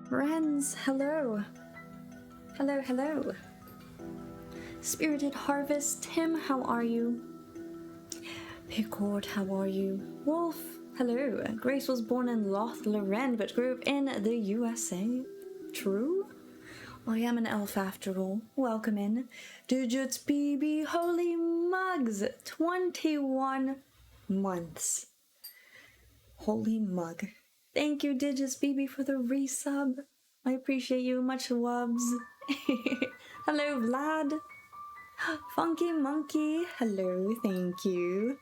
Renz, hello. Hello, hello. Spirited Harvest, Tim, how are you? Pickord, how are you? Wolf, hello. Grace was born in Loth Lorraine but grew up in the USA. True? I am an elf after all. Welcome in. Digits BB, holy mugs, 21 months. Holy mug. Thank you, Digits BB, for the resub. I appreciate you. Much loves. Hello, Vlad. Funky Monkey. Hello, thank you.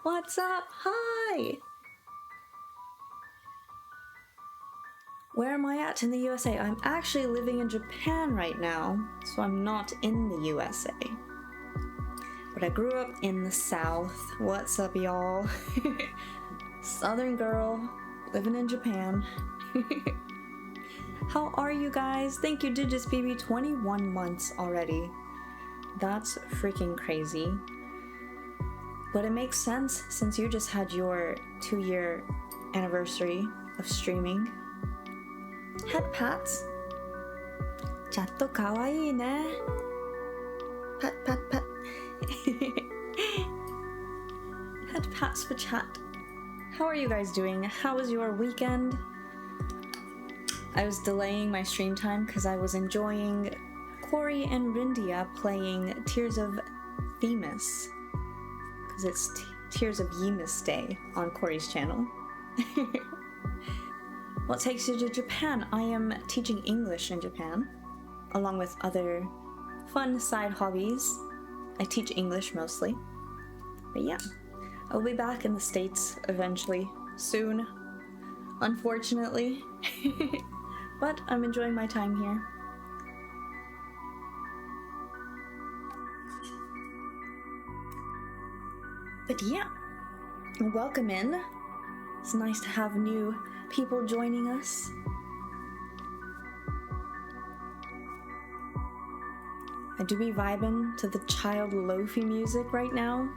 What's up? Hi. Where am I at in the USA? I'm actually living in Japan right now, so I'm not in the USA. But I grew up in the South. What's up, y'all? Southern girl, living in Japan. How are you guys? Thank you, Digits BB. 21 months already. That's freaking crazy. But it makes sense since you just had your 2-year anniversary of streaming. Head pats. Chatto kawaii ne. Pat pat pat. Head pats for chat. How are you guys doing? How was your weekend? I was delaying my stream time because I was enjoying Corey and Rindia playing Tears of Themis. Because it's Tears of Yemis Day on Corey's channel. What takes you to Japan? I am teaching English in Japan, along with other fun side hobbies. I teach English mostly. But yeah, I'll be back in the States eventually, soon, unfortunately. But I'm enjoying my time here. But yeah, welcome in. It's nice to have new people joining us. I do be vibing to the child lofi music right now.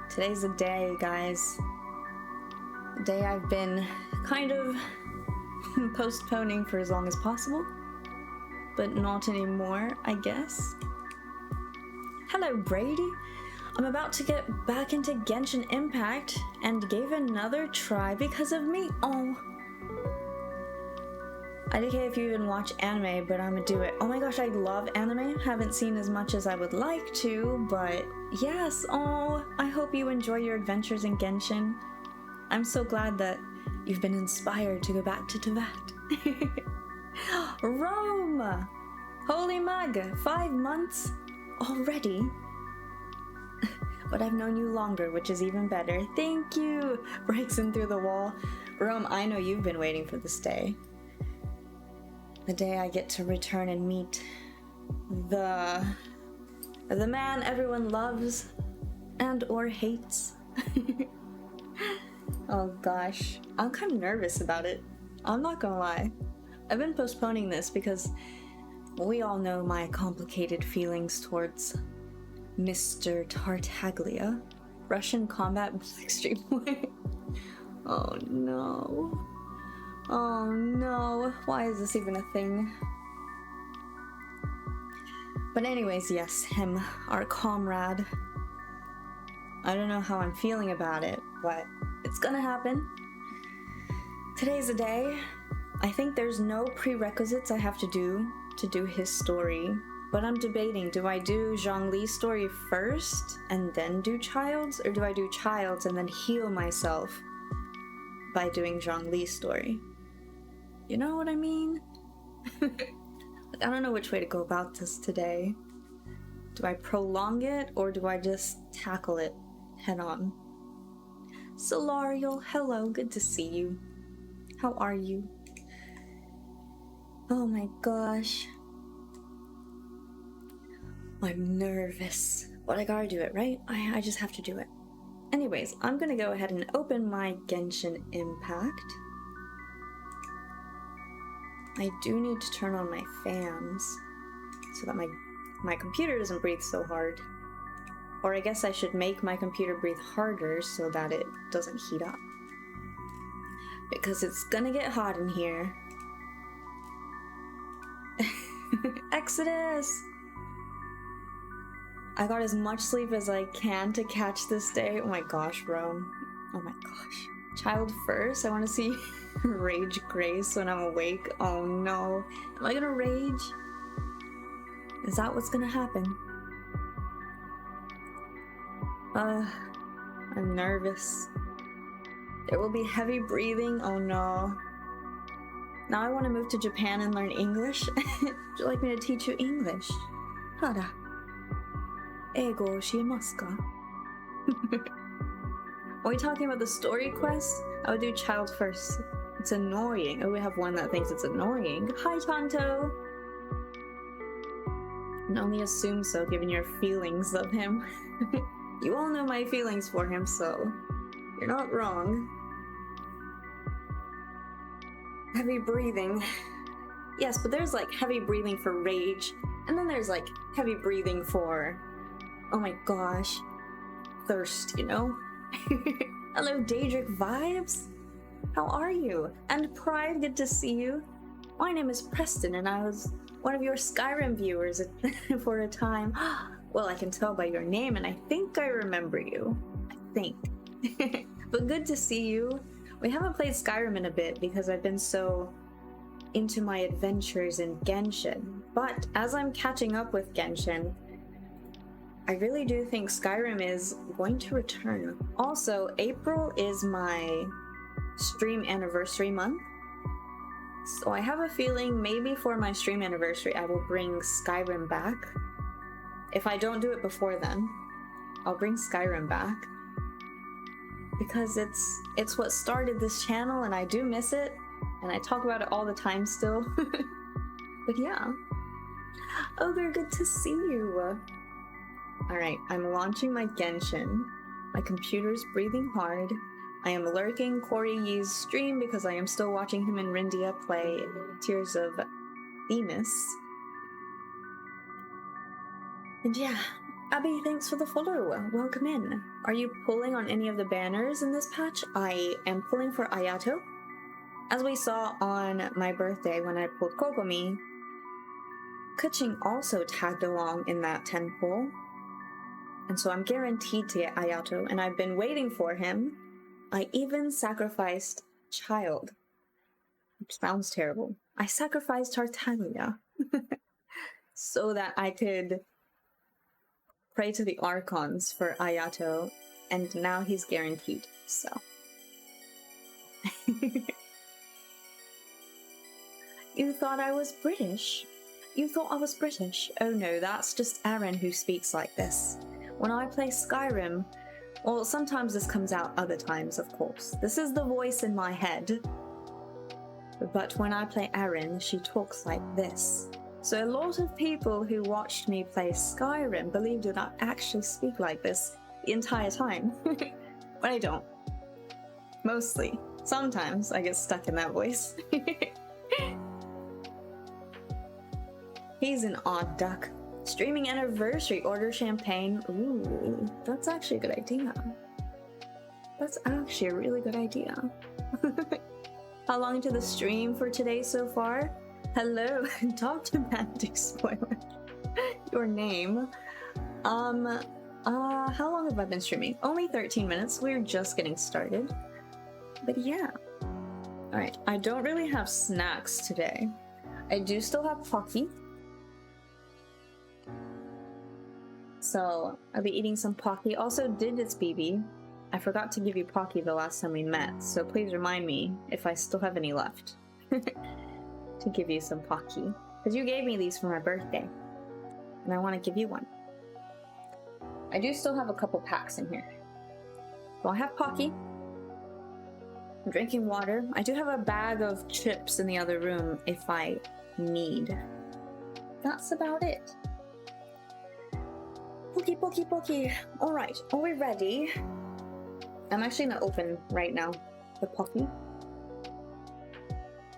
Today's the day, guys. The day I've been kind of postponing for as long as possible, but not anymore, I guess. Hello, Brady. I'm about to get back into Genshin Impact and gave another try because of me. Oh. IDK if you even watch anime, but I'ma do it. Oh my gosh, I love anime. Haven't seen as much as I would like to, but yes. Oh, I hope you enjoy your adventures in Genshin. I'm so glad that you've been inspired to go back to Teyvat. Rome! Holy mug! 5 months already? But I've known you longer, which is even better. Thank you! Breaks in through the wall. Rome, I know you've been waiting for this day. The day I get to return and meet the man everyone loves and or hates. Oh gosh, I'm kind of nervous about it. I'm not gonna lie. I've been postponing this because we all know my complicated feelings towards Mr. Tartaglia. Russian combat extreme way. Oh no. Oh no. Why is this even a thing? But anyways, yes, him, our comrade. I don't know how I'm feeling about it, but it's gonna happen. Today's the day. I think there's no prerequisites I have to do his story. But I'm debating, do I do Zhongli's story first and then do Child's? Or do I do Child's and then heal myself by doing Zhongli's story? You know what I mean? I don't know which way to go about this today. Do I prolong it or do I just tackle it head on? Solarial, hello, good to see you. How are you? Oh my gosh. I'm nervous, but I gotta do it, right? I just have to do it. Anyways, I'm gonna go ahead and open my Genshin Impact. I do need to turn on my fans so that my computer doesn't breathe so hard. Or I guess I should make my computer breathe harder so that it doesn't heat up. because it's gonna get hot in here. Exodus! I got as much sleep as I can to catch this day. Oh my gosh, bro. Oh my gosh. Child first? I want to see Rage Grace when I'm awake. Oh no. Am I gonna rage? Is that what's gonna happen? I'm nervous. There will be heavy breathing. Oh no. Now I want to move to Japan and learn English. Would you like me to teach you English? Hara. Eigo shimasu ka? Are we talking about the story quest? I would do child first. It's annoying. Oh, we have one that thinks it's annoying. Hi, Tonto! I can only assume so, given your feelings of him. You all know my feelings for him, so you're not wrong. Heavy breathing. Yes, but there's like heavy breathing for rage, and then there's like heavy breathing for, oh my gosh, thirst, you know? Hello, Daedric Vibes! How are you? And Pride, good to see you. My name is Preston, and I was one of your Skyrim viewers for a time. Well, I can tell by your name, and I think I remember you. I think. But good to see you. We haven't played Skyrim in a bit because I've been so into my adventures in Genshin. But as I'm catching up with Genshin, I really do think Skyrim is going to return. Also, April is my stream anniversary month. So I have a feeling maybe for my stream anniversary I will bring Skyrim back. If I don't do it before then, I'll bring Skyrim back. Because it's what started this channel and I do miss it. And I talk about it all the time still. But yeah. Ogre, good to see you. Alright, I'm launching my Genshin. My computer's breathing hard. I am lurking Corey Yee's stream because I am still watching him and Rindia play Tears of Themis. And yeah, Abby, thanks for the follow. Welcome in. Are you pulling on any of the banners in this patch? I am pulling for Ayato. As we saw on my birthday when I pulled Kokomi, Kuching also tagged along in that 10 pull. And so I'm guaranteed to get Ayato, and I've been waiting for him. I even sacrificed Child. Which sounds terrible. I sacrificed Tartaglia so that I could pray to the Archons for Ayato, and now he's guaranteed, so. You thought I was British? You thought I was British? Oh no, that's just Aaron who speaks like this. When I play Skyrim, well, sometimes this comes out, other times, of course. This is the voice in my head. But when I play Aaron, she talks like this. So a lot of people who watched me play Skyrim believed that I actually speak like this the entire time. But I don't. Mostly. Sometimes I get stuck in that voice. He's an odd duck. Streaming anniversary, order champagne. Ooh, that's actually a good idea. That's actually a really good idea. How long into the stream for today so far? Hello, Dr. Mantic Spoiler. Your name. How long have I been streaming? Only 13 minutes. We're just getting started. But yeah. Alright, I don't really have snacks today. I do still have Pocky. So I'll be eating some Pocky. Also, Digits BB. I forgot to give you Pocky the last time we met, so please remind me if I still have any left to give you some Pocky. Because you gave me these for my birthday, and I want to give you one. I do still have a couple packs in here. So I have Pocky. I'm drinking water. I do have a bag of chips in the other room if I need. That's about it. Pocky, Pocky, Pocky. Alright, are we ready? I'm actually gonna open right now the Pocky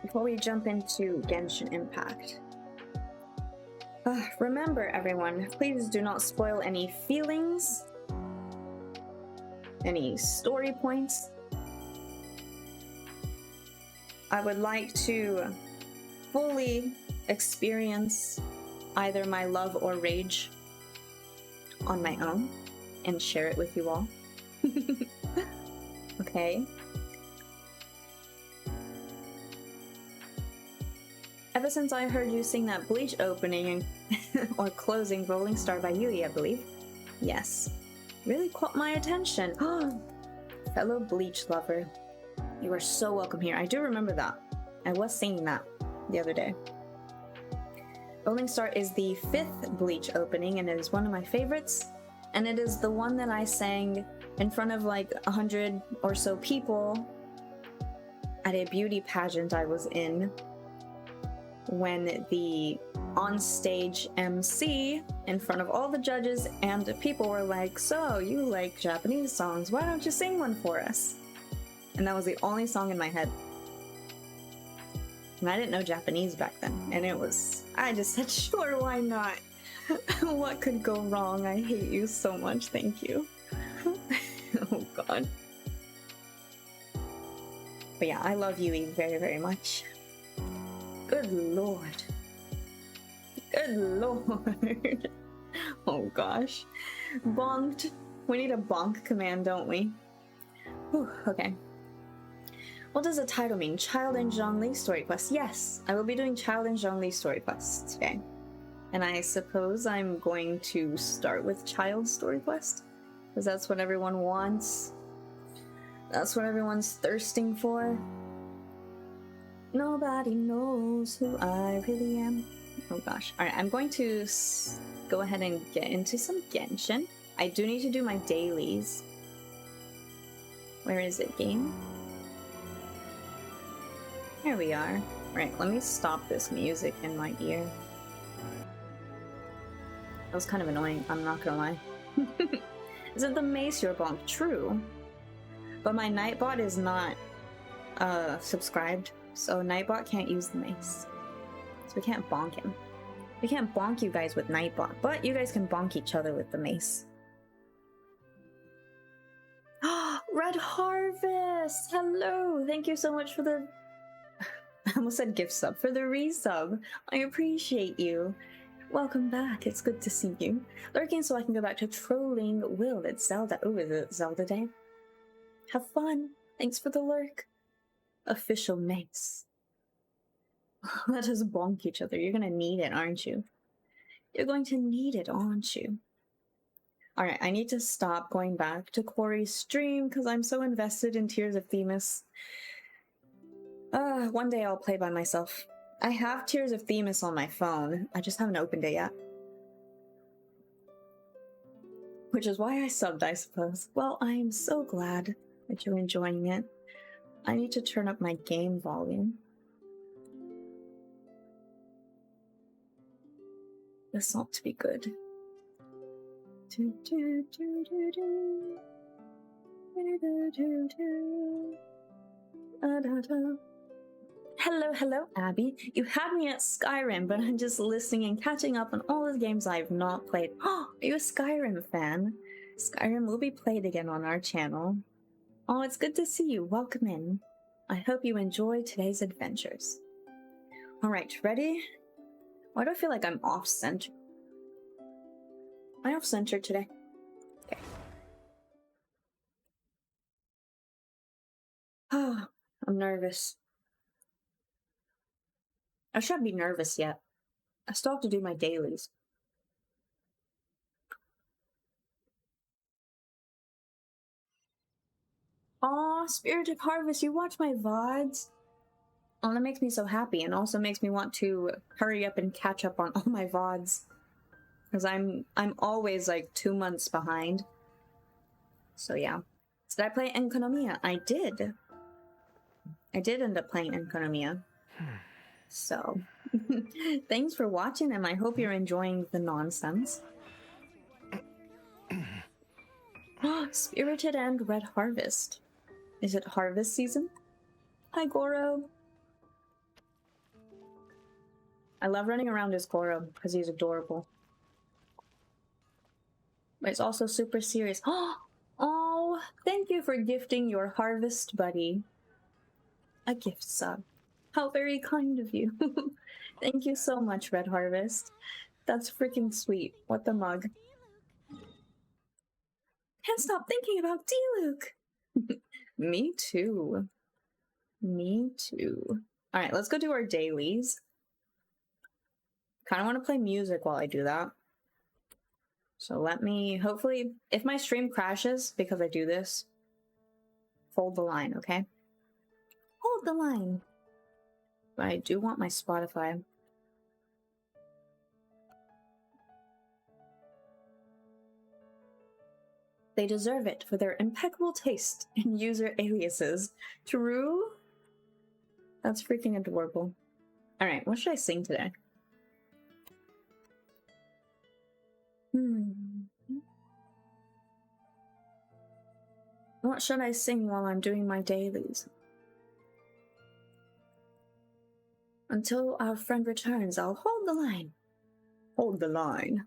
before we jump into Genshin Impact. Remember, everyone, please do not spoil any feelings, any story points. I would like to fully experience either my love or rage on my own and share it with you all. Okay. Ever since I heard you sing that Bleach opening or closing Rolling Star by Yui, I believe. Yes. Really caught my attention. Fellow Bleach lover. You are so welcome here. I do remember that. I was singing that the other day. Rolling Star is the 5th Bleach opening and it is one of my favorites. And it is the one that I sang in front of like 100 or so people at a beauty pageant I was in when the on-stage MC in front of all the judges and the people were like, so you like Japanese songs, why don't you sing one for us? And that was the only song in my head. And I didn't know Japanese back then, and I just said, sure, why not? What could go wrong? I hate you so much, thank you. Oh god. But yeah, I love Yui very, very much. Good lord. Good lord. Oh gosh. Bonked. We need a bonk command, don't we? Whew, okay. What does the title mean? Child and Zhongli story quest. Yes, I will be doing Child and Zhongli story quests today. And I suppose I'm going to start with Child story quest. Because that's what everyone wants. That's what everyone's thirsting for. Nobody knows who I really am. Oh gosh. Alright, I'm going to go ahead and get into some Genshin. I do need to do my dailies. Where is it, game? Here we are. Right, let me stop this music in my ear. That was kind of annoying, I'm not gonna lie. Isn't the mace your bonk? True. But my Nightbot is not subscribed, so Nightbot can't use the mace. So we can't bonk him. We can't bonk you guys with Nightbot, but you guys can bonk each other with the mace. Red Harvest! Hello! Thank you so much for the... I almost said gift sub. For the resub. I appreciate you. Welcome back. It's good to see you. Lurking so I can go back to trolling Will. It's Zelda. Oh, is it Zelda Day? Have fun. Thanks for the lurk. Official mace. Let us bonk each other. You're gonna need it, aren't you? You're going to need it, aren't you? Alright, I need to stop going back to Corey's stream because I'm so invested in Tears of Themis. One day I'll play by myself. I have Tears of Themis on my phone. I just haven't opened it yet. Which is why I subbed, I suppose. Well, I'm so glad that you're enjoying it. I need to turn up my game volume. This ought to be good. Hello, hello, Abby. You had me at Skyrim, but I'm just listening and catching up on all the games I've not played. Oh, are you a Skyrim fan? Skyrim will be played again on our channel. Oh, it's good to see you. Welcome in. I hope you enjoy today's adventures. Alright, ready? Why do I feel like I'm off-center? Am I off-center today? Okay. Oh, I'm nervous. I shouldn't be nervous yet. I still have to do my dailies. Aw, Spirited Harvest, you watch my VODs? Oh, that makes me so happy, and also makes me want to hurry up and catch up on all my VODs. Because I'm always like 2 months behind. So yeah. Did I play Enconomia? I did. I did end up playing Enconomia. So, thanks for watching, and I hope you're enjoying the nonsense. Spirited and Red Harvest. Is it harvest season? Hi, Goro. I love running around as Goro because he's adorable. But it's also super serious. Oh, thank you for gifting your harvest buddy a gift sub. How very kind of you. Thank you so much, Red Harvest. That's freaking sweet. What the mug. Can't stop thinking about D-Luke. Me too. Me too. Alright, let's go do our dailies. Kind of want to play music while I do that. So let me, hopefully, if my stream crashes because I do this, hold the line, okay? Hold the line. But I do want my Spotify. They deserve it for their impeccable taste in user aliases. True? That's freaking adorable. Alright, what should I sing today? What should I sing while I'm doing my dailies? Until our friend returns, I'll hold the line. Hold the line.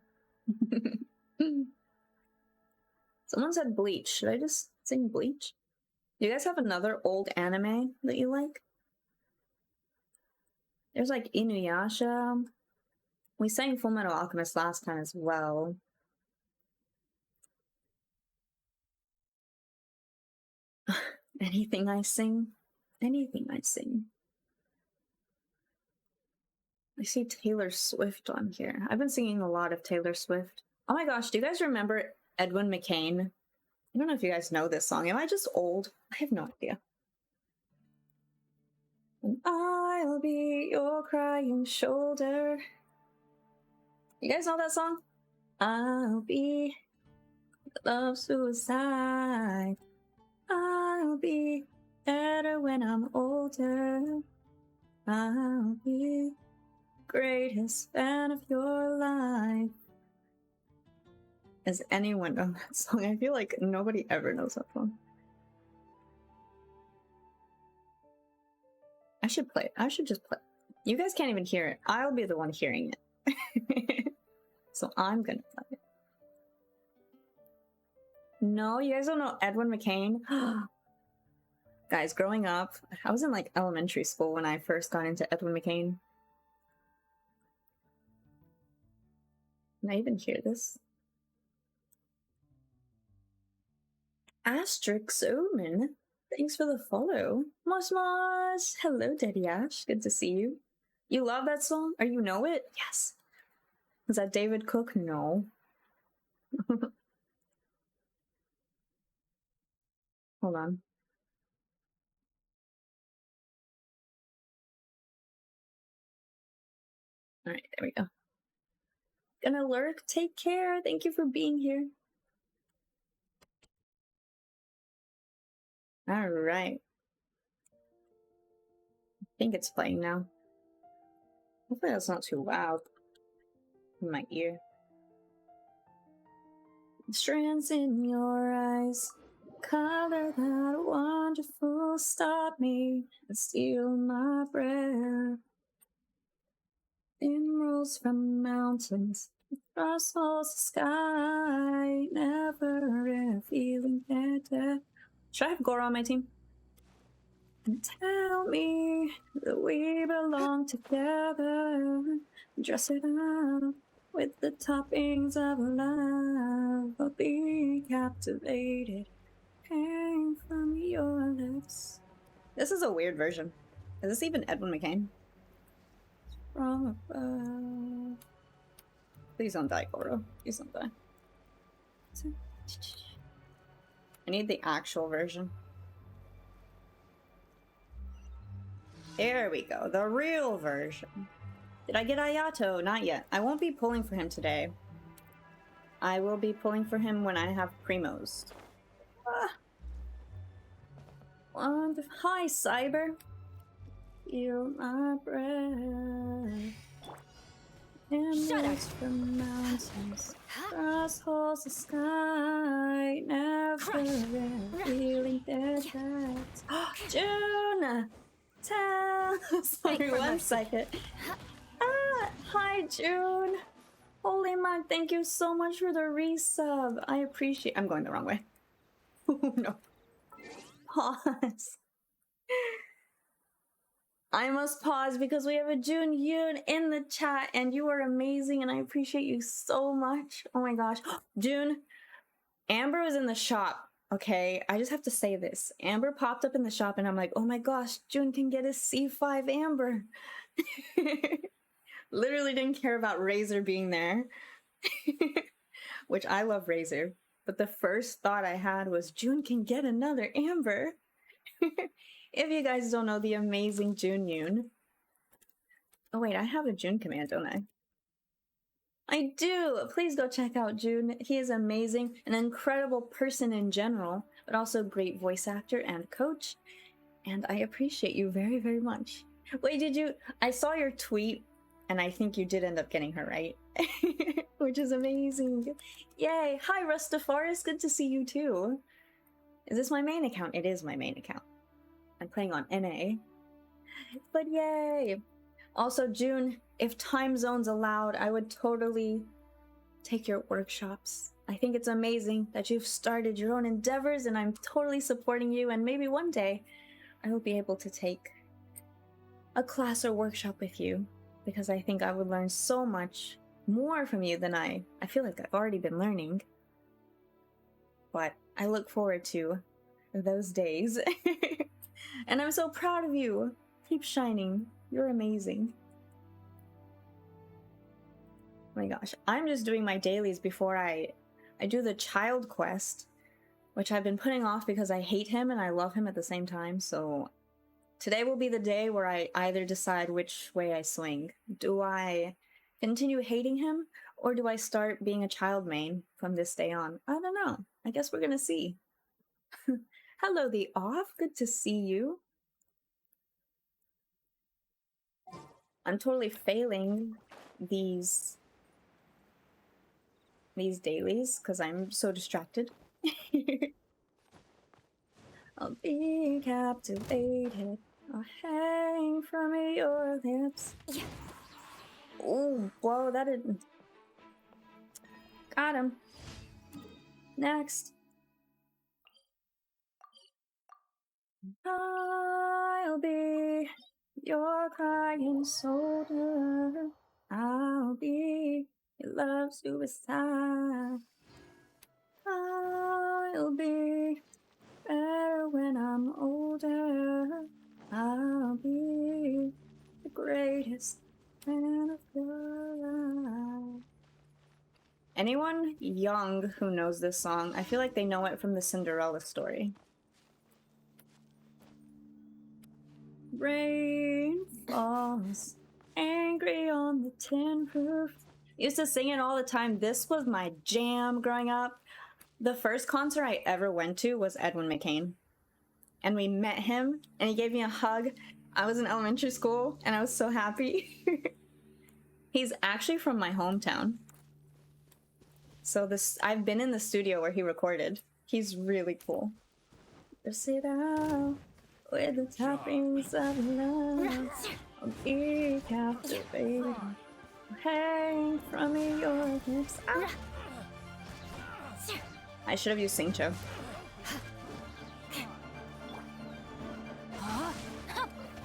Someone said Bleach. Should I just sing Bleach? Do you guys have another old anime that you like? There's like Inuyasha. We sang Full Metal Alchemist last time as well. Anything I sing? Anything I sing. I see Taylor Swift on here. I've been singing a lot of Taylor Swift. Oh my gosh, do you guys remember Edwin McCain? I don't know if you guys know this song. Am I just old? I have no idea. And I'll be your crying shoulder. You guys know that song? I'll be love suicide. I'll be better when I'm older. I'll be greatest fan of your life. Does anyone know that song? I feel like nobody ever knows that song. I should play it. I should just play it. You guys can't even hear it. I'll be the one hearing it. So I'm gonna play it. No, you guys don't know Edwin McCain? Guys, growing up, I was in like elementary school when I first got into Edwin McCain. Can I even hear this? Asterix Omen, thanks for the follow. Moss. Hello, Daddy Ash. Good to see you. You love that song? Or you know it? Yes. Is that David Cook? No. Hold on. Alright, there we go. Gonna lurk. Take care. Thank you for being here. Alright. I think it's playing now. Hopefully that's not too loud in my ear. Strands in your eyes, color that wonderful, stop me and steal my breath. Emeralds from mountains, across the sky, never feeling better. Should I have Goro on my team? And tell me that we belong together. Dress it up with the toppings of love. I'll be captivated. Came from your lips. This is a weird version. Is this even Edwin McCain? From above. Please don't die, Goro. Please don't die. I need the actual version. There we go, the real version. Did I get Ayato? Not yet. I won't be pulling for him today. I will be pulling for him when I have Primos. Hi, Cyber. Feel my breath. Shut up. From mountains, across holes of sky, never feeling dead. June! Sorry, 1 second. Hi, June. Holy mug, thank you so much for the resub. I appreciate. I'm going the wrong way. Oh no. Pause. I must pause because we have a Jun Yoon in the chat and you are amazing and I appreciate you so much. Oh my gosh. June, Amber was in the shop. Okay, I just have to say this. Amber popped up in the shop and I'm like, oh my gosh, June can get his C5 Amber. Literally didn't care about Razor being there. Which I love Razor. But the first thought I had was June can get another Amber. If you guys don't know the amazing Jun Yoon. Oh wait, I have a June command, don't I? I do! Please go check out June. He is amazing, an incredible person in general, but also a great voice actor and coach. And I appreciate you very, very much. Wait, did you... I saw your tweet, and I think you did end up getting her right. Which is amazing. Yay! Hi, Rustafaris. Good to see you too. Is this my main account? It is my main account. I'm playing on NA. But yay! Also, June, if time zones allowed, I would totally take your workshops. I think it's amazing that you've started your own endeavors and I'm totally supporting you, and maybe one day I will be able to take a class or workshop with you because I think I would learn so much more from you than I feel like I've already been learning. But I look forward to those days. And I'm so proud of you. Keep shining. You're amazing. Oh my gosh, I'm just doing my dailies before I do the child quest, which I've been putting off because I hate him and I love him at the same time, so today will be the day where I either decide which way I swing. Do I continue hating him, or do I start being a child main from this day on? I don't know. I guess we're gonna see. Hello, the off. Good to see you. I'm totally failing these dailies because I'm so distracted. I'll be captivated. I'll hang from your lips. Oh, whoa, that didn't... Got him. Next. I'll be your crying shoulder. I'll be your love suicide. I'll be better when I'm older. I'll be the greatest fan of your life. Anyone young who knows this song, I feel like they know it from the Cinderella story. Rain falls angry on the tin roof. Used to sing it all the time. This was my jam growing up. The first concert I ever went to was Edwin McCain. And we met him, and he gave me a hug. I was in elementary school, and I was so happy. He's actually from my hometown. So I've been in the studio where he recorded. He's really cool. Sit out with the toppings of love. I'll be captivated. Hang from your lips. Ah. I should have used Singcho.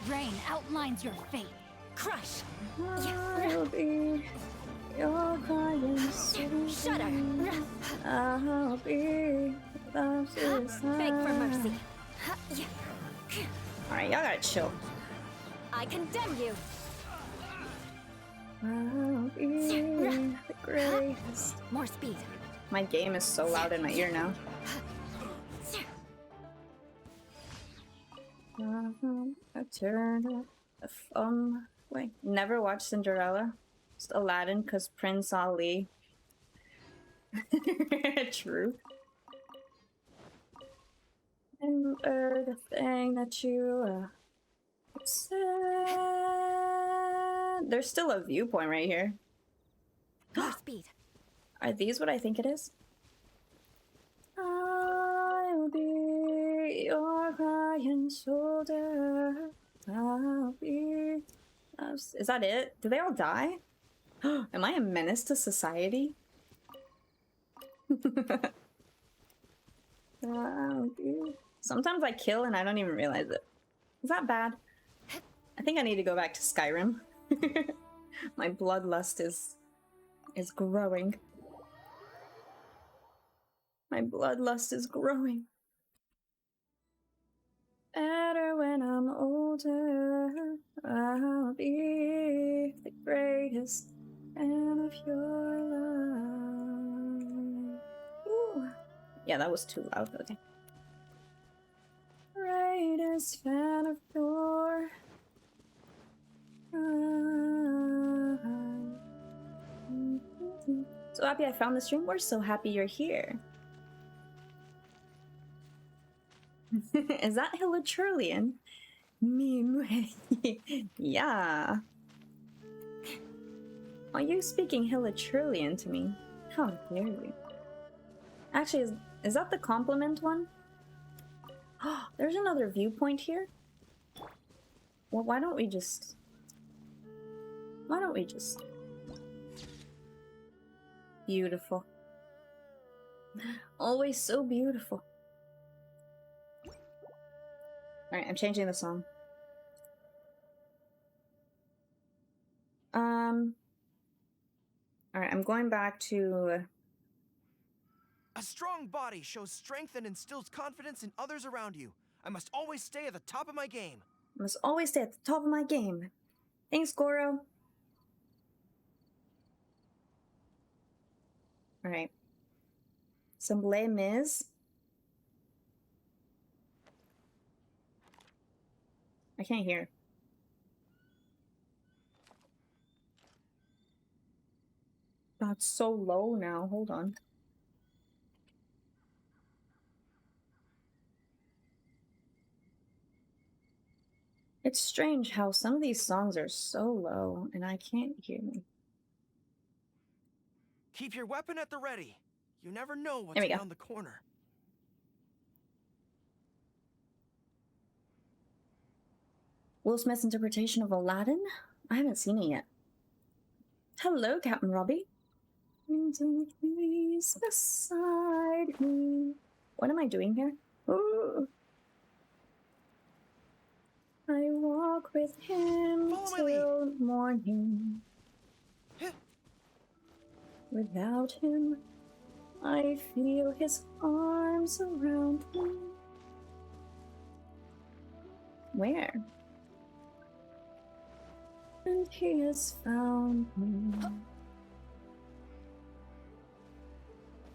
Rain outlines your fate. Crush. I'll be your crying Shudder. I'll be love suicide. Beg for mercy. Alright, y'all gotta chill. I condemn you. I'll be the greatest. More speed. My game is so loud in my ear now. I turn the phone. Wait, never watched Cinderella. Just Aladdin because Prince Ali. True. Remember the thing that you said. There's still a viewpoint right here. More speed. Are these what I think it is? I'll be your crying shoulder. I'll be... Is that it? Do they all die? Am I a menace to society? I'll be... Sometimes I kill and I don't even realize it. Is that bad? I think I need to go back to Skyrim. My bloodlust is growing. My bloodlust is growing. Better when I'm older, I'll be the greatest fan of your love. Ooh. Yeah, that was too loud. Okay. Greatest fan of your love. So happy I found the stream. We're so happy you're here. Is that Hilichurlian? Yeah. Are you speaking Hilichurlian to me? How dare you? Actually, is that the compliment one? Oh, there's another viewpoint here. Well, why don't we just... Beautiful. Always so beautiful. Alright, I'm changing the song. Alright, I'm going back to... A strong body shows strength and instills confidence in others around you. I must always stay at the top of my game. Thanks, Goro. Alright. Semblé Miz. I can't hear. That's so low now. Hold on. It's strange how some of these songs are so low and I can't hear them. Keep your weapon at the ready. You never know what's There we go. around the corner. Will Smith's interpretation of Aladdin? I haven't seen it yet. Hello, Captain Robbie. Please beside me. What am I doing here? Ooh. I walk with him till morning. Without him, I feel his arms around me. Where? And he has found me.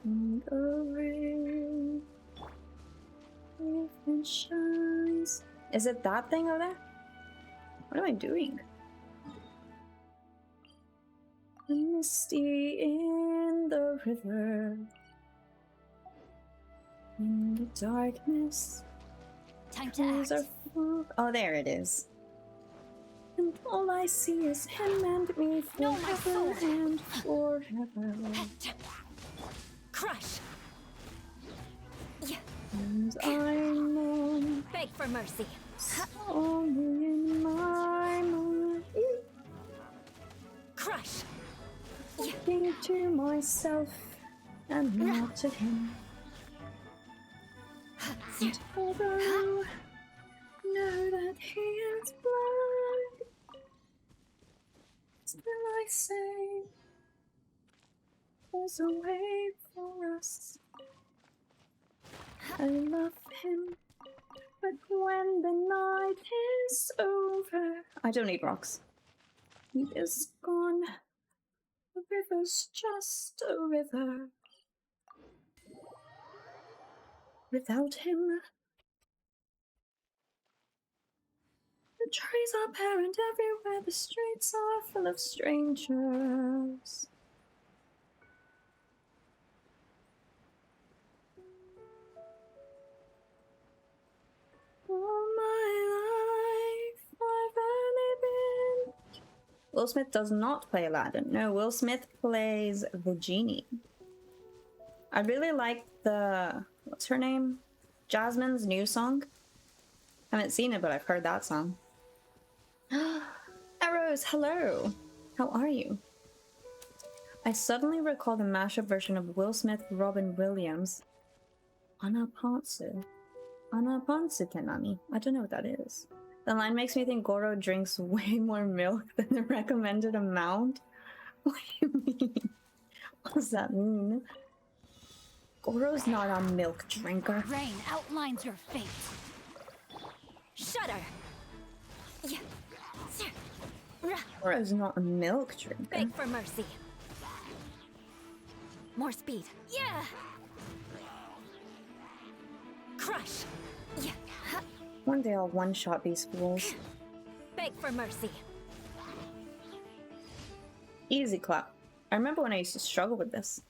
And a ray even shines. Is it that thing over there? What am I doing? Misty in the river. In the darkness. Time to act. Oh, there it is. And all I see is him and me forever and forever. Crush. Yeah. And I know Beg for mercy. only in my mind. Crush. Thinking to myself and not to him. And although know that he is blind, still I say there's a way for us. I love him, but when the night is over, I don't need rocks. He is gone. The river's just a river. Without him, the trees are parent everywhere, the streets are full of strangers. All my life I've only been... Will Smith does not play Aladdin. No, Will Smith plays the genie. I really like the... what's her name? Jasmine's new song. Haven't seen it, but I've heard that song. Arrows, hello! How are you? I suddenly recall the mashup version of Will Smith Robin Williams. Anaponsu. Anaponsu Kenani. I don't know what that is. The line makes me think Goro drinks way more milk than the recommended amount. What do you mean? What does that mean? Goro's not a milk drinker. Rain outlines your fate. Shudder. Yeah. Goro's not a milk drinker. Beg for mercy. More speed. Yeah. Crush. Yeah. One day I'll one-shot these fools. Beg for mercy. Easy clap. I remember when I used to struggle with this.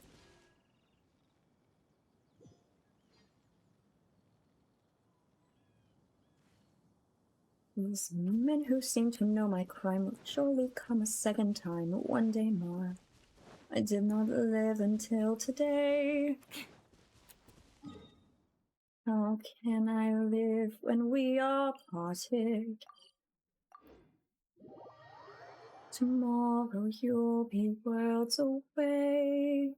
These men who seem to know my crime will surely come a second time, one day more. I did not live until today. How can I live when we are parted? Tomorrow you'll be worlds away.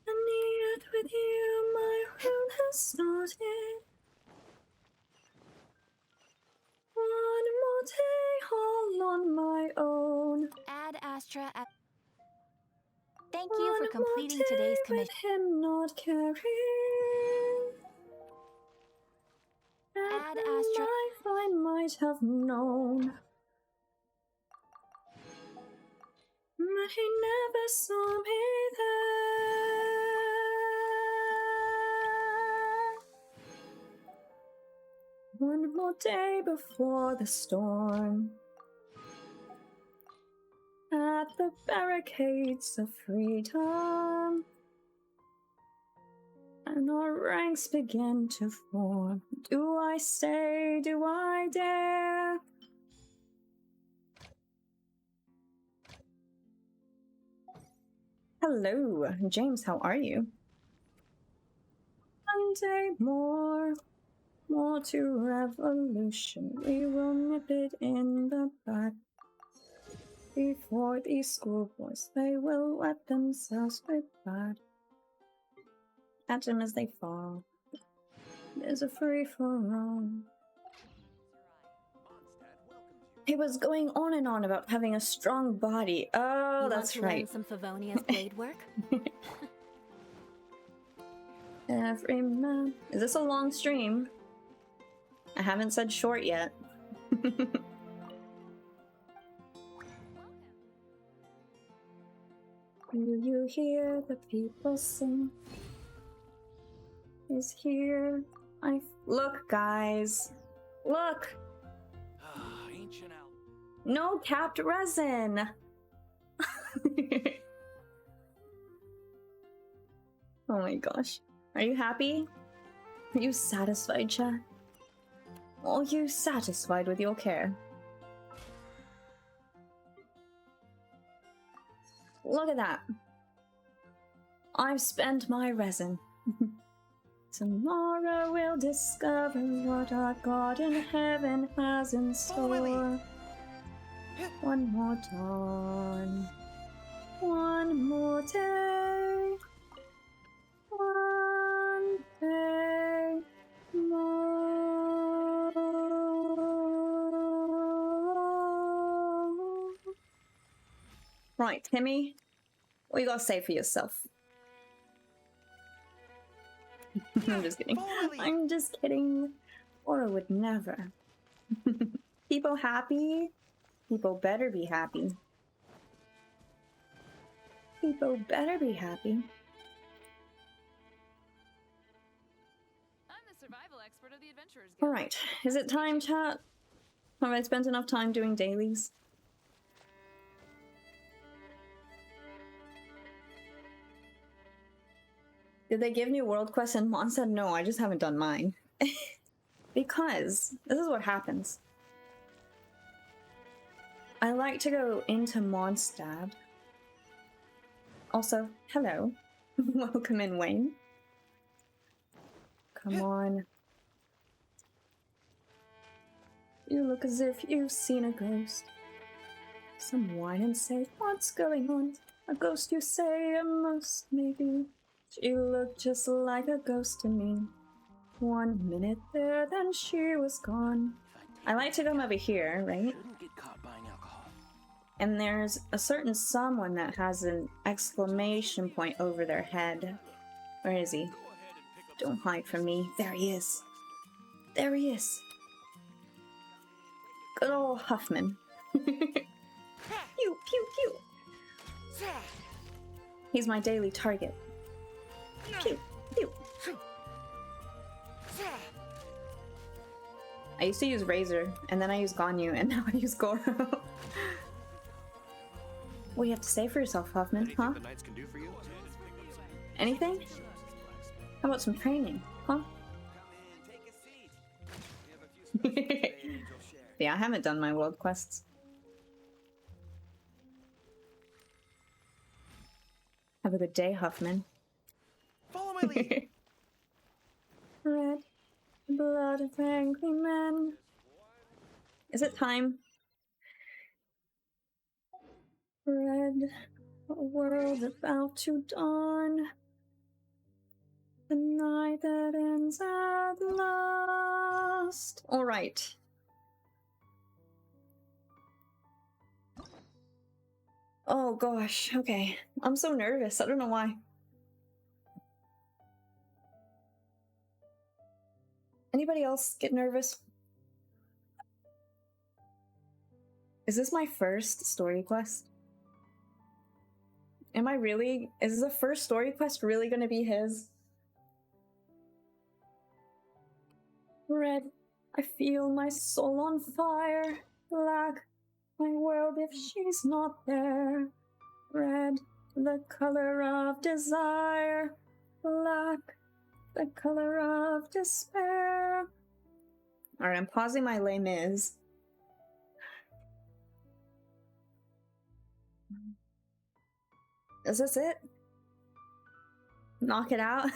And yet with you my world has started. One more day all on my own. Add Astra at... Thank you for completing today's commission. Him not caring. Add Astra. Life I might have known. But he never saw me there. One more day before the storm. At the barricades of freedom. And our ranks begin to form. Do I stay? Do I dare? Hello, James, how are you? One day more to revolution. We will nip it in the bud. Before these schoolboys, they will wet themselves with blood. Catch them as they fall. There's a free-for-all. He was going on and on about having a strong body. Oh, that's right. Want to learn some Favonia's blade work? Every man. Is this a long stream? I haven't said short yet. Do you hear the people sing? Is here. Look, guys. Look. Ancient out. No capped resin. Oh my gosh. Are you happy? Are you satisfied, chat? Are you satisfied with your care? Look at that. I've spent my resin. Tomorrow we'll discover what our God in heaven has in store. One more dawn. One more day. One day more. Right, Timmy, what you gotta say for yourself? I'm just kidding. I'm just kidding. Or I would never. People happy? People better be happy. People better be happy. I'm the survival expert of the Adventurers Guild. Alright, is it time, chat? Have I spent enough time doing dailies? Did they give new world quests? And Mon said no, I just haven't done mine. Because this is what happens. I like to go into Mondstadt. Also, hello. Welcome in, Wayne. Come on. You look as if you've seen a ghost. Some whine and say, what's going on? A ghost, you say, a most, maybe. You look just like a ghost to me. 1 minute there, then she was gone. I like to come over here, right? Shouldn't get caught buying alcohol. And there's a certain someone that has an exclamation point over their head. Where is he? Don't hide from me. There he is. There he is. Good old Huffman. Pew, pew, pew. He's my daily target. Pew, pew. I used to use Razor, and then I used Ganyu, and now I use Goro. What do you have to say for yourself, Huffman, huh? The knights can do for you? Anything? How about some training, huh? Yeah, I haven't done my world quests. Have a good day, Huffman. Follow my lead. Red blood of angry men. Is it time? Red, a world about to dawn. The night that ends at last. All right. Oh gosh, okay. I'm so nervous. I don't know why. Anybody else get nervous? Is this my first story quest? Am I really? Is the first story quest really gonna be his? Red, I feel my soul on fire. Black, my world if she's not there. Red, the color of desire. Black, the color of despair. Alright, I'm pausing my Les Mis. Is this it? Knock it out?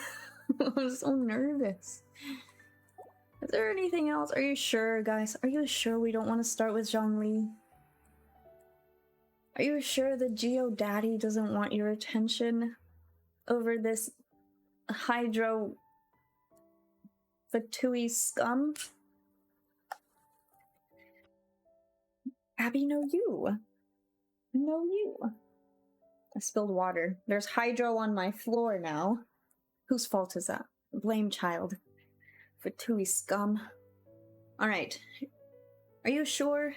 I'm so nervous. Is there anything else? Are you sure, guys? Are you sure we don't want to start with Zhongli? Are you sure the Geo Daddy doesn't want your attention over this Hydro Fatui scum? Abby, no you. No you. I spilled water. There's Hydro on my floor now. Whose fault is that? Blame child. Fatui scum. Alright. Are you sure?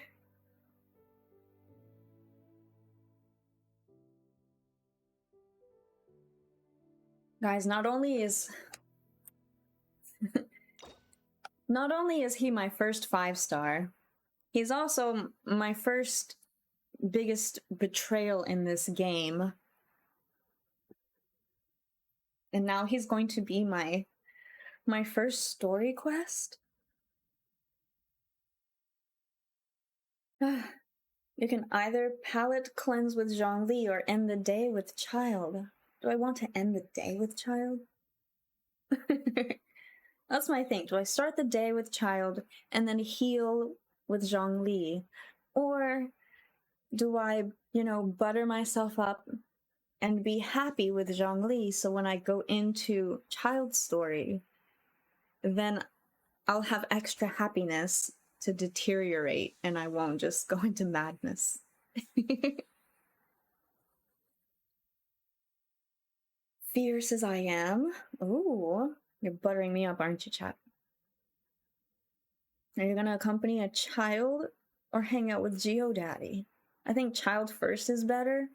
Guys, not only is he my first 5-star, he's also my first biggest betrayal in this game. And now he's going to be my first story quest? You can either palate cleanse with Zhongli or end the day with child. Do I want to end the day with child? That's my thing. Do I start the day with child and then heal with Zhongli? Or do I, butter myself up and be happy with Zhongli so when I go into child story, then I'll have extra happiness to deteriorate and I won't just go into madness. Fierce as I am. Ooh, you're buttering me up, aren't you, chat? Are you gonna accompany a child or hang out with Geo Daddy? I think child first is better.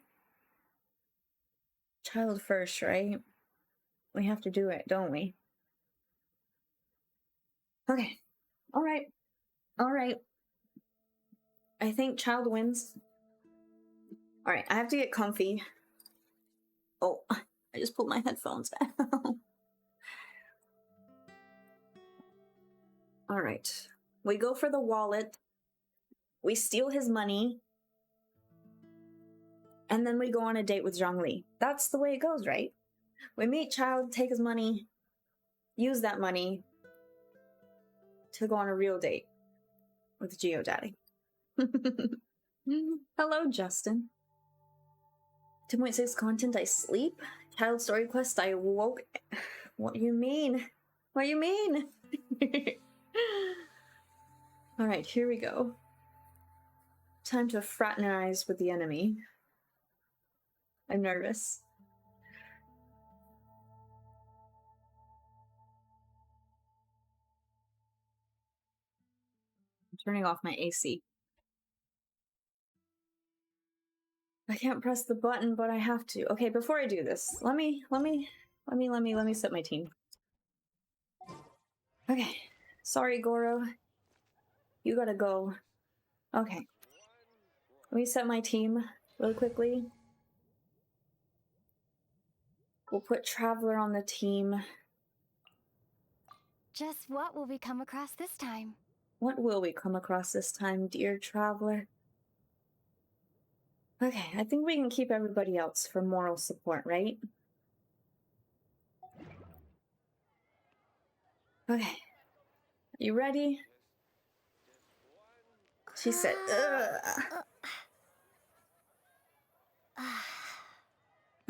Child first, right? We have to do it, don't we? Okay. Alright. Alright. I think child wins. Alright, I have to get comfy. Oh, I just pulled my headphones down. Alright. We go for the wallet. We steal his money. And then we go on a date with Zhongli. That's the way it goes, right? We meet child, take his money, use that money to go on a real date with Geo Daddy. Hello, Justin. 2.6 content, I sleep. Child story quest, I woke. What do you mean? What do you mean? Alright, here we go. Time to fraternize with the enemy. I'm nervous. I'm turning off my AC. I can't press the button, but I have to. Okay, before I do this, let me set my team. Okay. Sorry, Goro. You gotta go. Okay. Let me set my team really quickly. We'll put Traveler on the team. Just what will we come across this time? What will we come across this time, dear Traveler? Okay, I think we can keep everybody else for moral support, right? Okay. You ready? She said, ugh.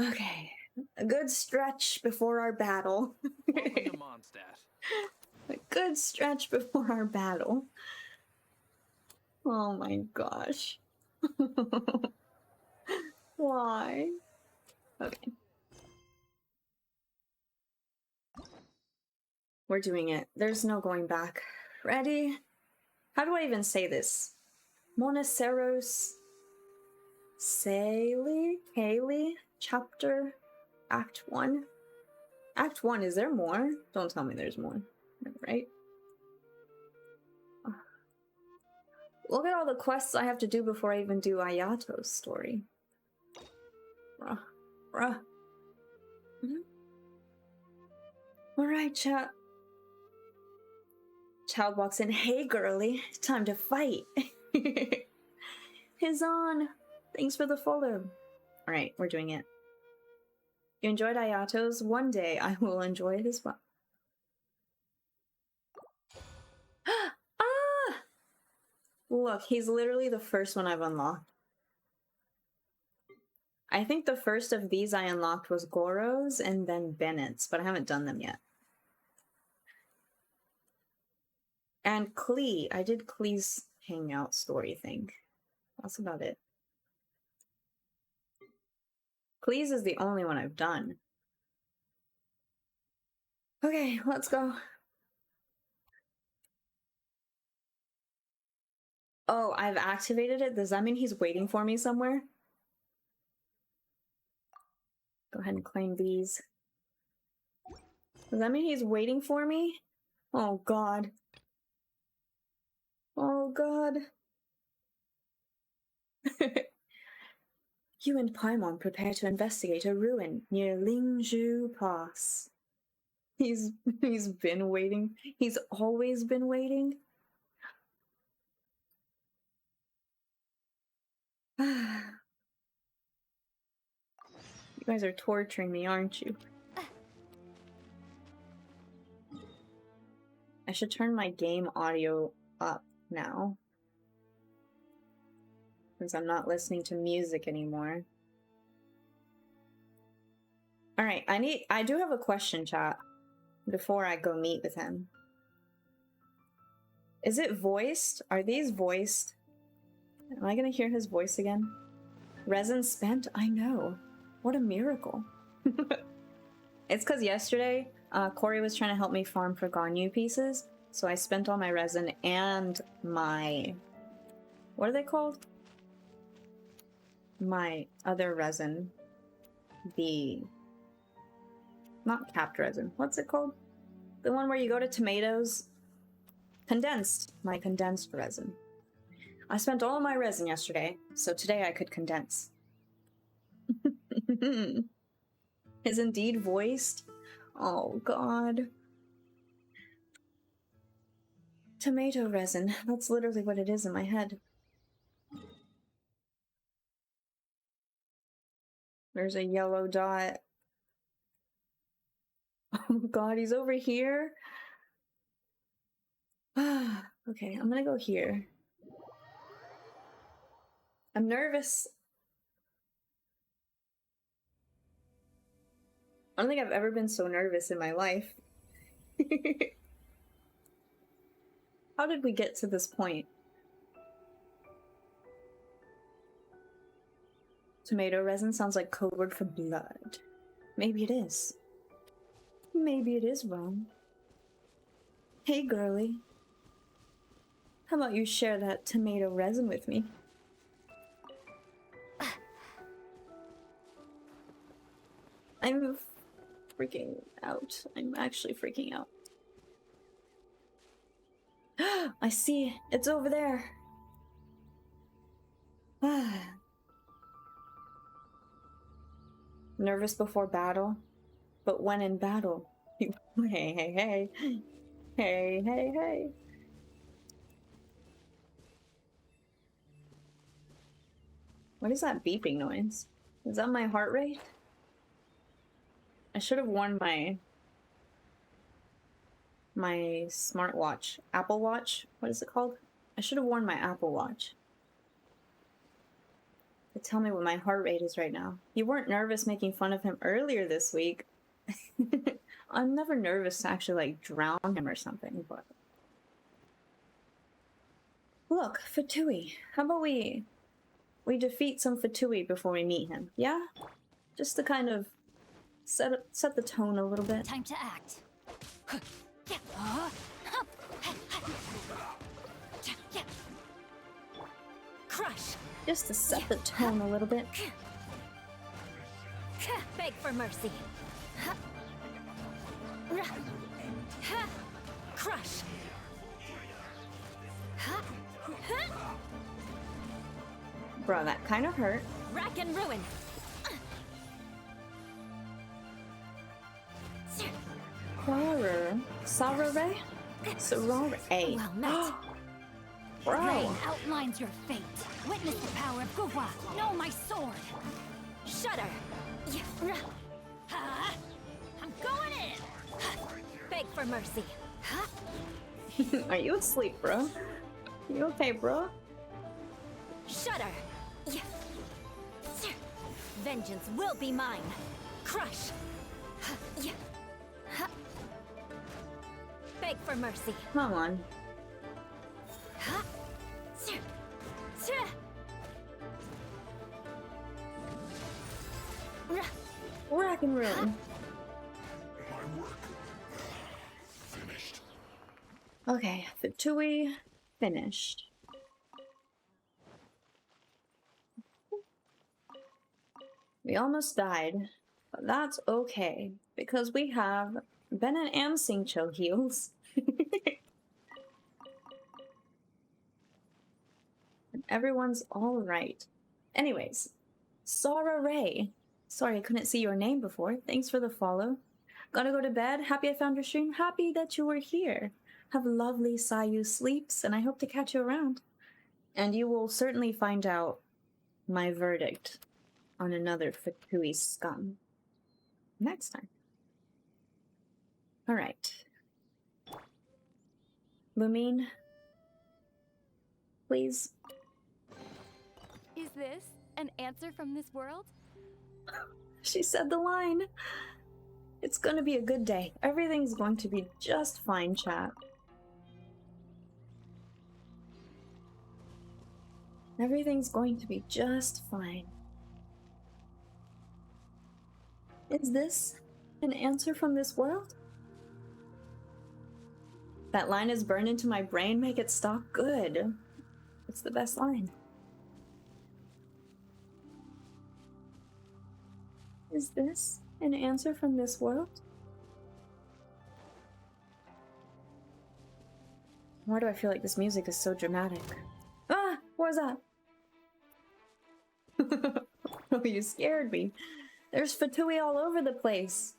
Okay. A good stretch before our battle. Welcome to Mondstadt. A good stretch before our battle. Oh my gosh. Why? Okay. We're doing it. There's no going back. Ready? How do I even say this? Monaceros Haley? Chapter Act 1? Act 1, is there more? Don't tell me there's more. Right? Look at all the quests I have to do before I even do Ayato's story. Bruh. Bruh. Alright, chat. Child walks in. Hey, girly. Time to fight. His on. Thanks for the follow. Alright, we're doing it. You enjoyed Ayato's? One day I will enjoy it as well. Ah! Look, he's literally the first one I've unlocked. I think the first of these I unlocked was Goro's and then Bennett's, but I haven't done them yet. And Klee. I did Klee's hangout story thing. That's about it. Klee's is the only one I've done. Okay, let's go. Oh, I've activated it? Does that mean he's waiting for me somewhere? Go ahead and claim these. Does that mean he's waiting for me? Oh god. Oh god. You and Paimon prepare to investigate a ruin near Lingzhu Pass. He's been waiting. He's always been waiting. You guys are torturing me, aren't you? I should turn my game audio up now, since I'm not listening to music anymore. Alright, I do have a question, chat, before I go meet with him. Is it voiced? Are these voiced? Am I gonna hear his voice again? Resin spent? I know. What a miracle. It's because yesterday, Corey was trying to help me farm for Ganyu pieces, so I spent all my resin and my... What are they called? My other resin. The... Not capped resin. What's it called? The one where you go to tomatoes? Condensed. My condensed resin. I spent all my resin yesterday, so today I could condense. Is indeed voiced? Oh god. Tomato resin. That's literally what it is in my head. There's a yellow dot. Oh god, he's over here? Okay, I'm gonna go here. I'm nervous. I don't think I've ever been so nervous in my life. How did we get to this point? Tomato resin sounds like code word for blood. Maybe it is. Maybe it is wrong. Hey, girly. How about you share that tomato resin with me? I'm freaking out. I'm actually freaking out. I see. It's over there. Nervous before battle, but when in battle, you... Hey, hey, hey. Hey, hey, hey. What is that beeping noise? Is that my heart rate? I should have worn my smartwatch. Apple Watch? What is it called? I should have worn my Apple Watch. To tell me what my heart rate is right now. You weren't nervous making fun of him earlier this week. I'm never nervous to actually, like, drown him or something, but... Look, Fatui. How about we defeat some Fatui before we meet him, yeah? Just to kind of set the tone a little bit. Time to act. Crush. Just to set the tone a little bit. Beg for mercy. Crush. Bro, that kind of hurt. Rack and ruin. Sarare? Sarare. Well met. Bro. Rain outlines your fate. Witness the power of Guwa. Know my sword. Shudder. I'm going in. Beg for mercy. Are you asleep, bro? You okay, bro? Shudder. Vengeance will be mine. Crush. Beg for mercy. Come on. Rack and ruin. My work finished. Okay, Fatui finished. We almost died, but that's okay, because we have Bennett and Singcho heals. And everyone's alright. Anyways, Sora Ray. Sorry I couldn't see your name before. Thanks for the follow. Gotta go to bed. Happy I found your stream. Happy that you were here. Have lovely Sayu sleeps, and I hope to catch you around. And you will certainly find out my verdict on another Fatui Scum next time. Alright. Lumine, please. Is this an answer from this world? She said the line. It's gonna be a good day. Everything's going to be just fine, chat. Everything's going to be just fine. Is this an answer from this world? That line is burned into my brain. Make it stop. Good. It's the best line. Is this an answer from this world? Why do I feel like this music is so dramatic? Ah! What was that? Oh, you scared me. There's Fatui all over the place.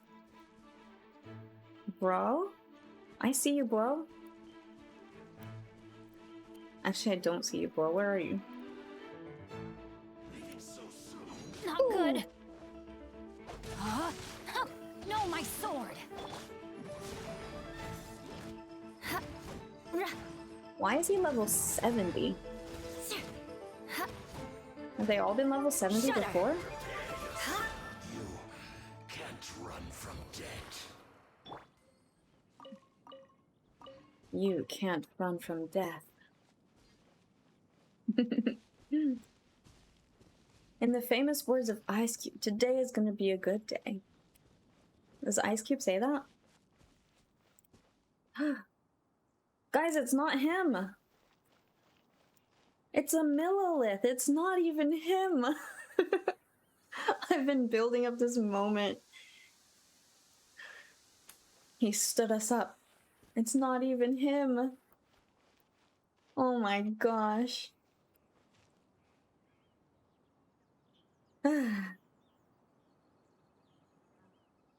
Bro? I see you, bro. Actually, I don't see you, bro. Where are you? Not good. No, my sword. Why is he level 70? Have they all been level 70 Shudder. before? You can't run from death. You can't run from death. In the famous words of Ice Cube, today is gonna be a good day. Does Ice Cube say that? Guys, it's not him! It's a Millilith, it's not even him! I've been building up this moment. He stood us up. It's not even him. Oh my gosh.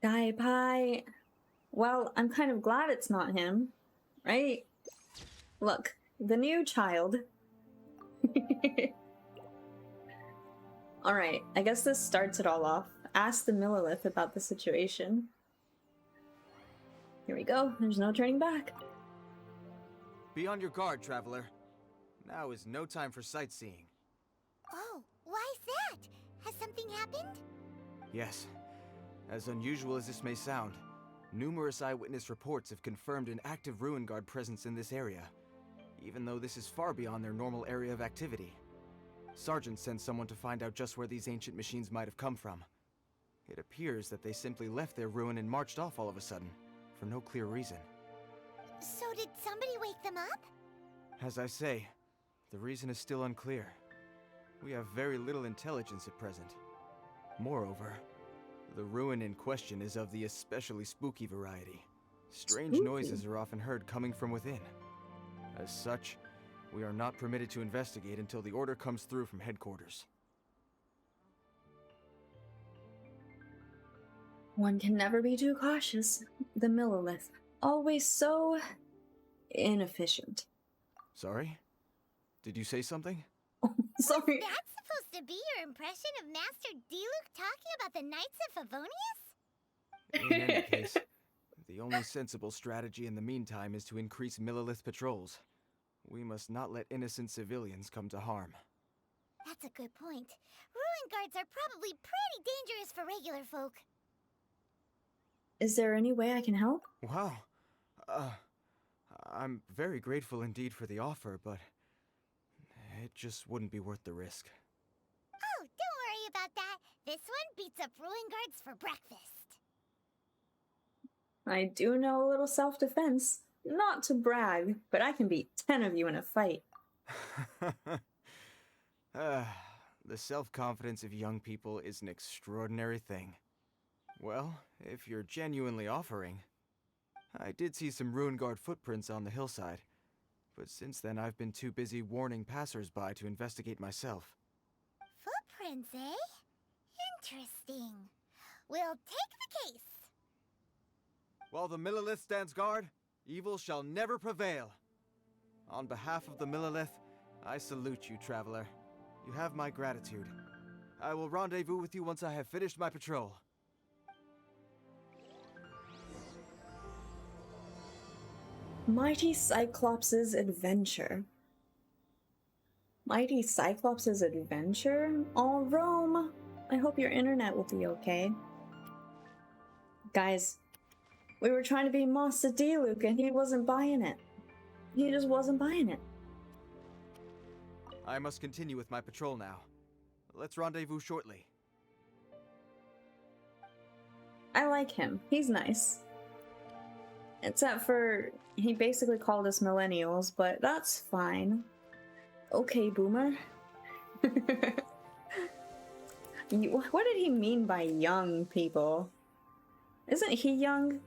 Die pie. Well, I'm kind of glad it's not him, right? Look, the new child. Alright, I guess this starts it all off. Ask the Millilith about the situation. Here we go, there's no turning back. Be on your guard, traveler. Now is no time for sightseeing. Oh, why's that? Has something happened? Yes. As unusual as this may sound, numerous eyewitness reports have confirmed an active Ruin Guard presence in this area, even though this is far beyond their normal area of activity. Sergeant sent someone to find out just where these ancient machines might have come from. It appears that they simply left their ruin and marched off all of a sudden, for no clear reason. So did somebody wake them up? As I say, the reason is still unclear. We have very little intelligence at present. Moreover, the ruin in question is of the especially spooky variety. Strange noises are often heard coming from within. As such, we are not permitted to investigate until the order comes through from headquarters. One can never be too cautious. The Millilith, always so inefficient. Sorry? Did you say something? Sorry. That's supposed to be your impression of Master Diluc talking about the Knights of Favonius? In any case, the only sensible strategy in the meantime is to increase Millilith patrols. We must not let innocent civilians come to harm. That's a good point. Ruin guards are probably pretty dangerous for regular folk. Is there any way I can help? Wow. I'm very grateful indeed for the offer, but it just wouldn't be worth the risk. Oh, don't worry about that. This one beats up Ruin guards for breakfast. I do know a little self-defense. Not to brag, but I can beat 10 of you in a fight. The self-confidence of young people is an extraordinary thing. Well, if you're genuinely offering... I did see some Ruin Guard footprints on the hillside, but since then I've been too busy warning passers-by to investigate myself. Footprints, eh? Interesting. We'll take the case. While the Millilith stands guard, evil shall never prevail. On behalf of the Millilith, I salute you, traveler. You have my gratitude. I will rendezvous with you once I have finished my patrol. Mighty Cyclops' Adventure. Mighty Cyclops' Adventure? All Rome! I hope your internet will be okay. Guys, we were trying to be Master Diluc and he wasn't buying it. He just wasn't buying it. I must continue with my patrol now. Let's rendezvous shortly. I like him. He's nice. Except for, he basically called us millennials, but that's fine. Okay, boomer. What did he mean by young people? Isn't he young?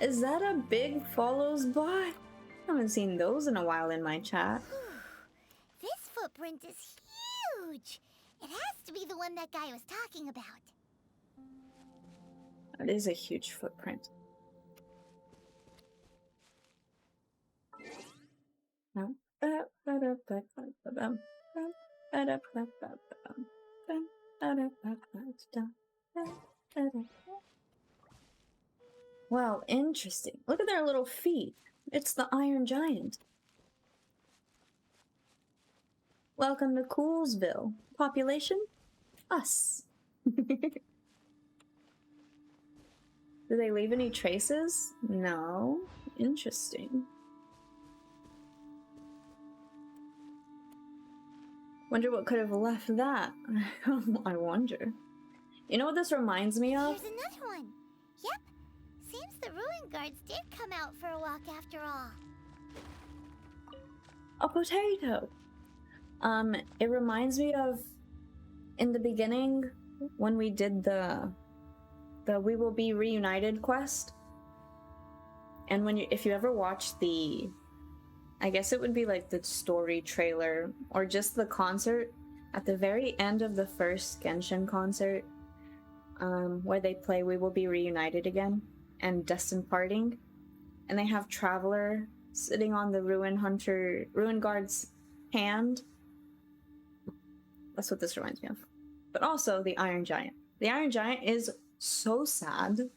Is that a big follows bot? I haven't seen those in a while in my chat. This footprint is huge. It has to be the one that guy was talking about. That is a huge footprint. Wow, interesting. Look at their little feet. It's the Iron Giant. Welcome to Coolsville. Population? Us. Do they leave any traces? No. Interesting. Wonder what could have left that. I wonder. You know what this reminds me of? Here's another one. Yep. Seems the ruin guards did come out for a walk after all. A potato. It reminds me of in the beginning when we did the We Will Be Reunited quest. And when if you ever watch the, I guess it would be like the story trailer or just the concert at the very end of the first Genshin concert, where they play We Will Be Reunited Again and Destined Parting, and they have Traveler sitting on the ruin guard's hand. That's what this reminds me of. But also the Iron Giant. The Iron Giant is so sad.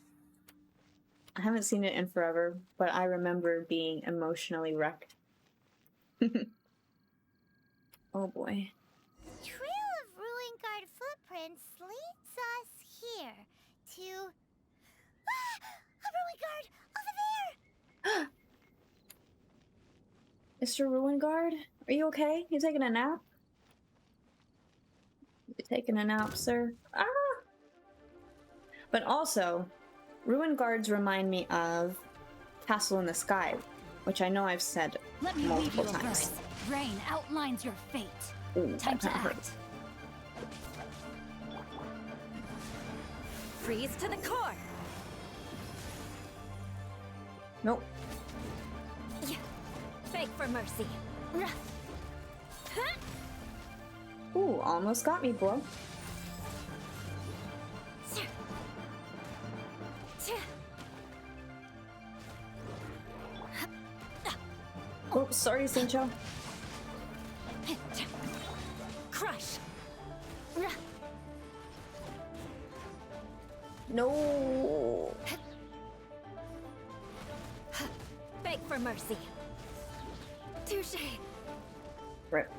I haven't seen it in forever, but I remember being emotionally wrecked. Oh boy. Trail of ruin guard footprints leads us here to... Ah! A ruin guard! Over there! Mr. Ruin Guard, are you okay? You taking a nap? You taking a nap, sir? Ah! But also, Ruin Guards remind me of Castle in the Sky, which I know I've said Let me read you multiple a times. verse. Rain outlines your fate. Ooh, Time that to kinda hurt. act. Freeze to the core. Nope. Yeah. Beg for mercy. Ooh, almost got me, bro. Oh, sorry, Sincho. Crush. No. Beg for mercy. Touche. Rip.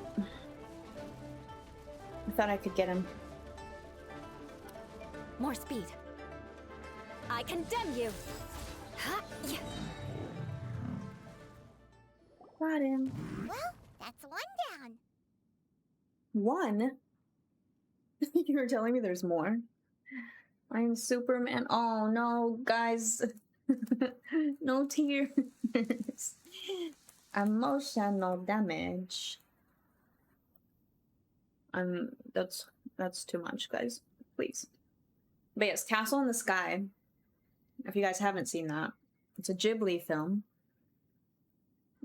I thought I could get him. More speed. I condemn you. Ha, yeah. Got him. Well, that's one down. One? You were telling me there's more? I'm Superman. Oh no, guys. No tears. Emotional damage. That's too much, guys. Please. But yes, Castle in the Sky. If you guys haven't seen that, it's a Ghibli film.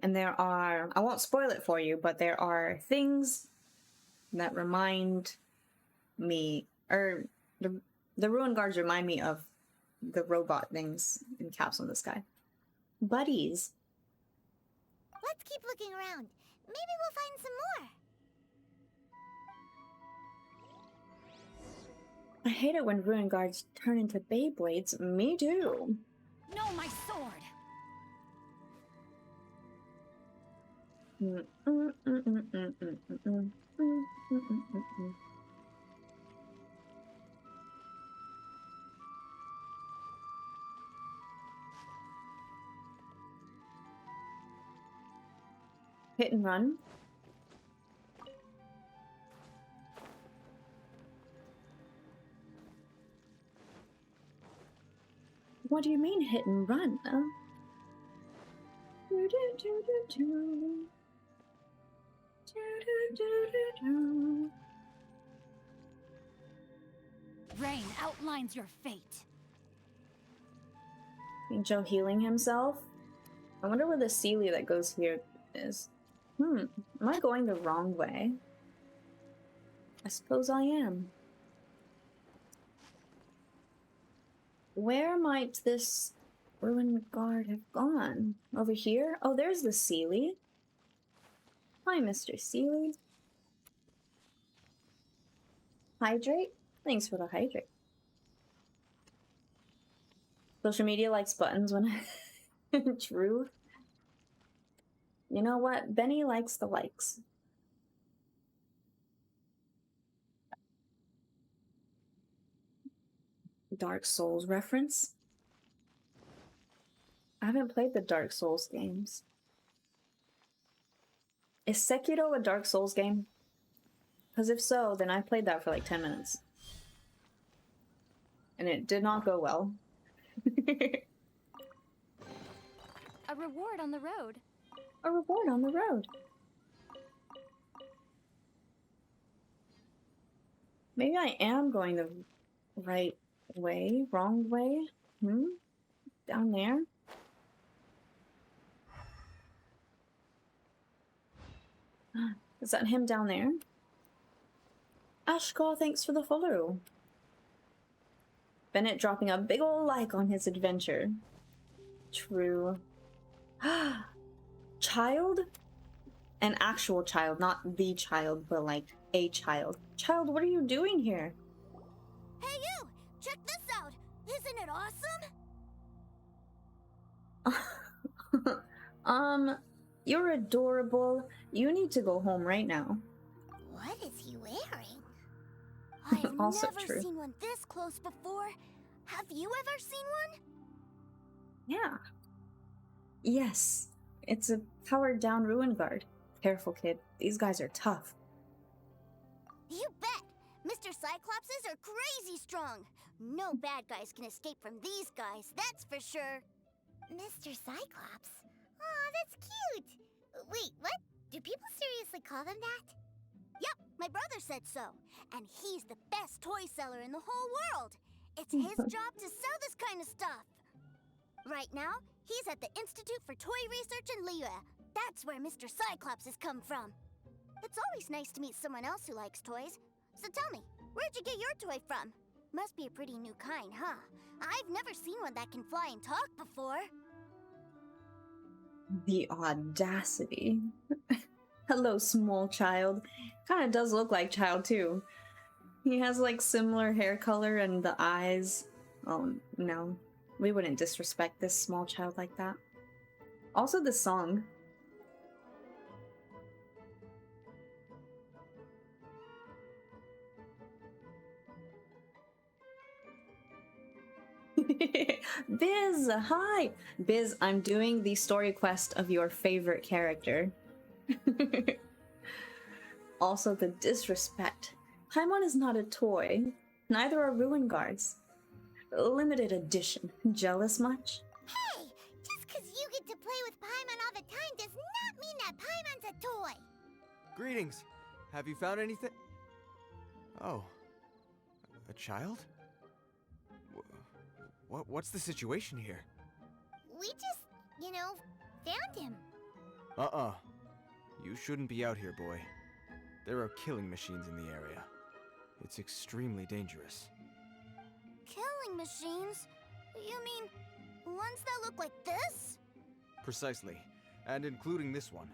And there are, I won't spoil it for you, but there are things that remind me, or the Ruin Guards remind me of the robot things in Castle in the Sky. Buddies. Let's keep looking around. Maybe we'll find some more. I hate it when Ruin Guards turn into Beyblades. Me too. No, my sword. Hit and run. What do you mean hit and run? Rain outlines your fate. Think Joe healing himself? I wonder where the Sealy that goes here is. Am I going the wrong way? I suppose I am. Where might this Ruin Guard have gone? Over here? Oh, there's the Sealy. Hi, Mr. Sealy. Hydrate? Thanks for the hydrate. Social media likes buttons when true. You know what? Benny likes the likes. Dark Souls reference. I haven't played the Dark Souls games. Is Sekiro a Dark Souls game? Because if so, then I played that for like 10 minutes. And it did not go well. A reward on the road. A reward on the road. Maybe I am going the right way, wrong way? Down there? Is that him down there? Ashkar, thanks for the follow. Bennett dropping a big ol' like on his adventure. True. Child? An actual child, not the child, but like a child. Child, what are you doing here? Hey you! Check this out! Isn't it awesome? You're adorable. You need to go home right now. What is he wearing? I've Also never true. seen one this close before. Have you ever seen one? Yeah. Yes. It's a powered down ruin guard. Careful, kid. These guys are tough. You bet! Mr. Cyclopses are crazy strong. No bad guys can escape from these guys, that's for sure. Mr. Cyclops? Aw, that's cute! Wait, what? Do people seriously call them that? Yep, my brother said so. And he's the best toy seller in the whole world. It's his job to sell this kind of stuff. Right now, he's at the Institute for Toy Research in Liyue. That's where Mr. Cyclops has come from. It's always nice to meet someone else who likes toys. So tell me, where'd you get your toy from? Must be a pretty new kind, huh? I've never seen one that can fly and talk before. The audacity. Hello, small child. Kinda does look like child, too. He has, like, similar hair color and the eyes. Oh, no. We wouldn't disrespect this small child like that. Also, the song. Biz, hi! Biz, I'm doing the story quest of your favorite character. Also, the disrespect. Paimon is not a toy. Neither are Ruin Guards. Limited edition. Jealous much? Hey, just 'cause you get to play with Paimon all the time does not mean that Paimon's a toy. Greetings. Have you found anything? Oh. A child? What's the situation here? We just, found him. You shouldn't be out here, boy. There are killing machines in the area. It's extremely dangerous. Killing machines? You mean ones that look like this? Precisely. And including this one.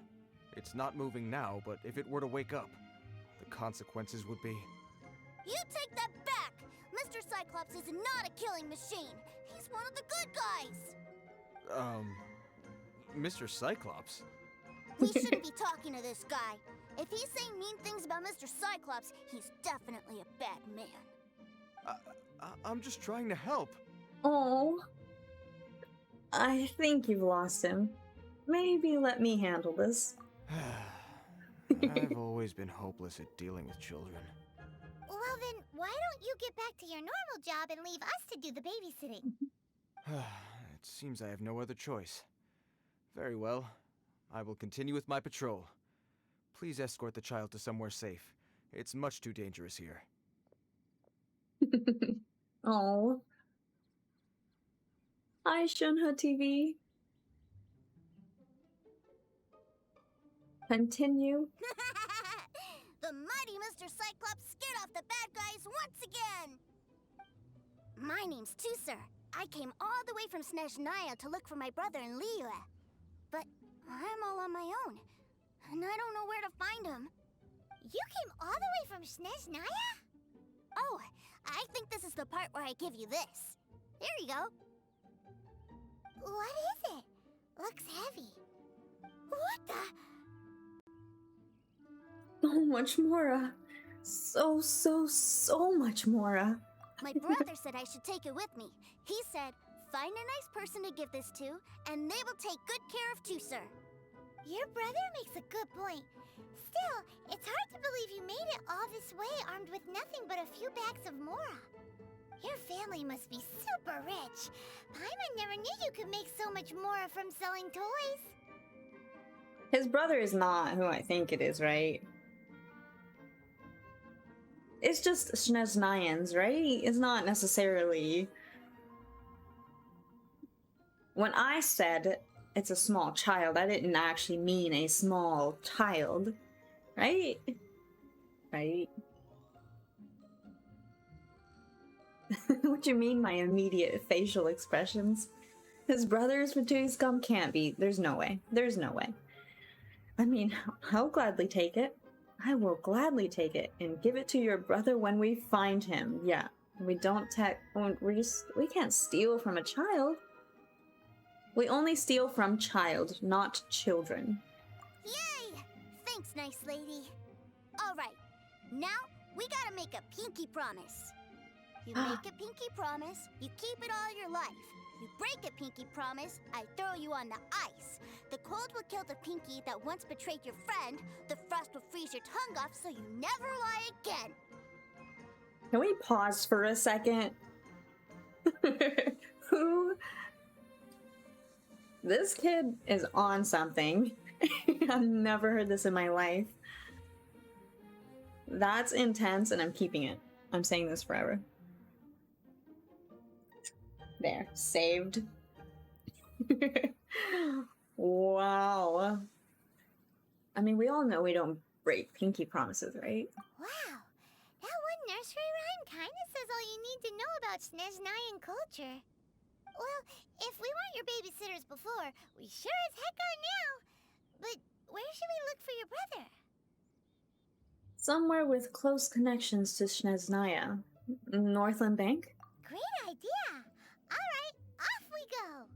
It's not moving now, but if it were to wake up, the consequences would be... You take that back! Mr. Cyclops is not a killing machine. He's one of the good guys. Mr. Cyclops? We shouldn't be talking to this guy. If he's saying mean things about Mr. Cyclops, he's definitely a bad man. I'm just trying to help. Oh, I think you've lost him. Maybe let me handle this. I've always been hopeless at dealing with children. Well then, why don't you get back to your normal job and leave us to do the babysitting? It seems I have no other choice. Very well. I will continue with my patrol. Please escort the child to somewhere safe. It's much too dangerous here. Oh. Hi, Shunha TV. Continue. The mighty Mr. Cyclops scared off the bad guys once again! My name's Tusser. I came all the way from Snezhnaya to look for my brother in Liyue. But I'm all on my own, and I don't know where to find him. You came all the way from Snezhnaya? Oh, I think this is the part where I give you this. Here you go. What is it? Looks heavy. What the? So much more. So much more. My brother said I should take it with me. He said, find a nice person to give this to, and they will take good care of Tusser. Your brother makes a good point. Still, it's hard to believe you made it all this way armed with nothing but a few bags of mora. Your family must be super rich. Paimon never knew you could make so much mora from selling toys. His brother is not who I think it is, right? It's just Shneznayan's, right? It's not necessarily... When I said it's a small child, I didn't actually mean a small child. Right? Right? What do you mean my immediate facial expressions? His brother's Fatui Scum can't be. There's no way. There's no way. I mean, I'll gladly take it. I will gladly take it and give it to your brother when we find him. Yeah, we don't we can't steal from a child. We only steal from child, not children. Yay! Thanks, nice lady. All right, now we gotta make a pinky promise. You make a pinky promise, you keep it all your life. You break a pinky promise, I throw you on the ice. The cold will kill the pinky that once betrayed your friend. The frost will freeze your tongue off so you never lie again. Can we pause for a second? Who? This kid is on something. I've never heard this in my life. That's intense, and I'm keeping it. I'm saying this forever. There. Saved. Wow. I mean, we all know we don't break pinky promises, right? Wow, that one nursery rhyme kinda says all you need to know about Snezhnayan culture. Well, if we weren't your babysitters before, we sure as heck are now. But where should we look for your brother? Somewhere with close connections to Snezhnaya. Northland Bank? Great idea! Alright, off we go!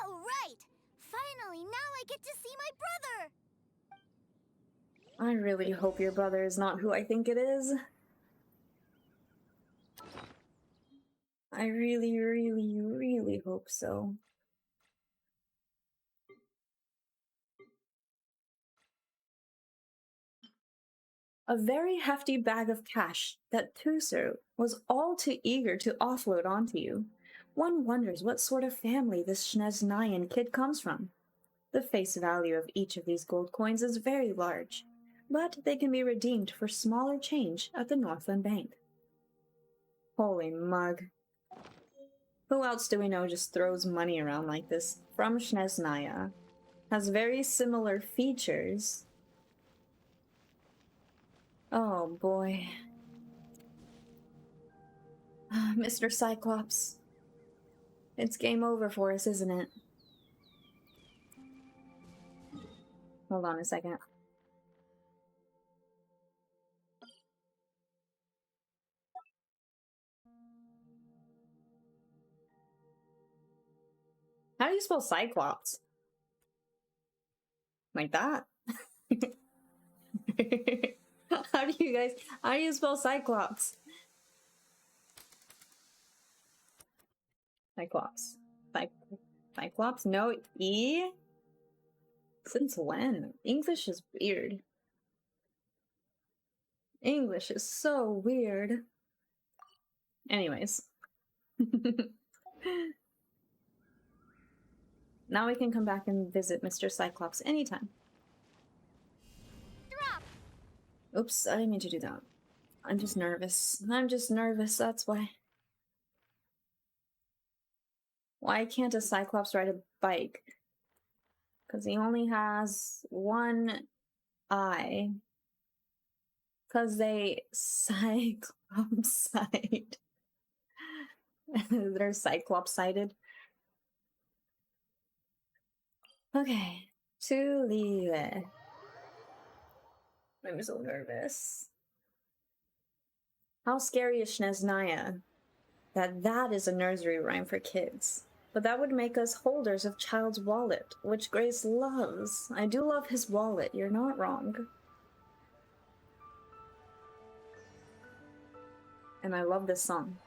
Alright! Finally, now I get to see my brother! I really hope your brother is not who I think it is. I really, really, really hope so. A very hefty bag of cash that Tusser was all too eager to offload onto you. One wonders what sort of family this Snezhnayan kid comes from. The face value of each of these gold coins is very large, but they can be redeemed for smaller change at the Northland Bank. Holy mug. Who else do we know just throws money around like this from Snezhnaya? Has very similar features. Oh boy. Mr. Cyclops. It's game over for us, isn't it? Hold on a second. How do you spell Cyclops? Like that? How do you spell Cyclops? Cyclops. Cyclops? No E? Since when? English is weird. English is so weird. Anyways. Now we can come back and visit Mr. Cyclops anytime. Drop! Oops, I didn't mean to do that. I'm just nervous. I'm just nervous, that's why. Why can't a Cyclops ride a bike? Because he only has one eye. Because they Cyclops-side. They're Cyclops-sided. Okay. To leave it. I'm so nervous. How scary is Snezhnaya? That is a nursery rhyme for kids. But that would make us holders of Child's Wallet, which Grace loves. I do love his wallet, you're not wrong. And I love this song.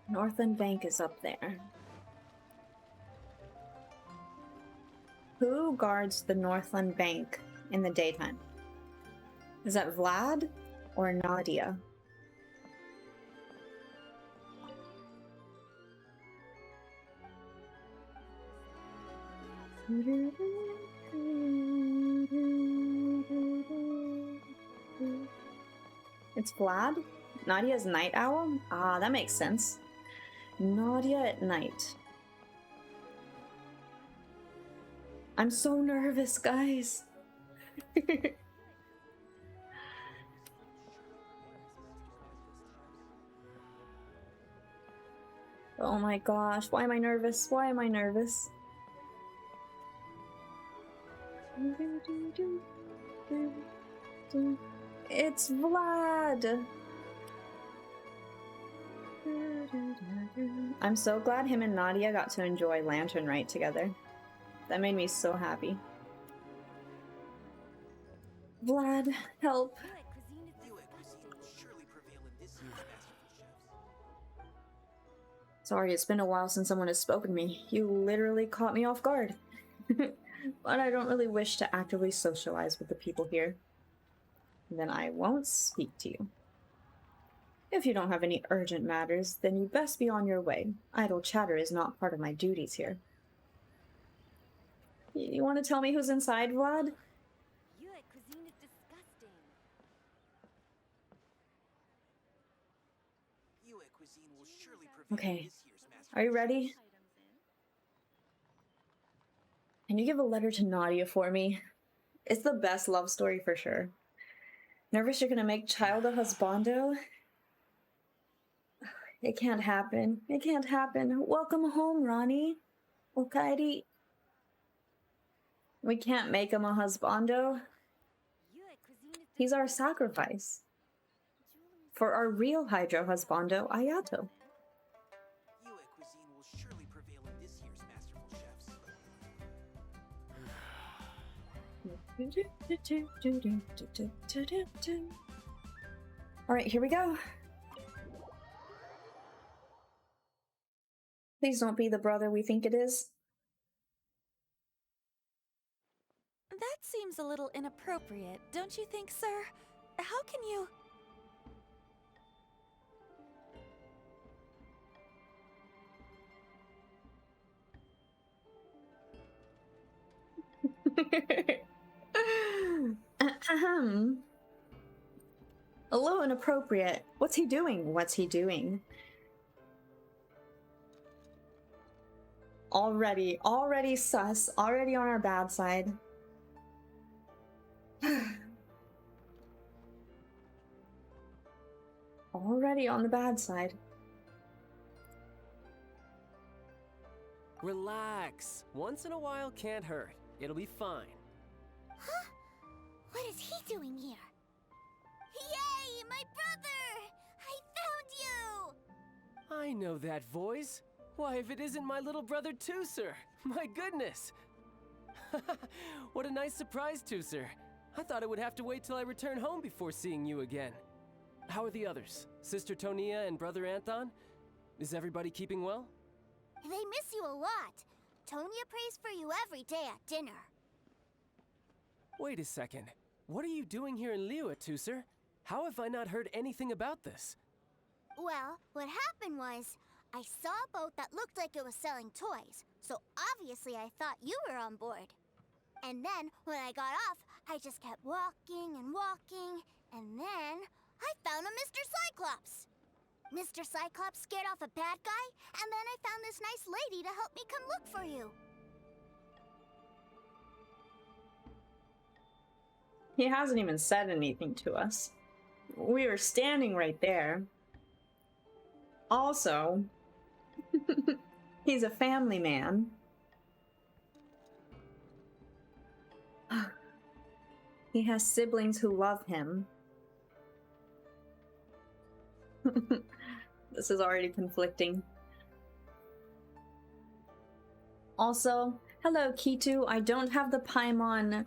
Northland Bank is up there. Who guards the Northland Bank in the daytime? Is that Vlad or Nadia? It's Vlad? Nadia's night owl? Ah, that makes sense. Nadia at night. I'm so nervous, guys. Oh my gosh, why am I nervous? Why am I nervous? It's Vlad! I'm so glad him and Nadia got to enjoy Lantern Rite together. That made me so happy. Vlad, help. Sorry, it's been a while since someone has spoken to me. You literally caught me off guard. But I don't really wish to actively socialize with the people here. Then I won't speak to you. If you don't have any urgent matters, then you best be on your way. Idle chatter is not part of my duties here. You want to tell me who's inside, Vlad? Your cuisine is disgusting. Cuisine will surely prevail Okay. this year's master. Are you ready? Can you give a letter to Nadia for me? It's the best love story for sure. Nervous you're gonna make child a husbando? It can't happen. It can't happen. Welcome home, Ronnie. Okay. We can't make him a husbando. He's our sacrifice. For our real Hydro husbando, Ayato. Yue cuisine will surely prevail in this year's masterful chefs. Alright, here we go. Please don't be the brother we think it is. That seems a little inappropriate, don't you think, sir? How can you... A little inappropriate. What's he doing? What's he doing? Already sus. Already on our bad side. Already on the bad side. Relax. Once in a while can't hurt. It'll be fine. Huh? What is he doing here? Yay, my brother! I found you! I know that voice. Why, if it isn't my little brother Tooser! My goodness! What a nice surprise, Tooser. I thought I would have to wait till I return home before seeing you again. How are the others? Sister Tonia and Brother Anthon? Is everybody keeping well? They miss you a lot. Tonia prays for you every day at dinner. Wait a second. What are you doing here in Liyue, Tooser? How have I not heard anything about this? Well, what happened was, I saw a boat that looked like it was selling toys, so obviously I thought you were on board. And then, when I got off, I just kept walking and walking, and then I found a Mr. Cyclops. Mr. Cyclops scared off a bad guy, and then I found this nice lady to help me come look for you. He hasn't even said anything to us. We were standing right there. Also, he's a family man. He has siblings who love him. This is already conflicting. Also, hello Kitu, I don't have the Paimon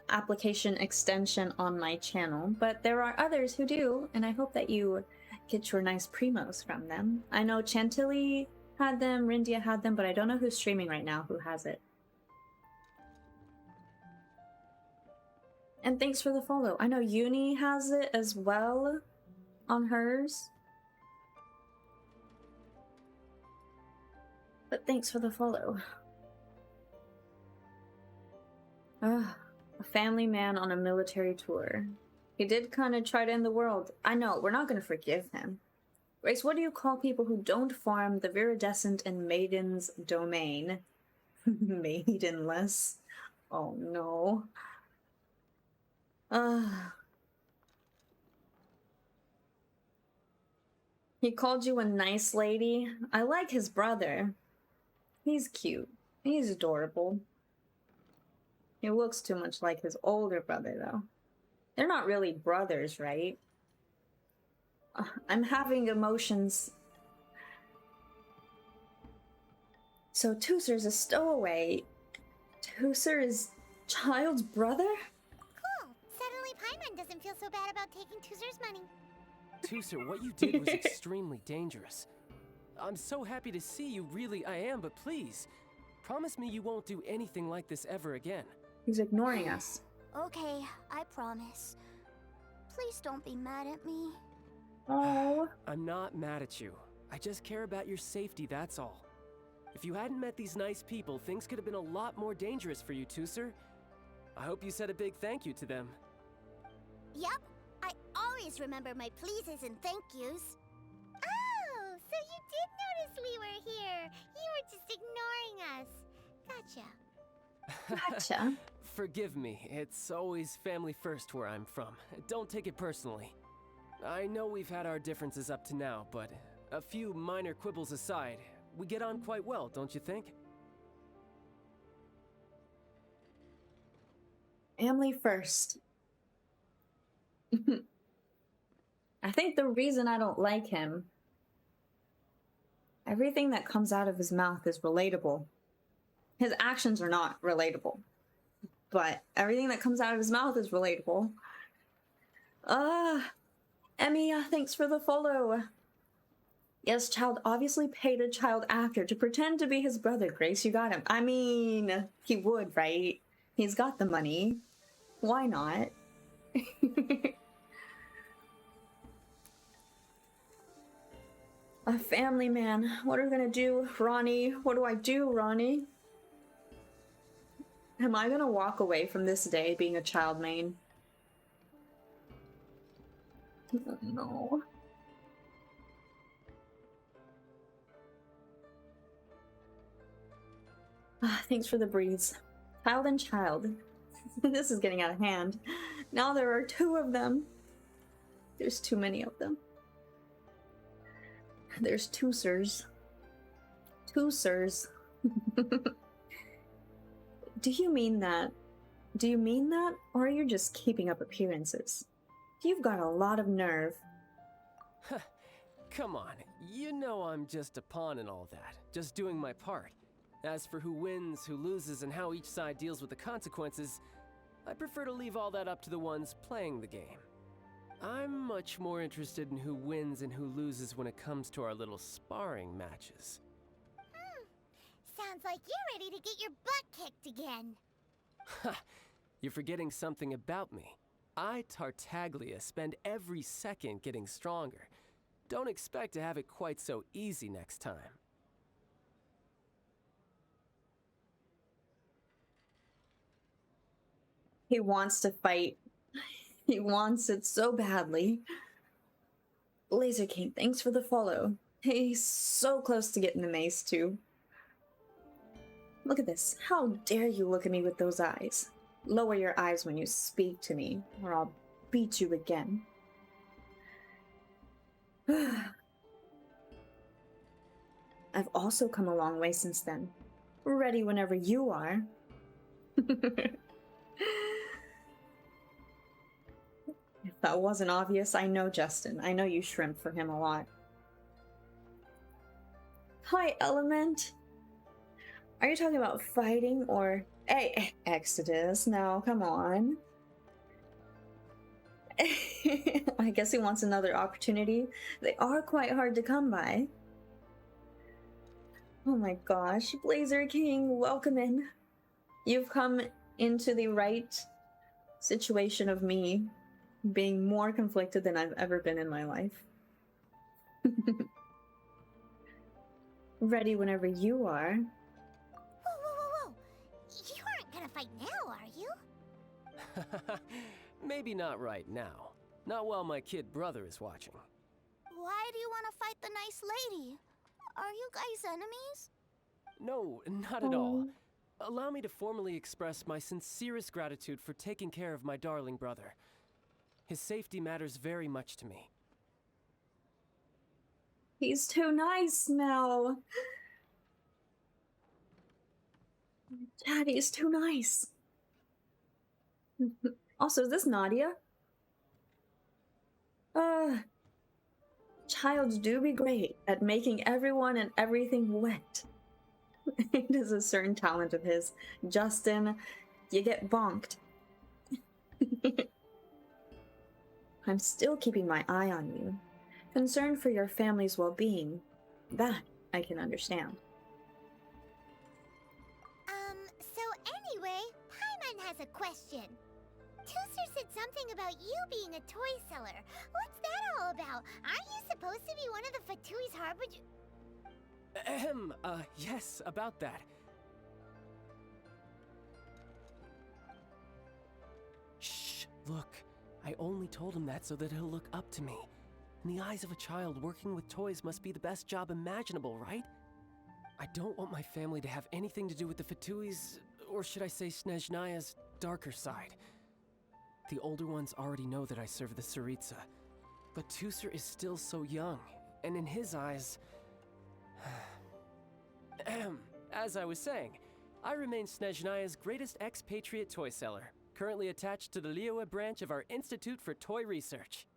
application extension on my channel, but there are others who do, and I hope that you get your nice primos from them. I know Chantilly had them, Rindia had them, but I don't know who's streaming right now who has it. And thanks for the follow. I know Uni has it as well on hers. But thanks for the follow. Ugh, a family man on a military tour. He did kind of try to end the world. I know, we're not going to forgive him. Grace, what do you call people who don't farm the viridescent and maiden's domain? Maidenless. Oh no. He called you a nice lady. I like his brother. He's cute. He's adorable. He looks too much like his older brother, though. They're not really brothers, right? I'm having emotions. So Tooser's a stowaway. Tooser is Child's brother? Cool. Suddenly Paimon doesn't feel so bad about taking Tooser's money. Tooser, what you did was extremely dangerous. I'm so happy to see you, really I am, but please, promise me you won't do anything like this ever again. He's ignoring us. Okay, I promise. Please don't be mad at me. Oh. I'm not mad at you. I just care about your safety, that's all. If you hadn't met these nice people, things could have been a lot more dangerous for you, Tooser. I hope you said a big thank you to them. Yep, I always remember my pleases and thank yous. Oh, so you did notice we were here. You were just ignoring us. Gotcha. Gotcha. Forgive me, it's always family first where I'm from. Don't take it personally. I know we've had our differences up to now, but a few minor quibbles aside, we get on quite well, don't you think? Family first. I think the reason I don't like him, everything that comes out of his mouth is relatable. His actions are not relatable, but everything that comes out of his mouth is relatable. Emmy, thanks for the follow. Yes, Child obviously paid a child actor to pretend to be his brother. Grace, you got him. I mean, he would, right? He's got the money. Why not? A family man. What are we gonna do, Ronnie? What do I do, Ronnie? Am I gonna walk away from this day being a child main? No. Thanks for the breeze. Child and child. This is getting out of hand. Now there are two of them. There's too many of them. There's two sirs. Two sirs. Do you mean that? Do you mean that? Or are you just keeping up appearances? You've got a lot of nerve. Come on, you know I'm just a pawn and all that. Just doing my part. As for who wins, who loses, and how each side deals with the consequences, I prefer to leave all that up to the ones playing the game. I'm much more interested in who wins and who loses when it comes to our little sparring matches. Sounds like you're ready to get your butt kicked again. Ha! You're forgetting something about me. I, Tartaglia, spend every second getting stronger. Don't expect to have it quite so easy next time. He wants to fight. He wants it so badly. Laser King, thanks for the follow. He's so close to getting the mace, too. Look at this. How dare you look at me with those eyes? Lower your eyes when you speak to me, or I'll beat you again. I've also come a long way since then. Ready whenever you are. If that wasn't obvious, I know Justin. I know you shrimp for him a lot. Hi, Element. Are you talking about fighting or... Hey, Exodus, no, come on. I guess he wants another opportunity. They are quite hard to come by. Oh my gosh, Blazer King, welcome in. You've come into the right situation of me being more conflicted than I've ever been in my life. Ready whenever you are. Whoa, whoa, whoa, whoa! You aren't gonna fight now, are you? Maybe not right now. Not while my kid brother is watching. Why do you want to fight the nice lady? Are you guys enemies? No, not at all. Allow me to formally express my sincerest gratitude for taking care of my darling brother. His safety matters very much to me. He's too nice now. Daddy's too nice. Also, is this Nadia? Childs do be great at making everyone and everything wet. It is a certain talent of his. Justin, you get bonked. I'm still keeping my eye on you. Concerned for your family's well-being. That I can understand. So anyway, Paimon has a question. Tuser said something about you being a toy seller. What's that all about? Aren't you supposed to be one of the Fatui's harbinger? Yes, about that. Shh, look. I only told him that so that he'll look up to me. In the eyes of a child, working with toys must be the best job imaginable, right? I don't want my family to have anything to do with the Fatui's, or should I say Snezhnaya's, darker side. The older ones already know that I serve the Tsaritsa, but Tuser is still so young, and in his eyes... As I was saying, I remain Snezhnaya's greatest expatriate toy seller, currently attached to the Liyue branch of our Institute for Toy Research.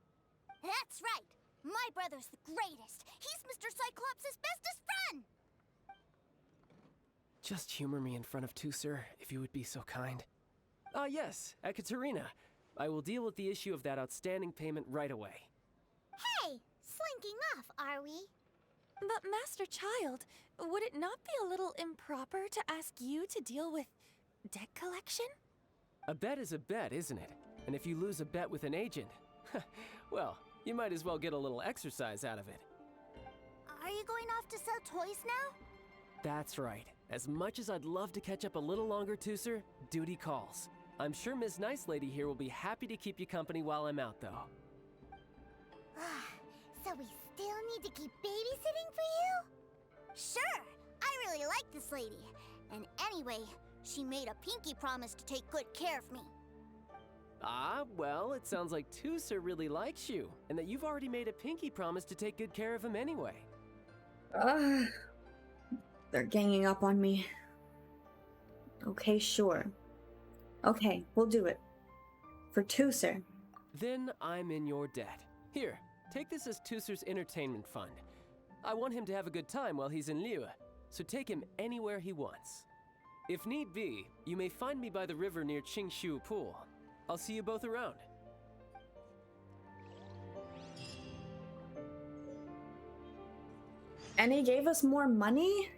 That's right! My brother's the greatest! He's Mr. Cyclops' bestest friend! Just humor me in front of Tuser, if you would be so kind. Yes, Ekaterina. I will deal with the issue of that outstanding payment right away. Hey! Slinking off, are we? But Master Child, would it not be a little improper to ask you to deal with debt collection? A bet is a bet, isn't it? And if you lose a bet with an agent, well, you might as well get a little exercise out of it. Are you going off to sell toys now? That's right. As much as I'd love to catch up a little longer, Tuser, duty calls. I'm sure Ms. Nice Lady here will be happy to keep you company while I'm out, though. So we still need to keep babysitting for you? Sure! I really like this lady. And anyway, she made a pinky promise to take good care of me. Ah, well, it sounds like Tuser really likes you, and that you've already made a pinky promise to take good care of him anyway. They're ganging up on me. Okay, sure. Okay, we'll do it. For Tuser. Then I'm in your debt. Here, take this as Tuser's entertainment fund. I want him to have a good time while he's in Liyue, so take him anywhere he wants. If need be, you may find me by the river near Qingshu Pool. I'll see you both around. And he gave us more money?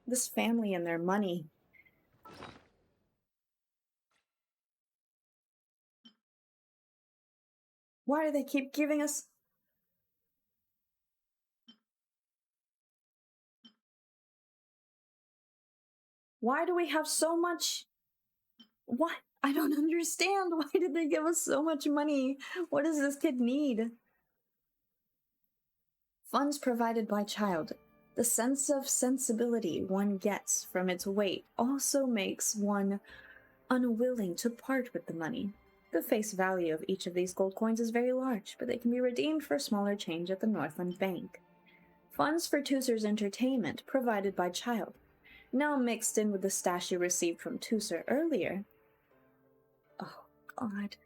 This family and their money. Why do they keep giving us... Why do we have so much... What? I don't understand. Why did they give us so much money? What does this kid need? Funds provided by child. The sense of sensibility one gets from its weight also makes one unwilling to part with the money. The face value of each of these gold coins is very large, but they can be redeemed for smaller change at the Northland Bank. Funds for Tuser's entertainment provided by child. Now mixed in with the stash you received from Tuser earlier. Oh, God.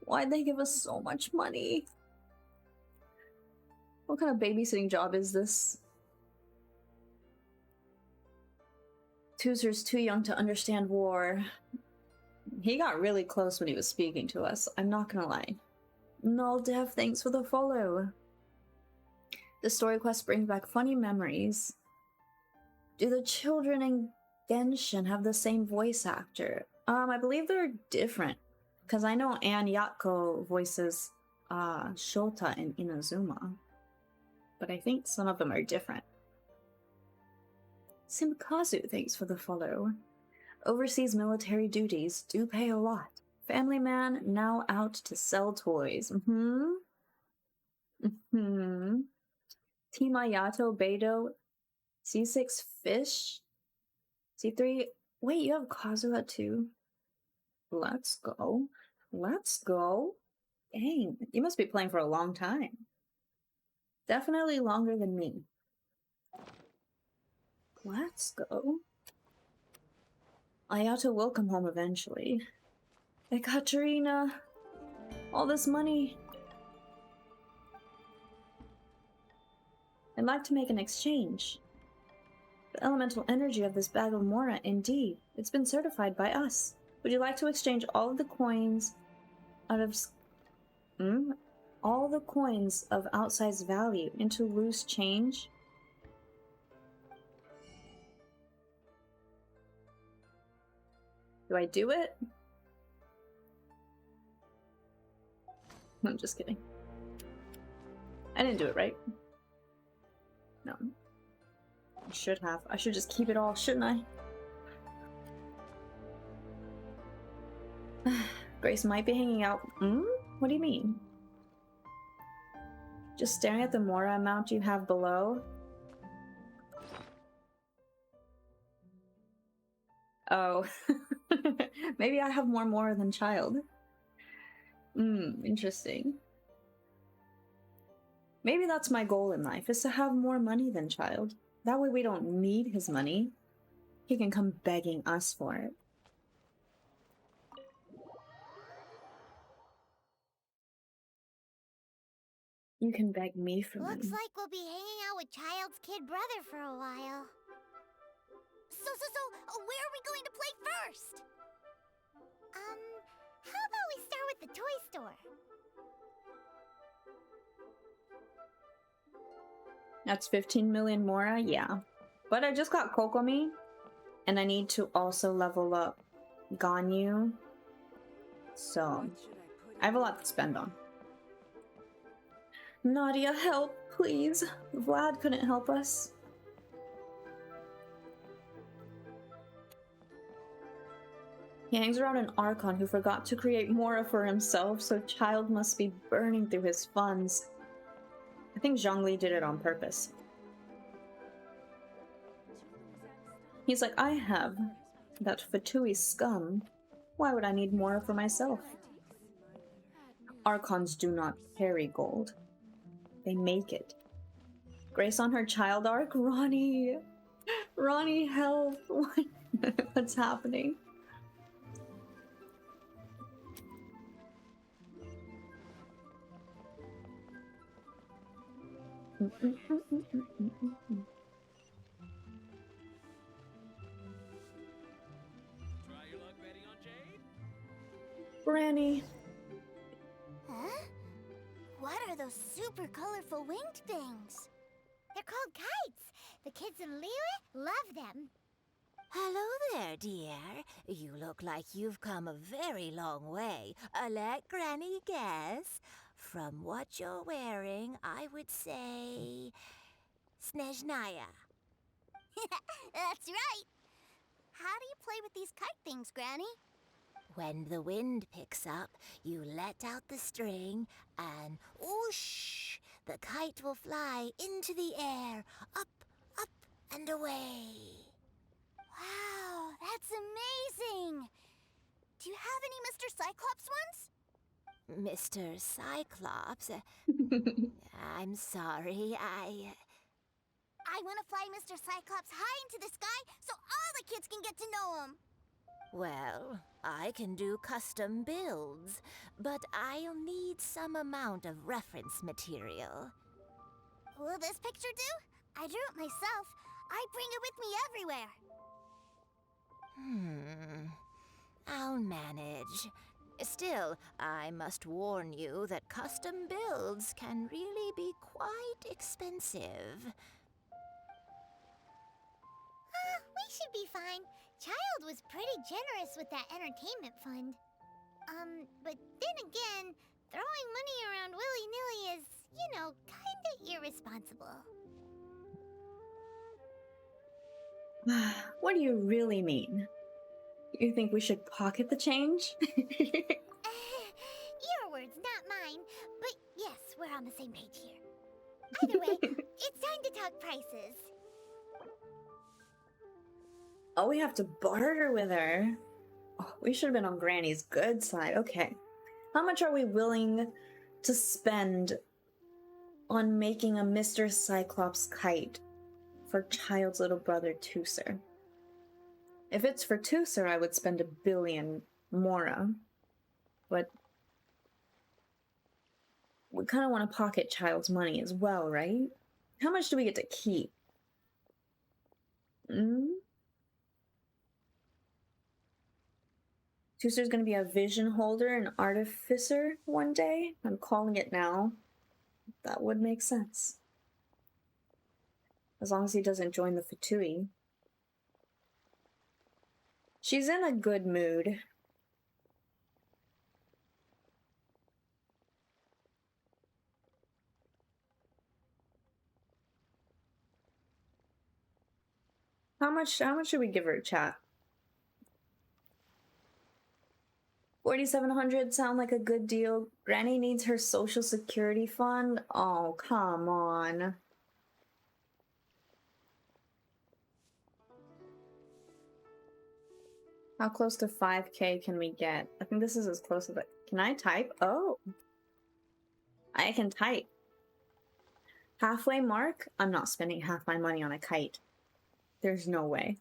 Why'd they give us so much money? What kind of babysitting job is this? Tooser's too young to understand war. He got really close when he was speaking to us, I'm not gonna lie. Null Dev, thanks for the follow. The story quest brings back funny memories. Do the children in Genshin have the same voice actor? I believe they're different. Because I know Ann Yatko voices Shota and Inazuma. But I think some of them are different. Simkazu, thanks for the follow. Overseas military duties do pay a lot. Family man now out to sell toys. Team Ayato, Beidou, C6 Fish, C3. Wait, you have Kazuha too? Let's go. Let's go. Dang, you must be playing for a long time. Definitely longer than me. Let's go. Ayato will come home eventually. Ekaterina, all this money. I'd like to make an exchange. The elemental energy of this bag of Mora, indeed. It's been certified by us. Would you like to exchange all of the coins out of... all the coins of outsized value into loose change? Do I do it? I'm just kidding. I didn't do it, right? No. I should have. I should just keep it all, shouldn't I? Grace might be hanging out. What do you mean? Just staring at the Mora amount you have below? Oh. Maybe I have more Mora than Child. Interesting. Maybe that's my goal in life, is to have more money than Child. That way we don't need his money. He can come begging us for it. You can beg me for money. Looks like we'll be hanging out with Child's kid brother for a while. So, where are we going to play first? How about we start with the toy store? That's 15 million Mora? Yeah. But I just got Kokomi, and I need to also level up Ganyu. So, I have a lot to spend on. Nadia, help, please. Vlad couldn't help us. He hangs around an Archon who forgot to create Mora for himself, so Child must be burning through his funds. I think Zhongli did it on purpose. He's like, I have that Fatui Scum. Why would I need Mora for myself? Archons do not carry gold. They make it. Grace on her Child arc? Ronnie! Ronnie, help! What's happening? Try your luck betting on Jade? Granny. Huh? What are those super colorful winged things? They're called kites. The kids in Liyue love them. Hello there, dear. You look like you've come a very long way. Let Granny guess. From what you're wearing, I would say... Snezhnaya. That's right. How do you play with these kite things, Granny? When the wind picks up, you let out the string, and whoosh! The kite will fly into the air, up, up, and away. Wow, that's amazing! Do you have any Mr. Cyclops ones? Mr. Cyclops? I'm sorry, I want to fly Mr. Cyclops high into the sky so all the kids can get to know him. Well, I can do custom builds, but I'll need some amount of reference material. Will this picture do? I drew it myself. I bring it with me everywhere. I'll manage. Still, I must warn you that custom builds can really be quite expensive. We should be fine. Child was pretty generous with that entertainment fund. But then again, throwing money around willy-nilly is, kinda irresponsible. What do you really mean? You think we should pocket the change? Your words, not mine. But yes, we're on the same page here. Either way, it's time to talk prices. Oh, we have to barter with her. Oh, we should have been on Granny's good side. Okay. How much are we willing to spend on making a Mr. Cyclops kite for Child's little brother, Tooser? If it's for Tooser, I would spend 1 billion Mora. But we kind of want to pocket Child's money as well, right? How much do we get to keep? Tooser's going to be a vision holder and artificer one day. I'm calling it now. That would make sense. As long as he doesn't join the Fatui. She's in a good mood. How much should we give her, chat? 4,700 sound like a good deal. Granny needs her social security fund. Oh, come on. How close to 5K can we get? I think this is as close as it. Can I type? Oh. I can type. Halfway mark? I'm not spending half my money on a kite. There's no way.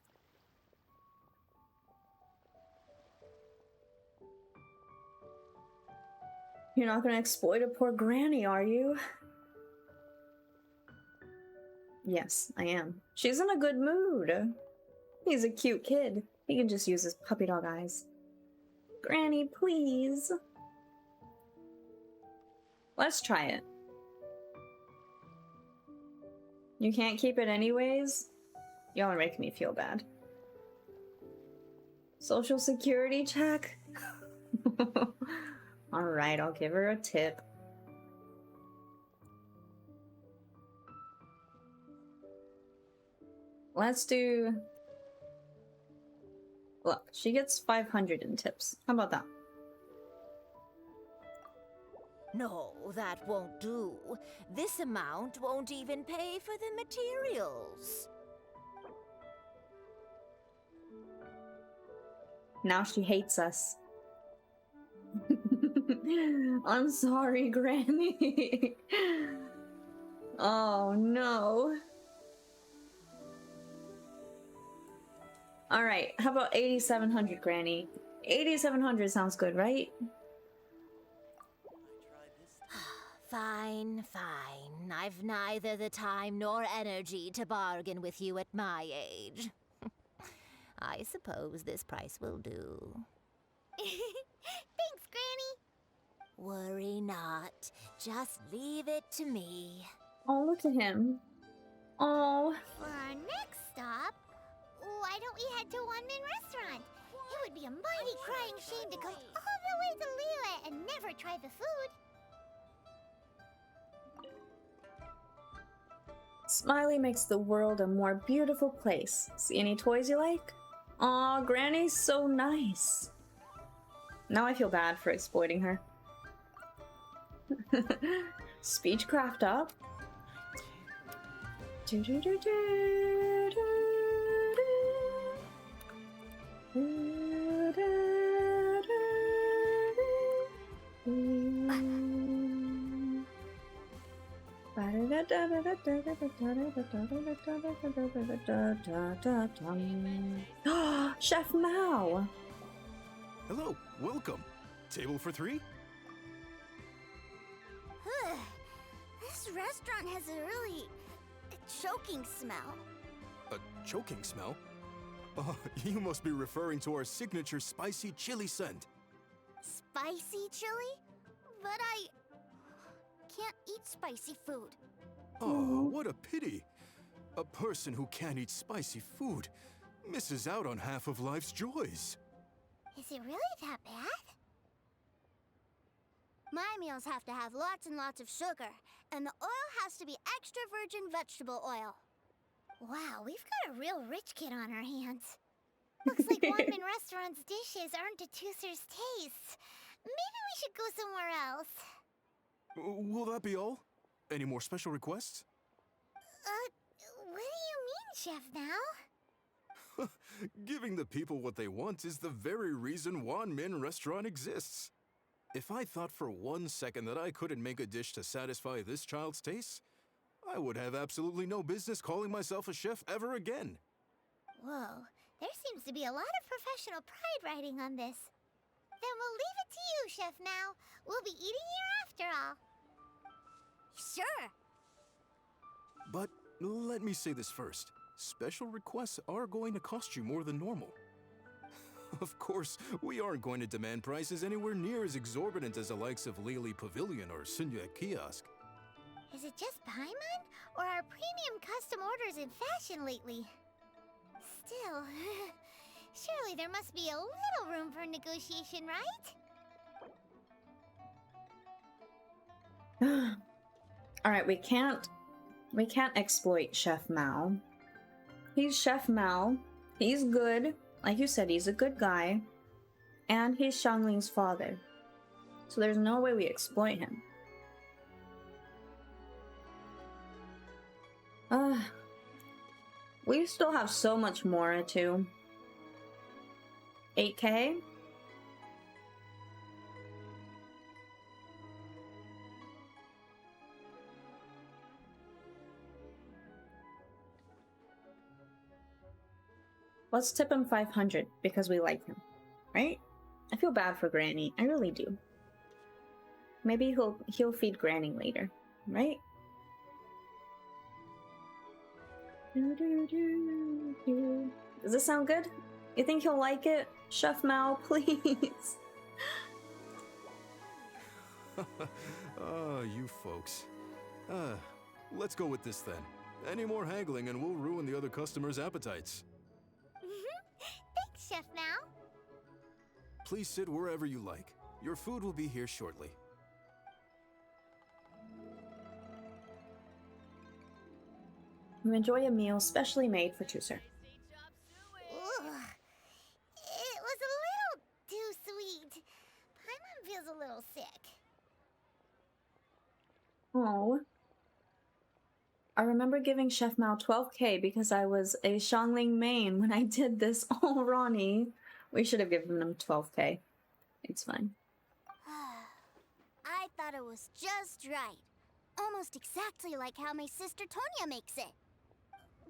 You're not gonna exploit a poor granny, are you? Yes, I am. She's in a good mood. He's a cute kid. He can just use his puppy dog eyes. Granny, please. Let's try it. You can't keep it anyways? Y'all are making me feel bad. Social security check? Alright, I'll give her a tip. Let's do... Look, she gets 500 in tips. How about that? No, that won't do. This amount won't even pay for the materials. Now she hates us. I'm sorry, Granny. Oh, no. Alright, how about 8,700, Granny? 8,700 sounds good, right? Fine, fine. I've neither the time nor energy to bargain with you at my age. I suppose this price will do. Thanks, Granny. Worry not. Just leave it to me. Oh, look at him. Oh. For our next stop, why don't we head to One-Man Restaurant? It would be a mighty crying shame to come all the way to Liyue and never try the food. Smiley makes the world a more beautiful place. See any toys you like? Aw, Granny's so nice. Now I feel bad for exploiting her. Speechcraft up. Chef Mao! Hello, welcome. Table for 3? This This restaurant has a really choking smell. A choking smell? Oh, you must be referring to our signature spicy chili scent. Spicy chili? But I can't eat spicy food. Oh, what a pity. A person who can't eat spicy food misses out on half of life's joys. Is it really that bad? My meals have to have lots and lots of sugar, and the oil has to be extra virgin vegetable oil. Wow, we've got a real rich kid on our hands. Looks like Wanmin Restaurant's dishes aren't to Tooser's taste. Maybe we should go somewhere else. Will that be all? Any more special requests? What do you mean, Chef Mao? Giving the people what they want is the very reason Wanmin Restaurant exists. If I thought for 1 second that I couldn't make a dish to satisfy this child's tastes, I would have absolutely no business calling myself a chef ever again. Whoa, there seems to be a lot of professional pride riding on this. Then we'll leave it to you, Chef Mao. We'll be eating here after all. Sure. But let me say this first. Special requests are going to cost you more than normal. Of course, we aren't going to demand prices anywhere near as exorbitant as the likes of Lily Pavilion or Sunya Kiosk. Is it just Paimon, or are premium custom orders in fashion lately? Still, surely there must be a little room for negotiation, right? Alright, we can't exploit Chef Mao. He's Chef Mao. He's good. Like you said, he's a good guy. And he's Xiangling's father. So there's no way we exploit him. We still have so much more too. 8K? Let's tip him 500 because we like him, right? I feel bad for Granny. I really do. Maybe he'll feed Granny later, right? Does this sound good? You think he'll like it? Chef Mao, please. You folks. Let's go with this then. Any more haggling and we'll ruin the other customers' appetites. Thanks, Chef Mao. Please sit wherever you like. Your food will be here shortly. You enjoy a meal specially made for Tooser. Ugh. It was a little too sweet. Paimon feels a little sick. Oh. I remember giving Chef Mao 12K because I was a Xiangling main when I did this. Oh, Ronnie. We should have given him 12K. It's fine. I thought it was just right. Almost exactly like how my sister Tonya makes it.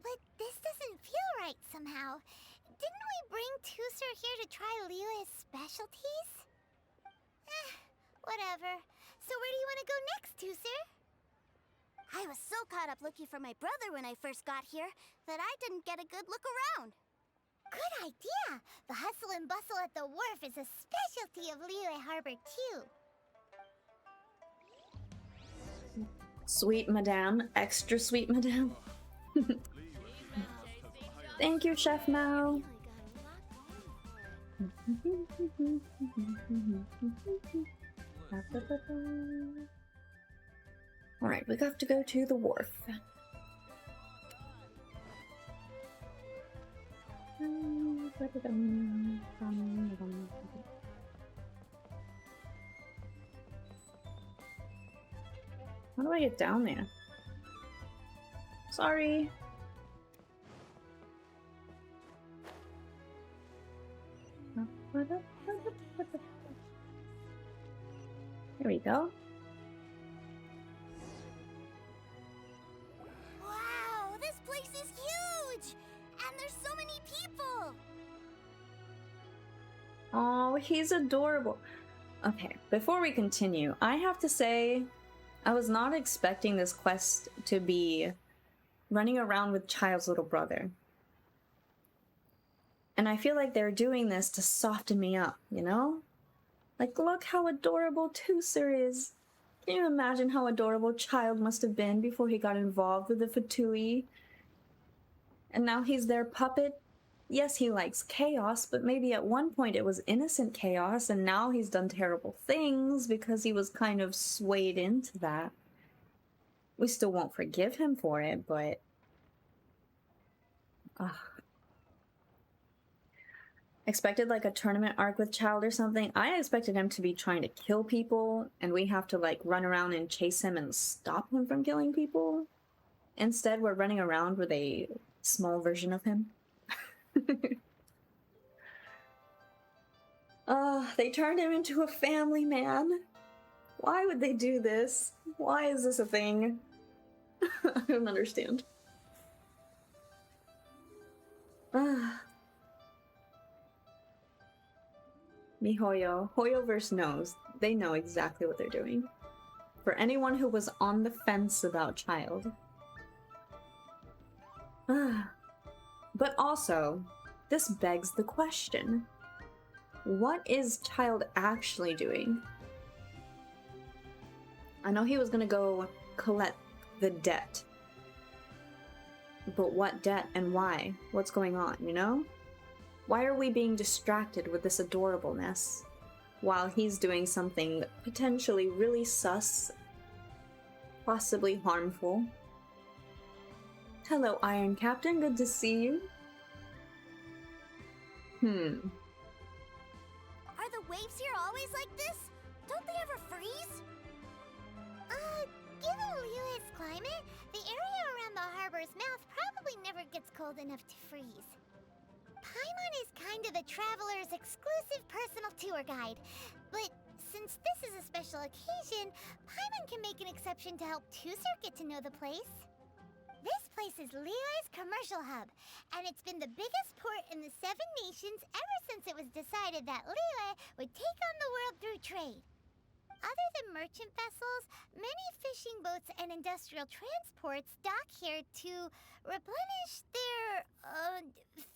But this doesn't feel right somehow. Didn't we bring Tooser here to try Liyue's specialties? Whatever. So where do you want to go next, Tooser? I was so caught up looking for my brother when I first got here that I didn't get a good look around. Good idea! The hustle and bustle at the wharf is a specialty of Liyue Harbor, too. Sweet Madame. Extra sweet Madame. Thank you, Chef Mao. Alright, we have to go to the wharf. How do I get down there? Sorry. Here we go. Wow, this place is huge! And there's so many people! Oh, he's adorable. Okay, before we continue, I have to say, I was not expecting this quest to be running around with Child's little brother. And I feel like they're doing this to soften me up, you know? Like, look how adorable Tooser is. Can you imagine how adorable Child must have been before he got involved with the Fatui? And now he's their puppet? Yes, he likes chaos, but maybe at one point it was innocent chaos, and now he's done terrible things because he was kind of swayed into that. We still won't forgive him for it, but... Expected like a tournament arc with Child or something. I expected him to be trying to kill people, and we have to like run around and chase him and stop him from killing people. Instead, we're running around with a small version of him. They turned him into a family man. Why would they do this? Why is this a thing? I don't understand. MiHoYo. Hoyoverse knows. They know exactly what they're doing. For anyone who was on the fence about Child. But also, this begs the question. What is Child actually doing? I know he was gonna go collect the debt. But what debt and why? What's going on, you know? Why are we being distracted with this adorableness while he's doing something potentially really sus, possibly harmful? Hello, Iron Captain. Good to see you. Are the waves here always like this? Don't they ever freeze? Given Liyue's climate, the area around the harbor's mouth probably never gets cold enough to freeze. Paimon is kind of the traveler's exclusive personal tour guide, but since this is a special occasion, Paimon can make an exception to help Tooser get to know the place. This place is Liyue's commercial hub, and it's been the biggest port in the Seven Nations ever since it was decided that Liyue would take on the world through trade. Other than merchant vessels, many fishing boats and industrial transports dock here to replenish their,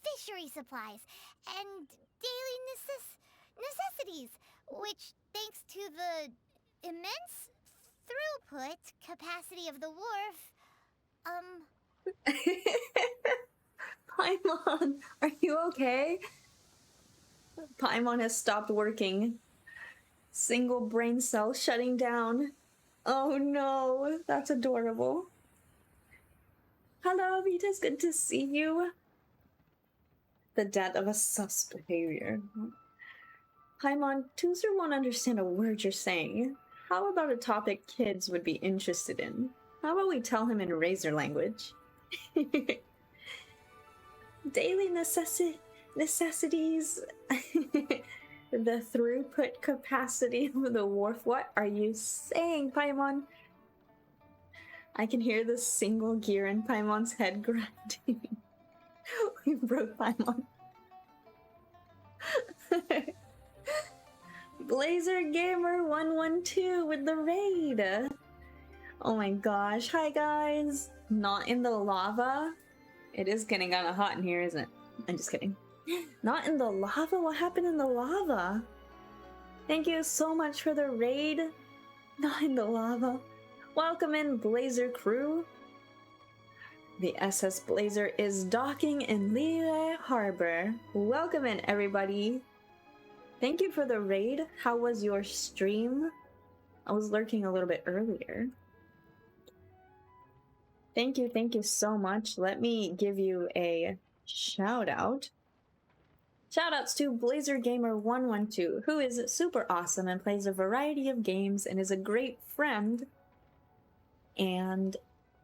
fishery supplies and daily necessities, which, thanks to the immense throughput capacity of the wharf, Paimon, are you okay? Paimon has stopped working. Single brain cell shutting down. Oh no, that's adorable. Hello, Vita's good to see you. The debt of a sus behavior. Paimon, Tooser won't understand a word you're saying. How about a topic kids would be interested in? How about we tell him in Razor language? Daily necessities. The throughput capacity of the wharf. What are you saying, Paimon? I can hear the single gear in Paimon's head grinding. We broke Paimon. Blazer Gamer 112 with the raid. Oh my gosh. Hi guys. Not in the lava. It is getting kind of hot in here, isn't it? I'm just kidding. Not in the lava? What happened in the lava? Thank you so much for the raid. Not in the lava. Welcome in, Blazer crew. The SS Blazer is docking in Liyue Harbor. Welcome in, everybody. Thank you for the raid. How was your stream? I was lurking a little bit earlier. Thank you so much. Let me give you a shout out. Shoutouts to Blazer Gamer 112, who is super awesome and plays a variety of games and is a great friend. And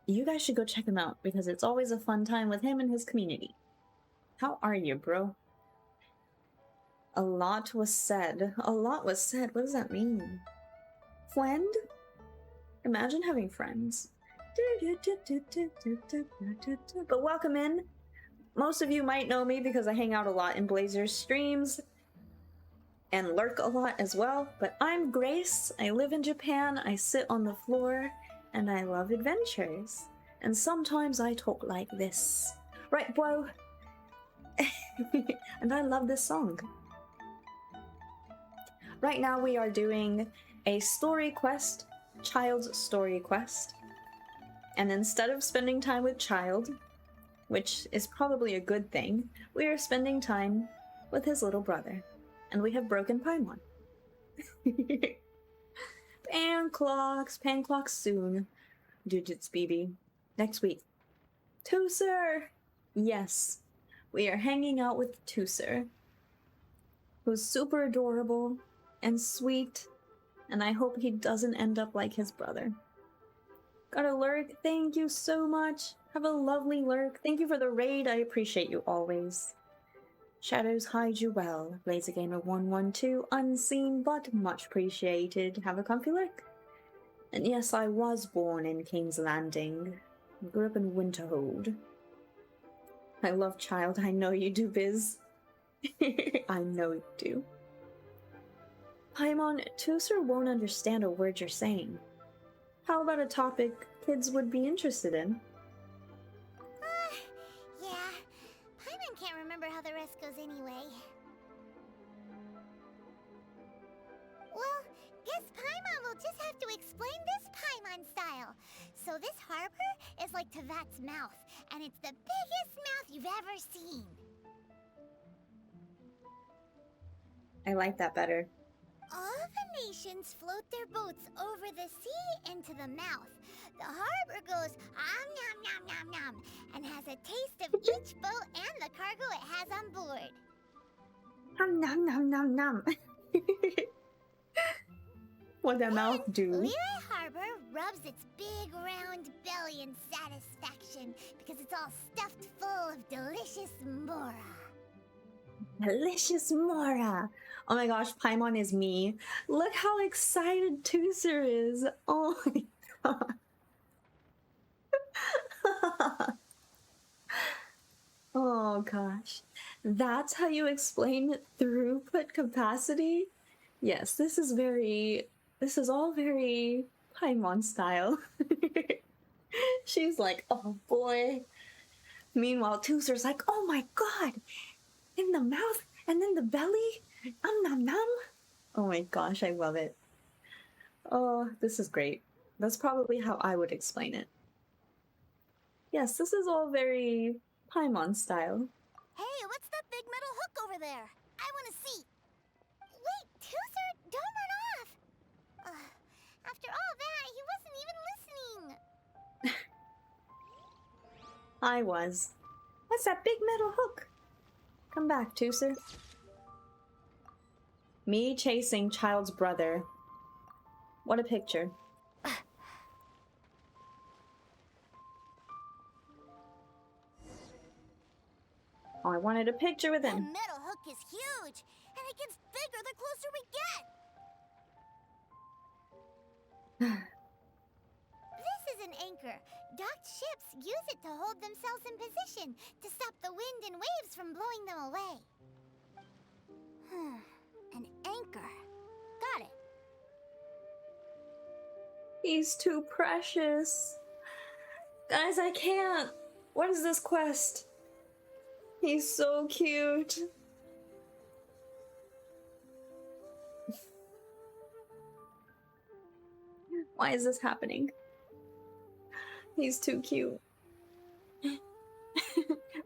you guys should go check him out because it's always a fun time with him and his community. How are you, bro? A lot was said. A lot was said. What does that mean? Friend? Imagine having friends. But welcome in. Most of you might know me because I hang out a lot in Blazer's streams. and lurk a lot as well, but I'm Grace. I live in Japan, I sit on the floor, and I love adventures. And sometimes I talk like this. Right, bro? And I love this song. Right now we are doing a story quest, Child's story quest. And instead of spending time with Child, which is probably a good thing, we are spending time with his little brother. And we have broken Paimon. Pan clocks soon. Digits BB. Next week. Tooser! Yes, we are hanging out with Tooser, who's super adorable and sweet, and I hope he doesn't end up like his brother. Got a lurk? Thank you so much. Have a lovely lurk. Thank you for the raid. I appreciate you always. Shadows hide you well. LaserGamer112, unseen but much appreciated. Have a comfy lurk. And yes, I was born in King's Landing. Grew up in Winterhold. I love Child. I know you do, Biz. I know you do. Paimon, Tooser won't understand a word you're saying. How about a topic kids would be interested in? Yeah. Paimon can't remember how the rest goes anyway. Well, guess Paimon will just have to explain this Paimon style. So this harbor is like Tevat's mouth, and it's the biggest mouth you've ever seen. I like that better. All the nations float their boats over the sea into the mouth. The harbor goes nom nom nom nom and has a taste of each boat and the cargo it has on board. Nom nom nom nom. What that mouth do? Lehigh Harbor rubs its big round belly in satisfaction because it's all stuffed full of delicious mora. Delicious Mora. Oh my gosh, Paimon is me. Look how excited Tooser is. Oh my god. Oh gosh. That's how you explain throughput capacity? Yes, this is all very Paimon style. She's like, oh boy. Meanwhile, Tooser's like, oh my god. In the mouth and then the belly. Nom nom. Oh my gosh, I love it. Oh, this is great. That's probably how I would explain it. Yes, this is all very Paimon style. Hey, what's that big metal hook over there? I want to see. Wait, Tooser, don't run off. After all that, he wasn't even listening. I was. What's that big metal hook? Come back, Tooser. Me chasing Child's brother. What a picture. Oh, I wanted a picture with him. The metal hook is huge, and it gets bigger the closer we get. This is an anchor. Docked ships use it to hold themselves in position to stop the wind and waves from blowing them away. An anchor. Got it. He's too precious. Guys, I can't. What is this quest? He's so cute. Why is this happening? He's too cute.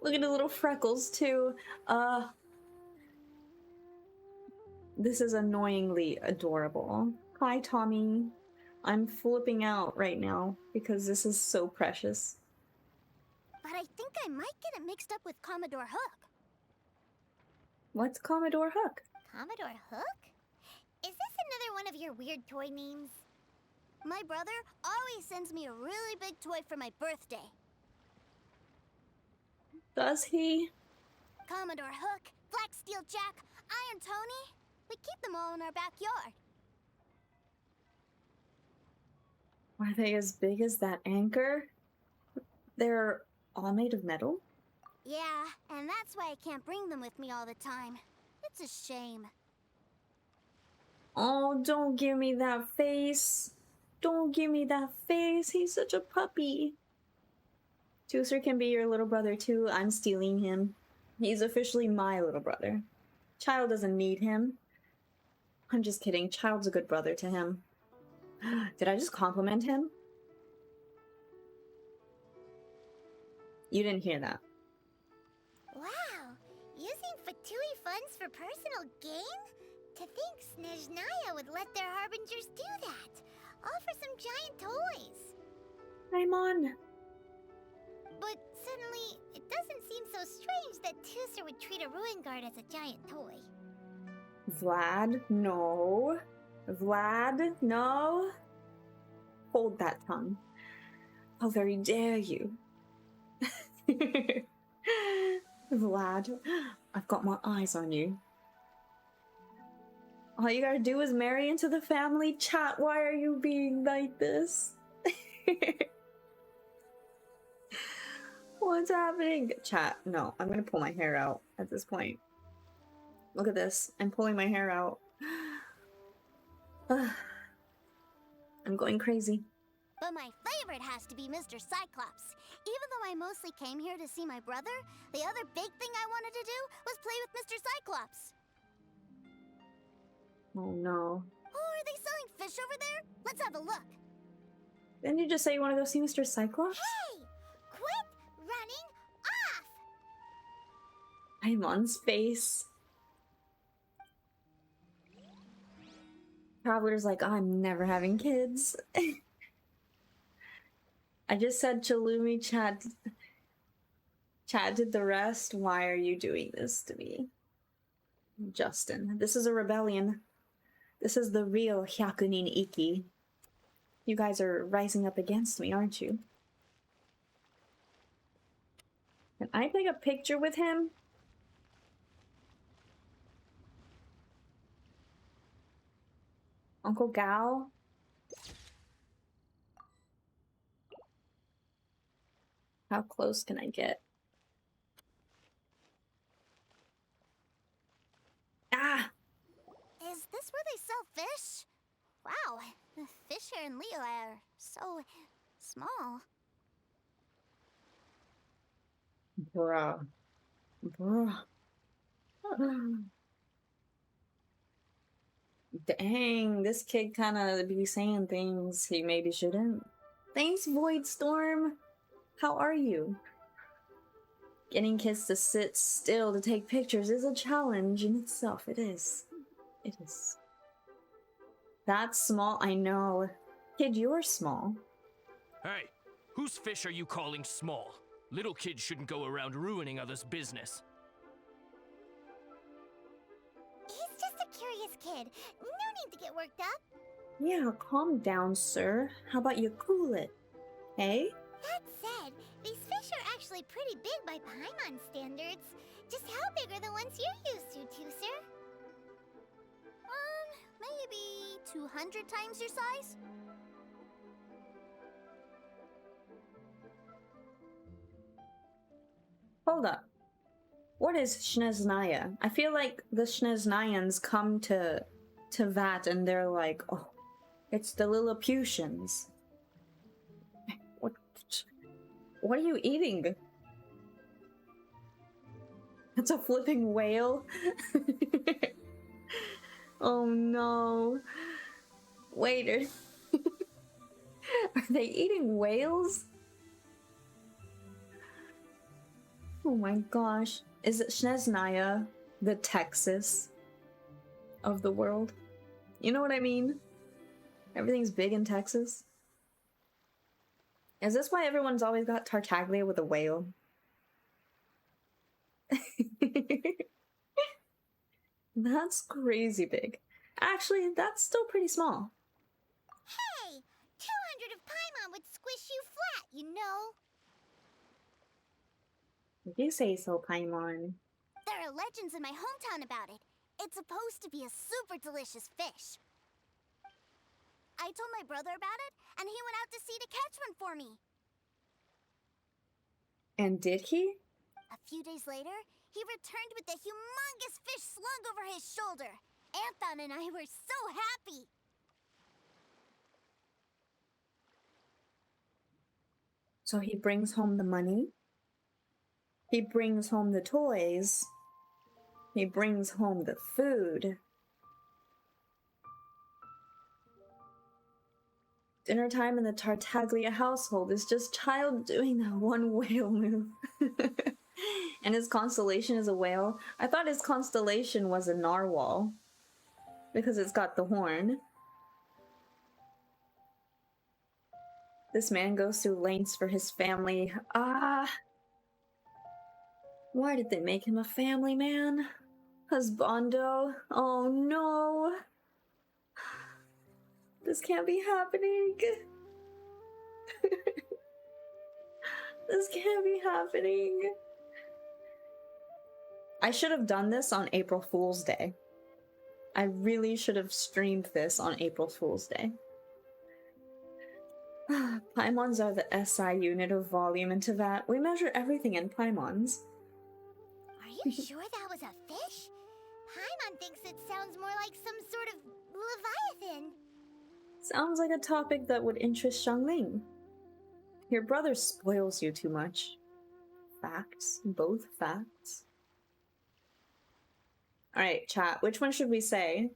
Look at the little freckles too. This is annoyingly adorable. Hi, Tommy. I'm flipping out right now because this is so precious. But I think I might get it mixed up with Commodore Hook. What's Commodore Hook? Commodore Hook? Is this another one of your weird toy names? My brother always sends me a really big toy for my birthday. Does he? Commodore Hook, Black Steel Jack, Iron Tony. We keep them all in our backyard. Are they as big as that anchor? They're all made of metal? Yeah, and that's why I can't bring them with me all the time. It's a shame. Oh, don't give me that face. Don't give me that face. He's such a puppy. Tooser can be your little brother too. I'm stealing him. He's officially my little brother. Child doesn't need him. I'm just kidding. Child's a good brother to him. Did I just compliment him? You didn't hear that. Wow, using Fatui funds for personal gain? To think Snezhnaya would let their harbingers do that. All for some giant toys. I'm on. But suddenly, it doesn't seem so strange that Tooser would treat a ruin guard as a giant toy. Vlad, no. Vlad, no. Hold that tongue. How very dare you. Vlad, I've got my eyes on you. All you gotta do is marry into the family. Chat, why are you being like this? What's happening? Chat, no, I'm gonna pull my hair out at this point. Look at this. I'm pulling my hair out. I'm going crazy. But my favorite has to be Mr. Cyclops. Even though I mostly came here to see my brother, the other big thing I wanted to do was play with Mr. Cyclops. Oh no. Oh, are they selling fish over there? Let's have a look. Didn't you just say you want to go see Mr. Cyclops? Hey! Quit running off! I'm on space. Traveler's like, I'm never having kids. I just said Chalumi, Chad did the rest. Why are you doing this to me? Justin, this is a rebellion. This is the real Hyakunin Iki. You guys are rising up against me, aren't you? Can I take a picture with him? Uncle Gao? How close can I get? Ah! Is this where they sell fish? Wow, the fish here in Leo are so small. Bruh. Bruh. Dang, this kid kinda be saying things he maybe shouldn't. Thanks, Void Storm. How are you? Getting kids to sit still to take pictures is a challenge in itself. It is. It is. That's small, I know. Kid, you're small. Hey, whose fish are you calling small? Little kids shouldn't go around ruining others' business. He's just a curious kid. No need to get worked up. Yeah, calm down, sir. How about you cool it? Hey? That said, these fish are actually pretty big by Paimon standards. Just how big are the ones you're used to, Tooser? Maybe 200 times your size? Hold up. What is Snezhnaya? I feel like the Snezhnayans come to Vat and they're like, oh, it's the Lilliputians. What are you eating? It's a flipping whale? Oh no. Wait, are they eating whales? Oh my gosh. Is it Snezhnaya the Texas of the world? You know what I mean? Everything's big in Texas. Is this why everyone's always got Tartaglia with a whale? That's crazy big. Actually, that's still pretty small. Hey! 200 of Paimon would squish you flat, you know? If you say so, Paimon. There are legends in my hometown about it. It's supposed to be a super delicious fish. I told my brother about it, and he went out to sea to catch one for me. And did he? A few days later, he returned with a humongous fish slung over his shoulder. Anton and I were so happy. So he brings home the money. He brings home the toys. He brings home the food. Dinner time in the Tartaglia household is just Child doing that one whale move. And his constellation is a whale. I thought his constellation was a narwhal because it's got the horn. This man goes through lengths for his family. Ah! Why did they make him a family man? Husbando? Oh no! This can't be happening! This can't be happening! I should have done this on April Fool's Day. I really should have streamed this on April Fool's Day. Paimons are the SI unit of volume in Teyvat. We measure everything in Paimons. Are you sure that was a fish? Paimon thinks it sounds more like some sort of leviathan. Sounds like a topic that would interest Zhongli. Your brother spoils you too much. Facts. Both facts. Alright, chat. Which one should we say?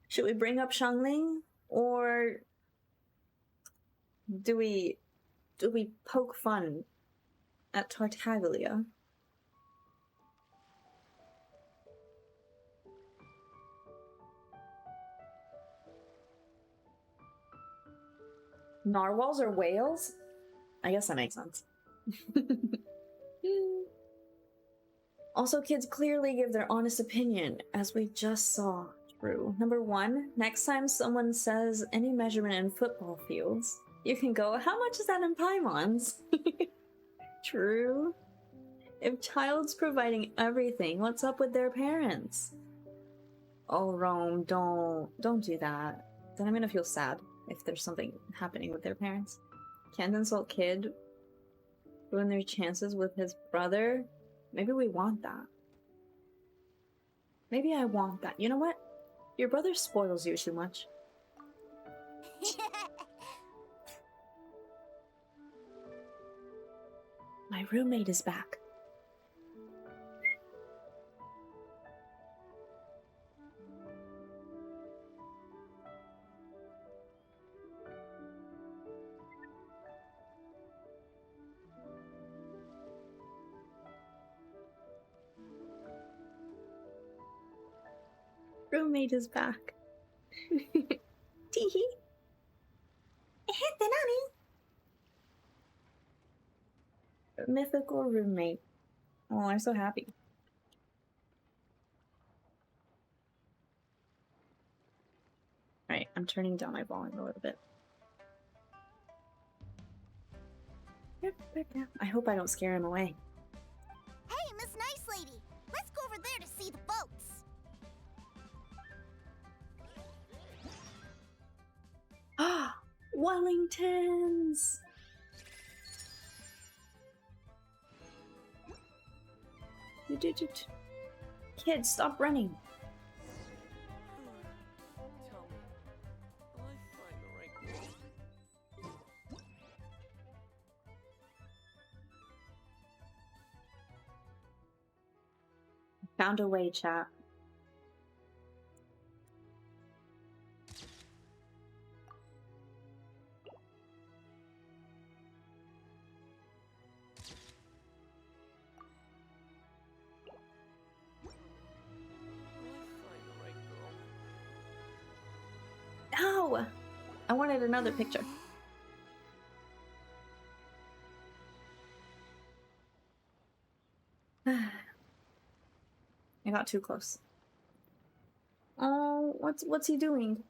Should we bring up Zhongli? Or do we poke fun at Tartaglia? Narwhals or whales? I guess that makes sense. Also, kids clearly give their honest opinion, as we just saw. True. Number 1, next time someone says any measurement in football fields, you can go, how much is that in Paimons? True. If Child's providing everything, what's up with their parents? Oh, Rome, don't do that. Then I'm gonna feel sad if there's something happening with their parents. Can't insult kid. Ruin their chances with his brother. Maybe we want that. Maybe I want that. You know what? Your brother spoils you too much. My roommate is back. Roommate is back. Teehee. Mythical roommate. Oh, I'm so happy. Alright, I'm turning down my volume a little bit. I hope I don't scare him away. Hey, Miss Nice Lady! Let's go over there to see the boats! Ah! Wellingtons! Kids, stop running. Tell me, will I find the right girl? Found a way, chat. No! I wanted another picture. I got too close. Oh, what's he doing?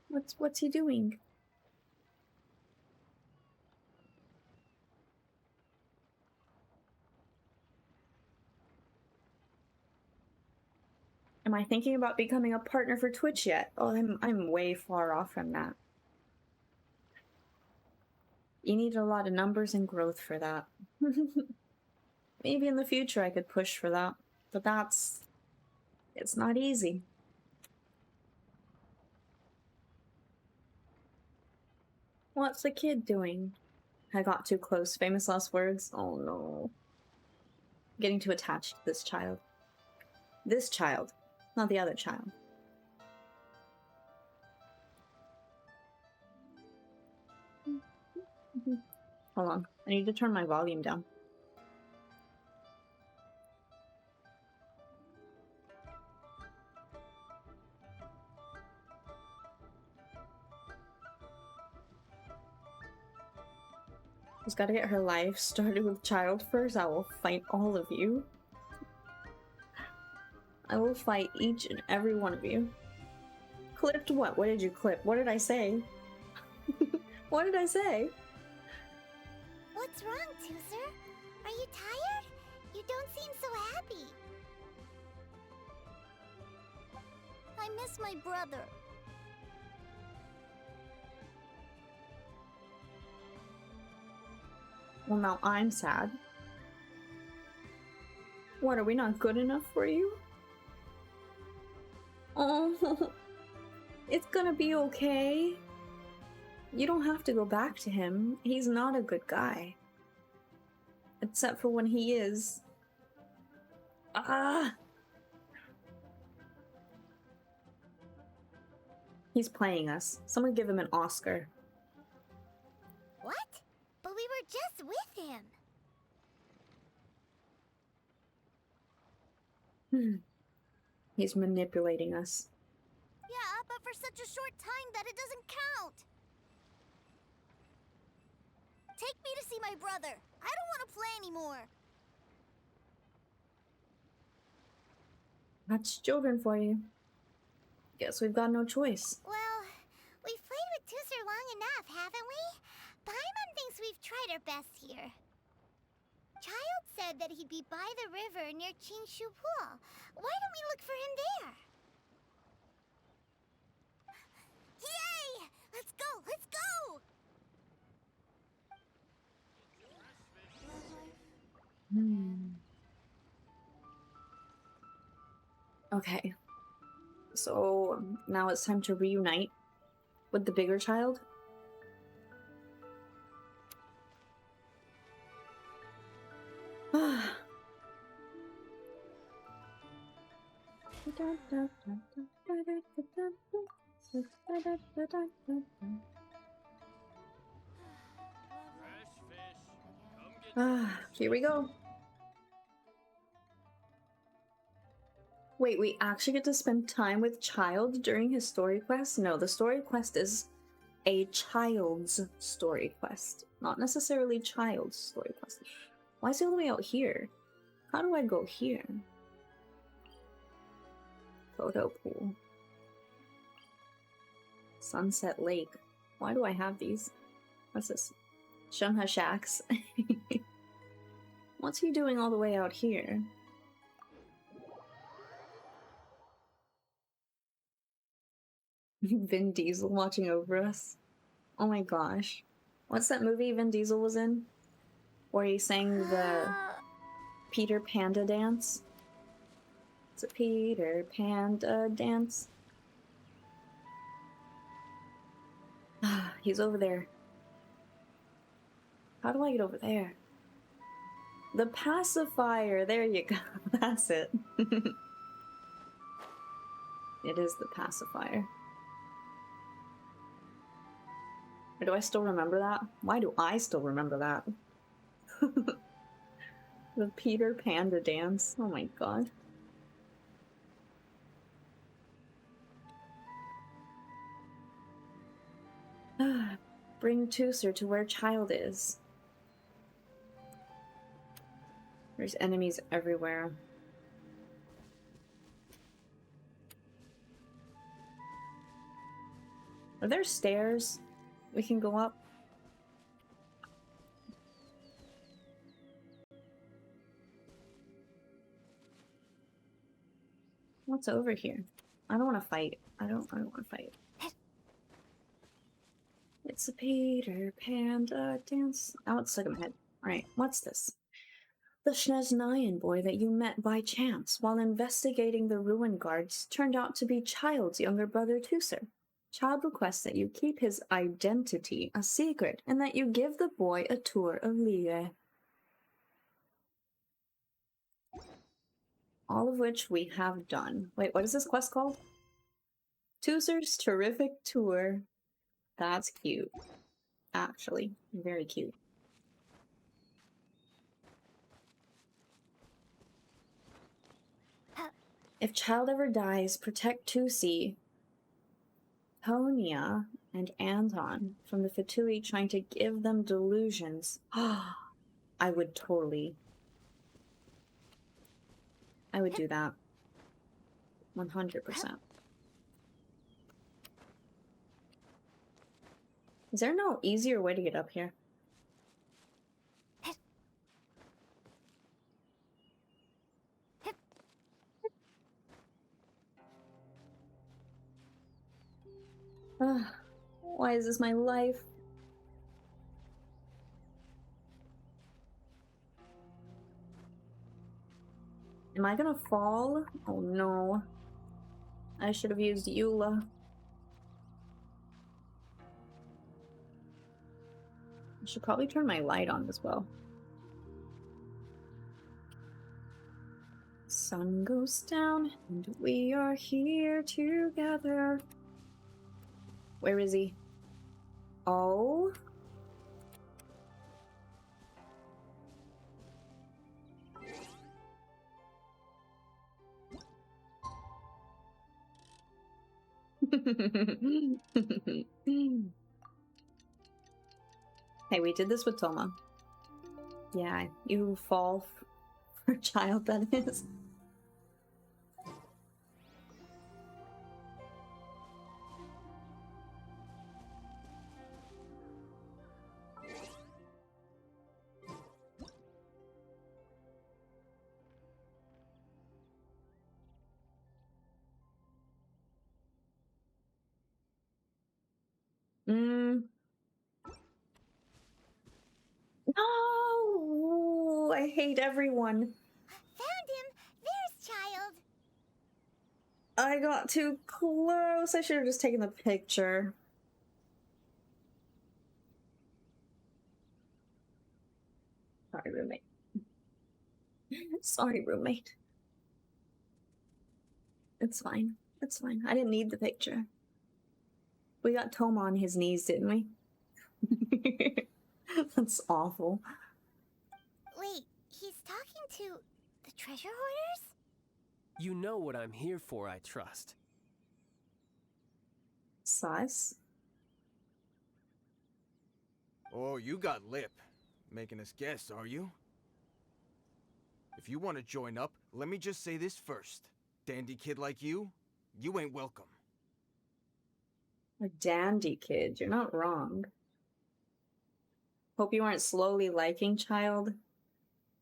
What's he doing? Am I thinking about becoming a partner for Twitch yet? Oh, I'm way far off from that. You need a lot of numbers and growth for that. Maybe in the future I could push for that, but it's not easy. What's the kid doing? I got too close. Famous last words? Oh no. Getting too attached to this child. This child, not the other child. Hold on. I need to turn my volume down. She's got to get her life started with child first. I will fight all of you. I will fight each and every one of you. Clipped what? What did you clip? What did I say? What did I say? What's wrong, Tooser? Are you tired? You don't seem so happy. I miss my brother. Well, now I'm sad. What, are we not good enough for you? Oh, it's gonna be okay. You don't have to go back to him. He's not a good guy. Except for when he is. Ah! He's playing us. Someone give him an Oscar. What? But we were just with him. He's manipulating us. Yeah, but for such a short time that it doesn't count. Take me to see my brother. I don't want to play anymore. That's children for you. Guess we've got no choice. Well, we've played with Tooser long enough, haven't we? Paimon thinks we've tried our best here. Child said that he'd be by the river near Chinshu Pool. Why don't we look for him there? Yay! Let's go! Let's go! Okay. So now it's time to reunite with the bigger child. Here we go. Wait, we actually get to spend time with child during his story quest? No, the story quest is a child's story quest, not necessarily child's story quest. Why is it all the way out here? How do I go here? Photo pool. Sunset Lake. Why do I have these? What's this? Shunha Shacks. What's he doing all the way out here? Vin Diesel watching over us. Oh my gosh. What's that movie Vin Diesel was in? Where he sang the Peter Panda dance? It's a Peter Panda dance. He's over there. How do I get over there? The pacifier. There you go. That's it. It is the pacifier. Or do I still remember that? Why do I still remember that? The Peter Panda dance. Oh my god. Bring Tooser to where child is. There's enemies everywhere. Are there stairs we can go up? What's over here? I don't want to fight. I don't want to fight. It's a Peter Panda dance. Oh, it's stuck in my head. Alright, what's this? The Shneznayan boy that you met by chance while investigating the ruin guards turned out to be Child's younger brother Tusser. Child requests that you keep his identity a secret and that you give the boy a tour of Lille. All of which we have done. Wait, what is this quest called? Tusser's Terrific Tour. That's cute. Actually, very cute. If Child ever dies, protect Tusi, Tonia, and Anton from the Fatui trying to give them delusions. I would totally. I would do that. 100%. Is there no easier way to get up here? Why is this my life? Am I gonna fall? Oh no. I should have used Eula. I should probably turn my light on as well. Sun goes down and we are here together. Where is he? Oh. Hey, we did this with Toma. Yeah, you fall for a child, that is. No! I hate everyone. Found him! There's Child! I got too close. I should have just taken the picture. Sorry, roommate. Sorry, roommate. It's fine. It's fine. I didn't need the picture. We got Toma on his knees, didn't we? That's awful. Wait, he's talking to the treasure hoarders? You know what I'm here for, I trust. Sus. Oh, you got lip. Making us guess, are you? If you want to join up, let me just say this first. Dandy kid like you ain't welcome. A dandy kid, you're not wrong. Hope you aren't slowly liking Child.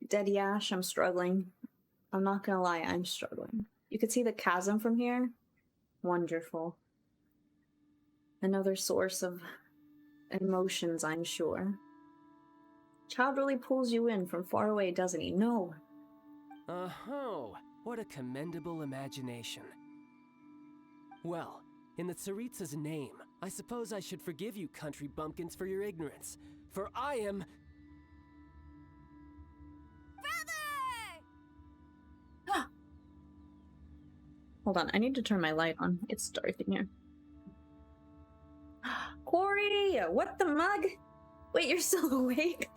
Daddy Ash, I'm struggling. I'm not gonna lie, I'm struggling. You could see the chasm from here. Wonderful. Another source of emotions, I'm sure. Child really pulls you in from far away, doesn't he? No. Oh, what a commendable imagination. Well, in the Tsaritsa's name, I suppose I should forgive you country bumpkins for your ignorance, for I am... Brother! Hold on, I need to turn my light on. It's dark in here. Corey! What the mug? Wait, you're still awake?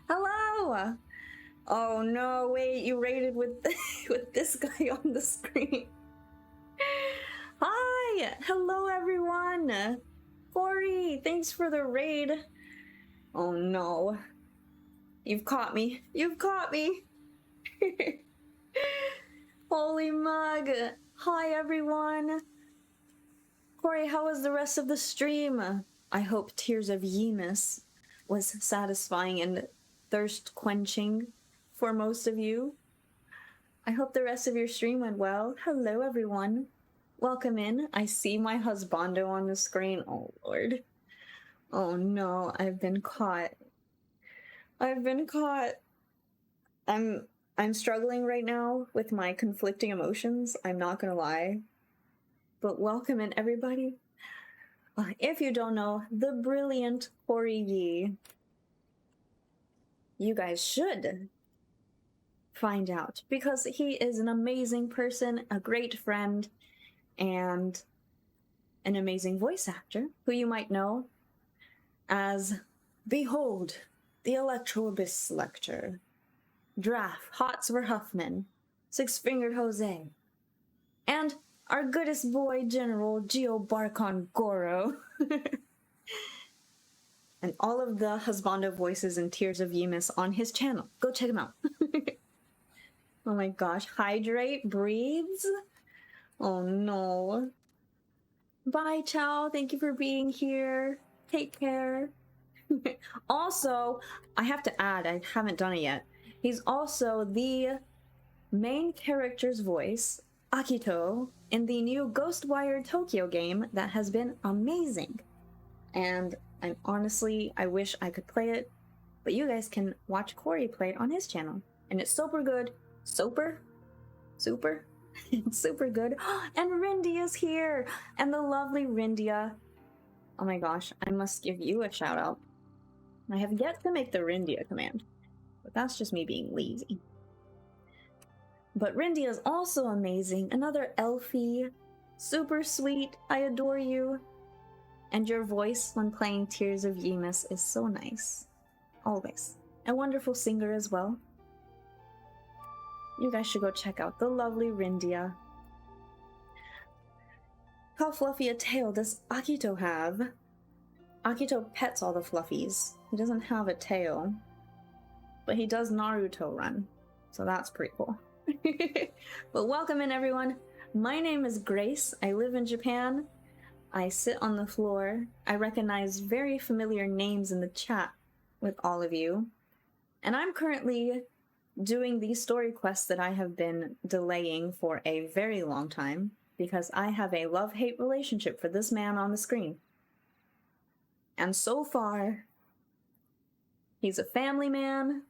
Hello! Oh no, wait, you raided with with this guy on the screen. Hi! Hello everyone! Corey, thanks for the raid. Oh no. You've caught me. You've caught me! Holy mug! Hi everyone! Corey, how was the rest of the stream? I hope Tears of Yemus was satisfying and thirst-quenching for most of you. I hope the rest of your stream went well. Hello, everyone. Welcome in. I see my husbando on the screen. Oh, Lord. Oh, no. I've been caught. I've been caught. I'm struggling right now with my conflicting emotions. I'm not gonna lie. But welcome in, everybody. If you don't know, the brilliant Corey Yee. You guys should find out because he is an amazing person, a great friend, and an amazing voice actor who you might know as Behold, the Electro Abyss Lecture, Draff, Hotspur Huffman, Six-Fingered Jose, and our goodest boy General Geo Archon Goro. And all of the husbando voices and Tears of Yemis on his channel. Go check him out. Oh my gosh, hydrate, breathes? Oh no. Bye, Chow. Thank you for being here. Take care. Also, I have to add, I haven't done it yet. He's also the main character's voice, Akito, in the new Ghostwire Tokyo game that has been amazing. And I wish I could play it, but you guys can watch Corey play it on his channel. And it's super good. Super? It's super good. And Rindia's here! And the lovely Rindia. Oh my gosh, I must give you a shout out. I have yet to make the Rindia command, but that's just me being lazy. But Rindia is also amazing. Another elfie. Super sweet. I adore you. And your voice when playing Tears of Yemis is so nice. Always. A wonderful singer as well. You guys should go check out the lovely Rindia. How fluffy a tail does Akito have? Akito pets all the fluffies. He doesn't have a tail. But he does Naruto run. So that's pretty cool. But welcome in, everyone. My name is Grace. I live in Japan. I sit on the floor. I recognize very familiar names in the chat with all of you. And I'm currently doing these story quests that I have been delaying for a very long time because I have a love-hate relationship for this man on the screen. And so far, he's a family man.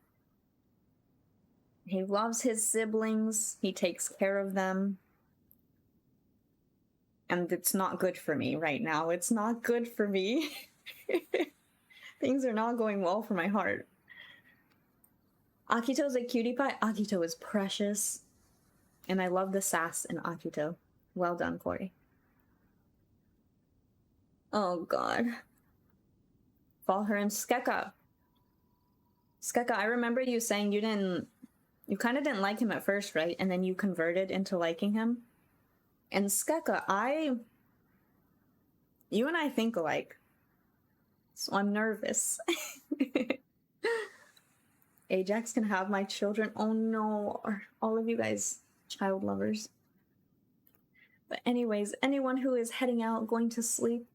He loves his siblings. He takes care of them. And it's not good for me right now. It's not good for me. Things are not going well for my heart. Akito's a cutie pie. Akito is precious. And I love the sass in Akito. Well done, Corey. Oh, God. Follow and Skeka. Skeka, I remember you saying you kind of didn't like him at first, right? And then you converted into liking him. And Skeka, you and I think alike. So I'm nervous. Ajax can have my children. Oh no, are all of you guys child lovers? But anyways, anyone who is heading out, going to sleep,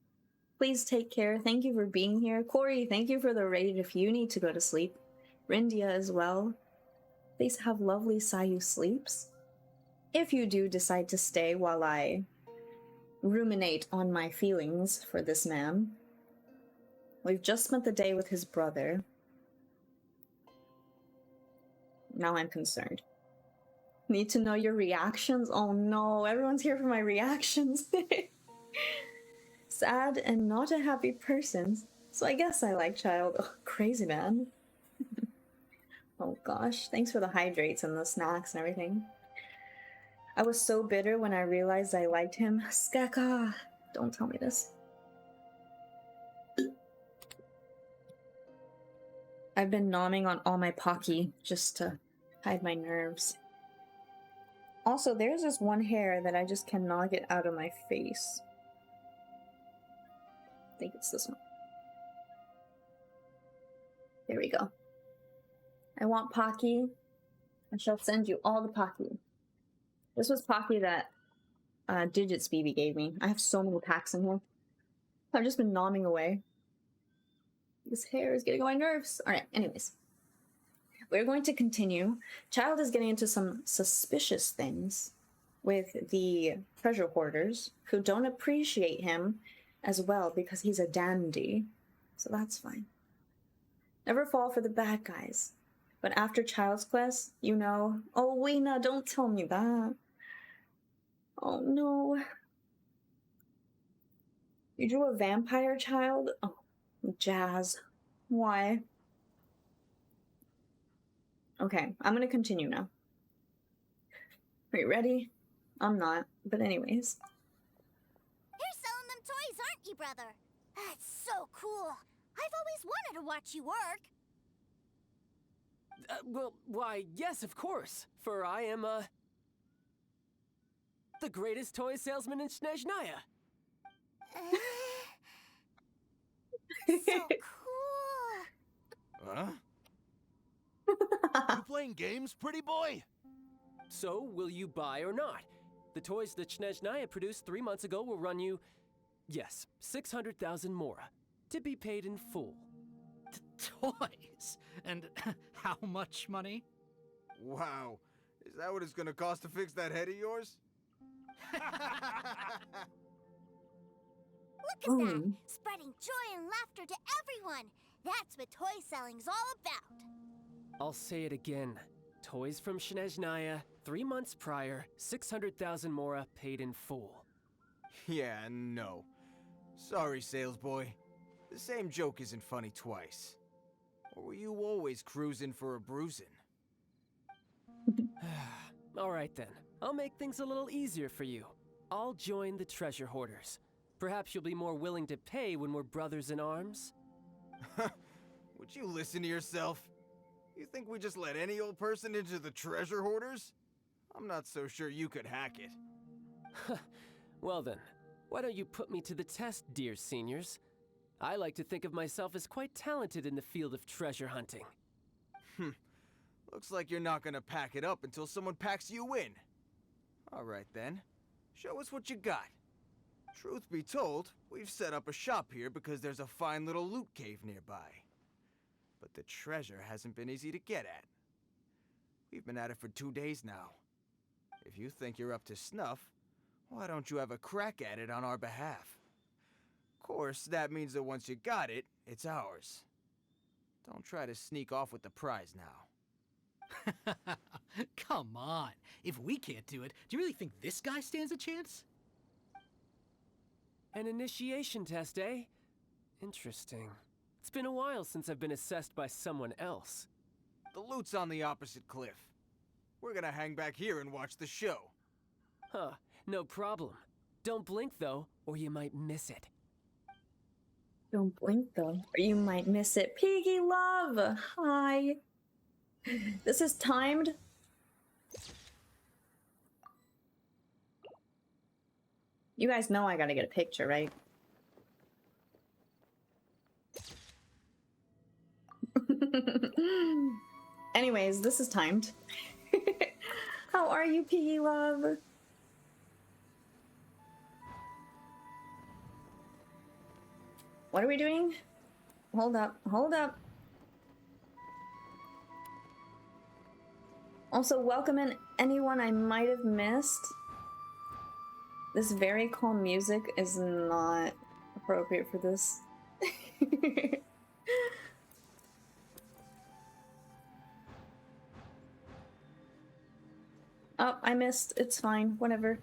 please take care. Thank you for being here. Corey, thank you for the raid if you need to go to sleep. Rindia as well. Please have lovely Sayu sleeps. If you do decide to stay while I ruminate on my feelings for this man. We've just spent the day with his brother. Now I'm concerned. Need to know your reactions? Oh no, everyone's here for my reactions. Sad and not a happy person. So I guess I like child. Oh, crazy man. Oh gosh, thanks for the hydrates and the snacks and everything. I was so bitter when I realized I liked him. Skeka! Don't tell me this. I've been nomming on all my Pocky just to hide my nerves. Also, there's this one hair that I just cannot get out of my face. I think it's this one. There we go. I want Pocky. I shall send you all the Pocky. This was Pocky that Digits BB gave me. I have so many packs in here. I've just been nomming away. This hair is getting on my nerves. Alright, anyways. We're going to continue. Child is getting into some suspicious things with the treasure hoarders who don't appreciate him as well because he's a dandy. So that's fine. Never fall for the bad guys. But after Child's Quest, you know... Oh, Weena, don't tell me that. Oh, no. You drew a vampire child? Oh, Jazz. Why? Okay, I'm gonna continue now. Are you ready? I'm not, but anyways. You're selling them toys, aren't you, brother? That's so cool. I've always wanted to watch you work. Well, why, yes, of course. For I am, the greatest toy salesman in Snezhnaya. So cool. Huh? You playing games, pretty boy? So, will you buy or not? The toys that Snezhnaya produced 3 months ago will run you, yes, 600,000 mora, to be paid in full. Toys? And how much money? Wow. Is that what it's gonna cost to fix that head of yours? Look at that! Spreading joy and laughter to everyone! That's what toy selling's all about! I'll say it again. Toys from Snezhnaya, 3 months prior, 600,000 mora paid in full. Yeah, no. Sorry, sales boy. The same joke isn't funny twice. Or were you always cruising for a bruising? All right then. I'll make things a little easier for you. I'll join the treasure hoarders. Perhaps you'll be more willing to pay when we're brothers in arms? Would you listen to yourself? You think we just let any old person into the treasure hoarders? I'm not so sure you could hack it. Well then, why don't you put me to the test, dear seniors? I like to think of myself as quite talented in the field of treasure hunting. Looks like you're not gonna pack it up until someone packs you in. Alright then, show us what you got. Truth be told, we've set up a shop here because there's a fine little loot cave nearby. But the treasure hasn't been easy to get at. We've been at it for 2 days now. If you think you're up to snuff, why don't you have a crack at it on our behalf? Of course, that means that once you got it, it's ours. Don't try to sneak off with the prize now. Come on. If we can't do it, do you really think this guy stands a chance? An initiation test, eh? Interesting. It's been a while since I've been assessed by someone else. The loot's on the opposite cliff. We're gonna hang back here and watch the show. Huh, no problem. Don't blink though, or you might miss it. Don't blink though, or you might miss it. Piggy Love! Hi! This is timed. You guys know I gotta get a picture, right? Anyways, this is timed. How are you, Piggy Love? What are we doing? Hold up, hold up. Also, welcome in anyone I might have missed. This very calm music is not appropriate for this. Oh, I missed. It's fine. Whatever.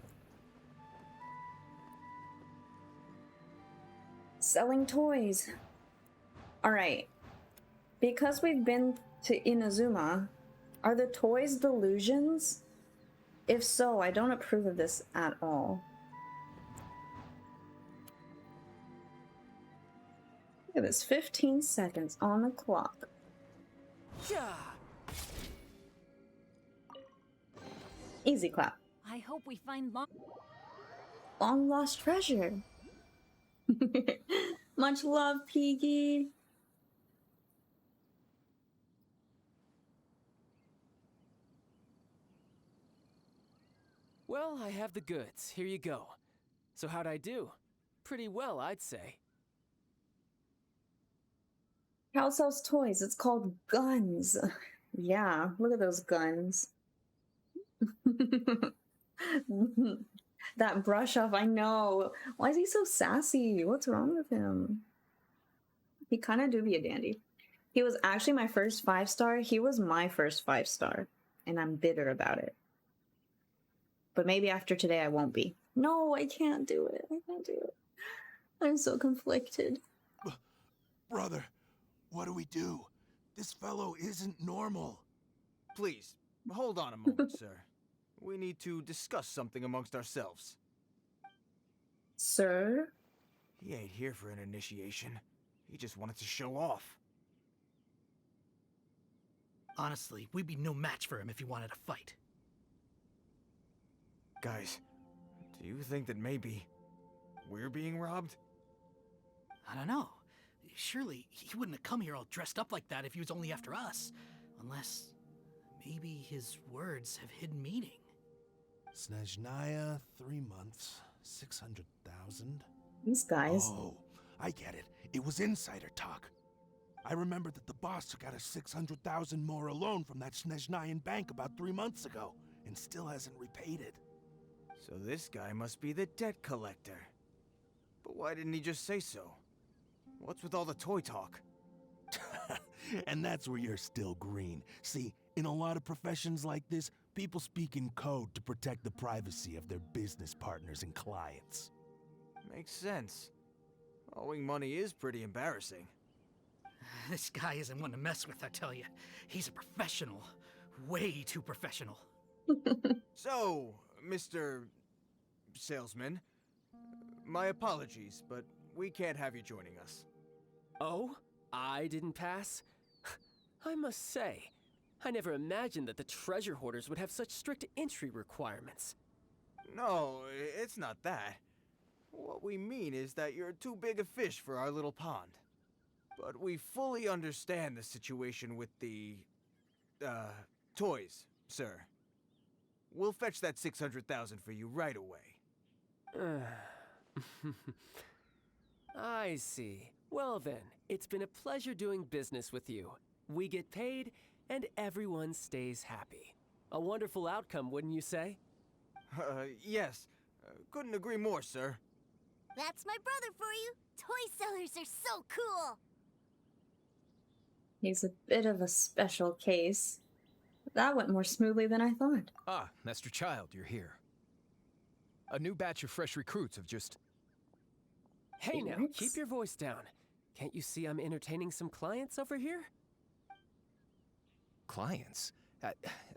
Selling toys. Alright. Because we've been to Inazuma, are the toys delusions? If so, I don't approve of this at all. Look at this. 15 seconds on the clock. Yeah. Easy clap. I hope we find Long lost treasure. Much love, Piggy. Well, I have the goods. Here you go. So how'd I do? Pretty well, I'd say. Cal sells toys. It's called guns. Yeah, look at those guns. That brush off, I know. Why is he so sassy? What's wrong with him? He kind of do be a dandy. He was actually my first 5-star. He was my first 5-star, and I'm bitter about it. But maybe after today I won't be. No, I can't do it. I can't do it. I'm so conflicted. Brother, what do we do? This fellow isn't normal. Please, hold on a moment, sir. We need to discuss something amongst ourselves. Sir? He ain't here for an initiation. He just wanted to show off. Honestly, we'd be no match for him if he wanted to fight. Guys, do you think that maybe we're being robbed? I don't know. Surely he wouldn't have come here all dressed up like that if he was only after us. Unless maybe his words have hidden meaning. Snezhnaya, 3 months, 600,000. These guys. Oh, I get it. It was insider talk. I remember that the boss took out a 600,000 more loan from that Snezhnayan bank about 3 months ago, and still hasn't repaid it. So this guy must be the debt collector. But why didn't he just say so? What's with all the toy talk? And that's where you're still green. See, in a lot of professions like this, people speak in code to protect the privacy of their business partners and clients. Makes sense. Owing money is pretty embarrassing. This guy isn't one to mess with, I tell you. He's a professional. Way too professional. So, Mr. Salesman, my apologies, but we can't have you joining us. Oh? I didn't pass? I must say, I never imagined that the treasure hoarders would have such strict entry requirements. No, it's not that. What we mean is that you're too big a fish for our little pond. But we fully understand the situation with the, toys, sir. We'll fetch that 600,000 for you right away. I see. Well then, it's been a pleasure doing business with you. We get paid, and everyone stays happy. A wonderful outcome, wouldn't you say? Yes. Couldn't agree more, sir. That's my brother for you. Toy sellers are so cool. He's a bit of a special case. That went more smoothly than I thought. Ah, Master Child, you're here. A new batch of fresh recruits have just... Hey now, keep your voice down. Can't you see I'm entertaining some clients over here? Clients?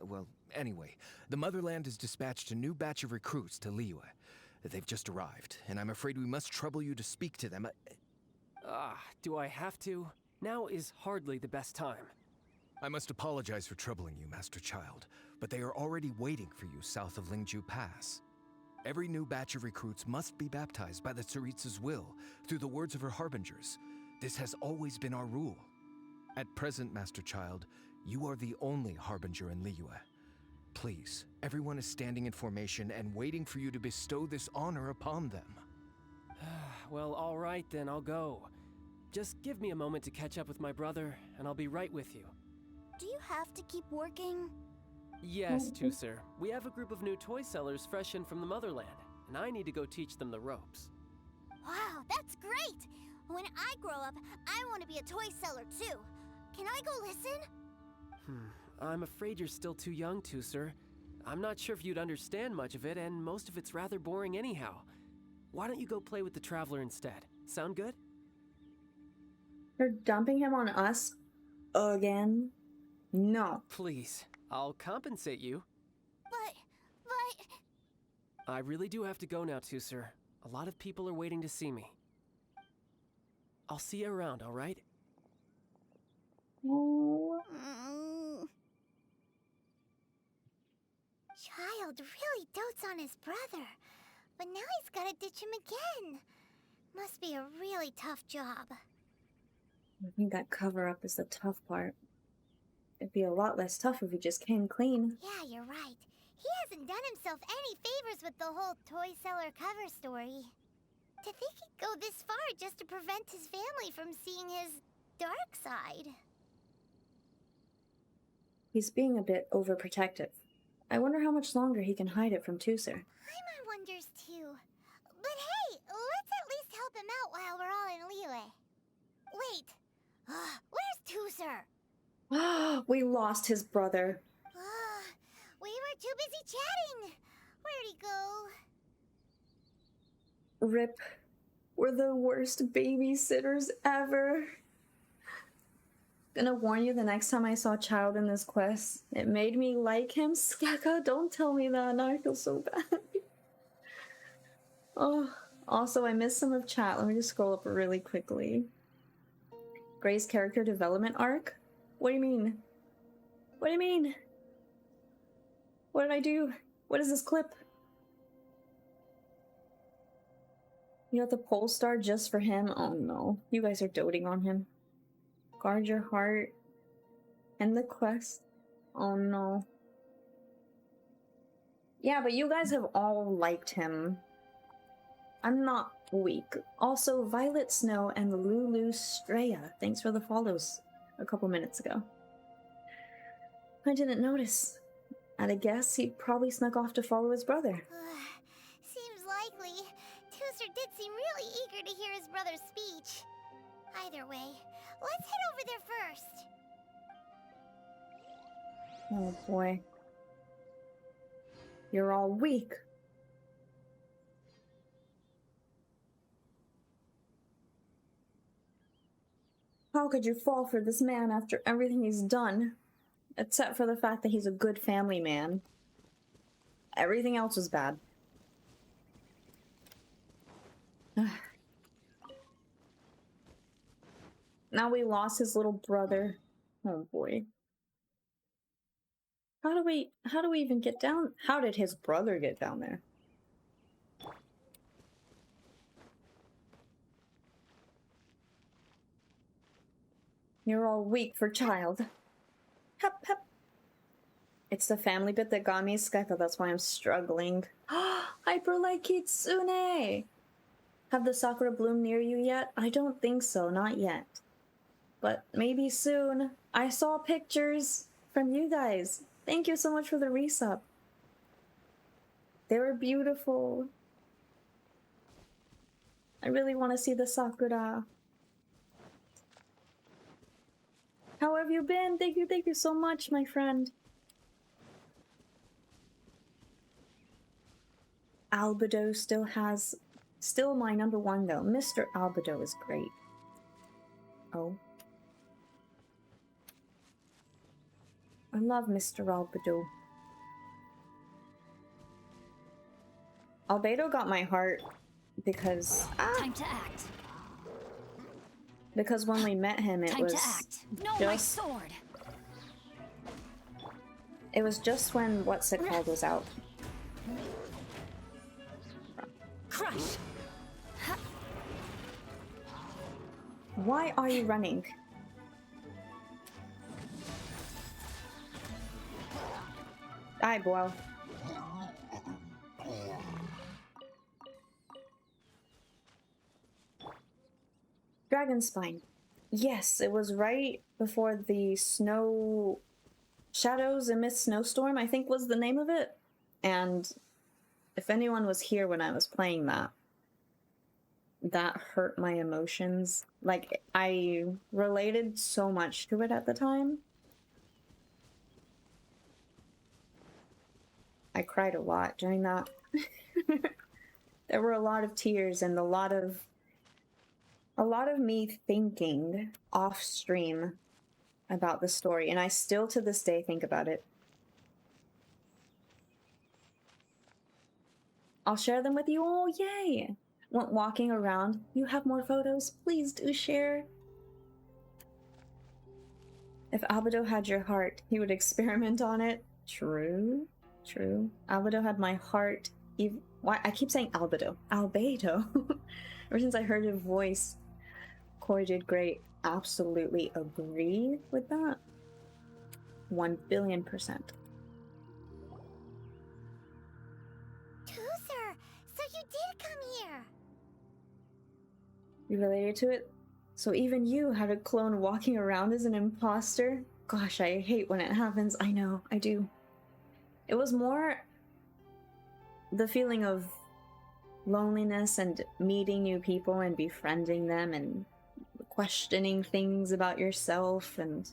Well, anyway, the Motherland has dispatched a new batch of recruits to Liyue. They've just arrived, and I'm afraid we must trouble you to speak to them. Do I have to? Now is hardly the best time. I must apologize for troubling you, Master Child, but they are already waiting for you south of Lingju Pass. Every new batch of recruits must be baptized by the Tsaritsa's will, through the words of her harbingers. This has always been our rule. At present, Master Child, you are the only harbinger in Liyue. Please, everyone is standing in formation and waiting for you to bestow this honor upon them. Well, all right then, I'll go. Just give me a moment to catch up with my brother, and I'll be right with you. Do you have to keep working? Yes, Tusser. We have a group of new toy sellers fresh in from the Motherland, and I need to go teach them the ropes. Wow, that's great! When I grow up, I want to be a toy seller too. Can I go listen? I'm afraid you're still too young, Tusser. I'm not sure if you'd understand much of it, and most of it's rather boring anyhow. Why don't you go play with the Traveler instead? Sound good? They're dumping him on us again? No. Please, I'll compensate you. But... I really do have to go now, Tusser. A lot of people are waiting to see me. I'll see you around, all right? Child really dotes on his brother, but now he's gotta ditch him again. Must be a really tough job. I think that cover-up is the tough part. It'd be a lot less tough if he just came clean. Yeah, you're right. He hasn't done himself any favors with the whole toy seller cover story. To think he'd go this far just to prevent his family from seeing his dark side. He's being a bit overprotective. I wonder how much longer he can hide it from Tusser. Paimon wonders too. But hey, let's at least help him out while we're all in Liyue. Wait, where's Tooser. We lost his brother. We were too busy chatting. Where'd he go? Rip. We're the worst babysitters ever. Gonna warn you, the next time I saw Child in this quest, it made me like him. Skeka, don't tell me that. Now I feel so bad. Oh, also, I missed some of chat. Let me just scroll up really quickly. Gray's character development arc? What do you mean? What do you mean? What did I do? What is this clip? You got the pole star just for him? Oh no. You guys are doting on him. Guard your heart. End the quest. Oh no. Yeah, but you guys have all liked him. I'm not weak. Also, Violet Snow and Lulu Straya. Thanks for the follows a couple minutes ago. I didn't notice. I'd guess he probably snuck off to follow his brother. Seems likely. Tooser did seem really eager to hear his brother's speech. Either way, let's head over there first. Oh boy. You're all weak. How could you fall for this man after everything he's done? Except for the fact that he's a good family man. Everything else was bad. Now we lost his little brother. Oh boy. How do we even get down? How did his brother get down there? You're all weak for Child. Hep, hep. It's the family bit that got me, Skeka. That's why I'm struggling. Hyper like Kitsune! Have the sakura bloom near you yet? I don't think so, not yet. But maybe soon. I saw pictures from you guys. Thank you so much for the resub. They were beautiful. I really want to see the sakura. How have you been? Thank you so much, my friend. Albedo still my number one though. Mr. Albedo is great. Oh. I love Mr. Albedo. Albedo got my heart because Time to act. Because when we met him, it was to act. No, my sword. It was just when What's It Called was out. Crush. Why are you running? Die, boy. Dragon Spine. Yes, it was right before the snow... Shadows Amidst Snowstorm, I think was the name of it. And if anyone was here when I was playing that, that hurt my emotions. Like, I related so much to it at the time. I cried a lot during that. There were a lot of tears and a lot of me thinking off stream about the story, and I still to this day think about it. I'll share them with you. Oh, yay! Went walking around. You have more photos? Please do share. If Albedo had your heart, he would experiment on it. True. True. Albedo had my heart. Why? I keep saying Albedo. Albedo. Ever since I heard his voice. Corey did great. Absolutely agree with that. 1 billion%. Tooser, so you did come here. You related to it? So even you had a clone walking around as an imposter? Gosh, I hate when it happens. I know, I do. It was more the feeling of loneliness and meeting new people and befriending them and questioning things about yourself, and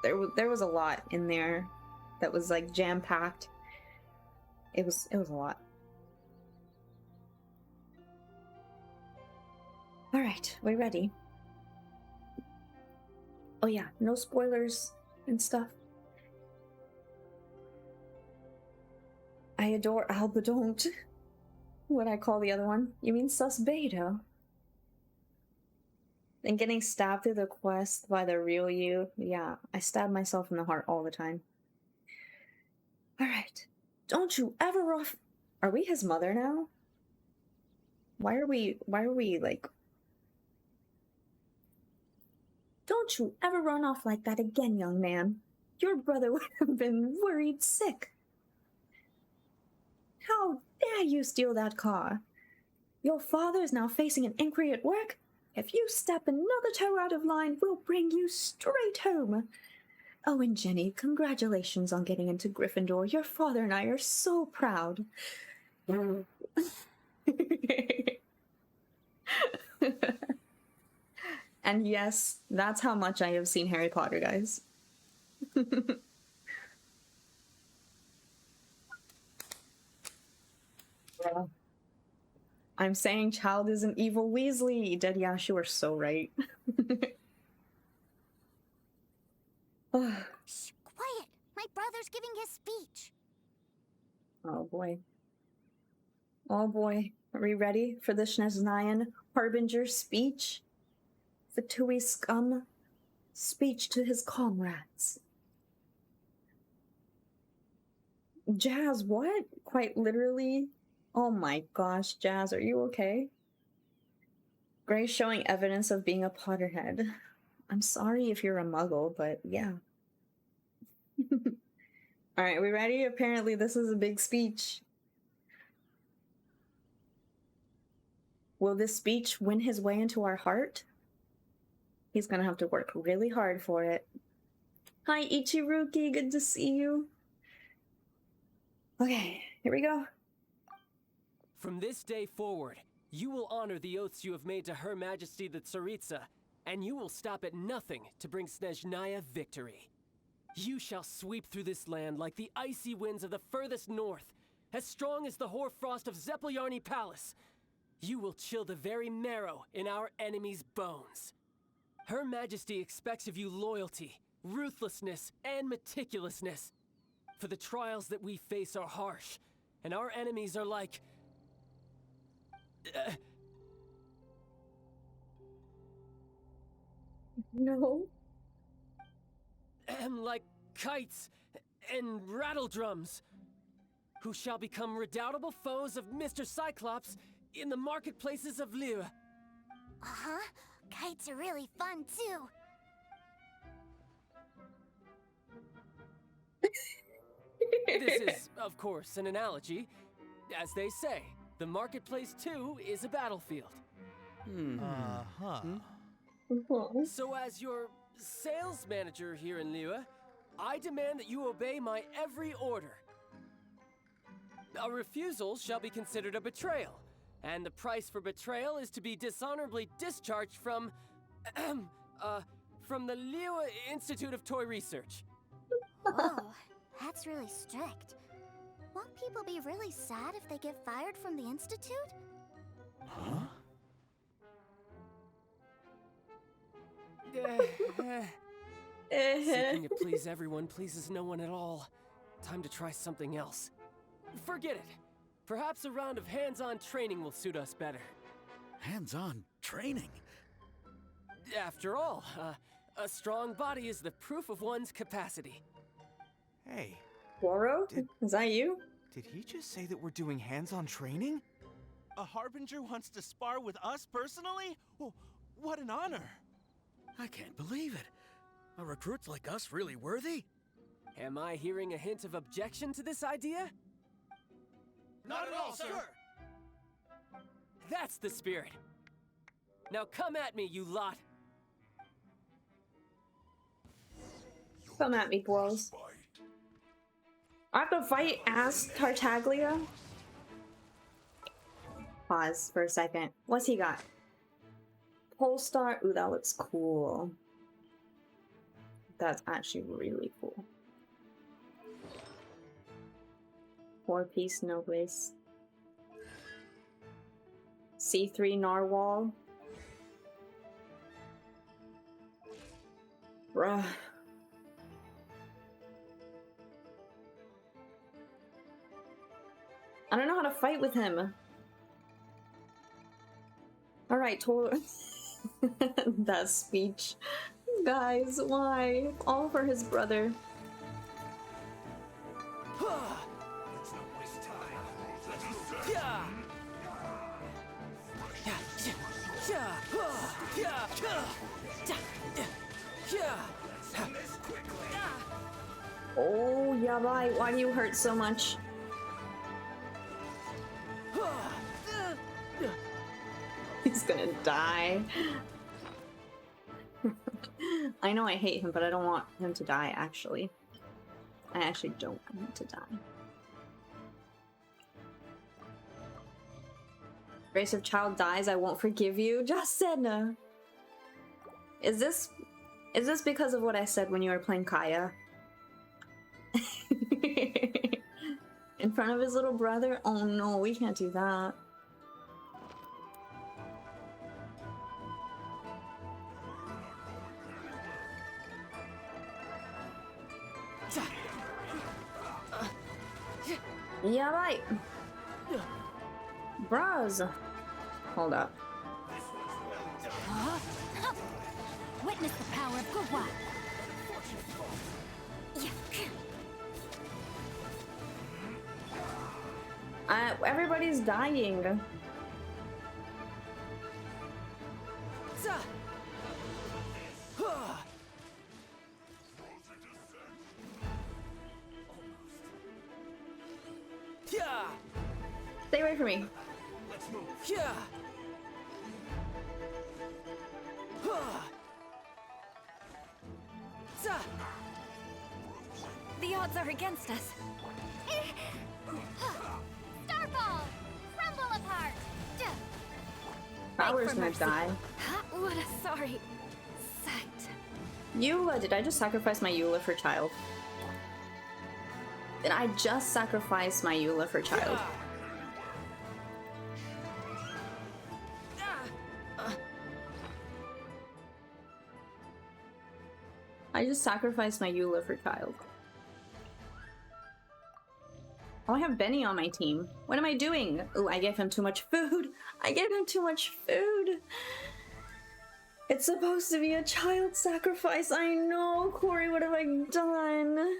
there was a lot in there that was like jam-packed. It was a lot. All right, we ready? Oh yeah, no spoilers and stuff. I adore Albadont. What I call the other one? You mean Sus Beta? And getting stabbed through the quest by the real you. Yeah, I stab myself in the heart all the time. Alright. Don't you ever off... Are we his mother now? Why are we like... Don't you ever run off like that again, young man. Your brother would have been worried sick. How dare you steal that car? Your father is now facing an inquiry at work. If you step another toe out of line, we'll bring you straight home. Oh, and Jenny, congratulations on getting into Gryffindor. Your father and I are so proud. And yes, that's how much I have seen Harry Potter, guys. Yeah. I'm saying Child is an evil Weasley. Dediash, you are so right. Shh, quiet! My brother's giving his speech. Oh boy. Oh boy. Are we ready for the Snezhnayan Harbinger speech? Fatui Scum speech to his comrades. Jazz, what? Quite literally? Oh my gosh, Jazz, are you okay? Gray's showing evidence of being a Potterhead. I'm sorry if you're a muggle, but yeah. Alright, we ready? Apparently this is a big speech. Will this speech win his way into our heart? He's gonna have to work really hard for it. Hi, Ichiruki, good to see you. Okay, here we go. From this day forward, you will honor the oaths you have made to Her Majesty the Tsaritsa, and you will stop at nothing to bring Snezhnaya victory. You shall sweep through this land like the icy winds of the furthest north, as strong as the hoarfrost of Zeppeljärni Palace. You will chill the very marrow in our enemies' bones. Her Majesty expects of you loyalty, ruthlessness, and meticulousness. For the trials that we face are harsh, and our enemies are like... No. like kites and rattle drums, who shall become redoubtable foes of Mr. Cyclops in the marketplaces of Liyue. Uh-huh. Kites are really fun, too. This is, of course, an analogy. As they say, the marketplace, too, is a battlefield. So as your sales manager here in Liyue, I demand that you obey my every order. A refusal shall be considered a betrayal, and the price for betrayal is to be dishonorably discharged from the Liyue Institute of Toy Research. Whoa, that's really strict. Won't people be really sad if they get fired from the Institute? Huh? Seeking to please everyone pleases no one at all. Time to try something else. Forget it. Perhaps a round of hands-on training will suit us better. Hands-on training? After all, a strong body is the proof of one's capacity. Hey. Goro? Is that you? Did he just say that we're doing hands-on training? A Harbinger wants to spar with us personally? Oh, what an honor! I can't believe it. Are recruits like us really worthy? Am I hearing a hint of objection to this idea? Not at all, sir! That's the spirit. Now come at me, you lot. Come at me, bros. I have to fight as Tartaglia? Pause for a second. What's he got? Pole star. Ooh, that looks cool. That's actually really cool. 4-piece nobles. C3 narwhal. Bruh. I don't know how to fight with him. Alright, that speech. Guys, why? All for his brother. Oh, yabai, why do you hurt so much? He's gonna die. I know I hate him, but I don't want him to die, actually. I actually don't want him to die. Grace, if child dies, I won't forgive you. Just said no. Is this because of what I said when you were playing Kaya? In front of his little brother? Oh no, we can't do that. Yeah, right. Bros. Hold up. Witness the power of Gurwa. Everybody's dying. Stay away from me. Let's move. The odds are against us. Starball! Crumble apart! Power's gonna die. What a sorry sight. Eula, did I just sacrifice my Eula for child? Did I just sacrifice my Eula for child? I just sacrificed my Eula for child. Oh, I have Benny on my team. What am I doing? Ooh, I gave him too much food. I gave him too much food. It's supposed to be a child sacrifice. I know, Corey, what have I done?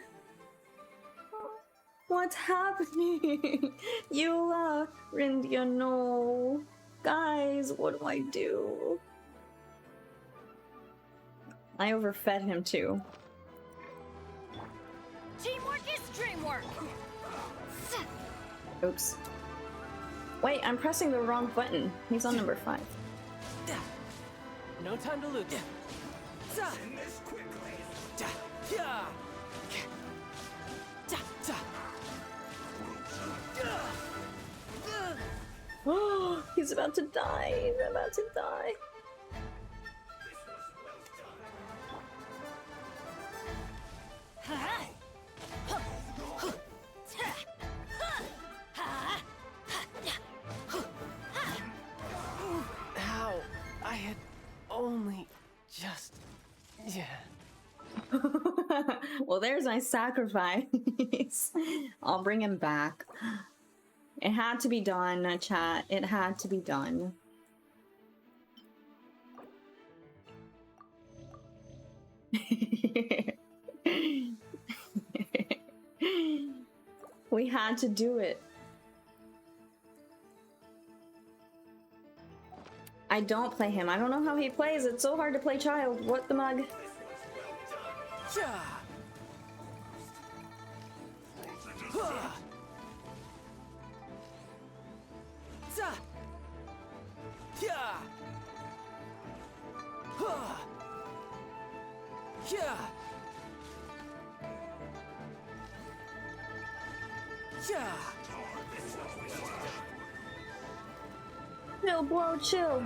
What's happening? Eula, Rindia, no. Guys, what do I do? I overfed him too. Teamwork is dreamwork! Oops. Wait, I'm pressing the wrong button. He's on number 5. No time to lose. Oh, he's about to die. He's about to die. How? I had only just... Yeah. Well, there's my sacrifice. I'll bring him back. It had to be done, chat. It had to be done. We had to do it. I don't play him. I don't know how he plays. It's so hard to play child. What the mug? Chill, bro, chill.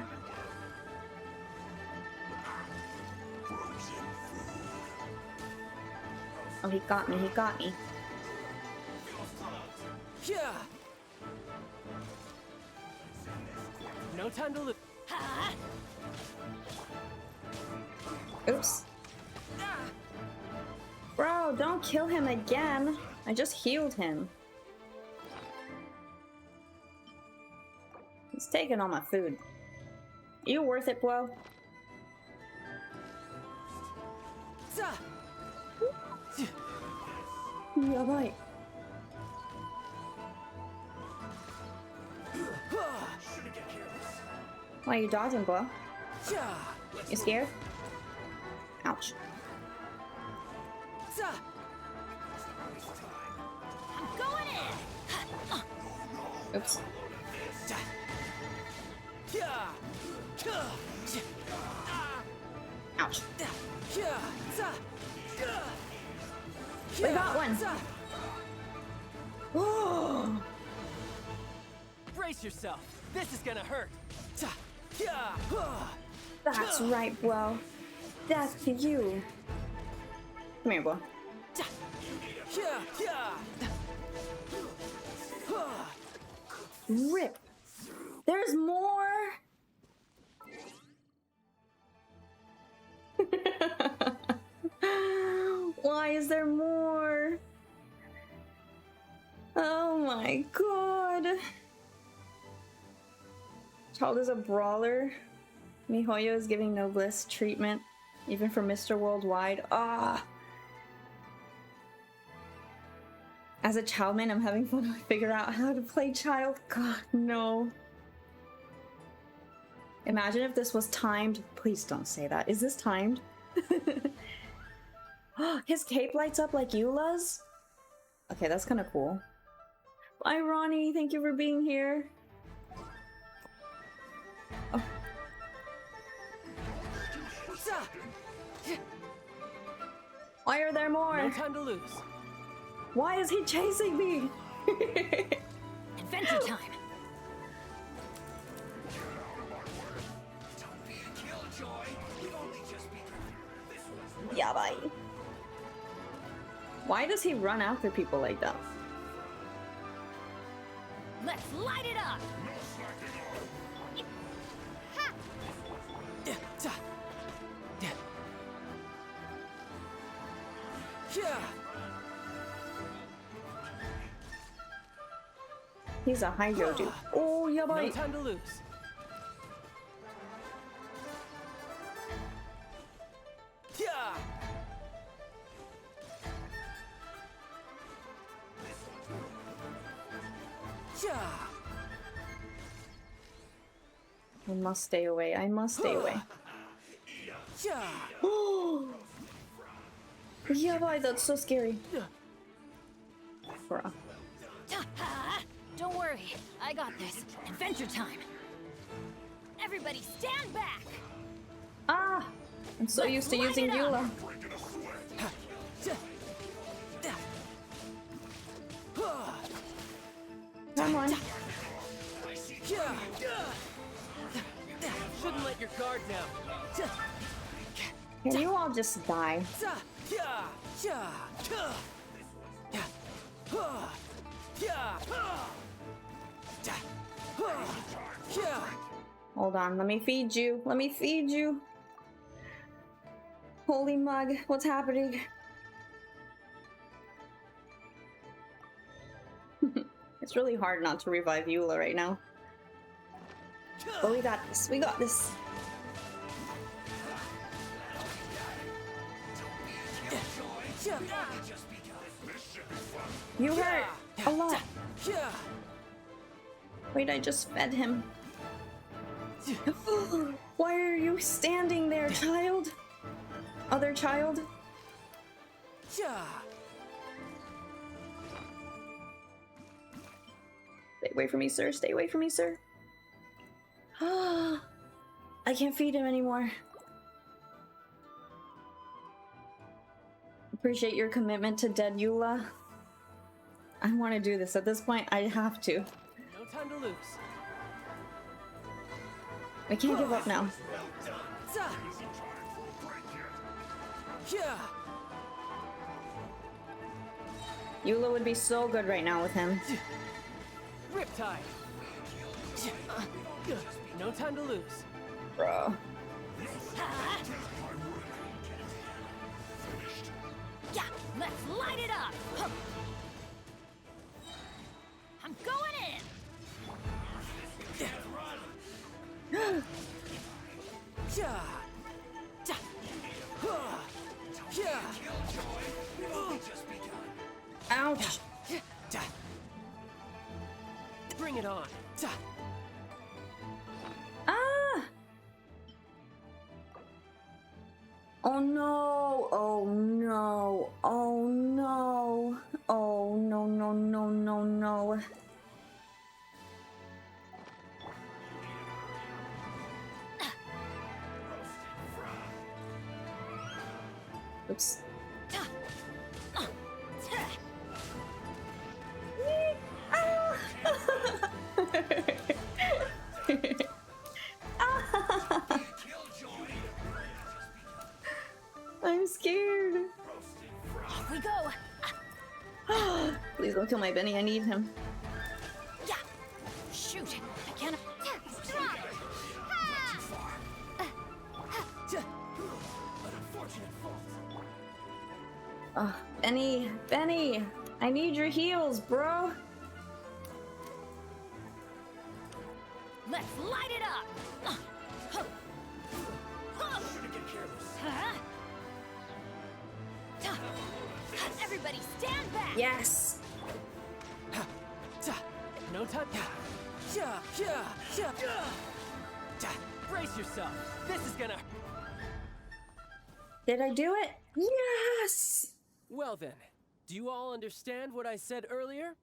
Oh, he got me, he got me. Yeah. No time to lose. Oops. Bro, don't kill him again. I just healed him. He's taking all my food. You worth it, bro? Yeah, right. Why are you dodging, bro? You scared? Ouch. I'm going in. Oops. Ouch. We got one. Whoa. Brace yourself. This is gonna hurt. That's right, bro. That's for you. Come here, bro. Rip. There's more. Why is there more? Oh my god. Child is a brawler. MiHoYo is giving no bliss treatment, even for Mr. Worldwide. Ah. As a childman, I'm having fun to figure out how to play child. God, no. Imagine if this was timed. Please don't say that. Is this timed? His cape lights up like Eula's? Okay, that's kind of cool. Bye, Ronnie. Thank you for being here. Oh. Why are there more? No time to lose. Why is he chasing me? Adventure time. Yeah, bye. Why does he run after people like that? Let's light it up. He's a Hydro dude. Oh, yeah, bye. No time to lose. I must stay away. I must stay away. Oh, yeah, boy, that's so scary. Bruh. Don't worry, I got this. Adventure time. Everybody stand back. Ah, I'm so used to using Eula. Come on. Shouldn't let your guard down. Can you all just die? Hold on, let me feed you. Let me feed you. Holy mug, what's happening? It's really hard not to revive Eula right now. But we got this. We got this. You hurt a lot. Wait, I just fed him. Why are you standing there, child? Other child? Stay away from me, sir. Stay away from me, sir. I can't feed him anymore. Appreciate your commitment to dead Eula. I want to do this. At this point, I have to. No time to lose. We can't give up now. Eula would be so good right now with him. Riptide. No time to lose. Bro. Yeah, let's light it up. I'm going in. Ouch. Bring it on. Ah! Oh no! Oh no! Oh no! Oh no, no, no, no, no. Oops. I'm scared. Off we go. Please don't kill my Benny. I need him. Yeah. Shoot. I can't. Drop. Oh, Benny, Benny, I need your heals, bro. Let's light it up. Everybody stand back. Yes. No time. Brace yourself. This is gonna. Did I do it? Yes. Well then, do you all understand what I said earlier?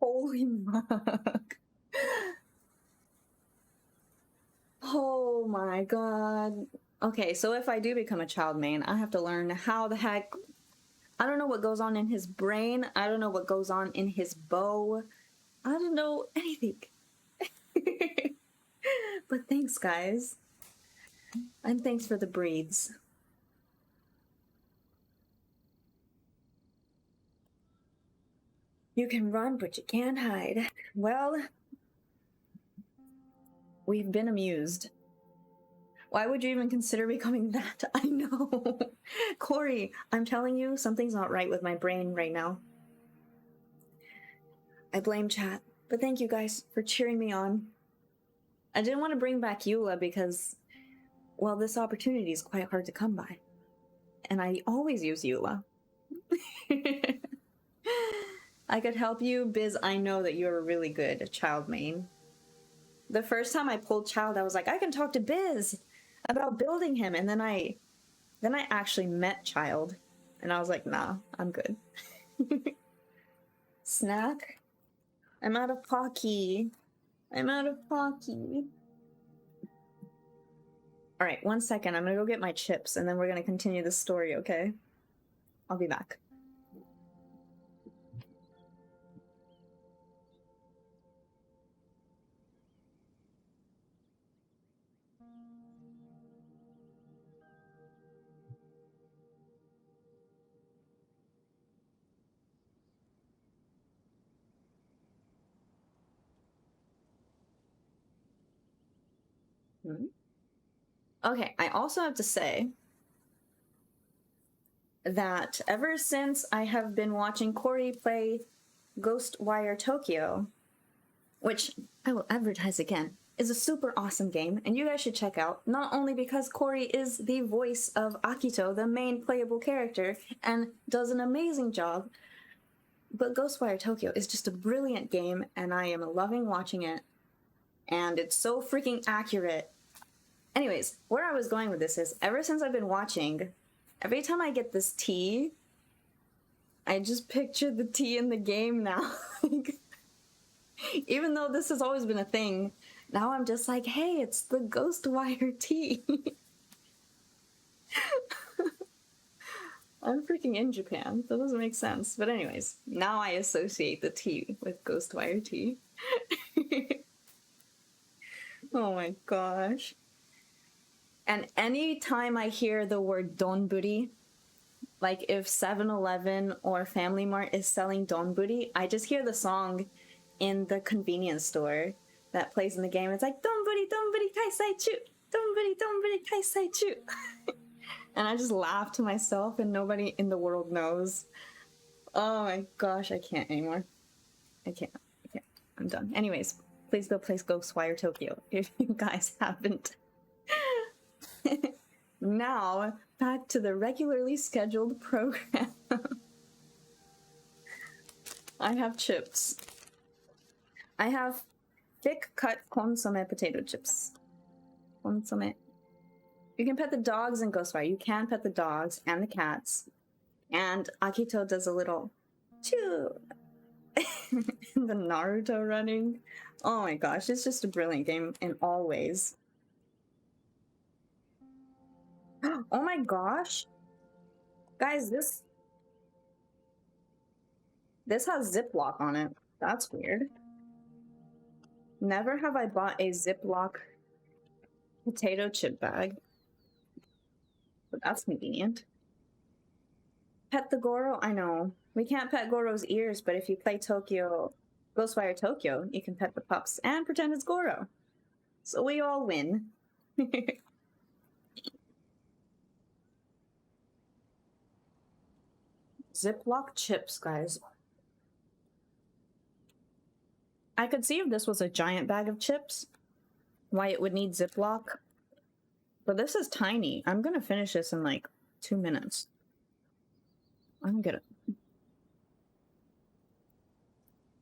Holy mug. Oh my god. Okay, so if I do become a child main, I have to learn how the heck... I don't know what goes on in his brain. I don't know what goes on in his bow. I don't know anything. But thanks, guys. And thanks for the breeds. You can run, but you can't hide. Well, we've been amused. Why would you even consider becoming that? I know. Corey, I'm telling you, something's not right with my brain right now. I blame chat, but thank you guys for cheering me on. I didn't want to bring back Eula because, well, this opportunity is quite hard to come by. And I always use Eula. I could help you, Biz. I know that you're a really good child main. The first time I pulled child, I was like, I can talk to Biz about building him, and then I actually met child, and I was like, nah, I'm good. Snack? I'm out of Pocky. I'm out of Pocky. Alright, 1 second. I'm gonna go get my chips, and then we're gonna continue the story, okay? I'll be back. Okay, I also have to say that ever since I have been watching Corey play Ghostwire Tokyo, which I will advertise again, is a super awesome game, and you guys should check out, not only because Corey is the voice of Akito, the main playable character, and does an amazing job, but Ghostwire Tokyo is just a brilliant game, and I am loving watching it, and it's so freaking accurate. Anyways, where I was going with this is, ever since I've been watching, every time I get this tea, I just picture the tea in the game now. Even though this has always been a thing, now I'm just like, hey, it's the Ghostwire tea. I'm freaking in Japan. That doesn't make sense. But anyways, now I associate the tea with Ghostwire tea. Oh my gosh. And anytime I hear the word donburi, like if 7-Eleven or Family Mart is selling donburi, I just hear the song in the convenience store that plays in the game. It's like donburi, donburi, kaisai chu, donburi, donburi, kaisai chu. And I just laugh to myself and nobody in the world knows. Oh my gosh, I can't anymore. I can't. I'm done. Anyways, please go play Ghostwire Tokyo if you guys haven't. Now, back to the regularly scheduled program. I have chips. I have thick cut consomme potato chips. Consomme. You can pet the dogs in Ghostwire. You can pet the dogs and the cats. And Akito does a little choo. The Naruto running. Oh my gosh, it's just a brilliant game in all ways. Oh my gosh. Guys, this has Ziploc on it. That's weird. Never have I bought a Ziploc potato chip bag. But that's convenient. Pet the Goro? I know. We can't pet Goro's ears, but if you play Ghostwire Tokyo, you can pet the pups and pretend it's Goro. So we all win. Ziploc chips, guys. I could see if this was a giant bag of chips, why it would need Ziploc. But this is tiny. I'm gonna finish this in like 2 minutes. I'm gonna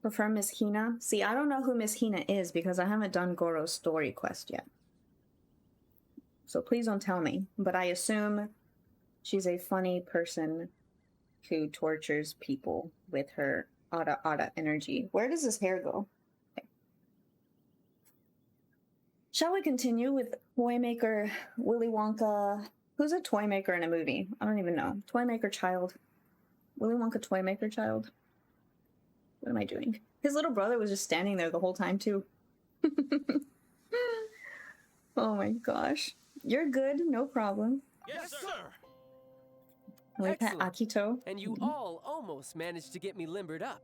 prefer Miss Hina. See, I don't know who Miss Hina is because I haven't done Goro's story quest yet. So please don't tell me. But I assume she's a funny person who tortures people with her Ara energy. Where does this hair go? Okay. Shall we continue with Toy Maker Willy Wonka? Who's a toy maker in a movie? I don't even know. Toy Maker Child. Willy Wonka Toy Maker Child. What am I doing? His little brother was just standing there the whole time too. Oh my gosh. You're good, no problem. Yes, sir. Like that Excellent. Akito. And you all almost managed to get me limbered up.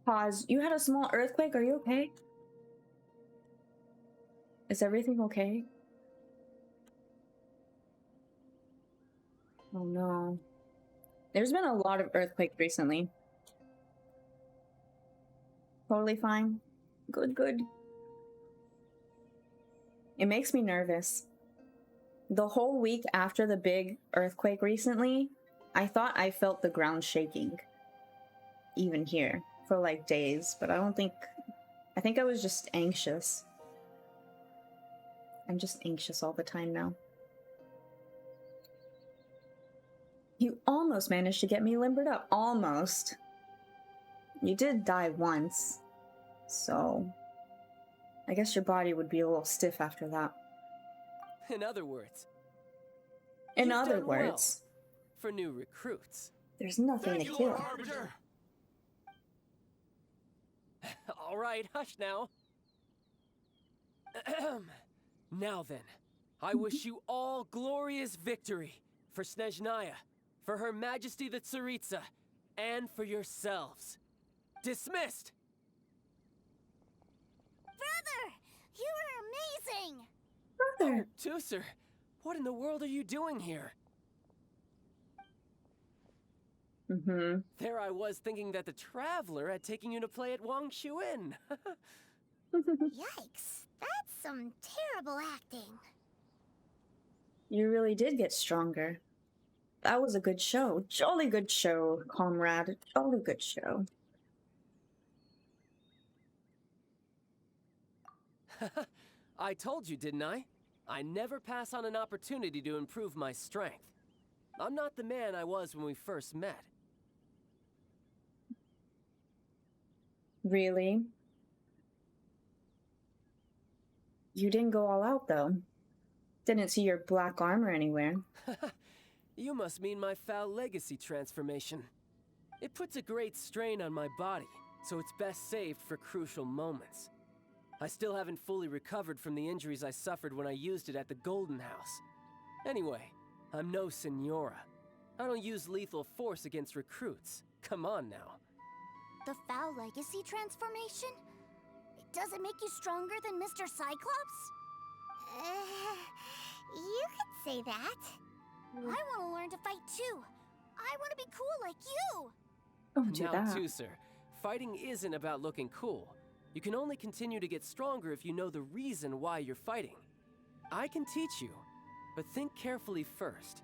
Pause. You had a small earthquake. Are you okay? Is everything okay? Oh no. There's been a lot of earthquakes recently. Totally fine. Good, good. It makes me nervous. The whole week after the big earthquake recently, I thought I felt the ground shaking. Even here. For like days. But I think I was just anxious. I'm just anxious all the time now. You almost managed to get me limbered up. Almost. You did die once. So I guess your body would be a little stiff after that. In other words. In you've other done well words. for new recruits. There's nothing to kill. All right, hush now. Now then, I wish you all glorious victory for Snezhnaya, for Her Majesty the Tsaritsa, and for yourselves. Dismissed! Brother! You were amazing! Brother! Tusser, what in the world are you doing here? There I was thinking that the Traveler had taken you to play at Wang Xuan. Yikes, that's some terrible acting. You really did get stronger. That was a good show. Jolly good show, comrade. Jolly good show. I told you, didn't I? I never pass on an opportunity to improve my strength. I'm not the man I was when we first met. Really? You didn't go all out, though. Didn't see your black armor anywhere. You must mean my foul legacy transformation. It puts a great strain on my body, so it's best saved for crucial moments. I still haven't fully recovered from the injuries I suffered when I used it at the Golden House. Anyway, I'm no Senora. I don't use lethal force against recruits. Come on now. The Foul Legacy transformation? Does it make you stronger than Mr. Cyclops? You could say that. I want to learn to fight too. I want to be cool like you. Don't do Now, that. Tooser, fighting isn't about looking cool. You can only continue to get stronger if you know the reason why you're fighting. I can teach you, but think carefully first.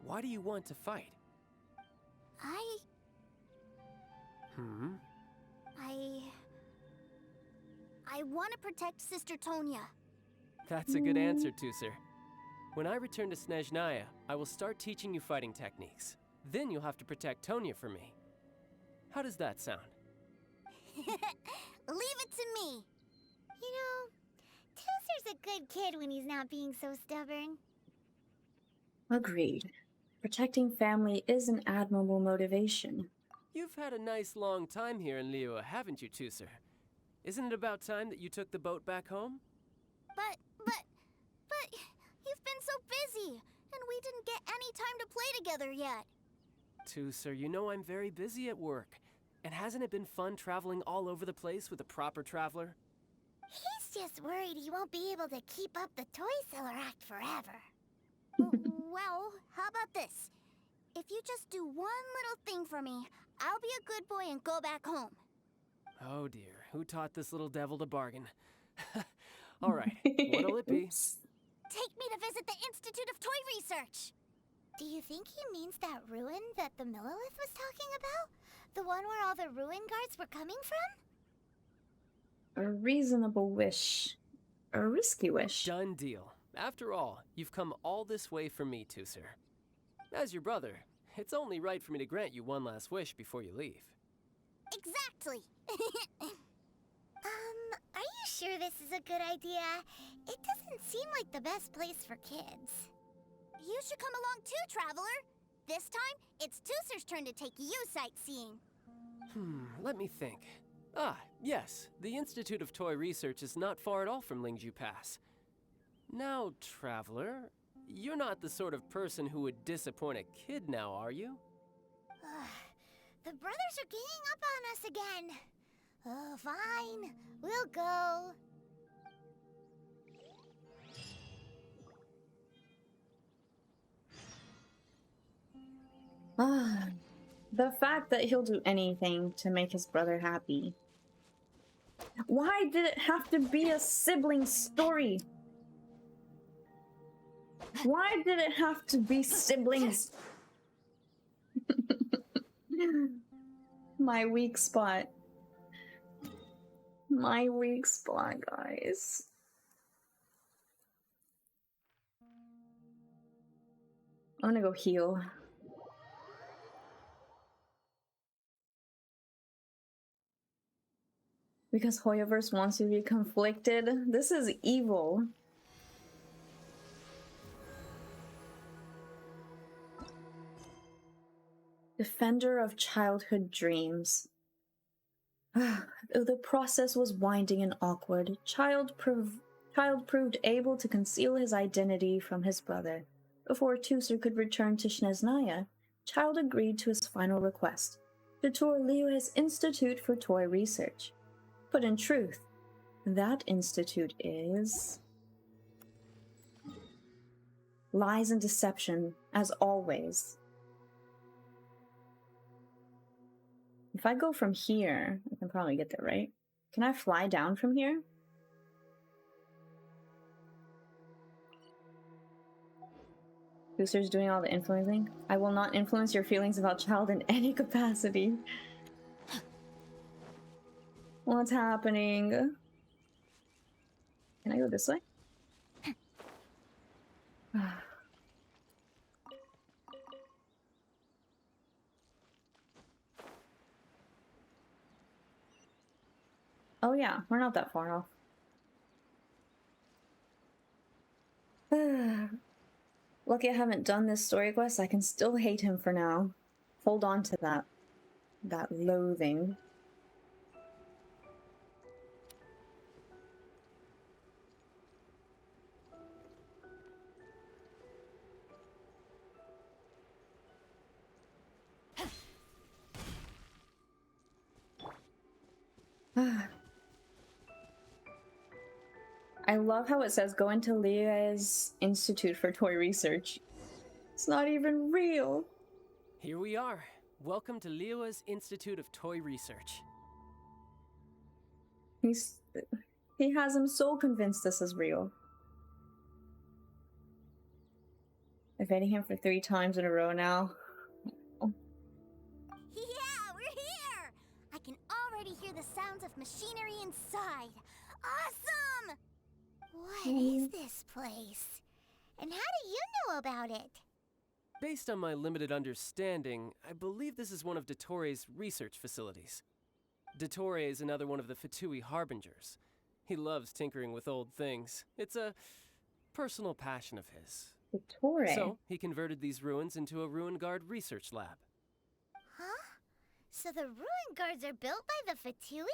Why do you want to fight? I want to protect Sister Tonya. That's a good answer, Tooser. When I return to Snezhnaya, I will start teaching you fighting techniques. Then you'll have to protect Tonya for me. How does that sound? Leave it to me. You know, Tooser's a good kid when he's not being so stubborn. Agreed. Protecting family is an admirable motivation. You've had a nice long time here in Liyue, haven't you, Tooser? Isn't it about time that you took the boat back home? But you've been so busy, and we didn't get any time to play together yet. Tooser, you know I'm very busy at work. And hasn't it been fun traveling all over the place with a proper traveler? He's just worried he won't be able to keep up the toy seller act forever. Well, how about this? If you just do one little thing for me, I'll be a good boy and go back home. Oh dear, who taught this little devil to bargain? All right, what'll it be? Take me to visit the Institute of Toy Research. Do you think he means that ruin that the Millilith was talking about? The one where all the ruin guards were coming from? A reasonable wish. A risky wish. Done deal. After all, you've come all this way for me, Tooser. As your brother, it's only right for me to grant you one last wish before you leave. Exactly. Are you sure this is a good idea? It doesn't seem like the best place for kids. You should come along too, Traveler. This time, it's Tooser's turn to take you sightseeing. Let me think. Ah, yes, the Institute of Toy Research is not far at all from Lingju Pass. Now, Traveler, you're not the sort of person who would disappoint a kid now, are you? The brothers are ganging up on us again. Oh, fine. We'll go. The fact that he'll do anything to make his brother happy. Why did it have to be a sibling story? Why did it have to be siblings? My weak spot. My weak spot, guys. I'm gonna go heal. Because Hoyoverse wants you to be conflicted. This is evil. Defender of childhood dreams. Though the process was winding and awkward, Child proved able to conceal his identity from his brother. Before Tooser could return to Snezhnaya, Child agreed to his final request, to tour Liyue's Institute for Toy Research. But in truth, that institute is... lies and deception, as always. If I go from here, I can probably get there, right? Can I fly down from here? Booster's doing all the influencing. I will not influence your feelings about Child in any capacity. What's happening? Can I go this way? Oh yeah, we're not that far off. Lucky I haven't done this story quest. I can still hate him for now. Hold on to that loathing. I love how it says go into Leah's Institute for Toy Research. It's not even real. Here we are. Welcome to Liyue's Institute of Toy Research. He has him so convinced this is real. Evading him for 3 times in a row now. Yeah, we're here! I can already hear the sounds of machinery inside. Awesome! What is this place? And how do you know about it? Based on my limited understanding, I believe this is one of Dottore research facilities. Dottore is another one of the Fatui Harbingers. He loves tinkering with old things. It's a personal passion of his. Dottore? So, he converted these ruins into a Ruin Guard research lab. Huh? So the ruin guards are built by the Fatui?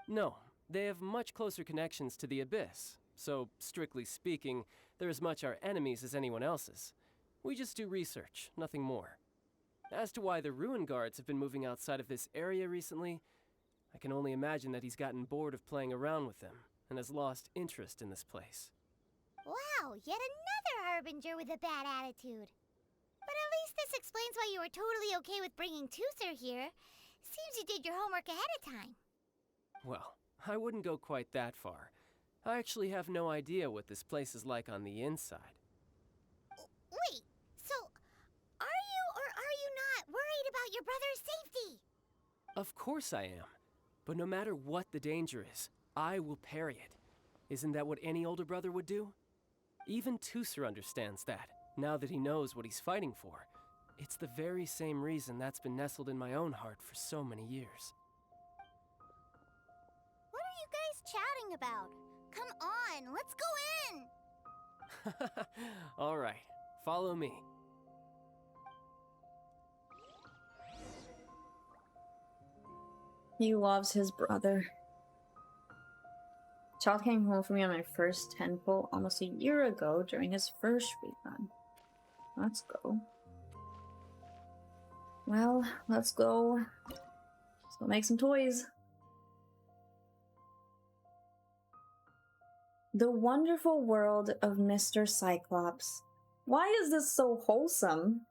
No, they have much closer connections to the Abyss. So, strictly speaking, they're as much our enemies as anyone else's. We just do research, nothing more. As to why the Ruin Guards have been moving outside of this area recently, I can only imagine that he's gotten bored of playing around with them and has lost interest in this place. Wow, yet another Harbinger with a bad attitude. But at least this explains why you were totally okay with bringing Tooser here. Seems you did your homework ahead of time. Well, I wouldn't go quite that far. I actually have no idea what this place is like on the inside. Wait, so are you or are you not worried about your brother's safety? Of course I am. But no matter what the danger is, I will parry it. Isn't that what any older brother would do? Even Tooser understands that, now that he knows what he's fighting for. It's the very same reason that's been nestled in my own heart for so many years. What are you guys chatting about? Come on, let's go in! All right, follow me. He loves his brother. Child came home for me on my first tenpole almost a year ago during his first rerun. Let's go. Well, let's go. Let's go make some toys. The wonderful world of Mr. Cyclops. Why is this so wholesome?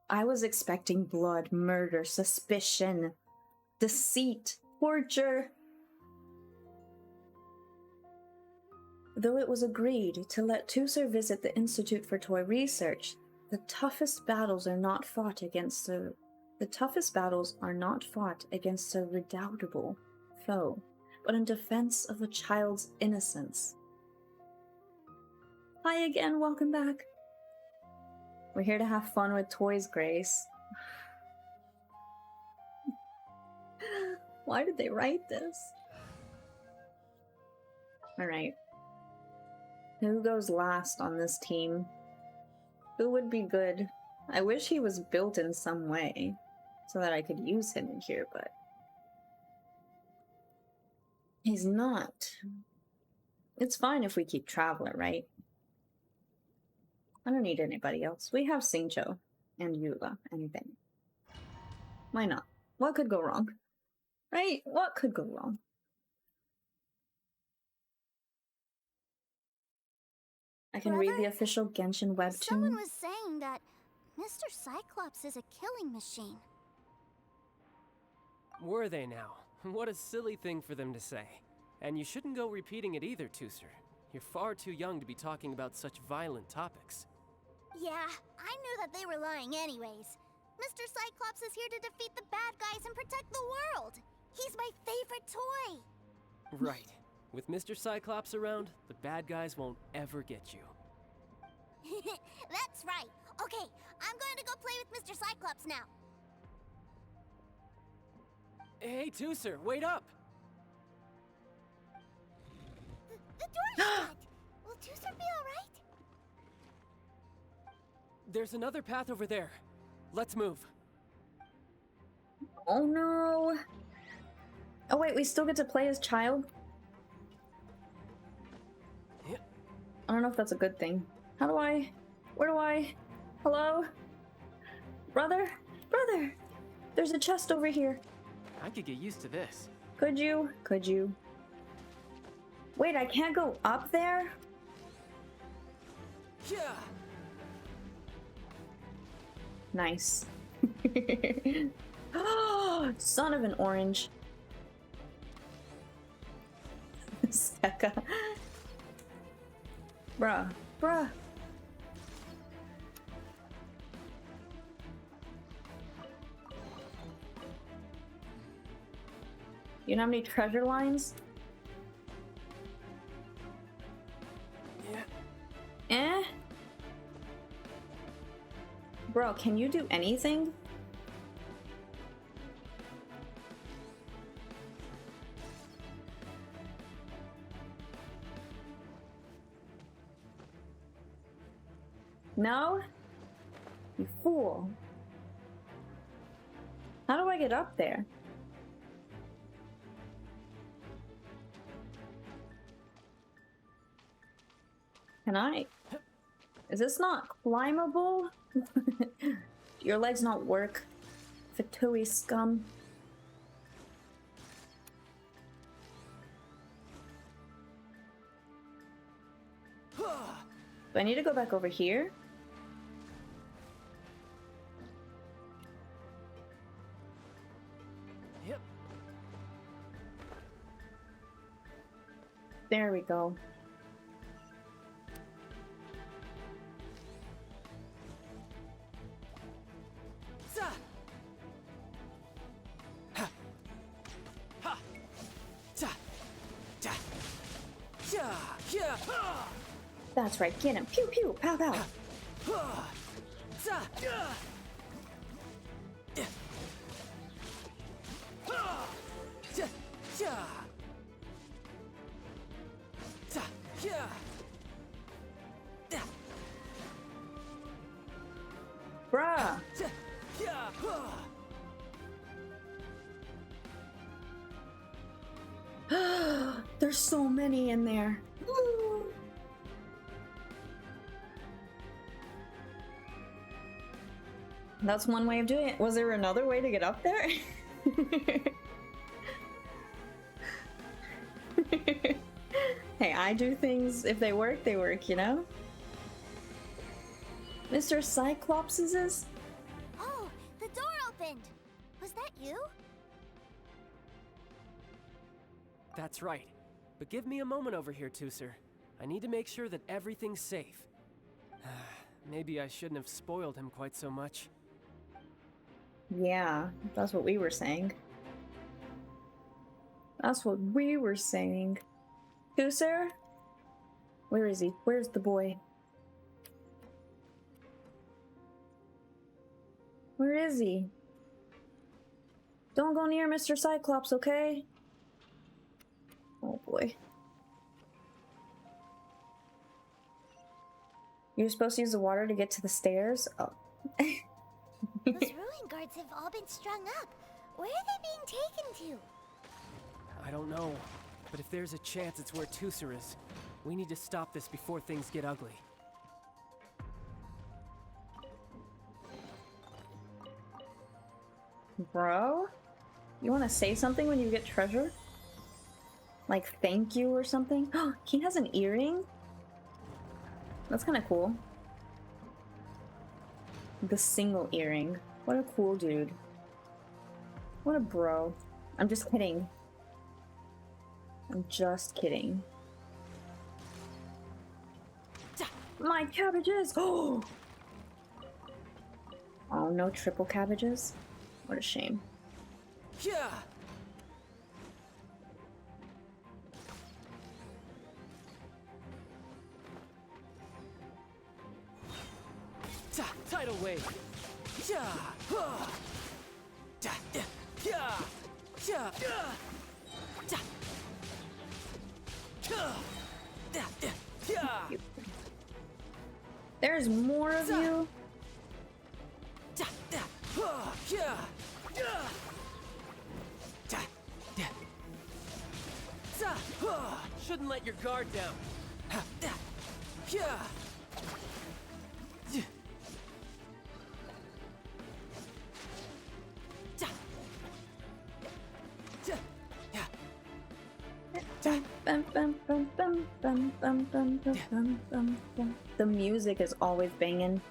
I was expecting blood, murder, suspicion, deceit, torture. Though it was agreed to let Tooser visit the Institute for Toy Research, the toughest battles are not fought against a redoubtable foe, but in defense of a child's innocence. Hi again, welcome back. We're here to have fun with toys, Grace. Why did they write this? Alright. Who goes last on this team? Who would be good? I wish he was built in some way so that I could use him in here, but he's not. It's fine if we keep Traveler, right? I don't need anybody else. We have Singcho and Yula and Ben. Why not? What could go wrong? Right? What could go wrong? I can read the official Genshin webtoon. Someone was saying that Mr. Cyclops is a killing machine. Were they now? What a silly thing for them to say. And you shouldn't go repeating it either, Tooser. You're far too young to be talking about such violent topics. Yeah, I knew that they were lying anyways. Mr. Cyclops is here to defeat the bad guys and protect the world. He's my favorite toy. Right. With Mr. Cyclops around, the bad guys won't ever get you. That's right. Okay, I'm going to go play with Mr. Cyclops now. Hey, Tooser, wait up! The door's shut. Will Tooser be alright? There's another path over there. Let's move. Oh no! Oh wait, we still get to play as child? Yeah. I don't know if that's a good thing. How do I... Where do I... Hello? Brother? Brother! There's a chest over here. I could get used to this. Could you? Could you? Wait, I can't go up there? Yeah. Nice. Oh, son of an orange. Steka. Bruh. Bruh. You know how many treasure lines? Yeah. Eh? Bro, can you do anything? No? You fool. How do I get up there? Can I? Is this not climbable? Do your legs not work? Fatui scum. Do I need to go back over here? Yep. There we go. That's right, get him. Pew pew, pow pow. Bruh. There's so many in there. That's one way of doing it. Was there another way to get up there? Hey, I do things, if they work, you know? Mr. Cyclops's? Oh, the door opened. Was that you? That's right. But give me a moment over here, Tooser. I need to make sure that everything's safe. Maybe I shouldn't have spoiled him quite so much. Yeah, that's what we were saying. That's what we were saying. Tooser? Where is he? Where's the boy? Where is he? Don't go near Mr. Cyclops, okay? Oh boy. You're supposed to use the water to get to the stairs? Oh. Those ruin guards have all been strung up. Where are they being taken to? I don't know, but if there's a chance it's where Tooser is, we need to stop this before things get ugly. Bro? You want to say something when you get treasure? Like thank you or something? Oh, he has an earring? That's kind of cool. The single earring. What a cool dude. What a bro. I'm just kidding. I'm just kidding. My cabbages! Oh! Oh, no triple cabbages? What a shame. Yeah. Tidal wave. Yeah. There's more of you? Shouldn't let your guard down. The music is always banging.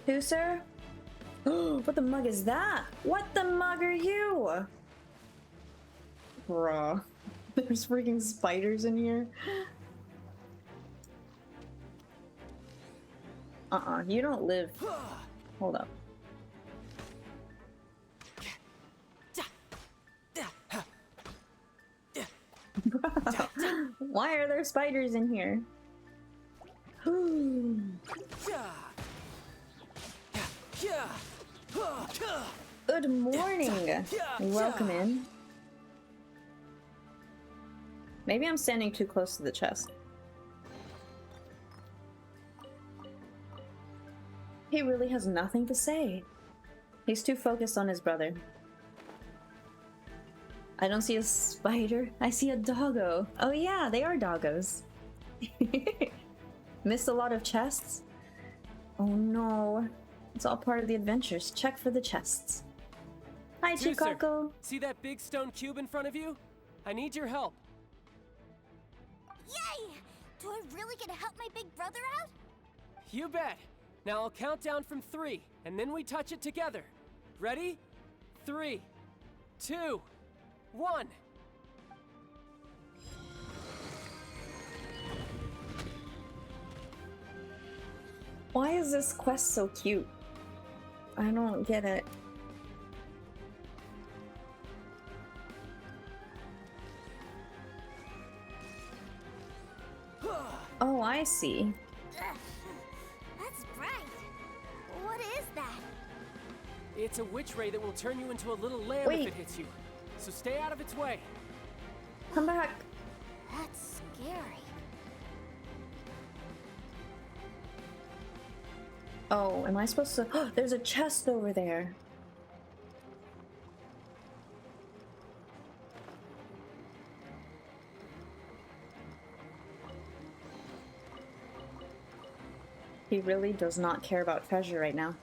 Who, sir? What the mug is that? What the mug are you? Bruh. There's freaking spiders in here. You don't live. Hold up. Why are there spiders in here? Good morning. Welcome in. Maybe I'm standing too close to the chest. He really has nothing to say. He's too focused on his brother. I don't see a spider. I see a doggo. Oh yeah, they are doggos. Missed a lot of chests? Oh no. It's all part of the adventures. Check for the chests. Hi, Chikako. See that big stone cube in front of you? I need your help. Yay! Do I really get to help my big brother out? You bet. Now I'll count down from 3, and then we touch it together. Ready? 3, 2, 1. Why is this quest so cute? I don't get it. Oh, I see. That's bright. What is that? It's a witch ray that will turn you into a little lamb if it hits you. So stay out of its way. Come back. That's scary. Oh, am I supposed to? Oh, there's a chest over there. He really does not care about treasure right now.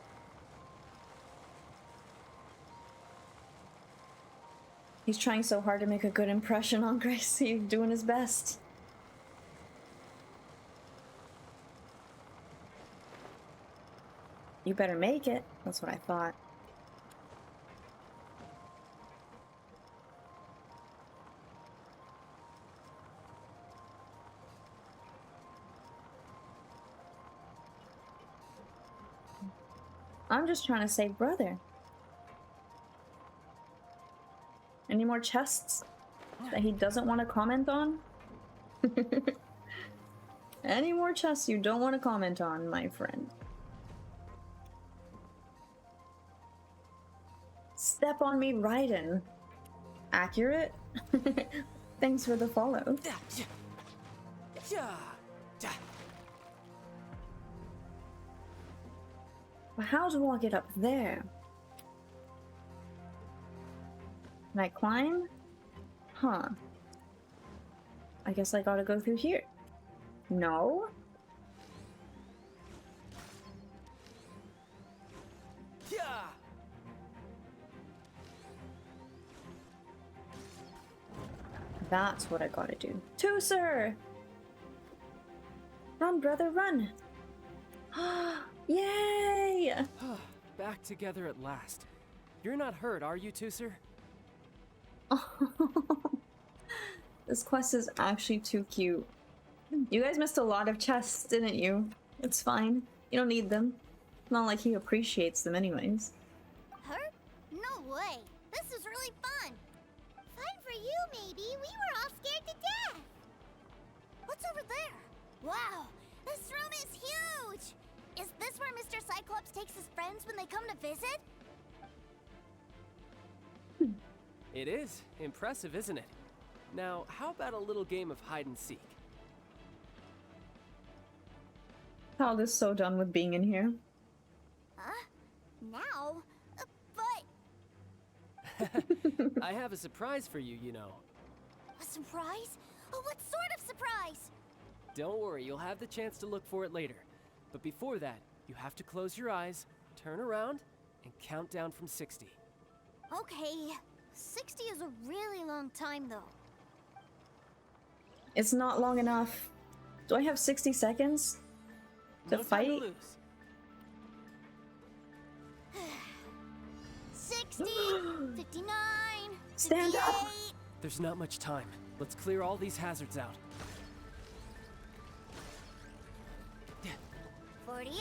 He's trying so hard to make a good impression on Gracie, doing his best. You better make it. That's what I thought. I'm just trying to save brother. Any more chests that he doesn't want to comment on? Any more chests you don't want to comment on, my friend? Step on me, Raiden. Accurate? Thanks for the follow. Well, how do I get up there? Can I climb? Huh. I guess I gotta go through here. No? That's what I gotta do. Tooser! Run, brother, run! Yay! Back together at last. You're not hurt, are you, Tooser? This quest is actually too cute. You guys missed a lot of chests, didn't you? It's fine. You don't need them. Not like he appreciates them anyways. Hurt? No way. This is really fun. Fun for you, maybe. We were all scared to death. What's over there? Wow, this room is huge. Is this where Mr. Cyclops takes his friends when they come to visit? It is. Impressive, isn't it? Now, how about a little game of hide and seek? Hal is so done with being in here. Huh? Now? But... I have a surprise for you, you know. A surprise? Oh, what sort of surprise? Don't worry, you'll have the chance to look for it later. But before that, you have to close your eyes, turn around, and count down from 60. Okay. 60 is a really long time, though. It's not long enough. Do I have 60 seconds to No fight? time to lose. 60, 59, Stand 58. up. There's not much time. Let's clear all these hazards out. 48,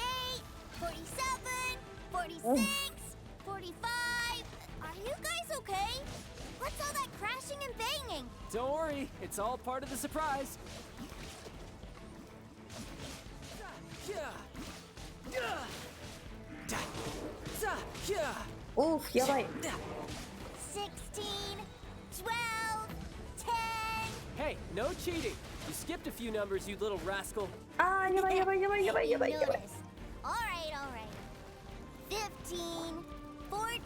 47, 46, 45. Are you guys okay? What's all that crashing and banging? Don't worry, it's all part of the surprise. Oof, yeah, right. 16, 12, 10. Hey, no cheating. You skipped a few numbers, you little rascal. Ah, yeah, right, yeah, right, yeah, right, yeah, right, yeah, right, yeah, right. Notice. All right, all right. 15, 14,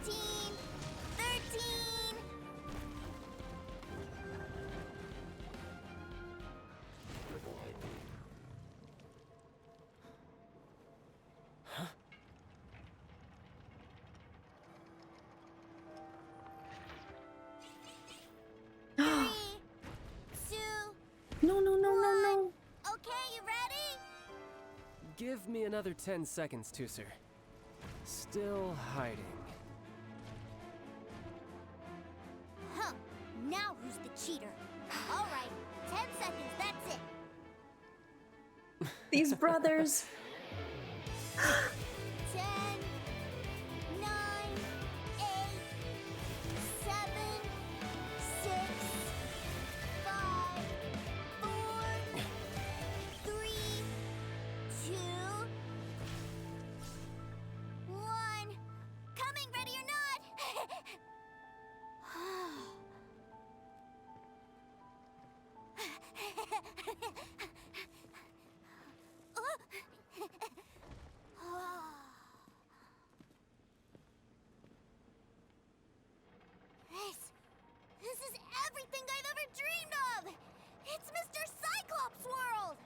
13. No, no, no, no, no. Okay, you ready? Give me another 10 seconds, Tusser. Still hiding. Huh. Now who's the cheater? All right, 10 seconds, that's it. These brothers. 10, 9, 8, 7, 6, 5, 4, 3, 2, 1. Coming, ready or not? This is everything I've ever dreamed of! It's Mr. Cyclops' world!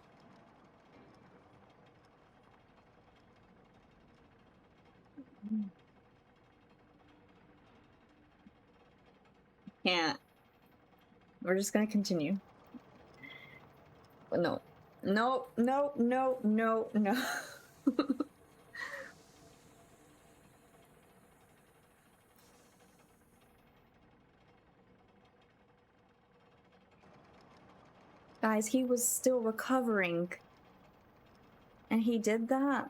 Can't. We're just gonna continue. But no. No, no, no, no, no. Guys, he was still recovering. And he did that?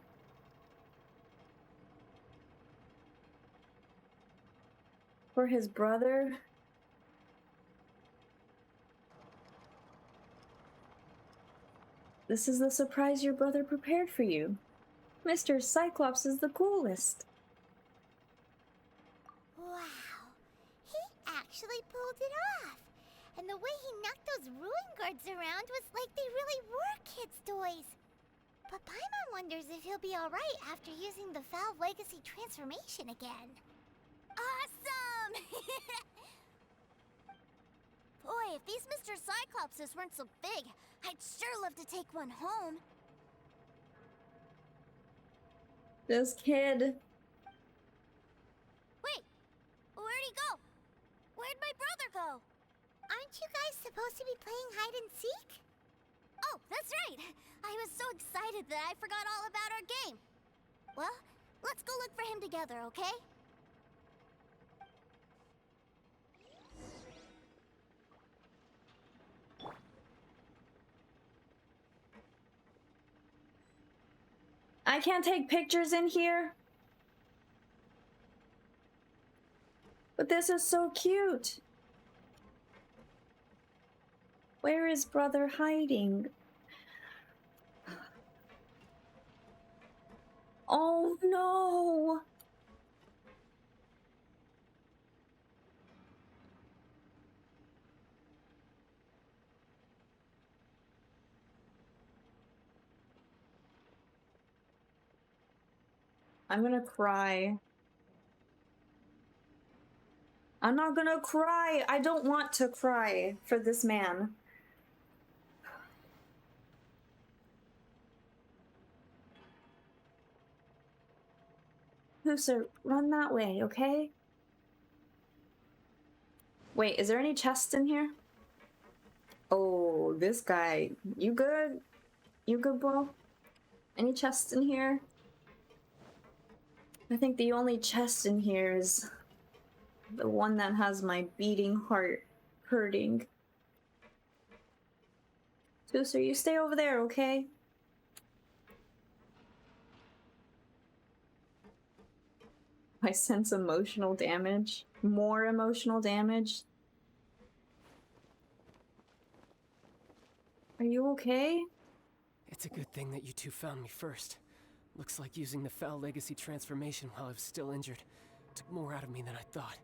For his brother? This is the surprise your brother prepared for you. Mr. Cyclops is the coolest. Wow, he actually pulled it off. And the way he knocked those ruin guards around was like they really were kids' toys. But Paimon wonders if he'll be alright after using the Valve Legacy transformation again. Awesome! Boy, if these Mr. Cyclopses weren't so big, I'd sure love to take one home. This kid. Wait, where'd he go? Where'd my brother go? Aren't you guys supposed to be playing hide and seek? Oh, that's right! I was so excited that I forgot all about our game. Well, let's go look for him together, okay? I can't take pictures in here. But this is so cute. Where is brother hiding? Oh no! I'm gonna cry. I'm not gonna cry. I don't want to cry for this man. Hooser, run that way, okay? Wait, is there any chests in here? Oh, this guy. You good? You good, bro? Any chests in here? I think the only chest in here is the one that has my beating heart hurting. Tooser, you stay over there, okay? I sense emotional damage. More emotional damage. Are you okay? It's a good thing that you two found me first. Looks like using the Foul Legacy transformation while I was still injured took more out of me than I thought.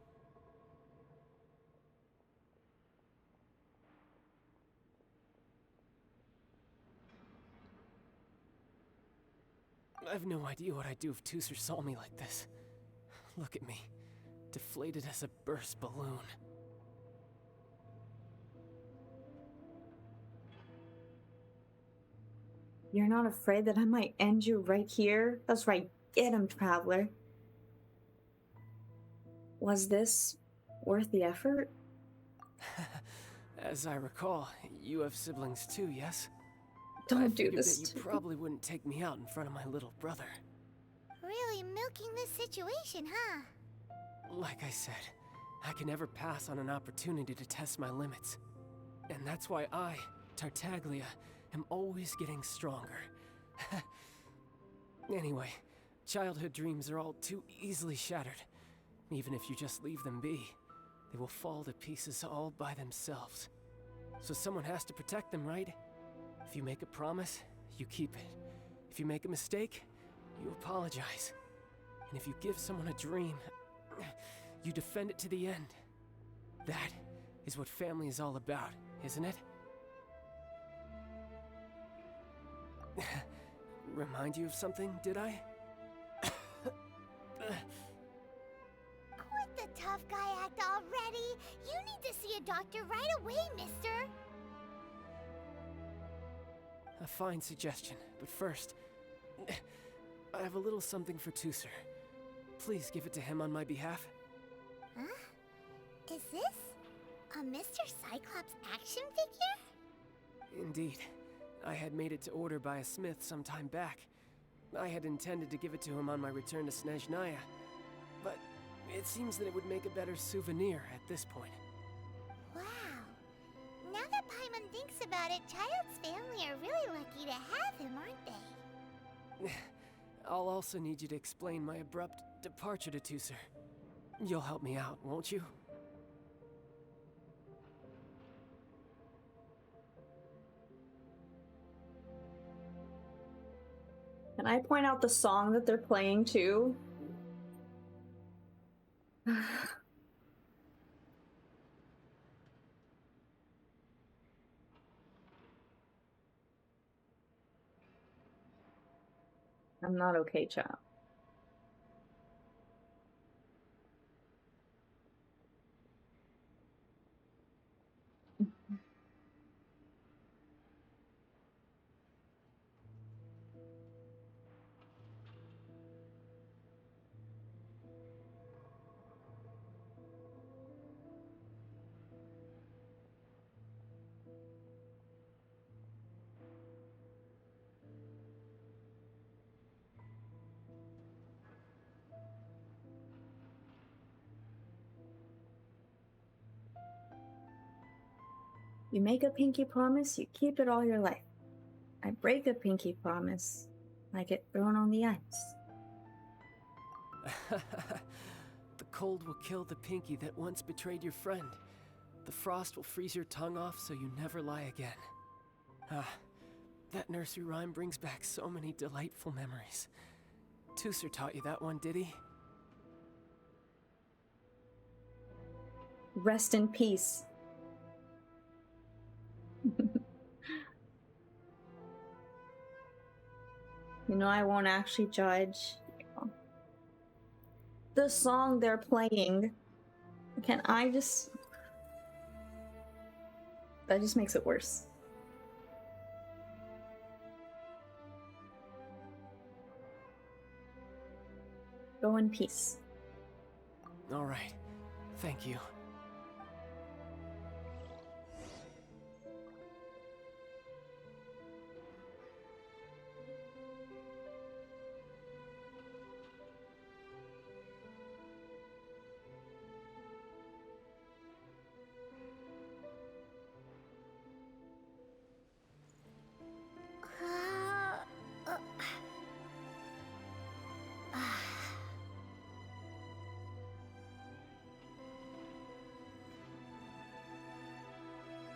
I have no idea what I'd do if Tooser saw me like this. Look at me, deflated as a burst balloon. You're not afraid that I might end you right here? That's right, get him, Traveler. Was this worth the effort? As I recall, you have siblings too, yes? Don't do figured this that to you probably wouldn't take me out in front of my little brother. Really milking this situation, huh? Like I said, I can never pass on an opportunity to test my limits. And that's why I, Tartaglia, am always getting stronger. Anyway, childhood dreams are all too easily shattered. Even if you just leave them be, they will fall to pieces all by themselves. So someone has to protect them, right? If you make a promise, you keep it. If you make a mistake, you apologize. And if you give someone a dream, you defend it to the end. That is what family is all about, isn't it? Remind you of something, did I? Quit the tough guy act already! You need to see a doctor right away, mister! A fine suggestion, but first, I have a little something for Tooser. Please give it to him on my behalf. Huh? Is this a Mr. Cyclops action figure? Indeed. I had made it to order by a smith some time back. I had intended to give it to him on my return to Snezhnaya, but it seems that it would make a better souvenir at this point. Wow. Now that Paimon thinks about it, Child's family are really lucky to have him, aren't they? I'll also need you to explain my abrupt departure to Tooser. You'll help me out, won't you? Can I point out the song that they're playing too? I'm not okay, child. You make a pinky promise, you keep it all your life. I break a pinky promise, I get thrown on the ice. The cold will kill the pinky that once betrayed your friend. The frost will freeze your tongue off so you never lie again. Ah, that nursery rhyme brings back so many delightful memories. Tooser taught you that one, did he? Rest in peace. You know, I won't actually judge. The song they're playing. Can I just... That just makes it worse. Go in peace. All right. Thank you.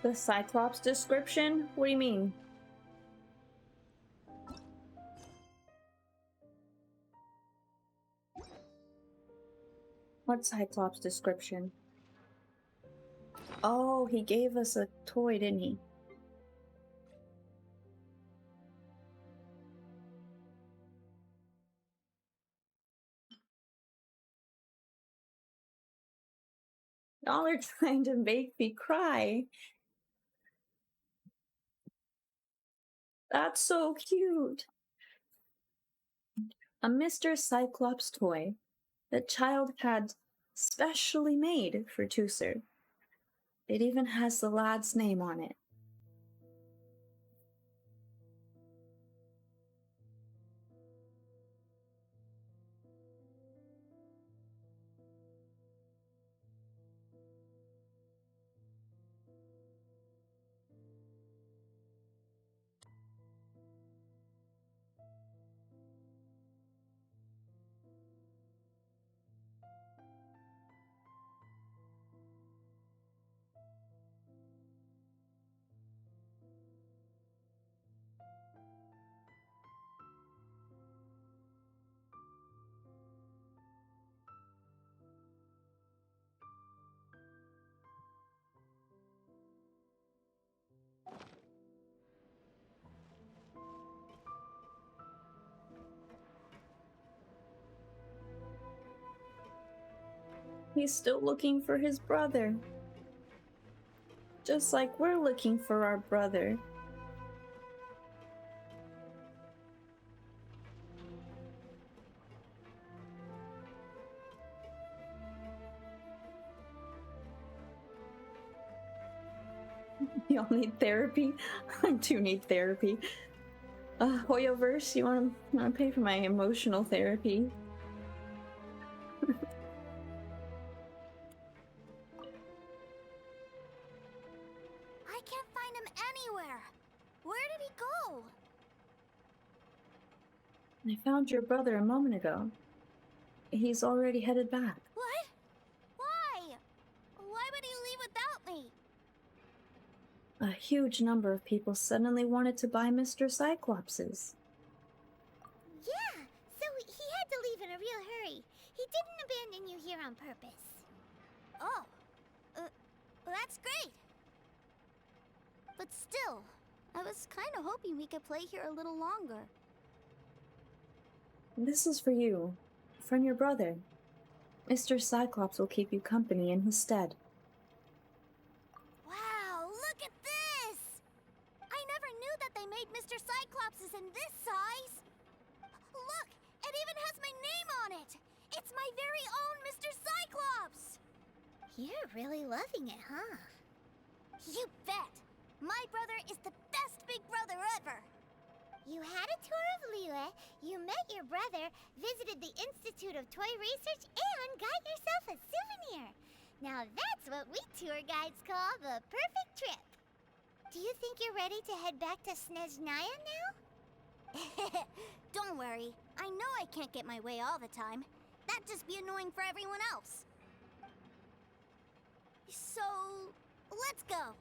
The Cyclops description? What do you mean? What Cyclops description? Oh, he gave us a toy, didn't he? Y'all are trying to make me cry. That's so cute. A Mr. Cyclops toy that child had specially made for Tooser. It even has the lad's name on it. He's still looking for his brother. Just like we're looking for our brother. Y'all need therapy? I do need therapy. Hoyoverse, you wanna pay for my emotional therapy? I can't find him anywhere. Where did he go? I found your brother a moment ago. He's already headed back. What? Why? Why would he leave without me? A huge number of people suddenly wanted to buy Mr. Cyclopses. Yeah, so he had to leave in a real hurry. He didn't abandon you here on purpose. Oh, that's great. But still, I was kind of hoping we could play here a little longer. This is for you, from your brother. Mr. Cyclops will keep you company in his stead. Wow, look at this! I never knew that they made Mr. Cyclopses in this size. Look, it even has my name on it. It's my very own Mr. Cyclops. You're really loving it, huh? You bet. My brother is the best big brother ever. You had a tour of Liyue, you met your brother, visited the Institute of Toy Research, and got yourself a souvenir. Now that's what we tour guides call the perfect trip. Do you think you're ready to head back to Snezhnaya now? Don't worry. I know I can't get my way all the time. That'd just be annoying for everyone else. So, let's go.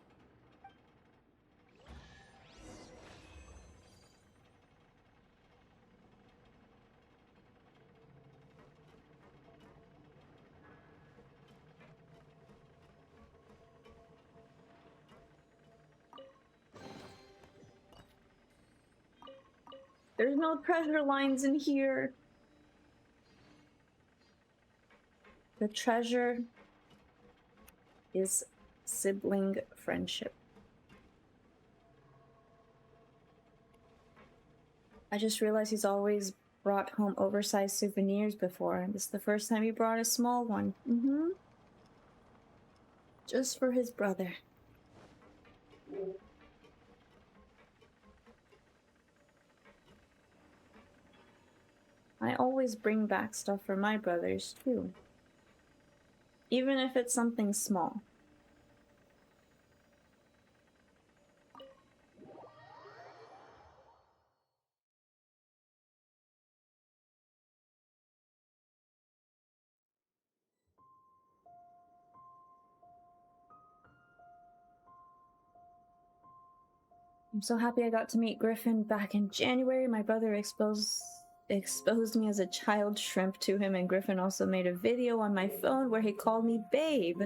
There's no treasure lines in here. The treasure is sibling friendship. I just realized he's always brought home oversized souvenirs before, and this is the first time he brought a small one. Just for his brother. I always bring back stuff for my brothers, too. Even if it's something small. I'm so happy I got to meet Griffin back in January. My brother exposed me as a child shrimp to him, and Griffin also made a video on my phone where he called me babe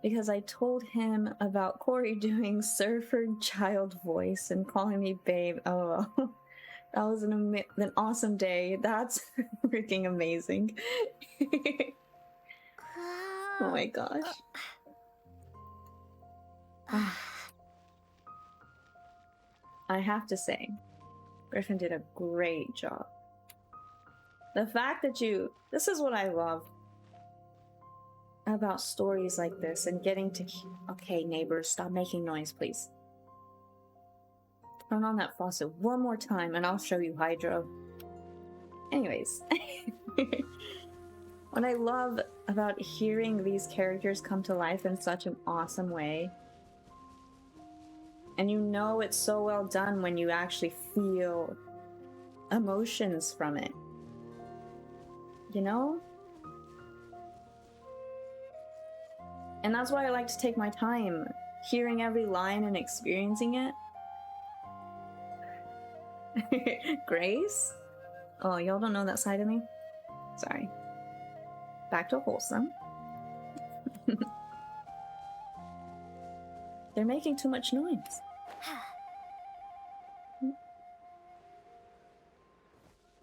because I told him about Corey doing surfer child voice and calling me babe. Oh, that was an awesome day. That's freaking amazing. Oh my gosh. I have to say, Griffin did a great job. The fact that this is what I love about stories like this and getting to, okay, neighbors, stop making noise, please. Turn on that faucet one more time and I'll show you Hydro. Anyways, what I love about hearing these characters come to life in such an awesome way, and you know it's so well done when you actually feel emotions from it. You know? And that's why I like to take my time hearing every line and experiencing it. Grace? Oh, y'all don't know that side of me? Sorry. Back to wholesome. They're making too much noise. It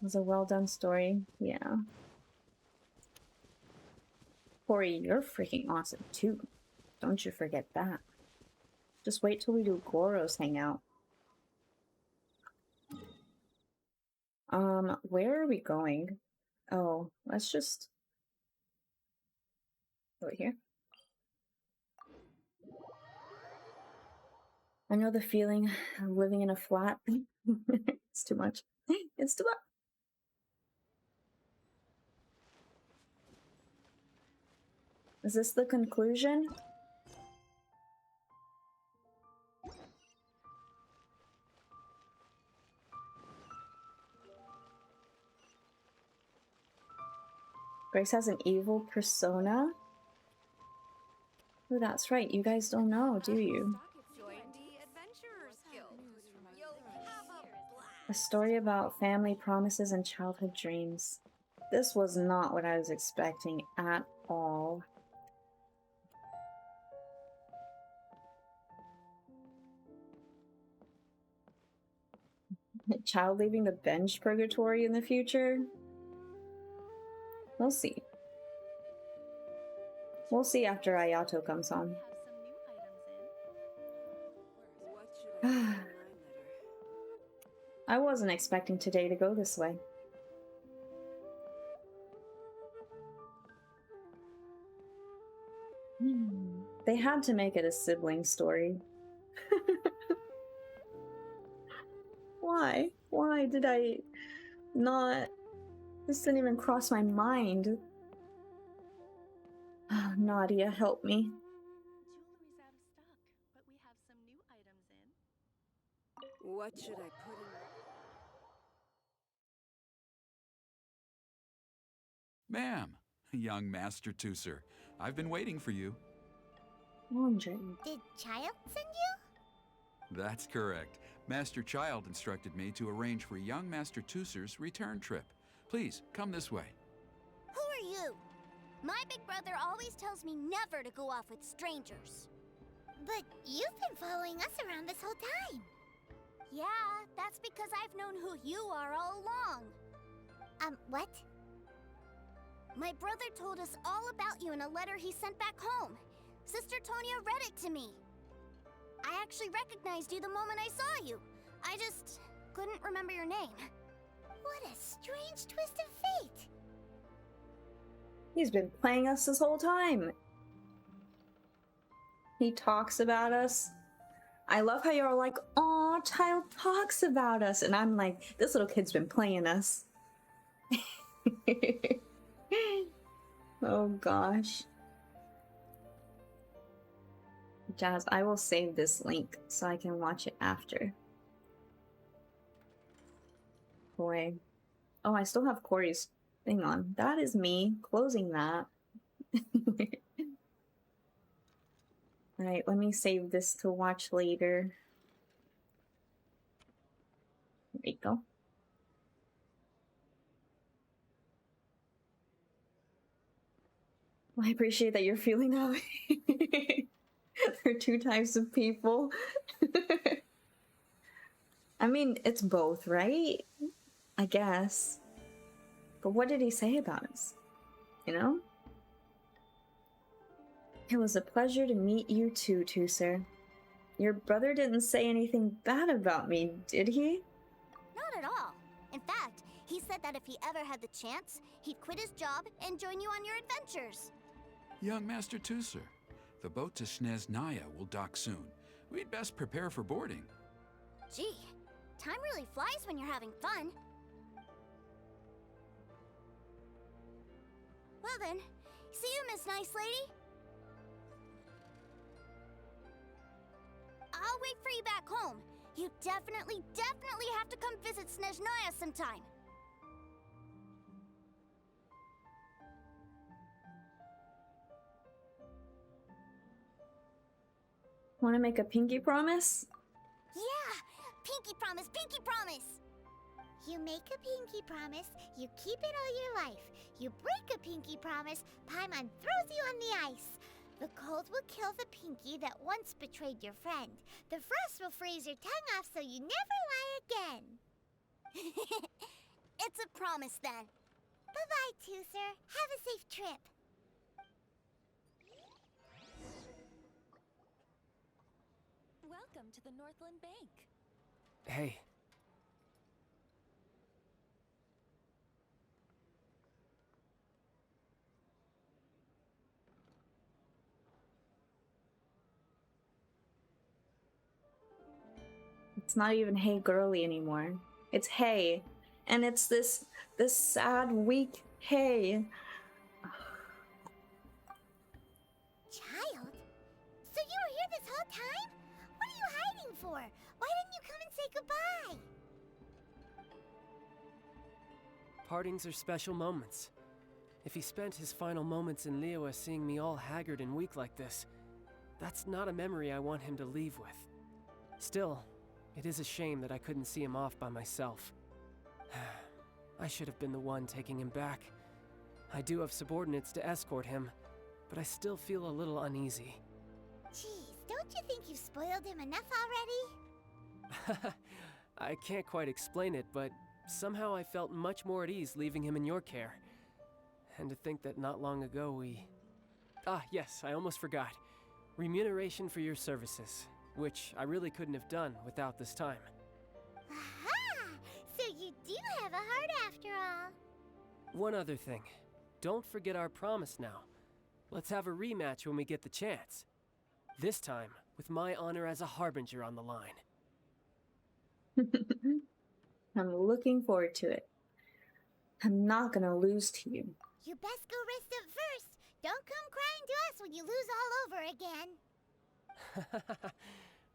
was a well done story. Yeah. Corey, you're freaking awesome too. Don't you forget that. Just wait till we do Goro's hangout. Where are we going? Oh, let's just over here. I know the feeling of living in a flat. It's too much. It's too much. Is this the conclusion? Grace has an evil persona? Oh, that's right. You guys don't know, do you? A story about family promises and childhood dreams. This was not what I was expecting at all. A child leaving the bench purgatory in the future? We'll see. We'll see after Ayato comes on. I wasn't expecting today to go this way. They had to make it a sibling story. Why? Why did I not? This didn't even cross my mind. Oh, Nadia, help me. What should I put in? Ma'am, young Master Tooser, I've been waiting for you. Wondering. Did Child send you? That's correct. Master Child instructed me to arrange for young Master Tooser's return trip. Please, come this way. Who are you? My big brother always tells me never to go off with strangers. But you've been following us around this whole time. Yeah, that's because I've known who you are all along. What? My brother told us all about you in a letter he sent back home. Sister Tonya read it to me. I actually recognized you the moment I saw you. I just couldn't remember your name. What a strange twist of fate. He's been playing us this whole time. He talks about us. I love how you're like, "Aw, Child talks about us." And I'm like, this little kid's been playing us. Oh gosh. Jazz, I will save this link so I can watch it after. Boy. Oh, I still have Corey's thing on. That is me closing that. Alright, let me save this to watch later. There you go. I appreciate that you're feeling that way. There are two types of people. I mean, it's both, right? I guess. But what did he say about us? You know? It was a pleasure to meet you too, sir. Your brother didn't say anything bad about me, did he? Not at all. In fact, he said that if he ever had the chance, he'd quit his job and join you on your adventures. Young Master Tusser, the boat to Sneznaya will dock soon. We'd best prepare for boarding. Gee, time really flies when you're having fun. Well then, see you, Miss Nice Lady. I'll wait for you back home. You definitely have to come visit Sneznaya sometime. Want to make a pinky promise? Yeah! Pinky promise, pinky promise! You make a pinky promise, you keep it all your life. You break a pinky promise, Paimon throws you on the ice. The cold will kill the pinky that once betrayed your friend. The frost will freeze your tongue off so you never lie again. It's a promise then. Bye-bye, Tusser. Have a safe trip. Welcome to the Northland Bank. Hey. It's not even hey girly anymore. It's hey. And it's this sad, weak hey. Child? So you were here this whole time? What are you hiding for? Why didn't you come and say goodbye? Partings are special moments. If he spent his final moments in Liyue seeing me all haggard and weak like this, that's not a memory I want him to leave with. Still, it is a shame that I couldn't see him off by myself. I should have been the one taking him back. I do have subordinates to escort him, but I still feel a little uneasy. Jeez, don't you think you've spoiled him enough already? I can't quite explain it, but somehow I felt much more at ease leaving him in your care. And to think that not long ago we... Ah, yes, I almost forgot. Remuneration for your services, which I really couldn't have done without this time. Aha! So you do have a heart after all. One other thing. Don't forget our promise now. Let's have a rematch when we get the chance. This time, with my honor as a harbinger on the line. I'm looking forward to it. I'm not gonna lose to you. You best go rest up first. Don't come crying to us when you lose all over again.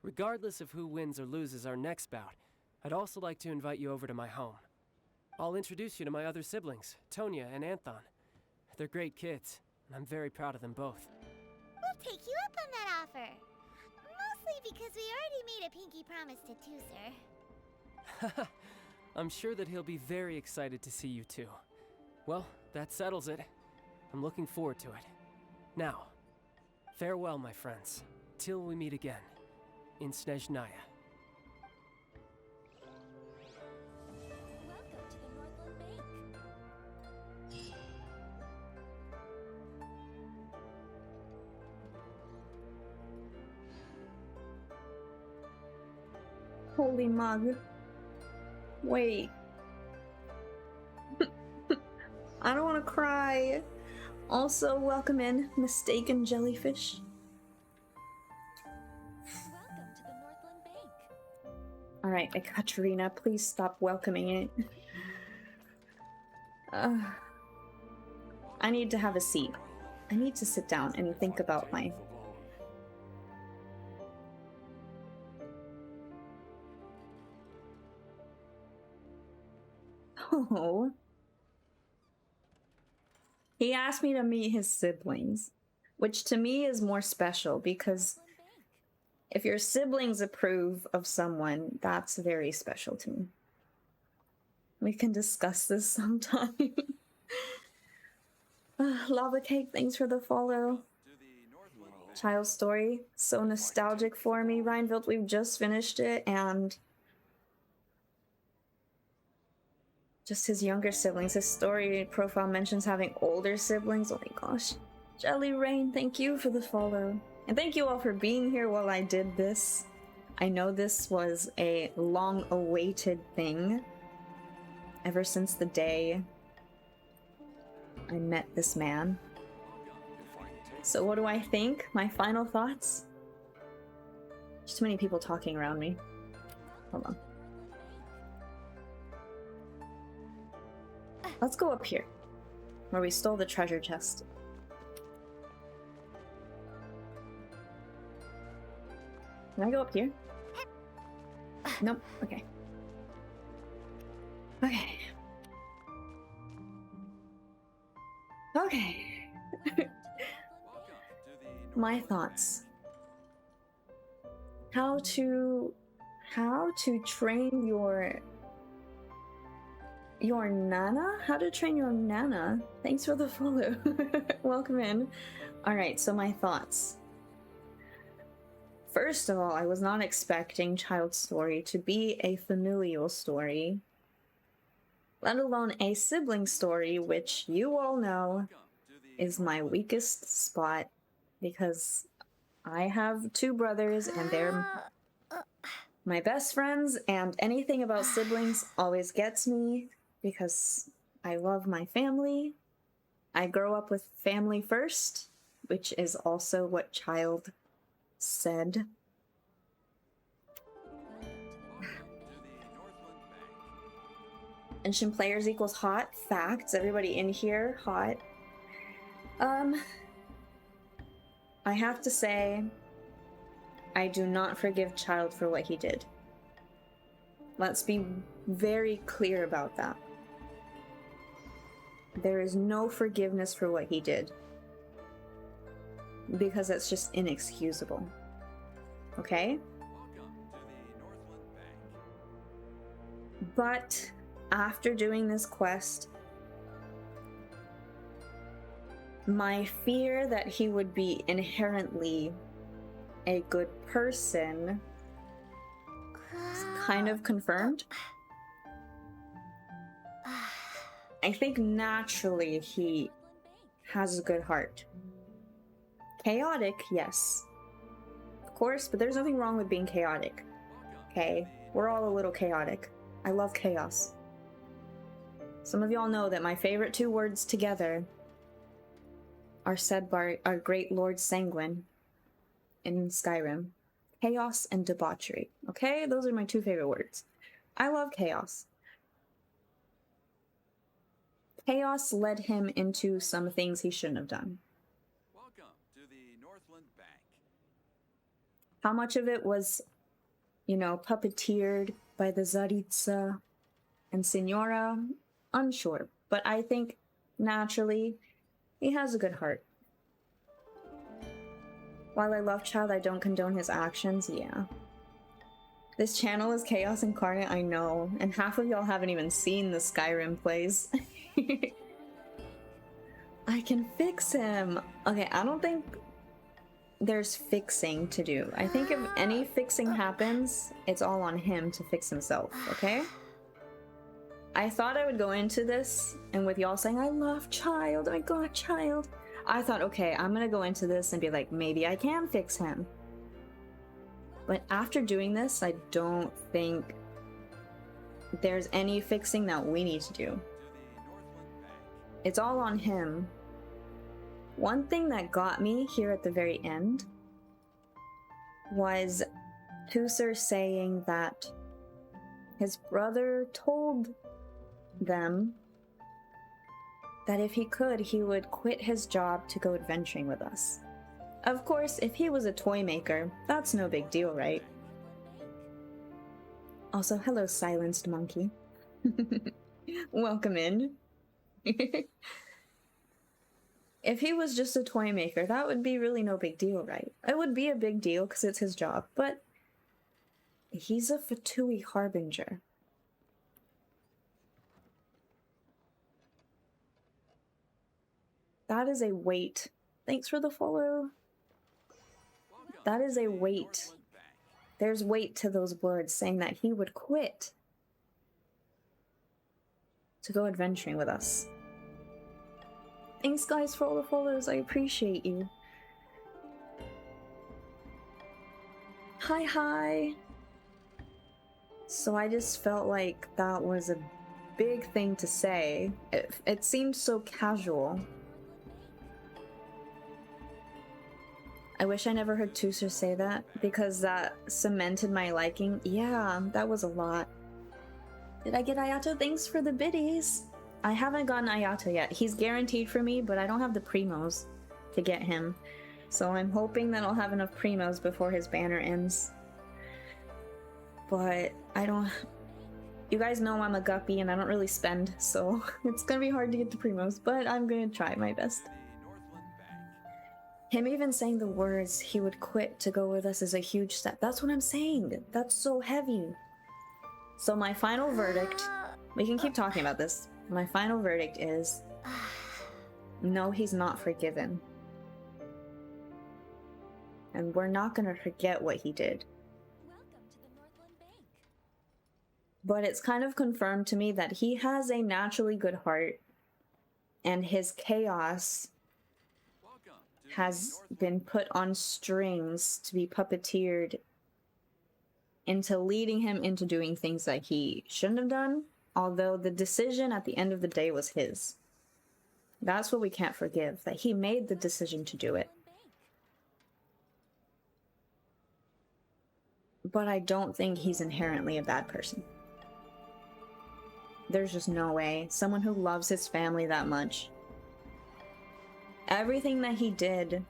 Regardless of who wins or loses our next bout, I'd also like to invite you over to my home. I'll introduce you to my other siblings, Tonya and Anthon. They're great kids, and I'm very proud of them both. We'll take you up on that offer. Mostly because we already made a pinky promise to Tusser. I'm sure that he'll be very excited to see you too. Well, that settles it. I'm looking forward to it. Now, farewell, my friends, till we meet again in Sneznaya. Welcome to the Northland Bank. Holy mug. Wait. I don't want to cry. Also, welcome in, mistaken jellyfish. Welcome to the Northland Bank. Alright, Ekaterina, please stop welcoming it. I need to have a seat. I need to sit down and think about my... Oh. He asked me to meet his siblings, which to me is more special because if your siblings approve of someone, that's very special to me. We can discuss this sometime. Lava Cake, thanks for the follow. Child Story, so nostalgic for me. Reinveld, we've just finished it, and just his younger siblings. His story profile mentions having older siblings. Oh my gosh. Jelly Rain, thank you for the follow. And thank you all for being here while I did this. I know this was a long-awaited thing. Ever since the day I met this man. So what do I think? My final thoughts? There's too many people talking around me. Hold on. Let's go up here, where we stole the treasure chest. Can I go up here? Nope. Okay. Okay. Okay. My thoughts. How to train your nana? How to train your nana? Thanks for the follow. Welcome in. Alright, so my thoughts. First of all, I was not expecting Child Story to be a familial story, let alone a sibling story, which you all know is my weakest spot because I have two brothers and they're my best friends, and anything about siblings always gets me because I love my family. I grow up with family first, which is also what Child said. Ancient players equals hot. Facts. Everybody in here, hot. I have to say, I do not forgive Child for what he did. Let's be very clear about that. There is no forgiveness for what he did. Because that's just inexcusable. Okay? But after doing this quest, my fear that he would be inherently a good person is kind of confirmed. I think naturally he has a good heart. Chaotic, yes. Of course, but there's nothing wrong with being chaotic. Okay? We're all a little chaotic. I love chaos. Some of y'all know that my favorite two words together are said by our great Lord Sanguine in Skyrim. Chaos and debauchery. Okay? Those are my two favorite words. I love chaos. Chaos led him into some things he shouldn't have done. How much of it was, you know, puppeteered by the Tsaritsa and Signora? Unsure. But I think, naturally, he has a good heart. While I love Child, I don't condone his actions, yeah. This channel is Chaos Incarnate, I know. And half of y'all haven't even seen the Skyrim plays. I can fix him! Okay, I don't think there's fixing to do. I think if any fixing happens, it's all on him to fix himself, okay? I thought I would go into this, and with y'all saying, I love Child, I got Child, I thought, okay, I'm gonna go into this and be like, maybe I can fix him. But after doing this, I don't think there's any fixing that we need to do. It's all on him. One thing that got me here at the very end was Tusser saying that his brother told them that if he could, he would quit his job to go adventuring with us. Of course, if he was a toy maker, that's no big deal, right? Also, hello, silenced monkey. Welcome in. If he was just a toy maker, that would be really no big deal, right? It would be a big deal because it's his job, but he's a Fatui Harbinger. That is a weight. Thanks for the follow. That is a weight. There's weight to those words saying that he would quit to go adventuring with us. Thanks, guys, for all the follows. I appreciate you. Hi, hi. So I just felt like that was a big thing to say. It seemed so casual. I wish I never heard Tusser say that, because that cemented my liking. Yeah, that was a lot. Did I get Ayato? Thanks for the biddies. I haven't gotten Ayato yet. He's guaranteed for me, but I don't have the primos to get him. So I'm hoping that I'll have enough primos before his banner ends. But I don't... You guys know I'm a guppy and I don't really spend, so it's gonna be hard to get the primos, but I'm gonna try my best. Him even saying the words he would quit to go with us is a huge step. That's what I'm saying. That's so heavy. So my final verdict, we can keep talking about this. My final verdict is, no, he's not forgiven. And we're not gonna forget what he did. But it's kind of confirmed to me that he has a naturally good heart, and his chaos has been put on strings to be puppeteered into leading him into doing things that he shouldn't have done, although the decision at the end of the day was his. That's what we can't forgive, that he made the decision to do it. But I don't think he's inherently a bad person. There's just no way. Someone who loves his family that much. Everything that he did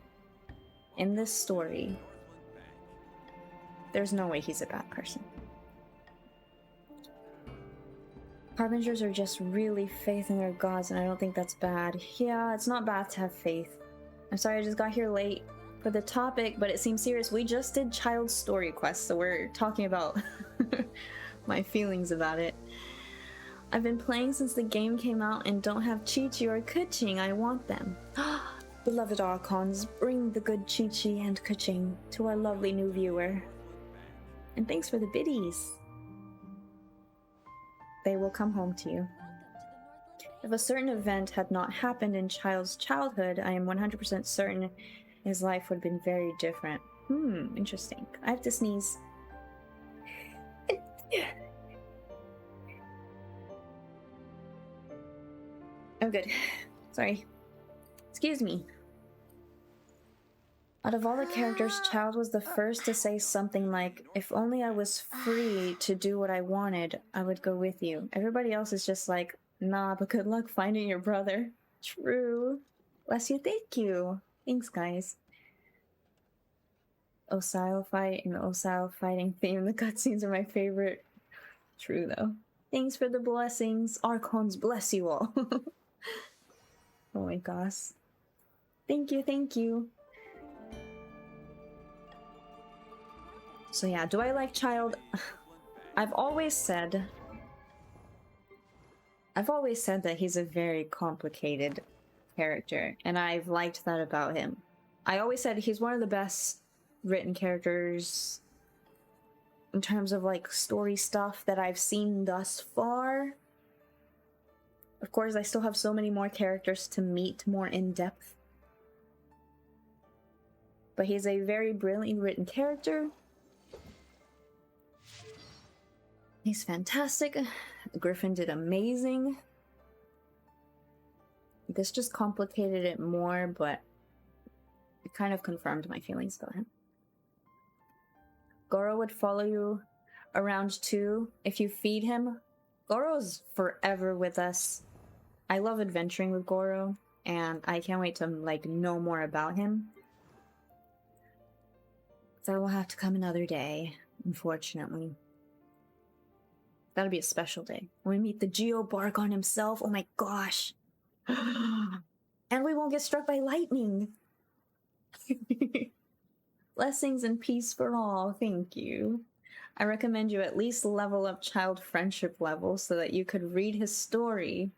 in this story, there's no way he's a bad person. Harbingers are just really faith in their gods, and I don't think that's bad. Yeah, it's not bad to have faith. I'm sorry I just got here late for the topic, but it seems serious. We just did child story quests, so we're talking about my feelings about it. I've been playing since the game came out and don't have Chi-Chi or Kuching. I want them. Beloved Archons, bring the good Chi-Chi and Kuching to our lovely new viewer. And thanks for the biddies. They will come home to you. If a certain event had not happened in Child's childhood, I am 100% certain his life would have been very different. Interesting. I have to sneeze. I'm good. Sorry. Excuse me. Out of all the characters, Child was the first to say something like, if only I was free to do what I wanted, I would go with you. Everybody else is just like, nah, but good luck finding your brother. True. Bless you, thank you. Thanks, guys. Osile fight and the Osile fighting theme. The cutscenes are my favorite. True, though. Thanks for the blessings. Archons bless you all. Oh my gosh. Thank you, thank you. So yeah, do I like Child? I've always said that he's a very complicated character, and I've liked that about him. I always said he's one of the best written characters in terms of like story stuff that I've seen thus far. Of course, I still have so many more characters to meet more in depth. But he's a very brilliantly written character. He's fantastic. Griffin did amazing. This just complicated it more, but it kind of confirmed my feelings about him. Goro would follow you around too if you feed him. Goro's forever with us. I love adventuring with Goro, and I can't wait to like know more about him. That will have to come another day, unfortunately. That'll be a special day. When we meet the Geo Archon himself, oh my gosh. And we won't get struck by lightning. Blessings and peace for all, thank you. I recommend you at least level up Child friendship level so that you could read his story.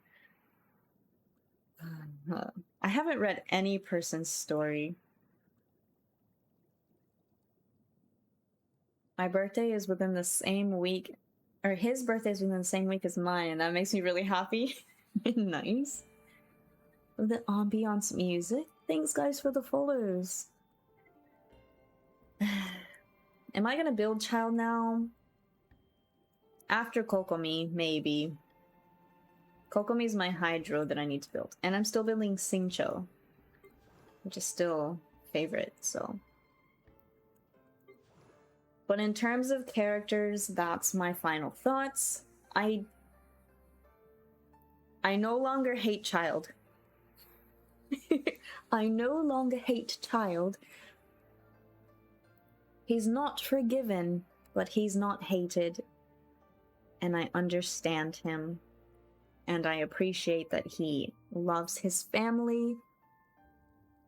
I haven't read any person's story. My birthday is within the same week, or his birthday is within the same week as mine, and that makes me really happy. Nice. The ambiance music. Thanks, guys, for the follows. Am I gonna build child now? After Kokomi, maybe. Kokomi is my hydro that I need to build. And I'm still building Singcho, which is still favorite, so. But in terms of characters, that's my final thoughts. I no longer hate child. I no longer hate child. He's not forgiven, but he's not hated. And I understand him. And I appreciate that he loves his family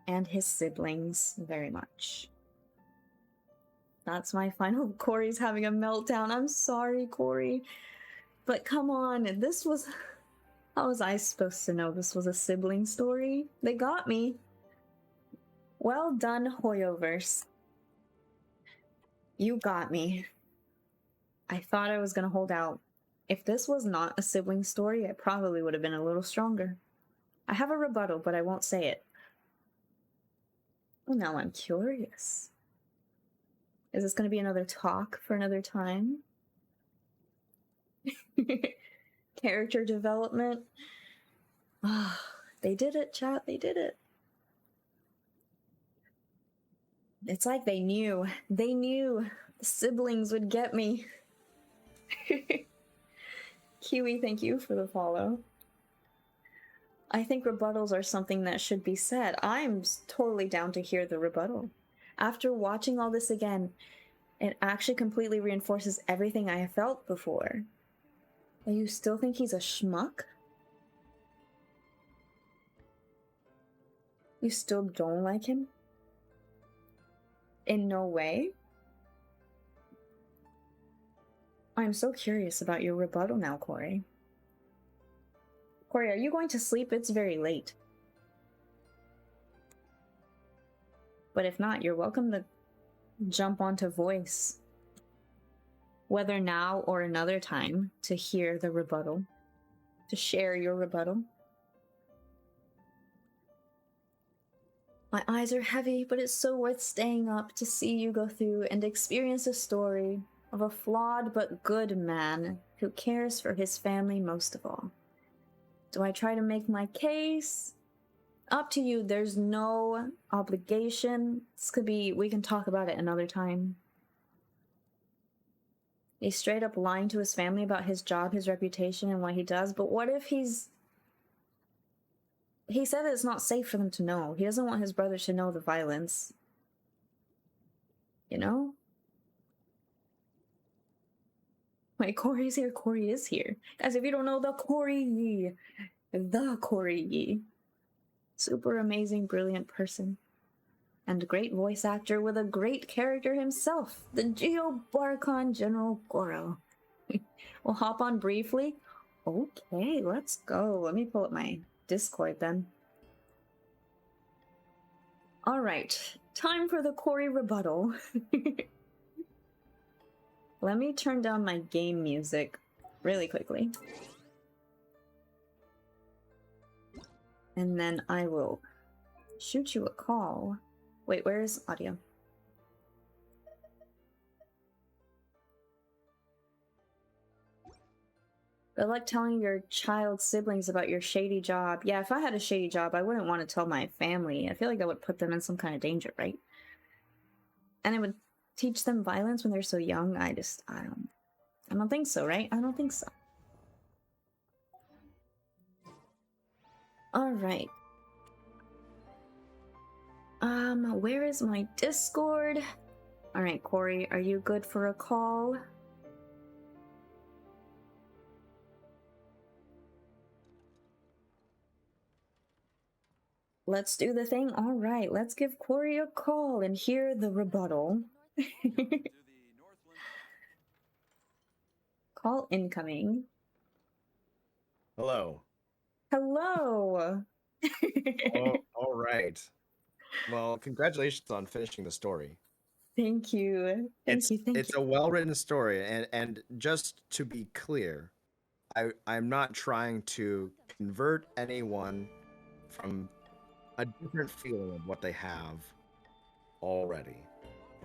and his siblings very much. That's my final. Corey's having a meltdown. I'm sorry, Corey. But come on, this was... How was I supposed to know this was a sibling story? They got me. Well done, Hoyoverse. You got me. I thought I was gonna hold out. If this was not a sibling story, I probably would have been a little stronger. I have a rebuttal, but I won't say it. Well, now I'm curious. Is this gonna be another talk for another time? Character development. Ah, they did it, chat. They did it. It's like they knew. They knew the siblings would get me. Kiwi, thank you for the follow. I think rebuttals are something that should be said. I'm totally down to hear the rebuttal. After watching all this again, it actually completely reinforces everything I have felt before. But you still think he's a schmuck? You still don't like him? In no way? I'm so curious about your rebuttal now, Corey. Corey, are you going to sleep? It's very late. But if not, you're welcome to jump onto voice. Whether now or another time, to hear the rebuttal. To share your rebuttal. My eyes are heavy, but it's so worth staying up to see you go through and experience a story of a flawed but good man who cares for his family most of all. Do I try to make my case? Up to you. There's no obligation. This could be, we can talk about it another time. He's straight up lying to his family about his job, his reputation, and what he does, but what if he said that it's not safe for them to know. He doesn't want his brothers to know the violence. You know? Wait, Corey's here. Corey is here. Guys, if you don't know, the Corey Yee. The Corey Yee. Super amazing, brilliant person. And great voice actor with a great character himself. The Geo Archon General Goro. We'll hop on briefly. Okay, let's go. Let me pull up my Discord then. Alright, time for the Corey rebuttal. Let me turn down my game music really quickly. And then I will shoot you a call. Wait, where is audio? But like telling your child's siblings about your shady job. Yeah, if I had a shady job, I wouldn't want to tell my family. I feel like that would put them in some kind of danger, right? And it would teach them violence when they're so young. I don't think so, right? I don't think so. All right. Where is my Discord? All right, Corey, are you good for a call? Let's do the thing. All right, let's give Corey a call and hear the rebuttal. Call incoming. Hello. Hello. All right. Well, congratulations on finishing the story. Thank you. Thank you. Thank It's you. a well-written story, and just to be clear, I'm not trying to convert anyone from a different feeling of what they have already.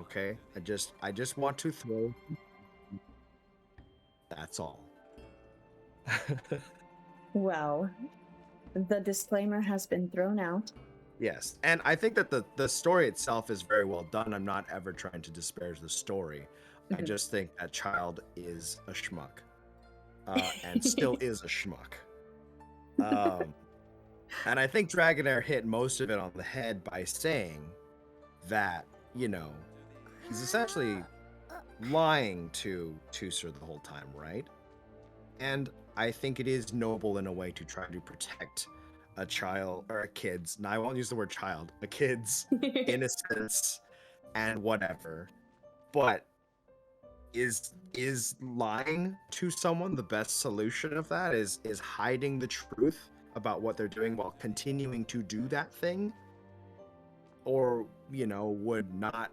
Okay? I just want to throw. That's all. Well, the disclaimer has been thrown out. Yes, and I think that the story itself is very well done. I'm not ever trying to disparage the story. I just think that child is a schmuck, and still is a schmuck. And I think Dragonair hit most of it on the head by saying that, you know, he's essentially lying to Tusser the whole time, right? And I think it is noble in a way to try to protect a child or a kid's, now I won't use the word child, a kid's innocence and whatever. But is lying to someone the best solution of that? Is hiding the truth about what they're doing while continuing to do that thing? Or, you know, would not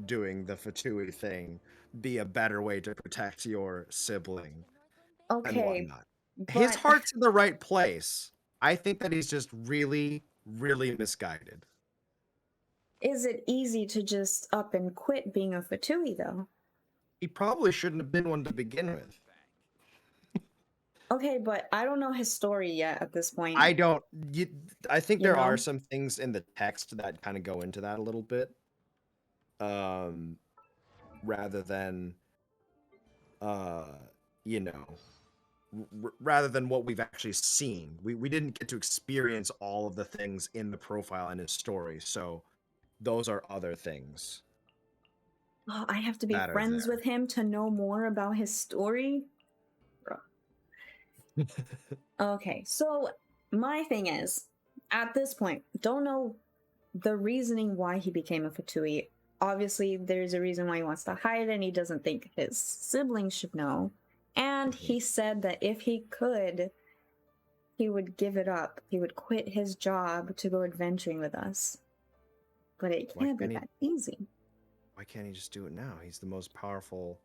doing the Fatui thing be a better way to protect your sibling and Okay, whatnot? His but heart's in the right place. I think that he's just really, really misguided. is it easy to just up and quit being a Fatui, though? He probably shouldn't have been one to begin with. Okay, but I don't know his story yet at this point. I don't. I think You there know? are some things in the text that kind of go into that a little bit, rather than, you know, rather than what we've actually seen. We didn't get to experience all of the things in the profile and his story, so those are other things. Oh, I have to be that are friends there. with him to know more about his story? Bro. Okay, so my thing is, at this point, don't know the reasoning why he became a Fatui. Obviously, there's a reason why he wants to hide it, and he doesn't think his siblings should know. And he said that if he could, he would give it up. He would quit his job to go adventuring with us. But it can't be that easy. Why can't he just do it now? He's the most powerful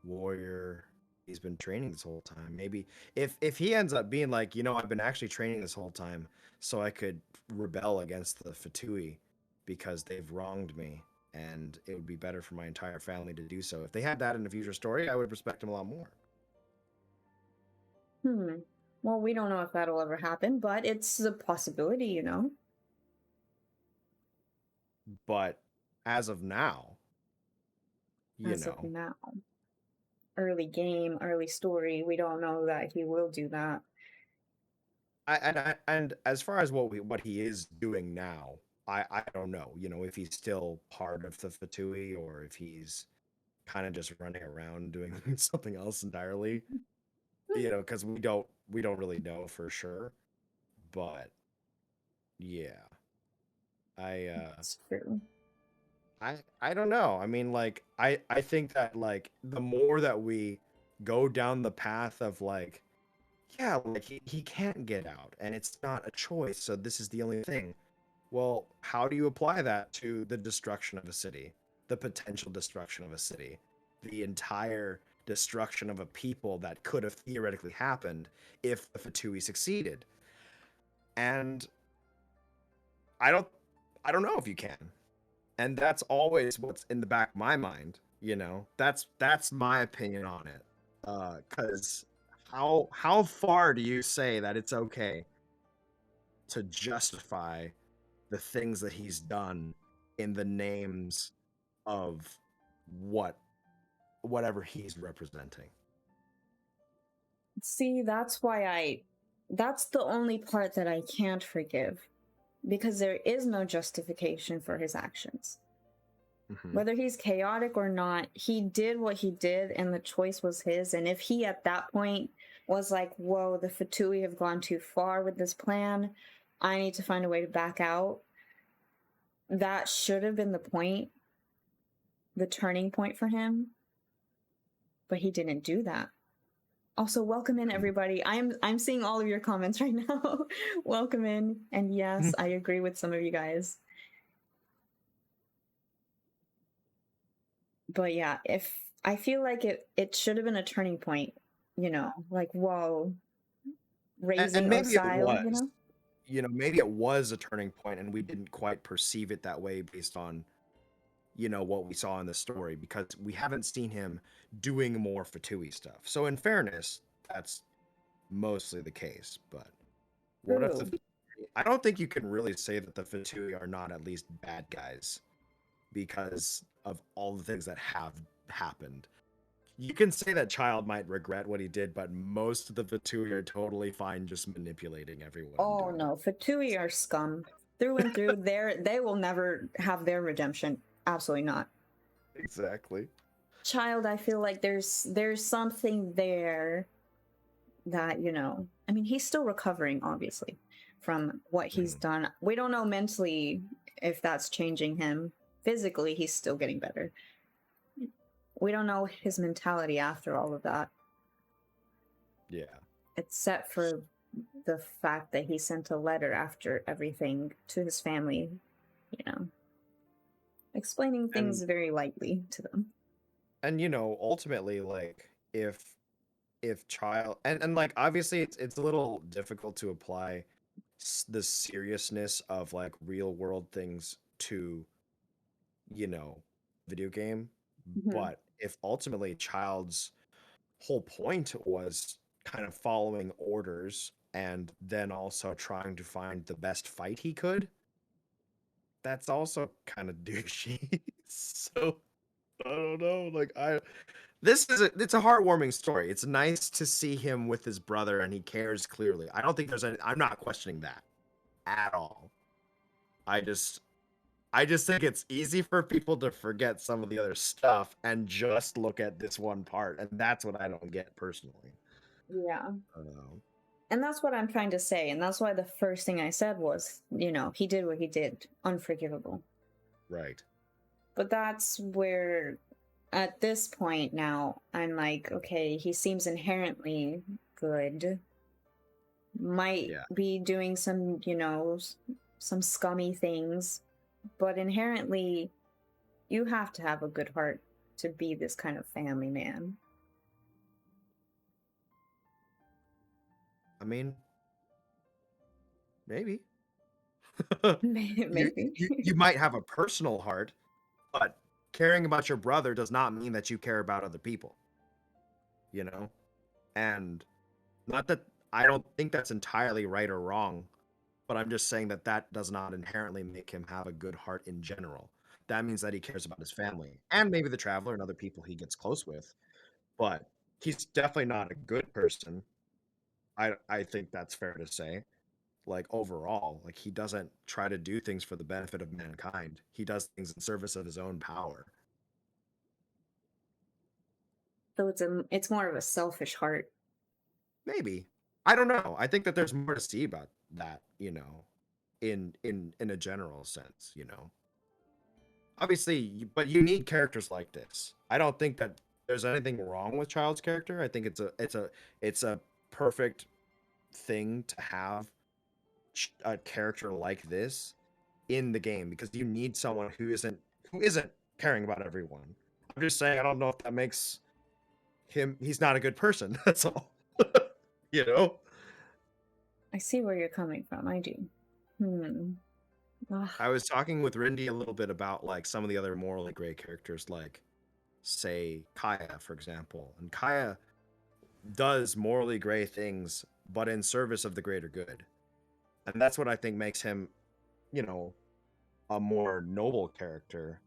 warrior. He's been training this whole time. Maybe if he ends up being like, you know, I've been actually training this whole time so I could rebel against the Fatui because they've wronged me, and it would be better for my entire family to do so. If they had that in a future story, I would respect him a lot more. Well, we don't know if that'll ever happen, but it's a possibility, you know? But as of now, As of now. Early game, early story, we don't know that he will do that. And as far as what he is doing now, I don't know. You know, if he's still part of the Fatui or if he's kind of just running around doing something else entirely. You know, because we don't really know for sure. But yeah, That's true. I don't know. I mean, like I think that like the more that we go down the path of like, yeah, like he can't get out and it's not a choice, so this is the only thing. Well, how do you apply that to the destruction of a city, the potential destruction of a city, the entire destruction of a people that could have theoretically happened if the Fatui succeeded? And I don't know if you can. And that's always what's in the back of my mind, you know. That's my opinion on it. Cuz how far do you say that it's okay to justify the things that he's done in the names of whatever he's representing? See, that's why that's the only part that I can't forgive, because there is no justification for his actions. Whether he's chaotic or not, he did what he did and the choice was his. And if he at that point was like, whoa, the Fatui have gone too far with this plan, I need to find a way to back out, that should have been the point, the turning point for him. But he didn't do that. Also, welcome in everybody. I'm seeing all of your comments right now. Welcome in, and yes, I agree with some of you guys. But yeah, if I feel like it should have been a turning point, you know, like whoa, raising And maybe it Osile, you was. know? You know, maybe it was a turning point and we didn't quite perceive it that way based on, you know, what we saw in the story, because we haven't seen him doing more Fatui stuff. So in fairness, that's mostly the case. But what if True. I don't think you can really say that the Fatui are not at least bad guys because of all the things that have happened. You can say that Child might regret what he did, but most of the Fatui are totally fine just manipulating everyone. Oh no, Fatui are scum through and through. They will never have their redemption. Absolutely not. Exactly. Child, I feel like there's something there that, you know, I mean, he's still recovering, obviously, from what he's done. We don't know mentally if that's changing him. Physically, he's still getting better. We don't know his mentality after all of that. Yeah. Except for the fact that he sent a letter after everything to his family, you know, explaining things very lightly to them. And you know, ultimately, like if Child and like obviously it's a little difficult to apply the seriousness of like real world things to, you know, video game. But if ultimately Child's whole point was kind of following orders and then also trying to find the best fight he could, that's also kind of douchey. So I don't know. Like it's a heartwarming story. It's nice to see him with his brother and he cares clearly. I don't think there's any, I'm not questioning that at all. I just think it's easy for people to forget some of the other stuff and just look at this one part, and that's what I don't get personally. Yeah. I don't know. And that's what I'm trying to say. And that's why the first thing I said was, you know, he did what he did. Unforgivable. Right. But that's where, at this point now, I'm like, okay, he seems inherently good. Might be doing some, you know, some scummy things. But inherently, you have to have a good heart to be this kind of family man. I mean, maybe. Maybe. You might have a personal heart, but caring about your brother does not mean that you care about other people. You know? And not that I don't think that's entirely right or wrong, but I'm just saying that that does not inherently make him have a good heart in general. That means that he cares about his family and maybe the traveler and other people he gets close with, but he's definitely not a good person. I think that's fair to say. Like overall, like he doesn't try to do things for the benefit of mankind. He does things in service of his own power. So it's more of a selfish heart. Maybe. I don't know. I think that there's more to see about that, you know, in a general sense, you know. Obviously, but you need characters like this. I don't think that there's anything wrong with Child's character. I think it's a perfect thing to have a character like this in the game because you need someone who isn't caring about everyone. I'm just saying I don't know if that makes he's not a good person. That's all. You know? I see where you're coming from. I do. I was talking with Rindy a little bit about like some of the other morally gray characters, like say Kaya, for example. And Kaya does morally gray things, but in service of the greater good. And that's what I think makes him, you know, a more noble character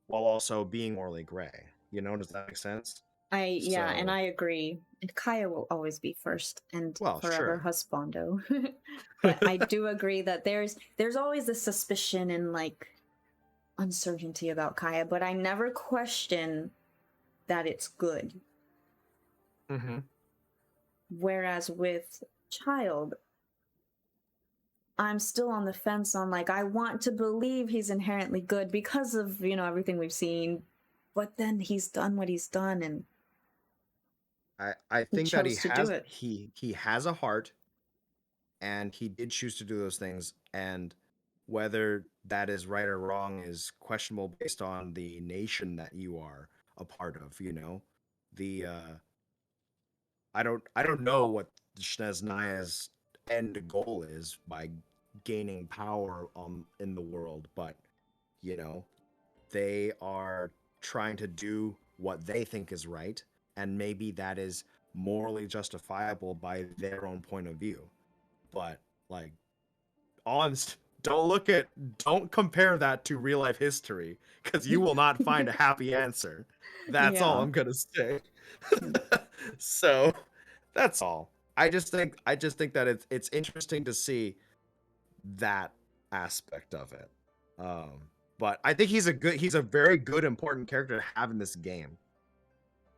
while also being morally gray. You know, does that make sense? Yeah, and I agree. And Kaya will always be first and forever husbando. But I do agree that there's always this suspicion and like uncertainty about Kaya, but I never question that it's good. Mm-hmm. Whereas with Child, I'm still on the fence on like I want to believe he's inherently good because of, you know, everything we've seen, but then he's done what he's done and I He think that chose to do it. he has a heart, and he did choose to do those things, and whether that is right or wrong is questionable based on the nation that you are a part of, you know. The I don't know what Shneznaya's end goal is by gaining power in the world, but you know, they are trying to do what they think is right, and maybe that is morally justifiable by their own point of view. But like, honest, don't compare that to real life history, because you will not find a happy answer. That's all Yeah. I'm gonna say. So that's all. I just think that it's interesting to see that aspect of it. But I think he's a very good important character to have in this game.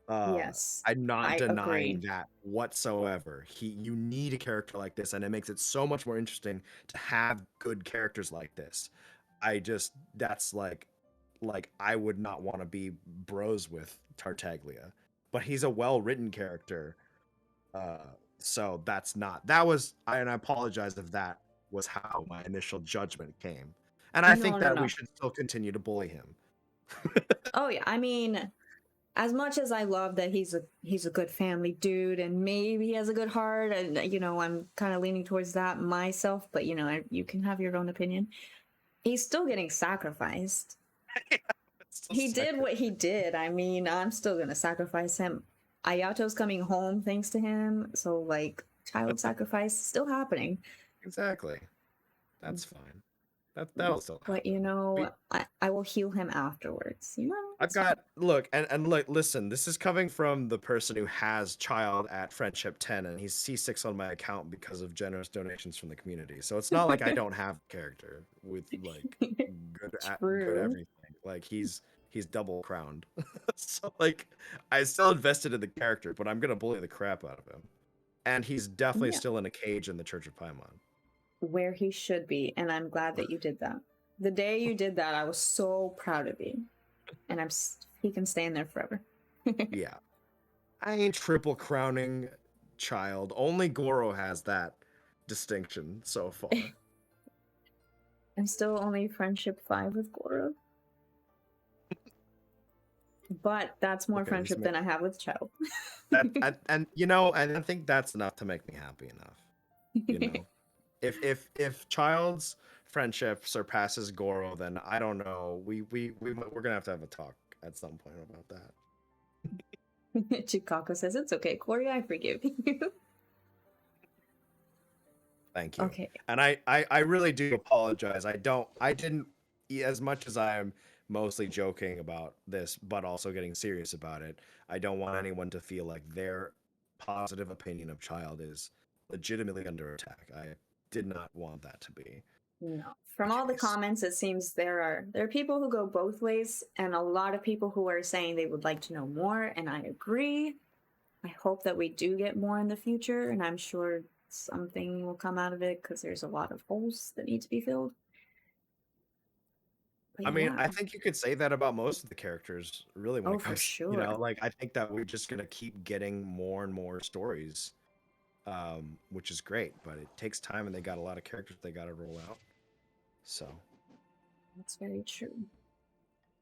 Yes, I'm not I denying agree. that whatsoever. You need a character like this, and it makes it so much more interesting to have good characters like this. That's like I would not want to be bros with Tartaglia, but he's a well-written character. Uh, so that was, and I apologize if that was how my initial judgment came. And I No, think no, that we no. should still continue to bully him. Oh yeah, I mean, as much as I love that he's a good family dude and maybe he has a good heart, and I'm kind of leaning towards that myself, but you can have your own opinion. He's still getting sacrificed. He did what he did. I mean, I'm still gonna sacrifice him. Ayato's coming home thanks to him, so like child sacrifice is still happening. Exactly. That's fine. That'll still But happen. I will heal him afterwards. I've It's fine. got look and look, listen, this is coming from the person who has child at Friendship 10, and he's C6 on my account because of generous donations from the community. So it's not like I don't have character with like good good True. everything. Like he's double crowned. So like I still invested in the character, but I'm gonna bully the crap out of him. And he's definitely Yeah. still in a cage in the Church of Paimon. Where he should be, and I'm glad that you did that. The day you did that, I was so proud of you, and he can stay in there forever. Yeah. I ain't triple crowning child. Only Goro has that distinction so far. I'm still only friendship 5 with Goro, but that's more Okay, friendship than I have with Cho. and I think that's enough to make me happy enough. If Child's friendship surpasses Goro, then I don't know. We're gonna have to have a talk at some point about that. Chikako says it's okay, Corey. I forgive you. Thank you. Okay. And I really do apologize. I didn't, as much as I am mostly joking about this, but also getting serious about it. I don't want anyone to feel like their positive opinion of Child is legitimately under attack. I did not want that to be. No. From all the comments, it seems there are people who go both ways, and a lot of people who are saying they would like to know more, and I agree. I hope that we do get more in the future, and I'm sure something will come out of it because there's a lot of holes that need to be filled. But I mean, yeah. I think you could say that about most of the characters, really, when Oh, it for comes, sure. like I think that we're just gonna keep getting more and more stories, which is great, but it takes time, and they got a lot of characters they got to roll out. So That's very true.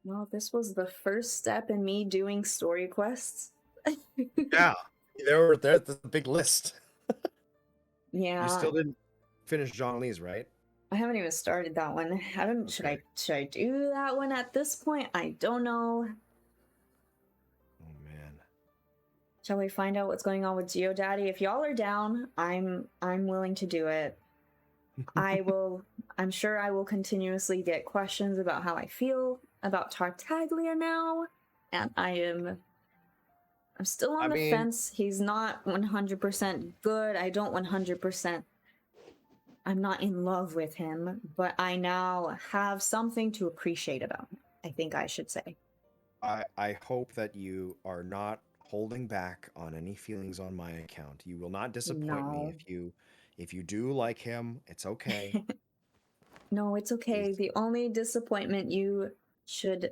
Well, this was the first step in me doing story quests. yeah, there's a big list. Yeah. You still didn't finish Zhongli's, right? I haven't even started that one. I don't. Okay. Should I do that one at this point? I don't know. Oh man. Shall we find out what's going on with GeoDaddy? If y'all are down, I'm willing to do it. I'm sure I will continuously get questions about how I feel about Tartaglia now, and I'm still on the fence. He's not 100% good. I don't 100%. I'm not in love with him, but I now have something to appreciate about him, I think I should say. I hope that you are not holding back on any feelings on my account. You will not disappoint me if you do like him. It's okay. No, it's okay. The only disappointment you should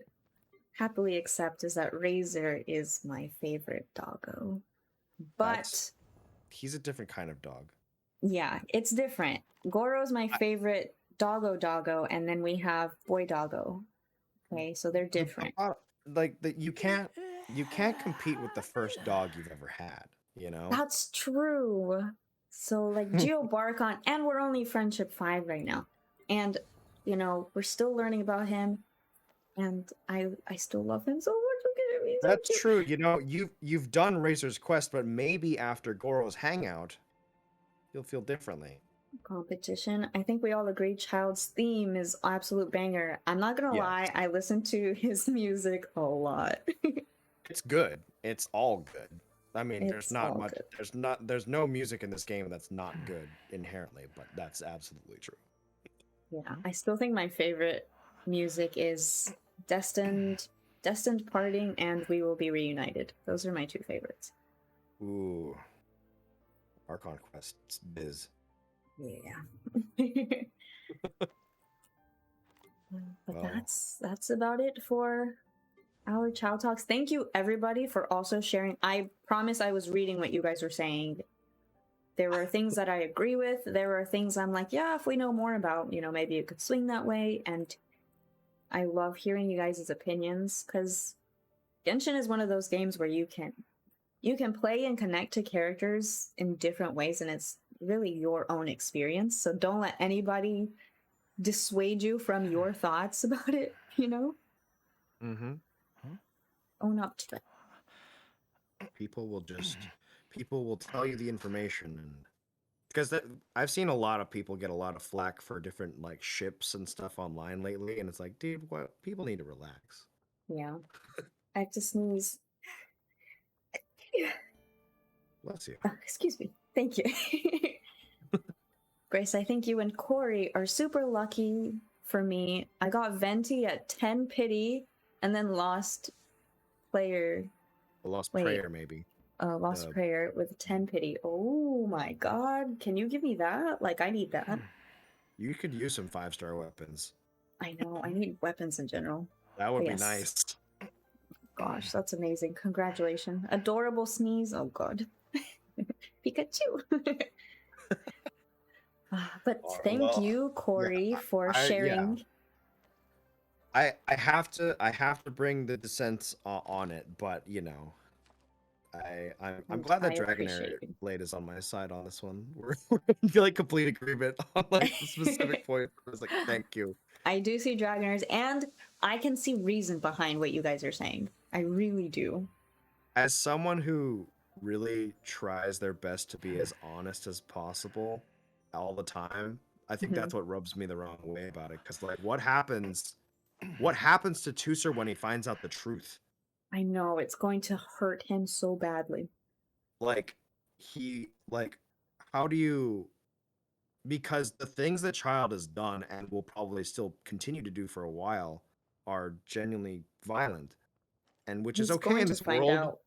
happily accept is that Razor is my favorite doggo. But he's a different kind of dog. yeah, it's different. Goro's my favorite doggo, and then we have boy doggo. Okay, so they're different. You can't compete with the first dog you've ever had, you know? That's true. So like Geo Archon, and we're only friendship 5 right now. And you know, we're still learning about him. And I still love him so much. Look at him. He's so That's cute. true. You know, you've done Razor's Quest, but maybe after Goro's hangout, you'll feel differently. Competition. I think we all agree Child's theme is absolute banger. I'm not gonna lie, I listen to his music a lot. It's good. It's all good. I mean, It's there's not all much. good. There's no music in this game that's not good inherently, but that's absolutely true. Yeah, I still think my favorite music is Destined Parting and We Will Be Reunited. Those are my 2 favorites. Ooh. Archon Quest biz. Yeah. But Well, that's about it for our Child Talks. Thank you everybody for also sharing. I promise I was reading what you guys were saying. There were things that I agree with. There were things I'm like, yeah, if we know more about, you know, maybe it could swing that way. And I love hearing you guys' opinions, because Genshin is one of those games where you can play and connect to characters in different ways, and it's really your own experience. So don't let anybody dissuade you from your thoughts about it, you know? Mm-hmm. Own up to it. People will tell you the information, and because I've seen a lot of people get a lot of flack for different like ships and stuff online lately, and it's like, dude, what? People need to relax. Yeah. I have to sneeze. Bless you. Excuse me. Thank you. Grace, I think you and Corey are super lucky for me. I got Venti at 10 pity and then lost player. Prayer, maybe. Lost prayer with 10 pity. Oh my god. Can you give me that? Like, I need that. You could use some 5-star weapons. I know. I need weapons in general. That would be nice. Gosh, that's amazing. Congratulations. Adorable sneeze. Oh god. Pikachu. But thank you, Corey, for sharing. I have to bring the dissent on it, but you know, I'm glad that Dragonair Blade is on my side on this one. We feel like complete agreement on like the specific point. I was like, thank you. I do see Dragonairs, and I can see reason behind what you guys are saying. I really do. As someone who really tries their best to be as honest as possible all the time, I think that's what rubs me the wrong way about it. Because like, what happens to Tusser when he finds out the truth? I know, it's going to hurt him so badly. Like, how do you... Because the things that Child has done and will probably still continue to do for a while are genuinely violent. And which is okay in this world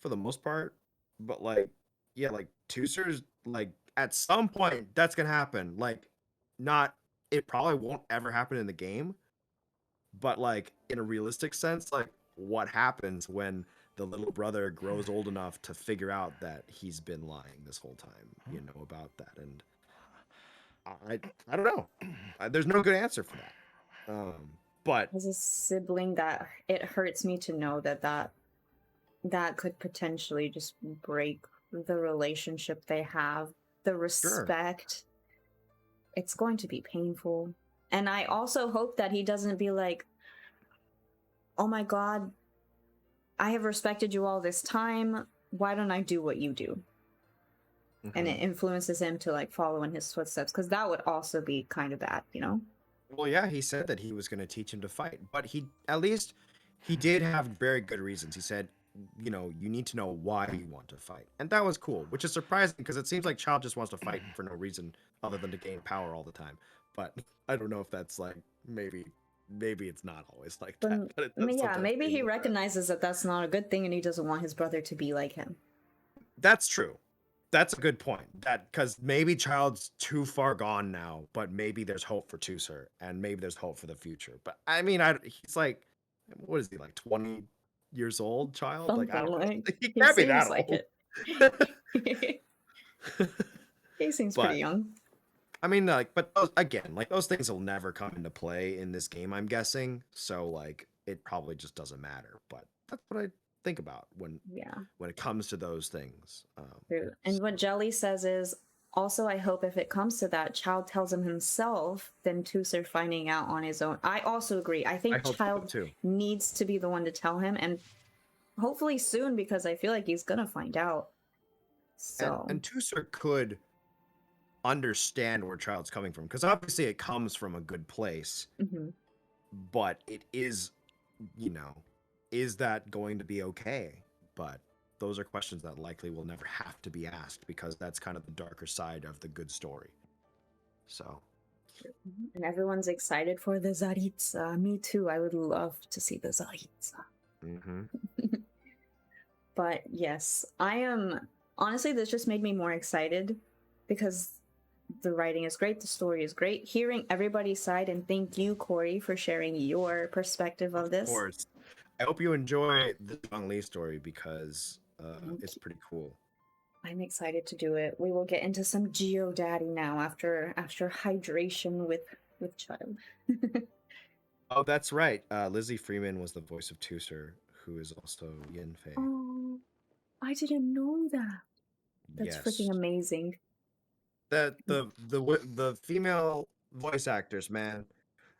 for the most part. But like, yeah, like Tusser's, like, at some point that's gonna happen. Like, it probably won't ever happen in the game. But like, in a realistic sense, like, what happens when the little brother grows old enough to figure out that he's been lying this whole time, you know, about that? And I don't know. There's no good answer for that. But as a sibling, that it hurts me to know that could potentially just break the relationship they have, the respect. It's going to be painful. And I also hope that he doesn't be like, oh my god, I have respected you all this time. Why don't I do what you do? And it influences him to like follow in his footsteps, because that would also be kind of bad, you know? Well, yeah, he said that he was going to teach him to fight, but he did have very good reasons. He said, you know, you need to know why you want to fight. And that was cool, which is surprising because it seems like Child just wants to fight for no reason other than to gain power all the time. But I don't know if that's like, maybe it's not always like that. But yeah, maybe he recognizes that that's not a good thing and he doesn't want his brother to be like him. That's true. That's a good point. That because maybe Child's too far gone now, but maybe there's hope for Tusser, and maybe there's hope for the future. But I mean, he's like, what is he, like 20 years old? Child? Something like, I don't know. like He can't be that old. It. He seems But pretty young. I mean, like, but those, again, like those things will never come into play in this game, I'm guessing. So like, it probably just doesn't matter. But that's what I think about when it comes to those things. True. And what Jelly says is also, I hope if it comes to that, Child tells him himself, then Tusser finding out on his own. I also agree. I think hope so, Child too. needs to be the one to tell him, and hopefully soon, because I feel like he's gonna find out. So And Tusser could understand where Child's coming from, because obviously it comes from a good place. But it is, you know, is that going to be okay? But those are questions that likely will never have to be asked, because that's kind of the darker side of the good story. So. And everyone's excited for the Zaritza. Me too. I would love to see the Zaritza. But yes, I am. Honestly, this just made me more excited because the writing is great, the story is great. Hearing everybody's side, and thank you, Corey, for sharing your perspective of this. Of course. I hope you enjoy the Zhongli story, because it's pretty cool. I'm excited to do it. We will get into some Geo Daddy now after hydration with Child. Oh, that's right. Lizzie Freeman was the voice of Tusser, who is also Yin Fei. Oh, I didn't know that. That's freaking amazing. The female voice actors, man.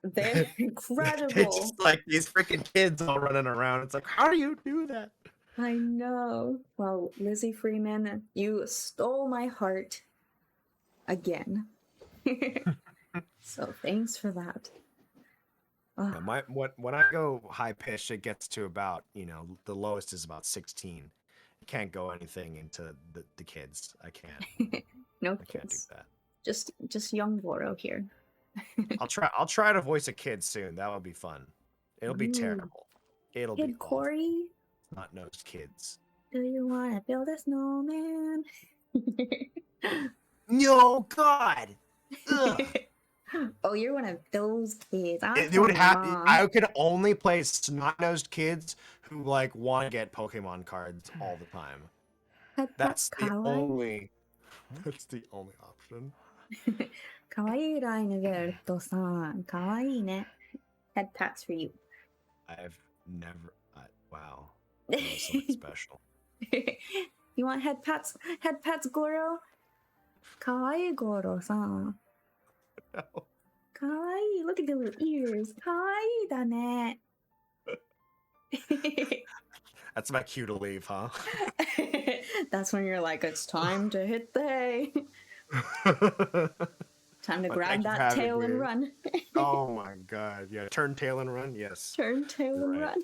They're incredible. They're just like these freaking kids all running around. It's like, how do you do that? I know. Well, Lizzie Freeman, you stole my heart again. So thanks for that. Yeah, when I go high pitched, it gets to about, the lowest is about 16. I can't go anything into the kids. I can't. No I kids. can't do that. Just young Voro here. I'll try to voice a kid soon. That would be fun. It'll be terrible. It'll be Kid Corey. Not nosed kids. Do you want to build a snowman? No, God. Oh, you're one of those kids. I could only play snot-nosed kids who want to get Pokemon cards all the time. That's the only option. Kawaii Roberto-san. Kawaii ne. Head pats for you. I've never. Wow. That was something special. You want head pats? Head pats, Goro? Kawaii Goro-san. No. Kawaii. Look at the little ears. Kawaii da ne. That's my cue to leave, huh? That's when you're like, it's time to hit the hay. Time to grab that tail and run. Oh my God. Yeah, turn tail and run. Yes. Turn tail and run.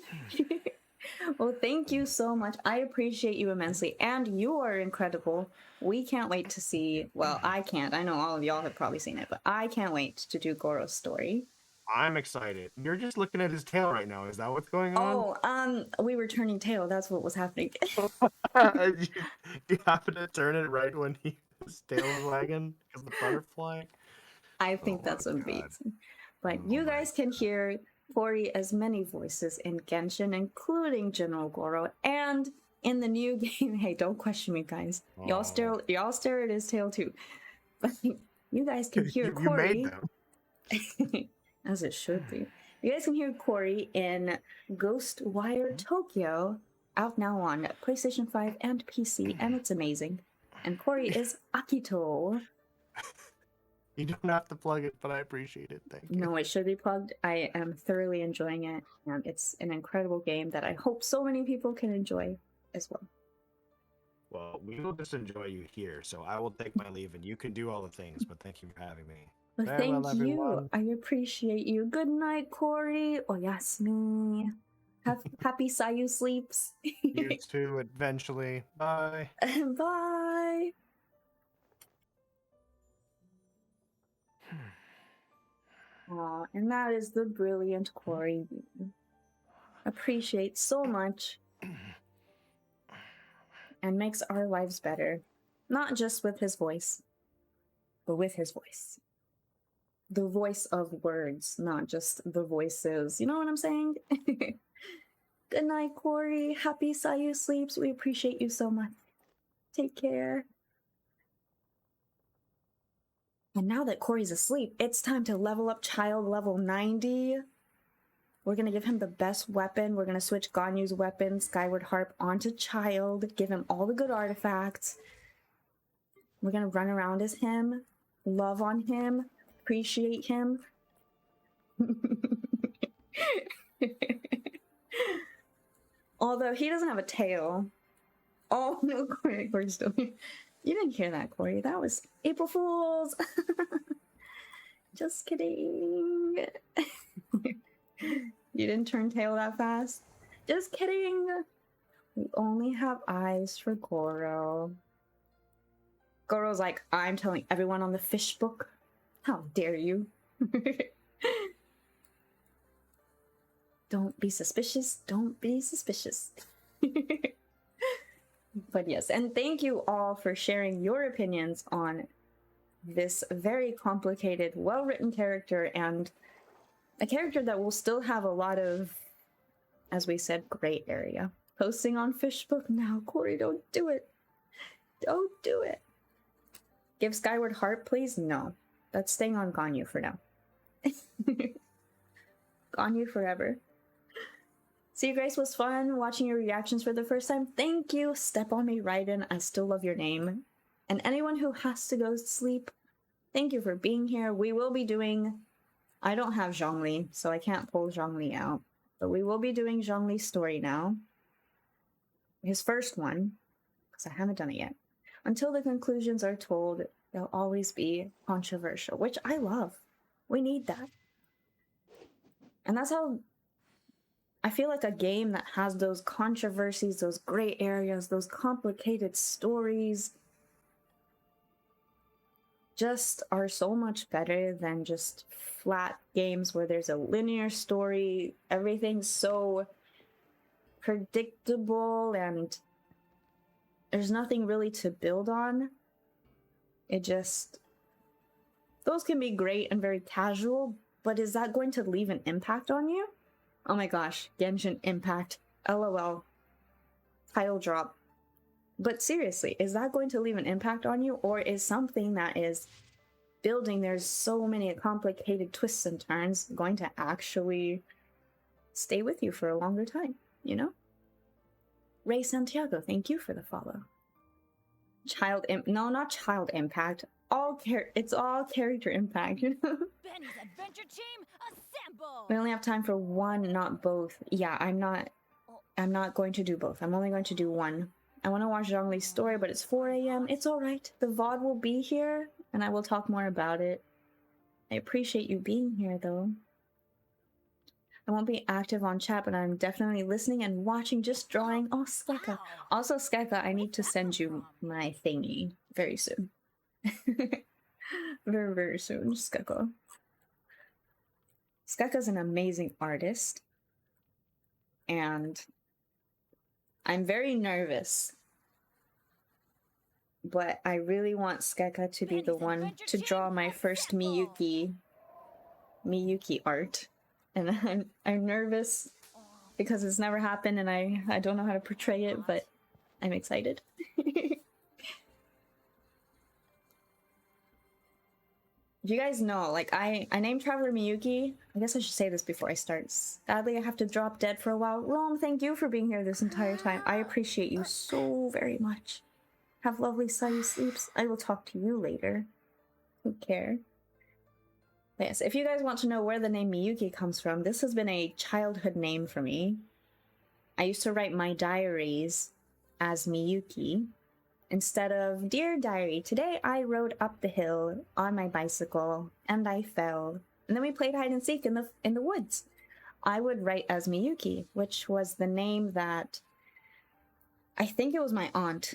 Well, thank you so much. I appreciate you immensely. And you are incredible. We can't wait to see. Well, I can't. I know all of y'all have probably seen it, but I can't wait to do Goro's story. I'm excited. You're just looking at his tail right now. Is that what's going on? Oh, we were turning tail. That's what was happening. You happen to turn it right when his tail is wagging because the butterfly. I think that's amazing. But you guys can hear Corey as many voices in Genshin, including General Goro, and in the new game. Hey, don't question me, guys. Y'all stare at his tail too. But you guys can hear Corey. You made them. As it should be. You guys can hear Corey in Ghostwire Tokyo, out now on PlayStation 5 and PC, and it's amazing. And Corey is Akito. You don't have to plug it, but I appreciate it. Thank you. No, it should be plugged. I am thoroughly enjoying it, and it's an incredible game that I hope so many people can enjoy as well. Well, we will just enjoy you here, so I will take my leave, and you can do all the things, but thank you for having me. Well, thank you. I appreciate you. Good night, Corey. Oyasumi. Happy Sayu sleeps. You too, eventually. Bye. Bye. And that is the brilliant Corey. Appreciate so much. And makes our lives better. Not just with his voice, but with his voice. The voice of words, not just the voices. You know what I'm saying? Good night, Corey. Happy Sayu sleeps. We appreciate you so much. Take care. And now that Corey's asleep, it's time to level up Child level 90. We're going to give him the best weapon. We're going to switch Ganyu's weapon, Skyward Harp, onto Child. Give him all the good artifacts. We're going to run around as him. Love on him. Appreciate him. Although he doesn't have a tail. Oh, no, Corey's still here. You didn't hear that, Corey. That was April Fools. Just kidding. You didn't turn tail that fast. Just kidding. We only have eyes for Goro. Goro's like, I'm telling everyone on the fish book. How dare you? Don't be suspicious. Don't be suspicious. But yes, and thank you all for sharing your opinions on this very complicated, well-written character, and a character that will still have a lot of, as we said, gray area. Posting on Fishbook now. Corey, don't do it. Don't do it. Give Skyward Harp, please? No. That's staying on Ganyu for now. Ganyu forever. See you, Grace, was fun watching your reactions for the first time. Thank you. Step on me, Raiden. I still love your name. And anyone who has to go to sleep, thank you for being here. We will be doing... I don't have Zhongli, so I can't pull Zhongli out. But we will be doing Zhongli's story now. His first one, because I haven't done it yet. Until the conclusions are told, they'll always be controversial, which I love. We need that. And that's how... I feel like a game that has those controversies, those gray areas, those complicated stories just are so much better than just flat games where there's a linear story, everything's so predictable and there's nothing really to build on. It just... Those can be great and very casual, but is that going to leave an impact on you? Oh my gosh, Genshin Impact. LOL. Title drop. But seriously, is that going to leave an impact on you? Or is something that is building, there's so many complicated twists and turns, going to actually stay with you for a longer time, you know? Ray Santiago, thank you for the follow. No, not Child Impact. It's all character impact, you know? Benny's adventure team, assemble! We only have time for one, not both. Yeah, I'm not going to do both. I'm only going to do one. I want to watch Zhongli's story, but it's 4 a.m. It's alright. The VOD will be here, and I will talk more about it. I appreciate you being here, though. I won't be active on chat, but I'm definitely listening and watching, just drawing. Oh, Skeka. Also, Skeka, I need to send you my thingy very soon. Very, very soon, Skeka. Skeka's an amazing artist, and I'm very nervous, but I really want Skeka to be the one to draw my first Miyuki art, and I'm nervous because it's never happened, and I don't know how to portray it, but I'm excited. You guys know, like, I named Traveler Miyuki. I guess I should say this before I start. Sadly, I have to drop dead for a while. Rome, thank you for being here this entire time. I appreciate you so very much. Have lovely sunny sleeps. I will talk to you later. Take care. But yes, if you guys want to know where the name Miyuki comes from, this has been a childhood name for me. I used to write my diaries as Miyuki. Instead of, Dear Diary, today I rode up the hill on my bicycle and I fell. And then we played hide and seek in the woods. I would write as Miyuki, which was the name that I think it was my aunt.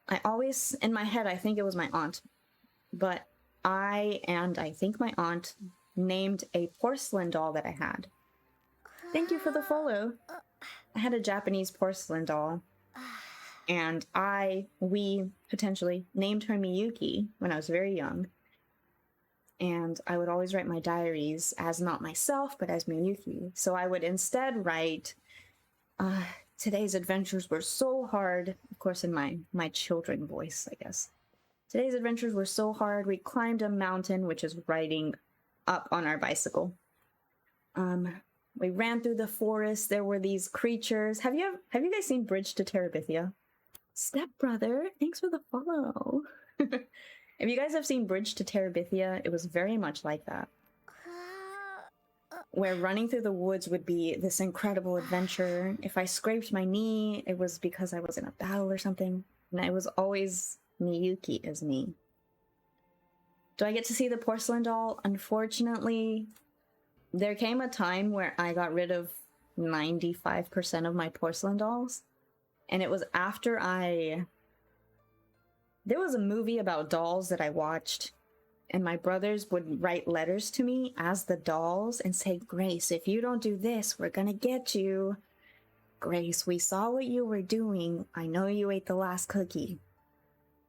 I always, in my head, I think it was my aunt. But I think my aunt named a porcelain doll that I had. Thank you for the follow. I had a Japanese porcelain doll. And we potentially named her Miyuki when I was very young. And I would always write my diaries as not myself, but as Miyuki. So I would instead write, Today's adventures were so hard. Of course, in my children voice, I guess. Today's adventures were so hard. We climbed a mountain, which is riding up on our bicycle. We ran through the forest. There were these creatures. Have you guys seen Bridge to Terabithia? Stepbrother, thanks for the follow. If you guys have seen Bridge to Terabithia, it was very much like that. Where running through the woods would be this incredible adventure. If I scraped my knee, it was because I was in a battle or something. And it was always Miyuki as me. Do I get to see the porcelain doll? Unfortunately, there came a time where I got rid of 95% of my porcelain dolls. And it was after there was a movie about dolls that I watched, and my brothers would write letters to me as the dolls and say, Grace, if you don't do this, we're gonna get you. Grace, we saw what you were doing. I know you ate the last cookie.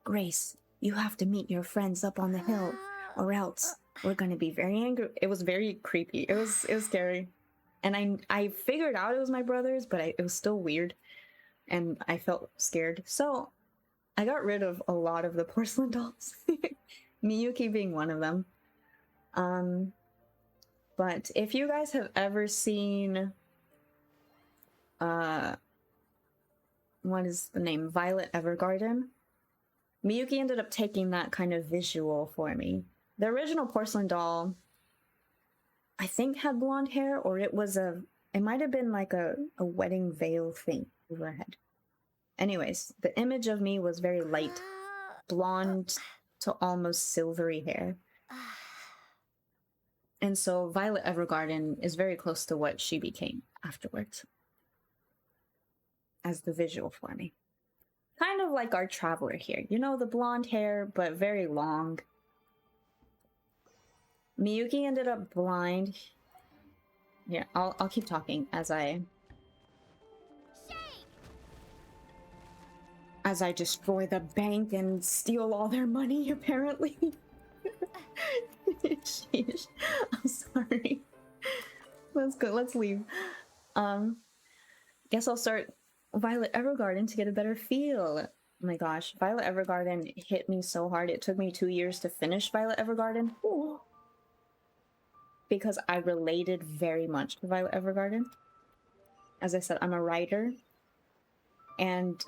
Grace, you have to meet your friends up on the hill, or else we're gonna be very angry. It was very creepy. It was scary. And I figured out it was my brothers, but it was still weird. And I felt scared. So I got rid of a lot of the porcelain dolls. Miyuki being one of them. But if you guys have ever seen what is the name? Violet Evergarden? Miyuki ended up taking that kind of visual for me. The original porcelain doll, I think, had blonde hair, or it might have been like a wedding veil thing over her head. Anyways, the image of me was very light, blonde to almost silvery hair. And so Violet Evergarden is very close to what she became afterwards as the visual for me. Kind of like our traveler here. You know, the blonde hair, but very long. Miyuki ended up blind. Yeah, I'll keep talking as I destroy the bank and steal all their money, apparently. Sheesh. I'm sorry. Let's go. Let's leave. Guess I'll start Violet Evergarden to get a better feel. Oh my gosh, Violet Evergarden hit me so hard. It took me 2 years to finish Violet Evergarden. Ooh. Because I related very much to Violet Evergarden. As I said, I'm a writer. And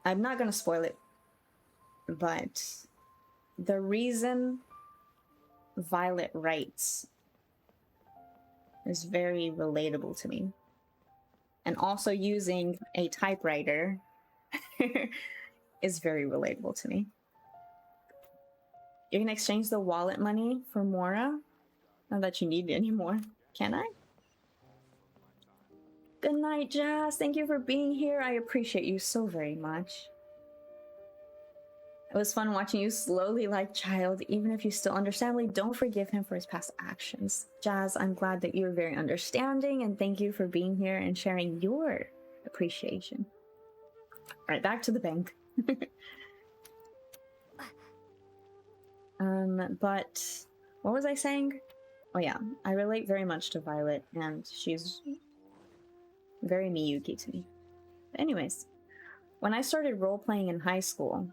I'm not going to spoil it, but the reason Violet writes is very relatable to me. And also using a typewriter is very relatable to me. You can exchange the wallet money for Mora. Not that you need it anymore. Can I? Good night, Jazz. Thank you for being here. I appreciate you so very much. It was fun watching you slowly like child, even if you still understandably don't forgive him for his past actions. Jazz, I'm glad that you're very understanding, and thank you for being here and sharing your appreciation. Alright, back to the bank. But what was I saying? Oh yeah, I relate very much to Violet, and she's very Miyuki to me. But anyways, when I started role-playing in high school,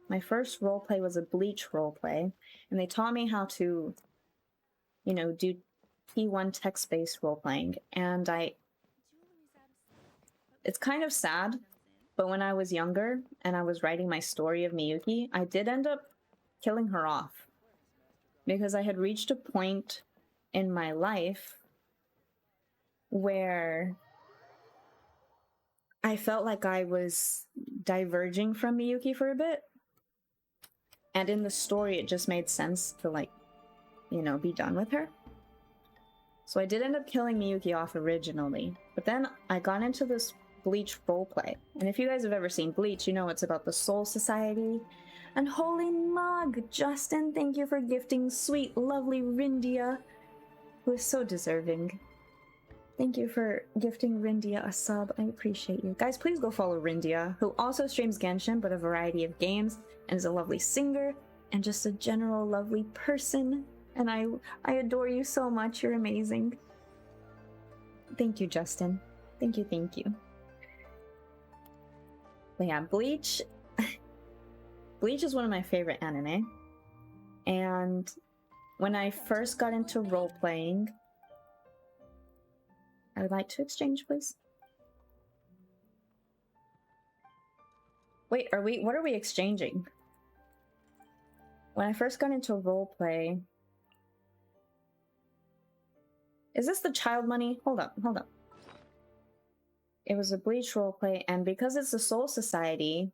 my first roleplay was a Bleach roleplay, and they taught me how to, you know, do T1 text-based role-playing, and it's kind of sad, but when I was younger and I was writing my story of Miyuki, I did end up killing her off, because I had reached a point in my life where I felt like I was diverging from Miyuki for a bit. And in the story, it just made sense to, like, you know, be done with her. So I did end up killing Miyuki off originally. But then I got into this Bleach roleplay. And if you guys have ever seen Bleach, you know it's about the Soul Society. And holy mug, Justin, thank you for gifting sweet, lovely Rindia, who is so deserving. Thank you for gifting Rindia a sub. I appreciate you. Guys, please go follow Rindia, who also streams Genshin, but a variety of games, and is a lovely singer, and just a general lovely person. And I adore you so much. You're amazing. Thank you, Justin. Thank you, thank you. But yeah, Bleach. Bleach is one of my favorite anime. And when I first got into role playing, I would like to exchange, please. Wait, what are we exchanging? When I first got into roleplay... Is this the child money? Hold up. It was a Bleach roleplay, and because it's a soul society,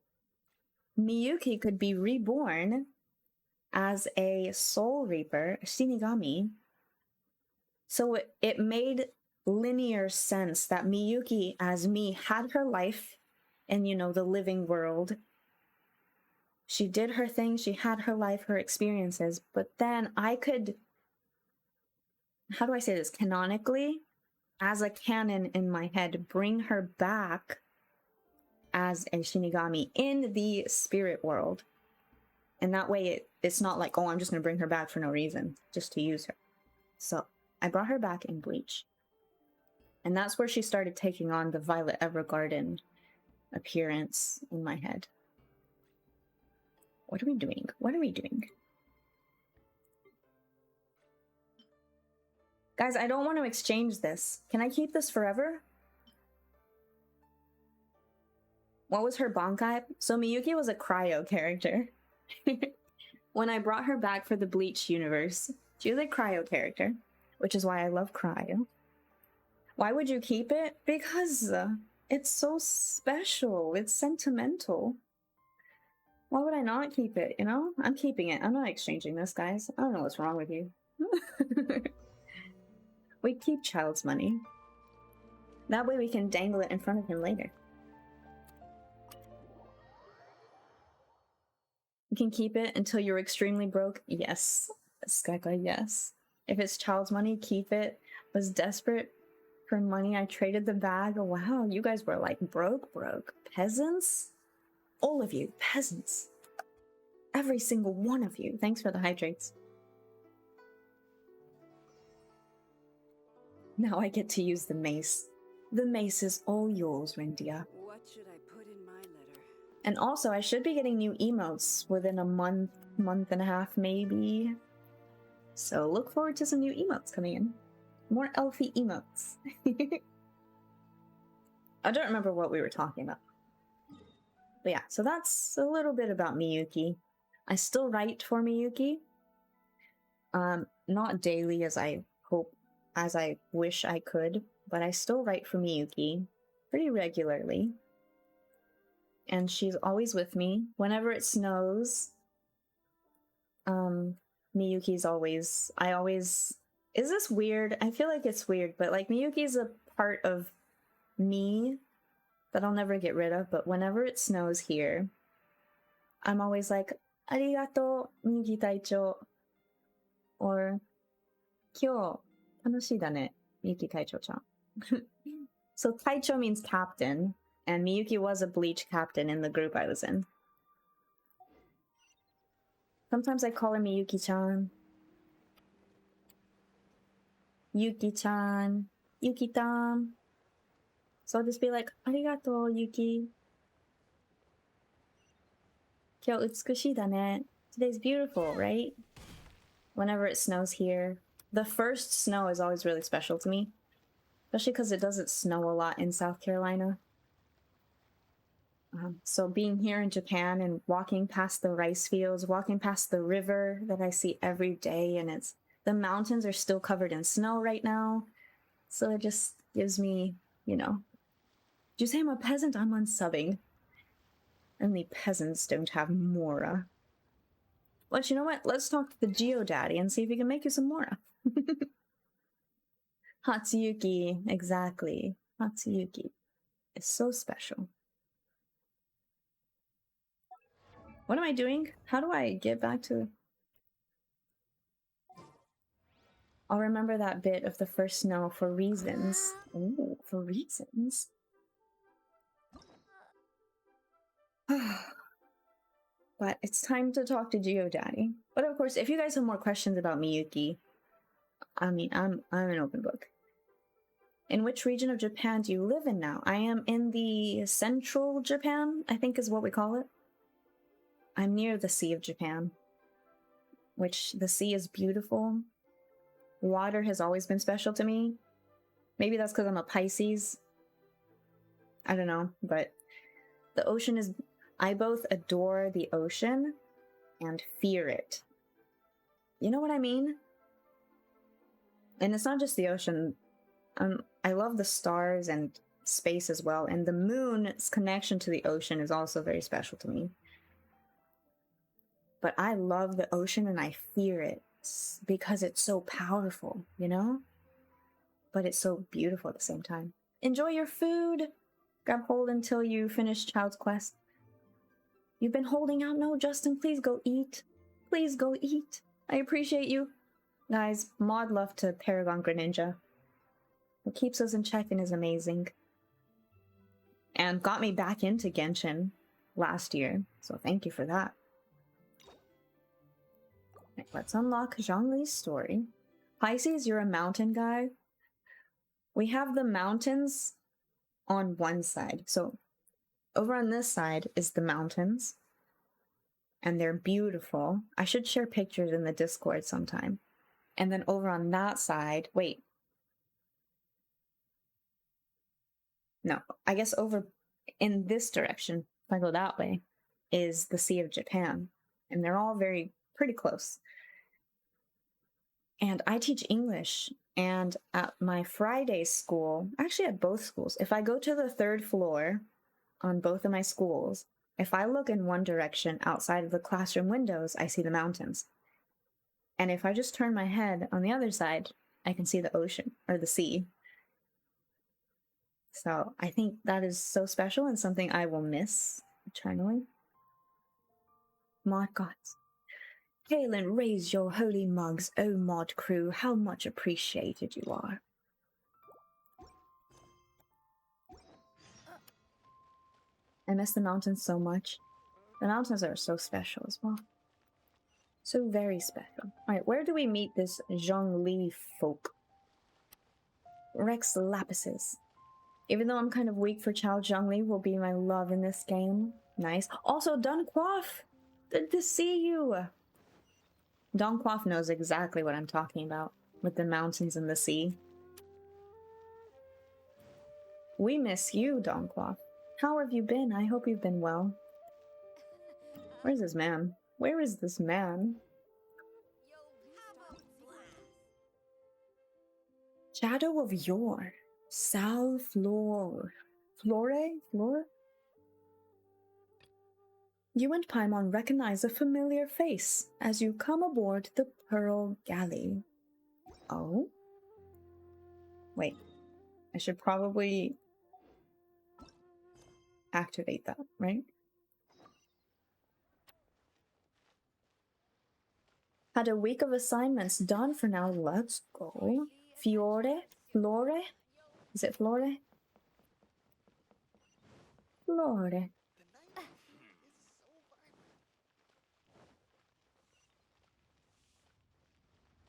Miyuki could be reborn as a soul reaper, a Shinigami. So it made linear sense that Miyuki, as me, had her life in, you know, the living world. She did her thing, she had her life, her experiences, but then I could, how do I say this, canonically, as a canon in my head, bring her back as a Shinigami in the spirit world. And that way it's not like, oh, I'm just going to bring her back for no reason, just to use her. So I brought her back in Bleach. And that's where she started taking on the Violet Evergarden appearance in my head. What are we doing? What are we doing? Guys, I don't want to exchange this. Can I keep this forever? What was her Bankai? So Miyuki was a cryo character. When I brought her back for the Bleach universe, she was a cryo character, which is why I love cryo. Why would you keep it? Because it's so special. It's sentimental. Why would I not keep it, you know? I'm keeping it. I'm not exchanging this, guys. I don't know what's wrong with you. We keep child's money. That way we can dangle it in front of him later. You can keep it until you're extremely broke. Yes. Skyka, yes. If it's child's money, keep it. Was desperate for money, I traded the bag. Wow, you guys were like broke. Peasants? All of you, peasants. Every single one of you. Thanks for the hydrates. Now I get to use the mace. The mace is all yours, Rendia. What should I put in my letter? And also, I should be getting new emotes within a month and a half, maybe. So look forward to some new emotes coming in. More elfy emotes. I don't remember what we were talking about. But yeah, so that's a little bit about Miyuki. I still write for Miyuki. Not daily as I wish I could, but I still write for Miyuki pretty regularly. And she's always with me. Whenever it snows, Miyuki's always, is this weird? I feel like it's weird, but like Miyuki's a part of me that I'll never get rid of, but whenever it snows here, I'm always like, Arigato, Miyuki Taicho, or Kyou, tanoshii da ne, Miyuki Taicho-chan. So Taicho means captain, and Miyuki was a Bleach captain in the group I was in. Sometimes I call her Miyuki-chan. Yuki-chan, Yuki-tan. So I'll just be like, Arigato, Yuki. Kyou utsukushii da ne. Today's beautiful, right? Whenever it snows here. The first snow is always really special to me. Especially because it doesn't snow a lot in South Carolina. So being here in Japan and walking past the rice fields, walking past the river that I see every day, and the mountains are still covered in snow right now. So it just gives me, you know, did you say I'm a peasant? I'm unsubbing. Only peasants don't have Mora. But you know what? Let's talk to the Geo Daddy and see if he can make you some Mora. Hatsuyuki, exactly. Hatsuyuki is so special. What am I doing? How do I get back to... I'll remember that bit of the first snow for reasons. Ooh, for reasons? But it's time to talk to Geo Daddy. But of course, if you guys have more questions about Miyuki, I mean, I'm an open book. In which region of Japan do you live in now? I am in the central Japan, I think is what we call it. I'm near the Sea of Japan, which the sea is beautiful. Water has always been special to me. Maybe that's because I'm a Pisces. I don't know, but the ocean is... I both adore the ocean and fear it. You know what I mean? And it's not just the ocean. I love the stars and space as well, and the moon's connection to the ocean is also very special to me. But I love the ocean and I fear it because it's so powerful, you know? But it's so beautiful at the same time. Enjoy your food! Grab hold until you finish Child's Quest. You've been holding out? No, Justin, please go eat. Please go eat. I appreciate you. Guys, mod love to Paragon Greninja. What keeps us in check and is amazing. And got me back into Genshin last year, so thank you for that. Right, let's unlock Zhongli's story. Pisces, you're a mountain guy. We have the mountains on one side. So over on this side is the mountains. And they're beautiful. I should share pictures in the Discord sometime. And then over on that side, wait. No, I guess over in this direction, if I go that way, is the Sea of Japan. And they're all pretty close. And I teach English. And at my Friday school, actually at both schools, if I go to the 3rd floor on both of my schools, if I look in one direction outside of the classroom windows, I see the mountains. And if I just turn my head on the other side, I can see the ocean or the sea. So I think that is so special and something I will miss eternally. Mod gods. Galen, raise your holy mugs, oh mod crew, how much appreciated you are. I miss the mountains so much. The mountains are so special as well. So very special. Alright, where do we meet this Zhongli folk? Rex Lapises. Even though I'm kind of weak for Child, Zhongli will be my love in this game. Nice. Also, Dunquoff! Good to see you! Dunquoff knows exactly what I'm talking about with the mountains and the sea. We miss you, Dunquoff. How have you been? I hope you've been well. Where's this man? Where is this man? Shadow of Yore. Sal Flore. Flore? You and Paimon recognize a familiar face as you come aboard the Pearl Galley. Oh? Wait. I should probably activate that, right? Had a week of assignments done for now. Let's go. Flore? Is it Flore? Flore.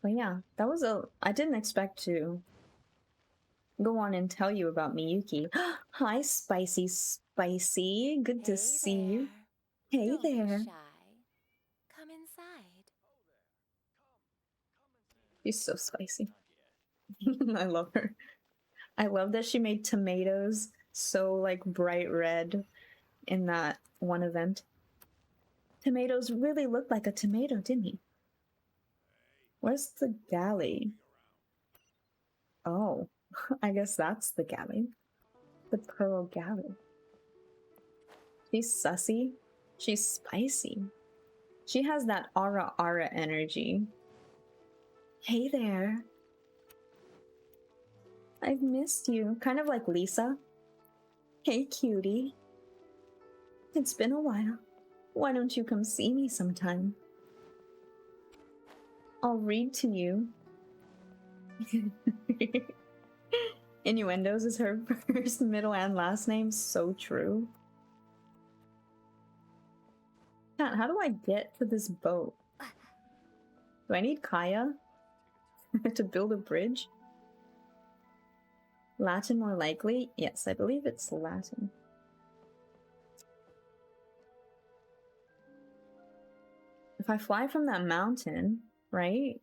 But yeah, that was I didn't expect to go on and tell you about Miyuki. Hi, Spicy. Good to see you. Hey Don't there. Be shy. Come inside. She's so spicy. I love her. I love that she made tomatoes so like bright red in that one event. Tomatoes really looked like a tomato, didn't he? Where's the galley? Oh, I guess that's the galley. The Pearl Galley. She's sussy. She's spicy. She has that aura energy. Hey there. I've missed you. Kind of like Lisa. Hey, cutie. It's been a while. Why don't you come see me sometime? I'll read to you. Innuendos is her first, middle, and last name. So true. Cat, how do I get to this boat? Do I need Kaya to build a bridge? Latin more likely? Yes, I believe it's Latin. If I fly from that mountain, right?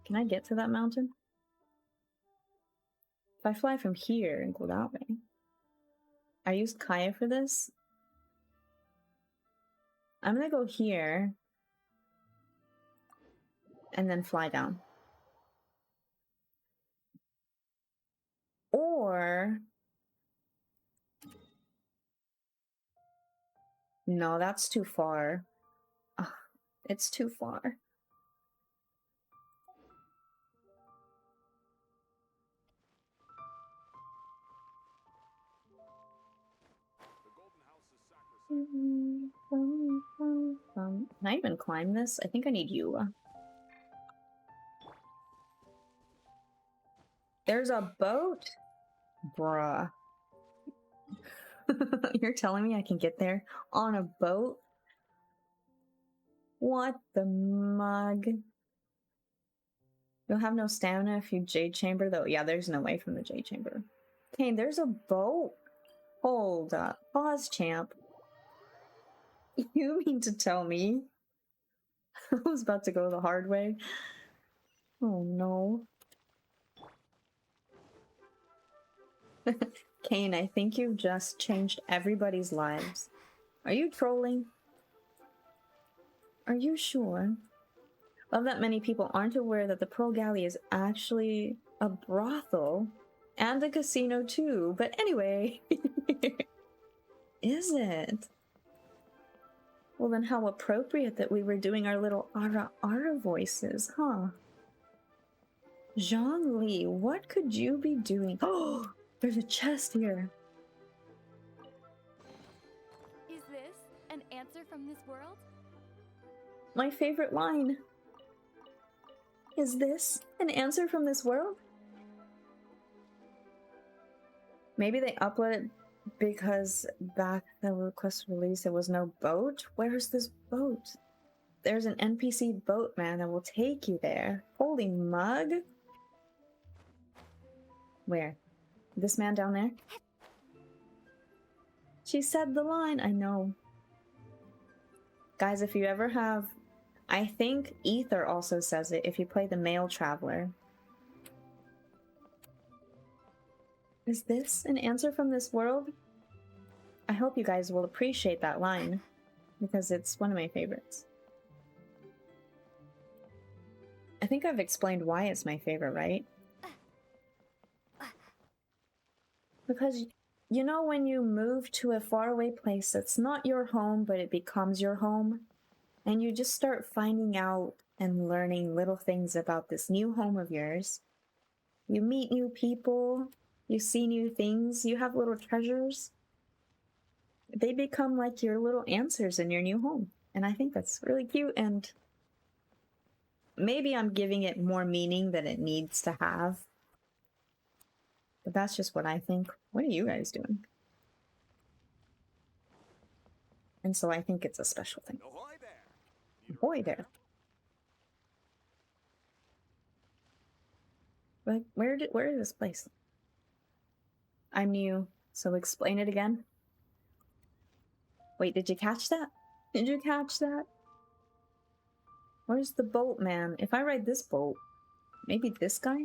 Can I get to that mountain? If I fly from here and go that way. I used Kaya for this. I'm gonna go here and then fly down. Or no, that's too far. Ugh, it's too far. Can I even climb this? I think I need you. There's a boat? Bruh. You're telling me I can get there on a boat? What the mug? You'll have no stamina if you Jade Chamber, though. Yeah, there's no way from the Jade Chamber. Okay, there's a boat. Hold up. Pause, champ. You mean to tell me I was about to go the hard way? Oh no. Kane, I think you've just changed everybody's lives. Are you trolling? Are you sure? Love that many people aren't aware that the Pearl Galley is actually a brothel and a casino too. But anyway, is it? Well then how appropriate that we were doing our little ara voices, huh? Zhongli, what could you be doing? Oh, there's a chest here. Is this an answer from this world? My favorite line. Is this an answer from this world? Maybe they uploaded it because back the request release there was no boat? Where's this boat? There's an NPC boatman that will take you there. Holy mug. Where? This man down there? She said the line, I know. Guys, if you ever have... I think Ether also says it if you play the Male Traveler. Is this an answer from this world? I hope you guys will appreciate that line, because it's one of my favorites. I think I've explained why it's my favorite, right? Because, you know when you move to a faraway place that's not your home, but it becomes your home? And you just start finding out and learning little things about this new home of yours. You meet new people, you see new things, you have little treasures. They become like your little answers in your new home. And I think that's really cute, and maybe I'm giving it more meaning than it needs to have. But that's just what I think. What are you guys doing? And so I think it's a special thing. Ahoy there. Like, where is this place? I'm new, so explain it again. Wait, did you catch that? Did you catch that? Where's the boat, man? If I ride this boat, maybe this guy?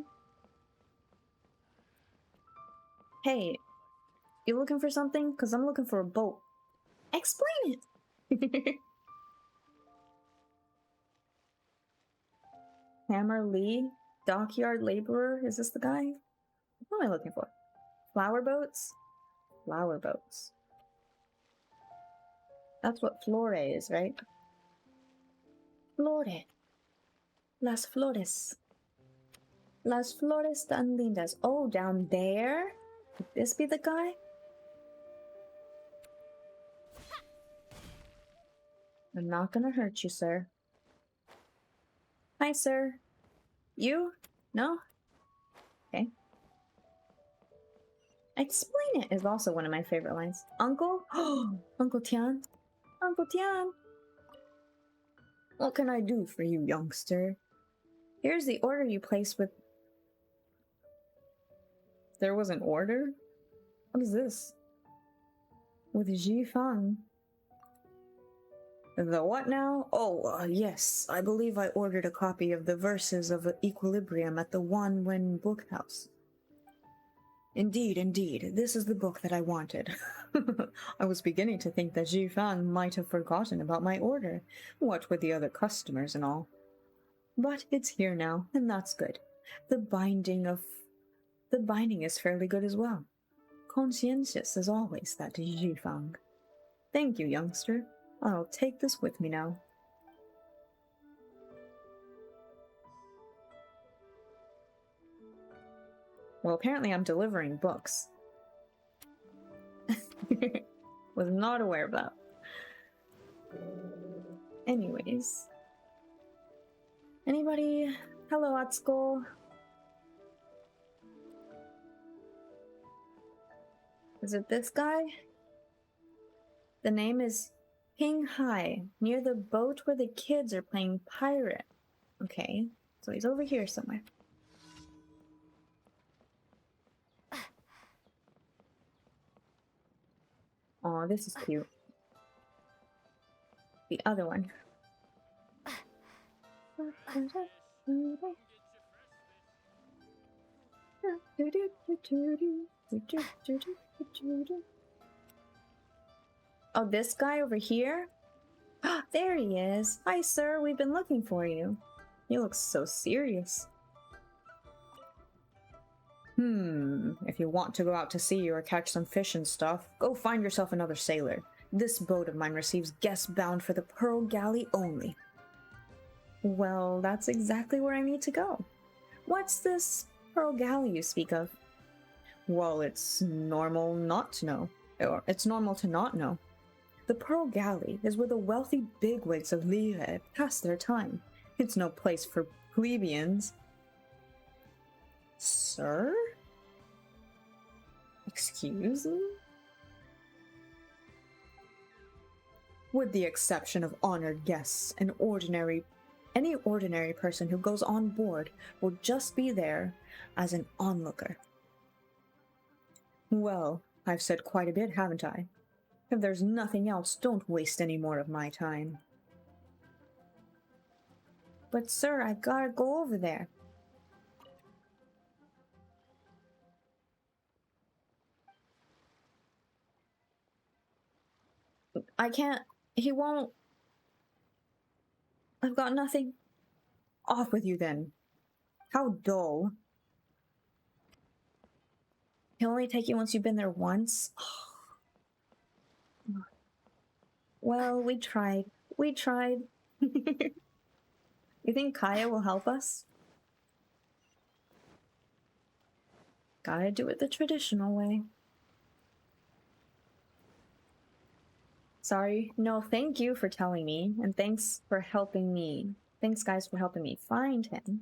Hey, you looking for something? Because I'm looking for a boat. Explain it! Hammer Lee? Dockyard laborer? Is this the guy? What am I looking for? Flower boats? Flower boats. That's what flore is, right? Flore. Las flores. Las flores tan lindas. Oh, down there? Could this be the guy? I'm not gonna hurt you, sir. Hi, sir. You? No? Okay. Explain it is also one of my favorite lines. Uncle? Oh, Uncle Tian. Uncle Tian. What can I do for you, youngster? Here's the order you placed with There was an order? What is this? With Ji Fang. The what now? Oh, yes. I believe I ordered a copy of the Verses of Equilibrium at the Wan Wen Bookhouse. Indeed, indeed. This is the book that I wanted. I was beginning to think that Ji Fang might have forgotten about my order, what with the other customers and all. But it's here now, and that's good. The binding is fairly good as well. Conscientious as always, that Ji Fang. Thank you, youngster. I'll take this with me now. Well, apparently I'm delivering books. Was not aware of that. Anyways. Anybody? Hello, at school. Is it this guy? The name is Ping Hai, near the boat where the kids are playing pirate. Okay, so he's over here somewhere. Aw, this is cute. The other one. Oh, this guy over here? There he is. Hi, sir. We've been looking for you. You look so serious. If you want to go out to sea or catch some fish and stuff, go find yourself another sailor. This boat of mine receives guests bound for the Pearl Galley only. Well, that's exactly where I need to go. What's this Pearl Galley you speak of? Well, it's normal not to know. Or it's normal to not know. The Pearl Galley is where the wealthy bigwigs of Liyue pass their time. It's no place for plebeians. Sir? Excuse me? With the exception of honored guests, any ordinary person who goes on board will just be there as an onlooker. Well, I've said quite a bit, haven't I? If there's nothing else, don't waste any more of my time. But sir, I gotta go over there. I can't. He won't. I've got nothing. Off with you then. How dull. He'll only take you once you've been there once. Well, we tried. We tried. You think Kaya will help us? Gotta do it the traditional way. Sorry. No, thank you for telling me, and thanks for helping me. Thanks, guys, for helping me find him.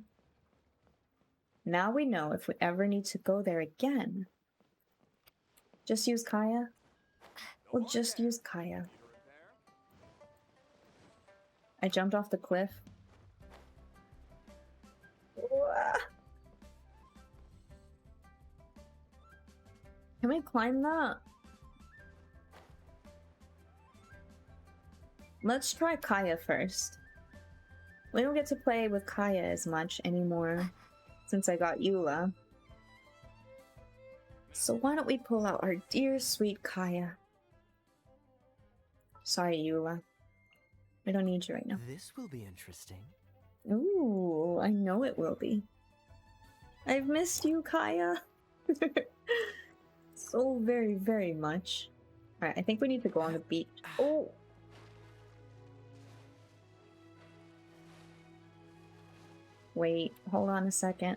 Now we know if we ever need to go there again. Just use Kaya? We'll just use Kaya. I jumped off the cliff. Can we climb that? Let's try Kaya first. We don't get to play with Kaya as much anymore since I got Eula. So why don't we pull out our dear sweet Kaya? Sorry, Eula. I don't need you right now. This will be interesting. Ooh, I know it will be. I've missed you, Kaya. So very, very much. Alright, I think we need to go on the beach. Oh! Wait, hold on a second.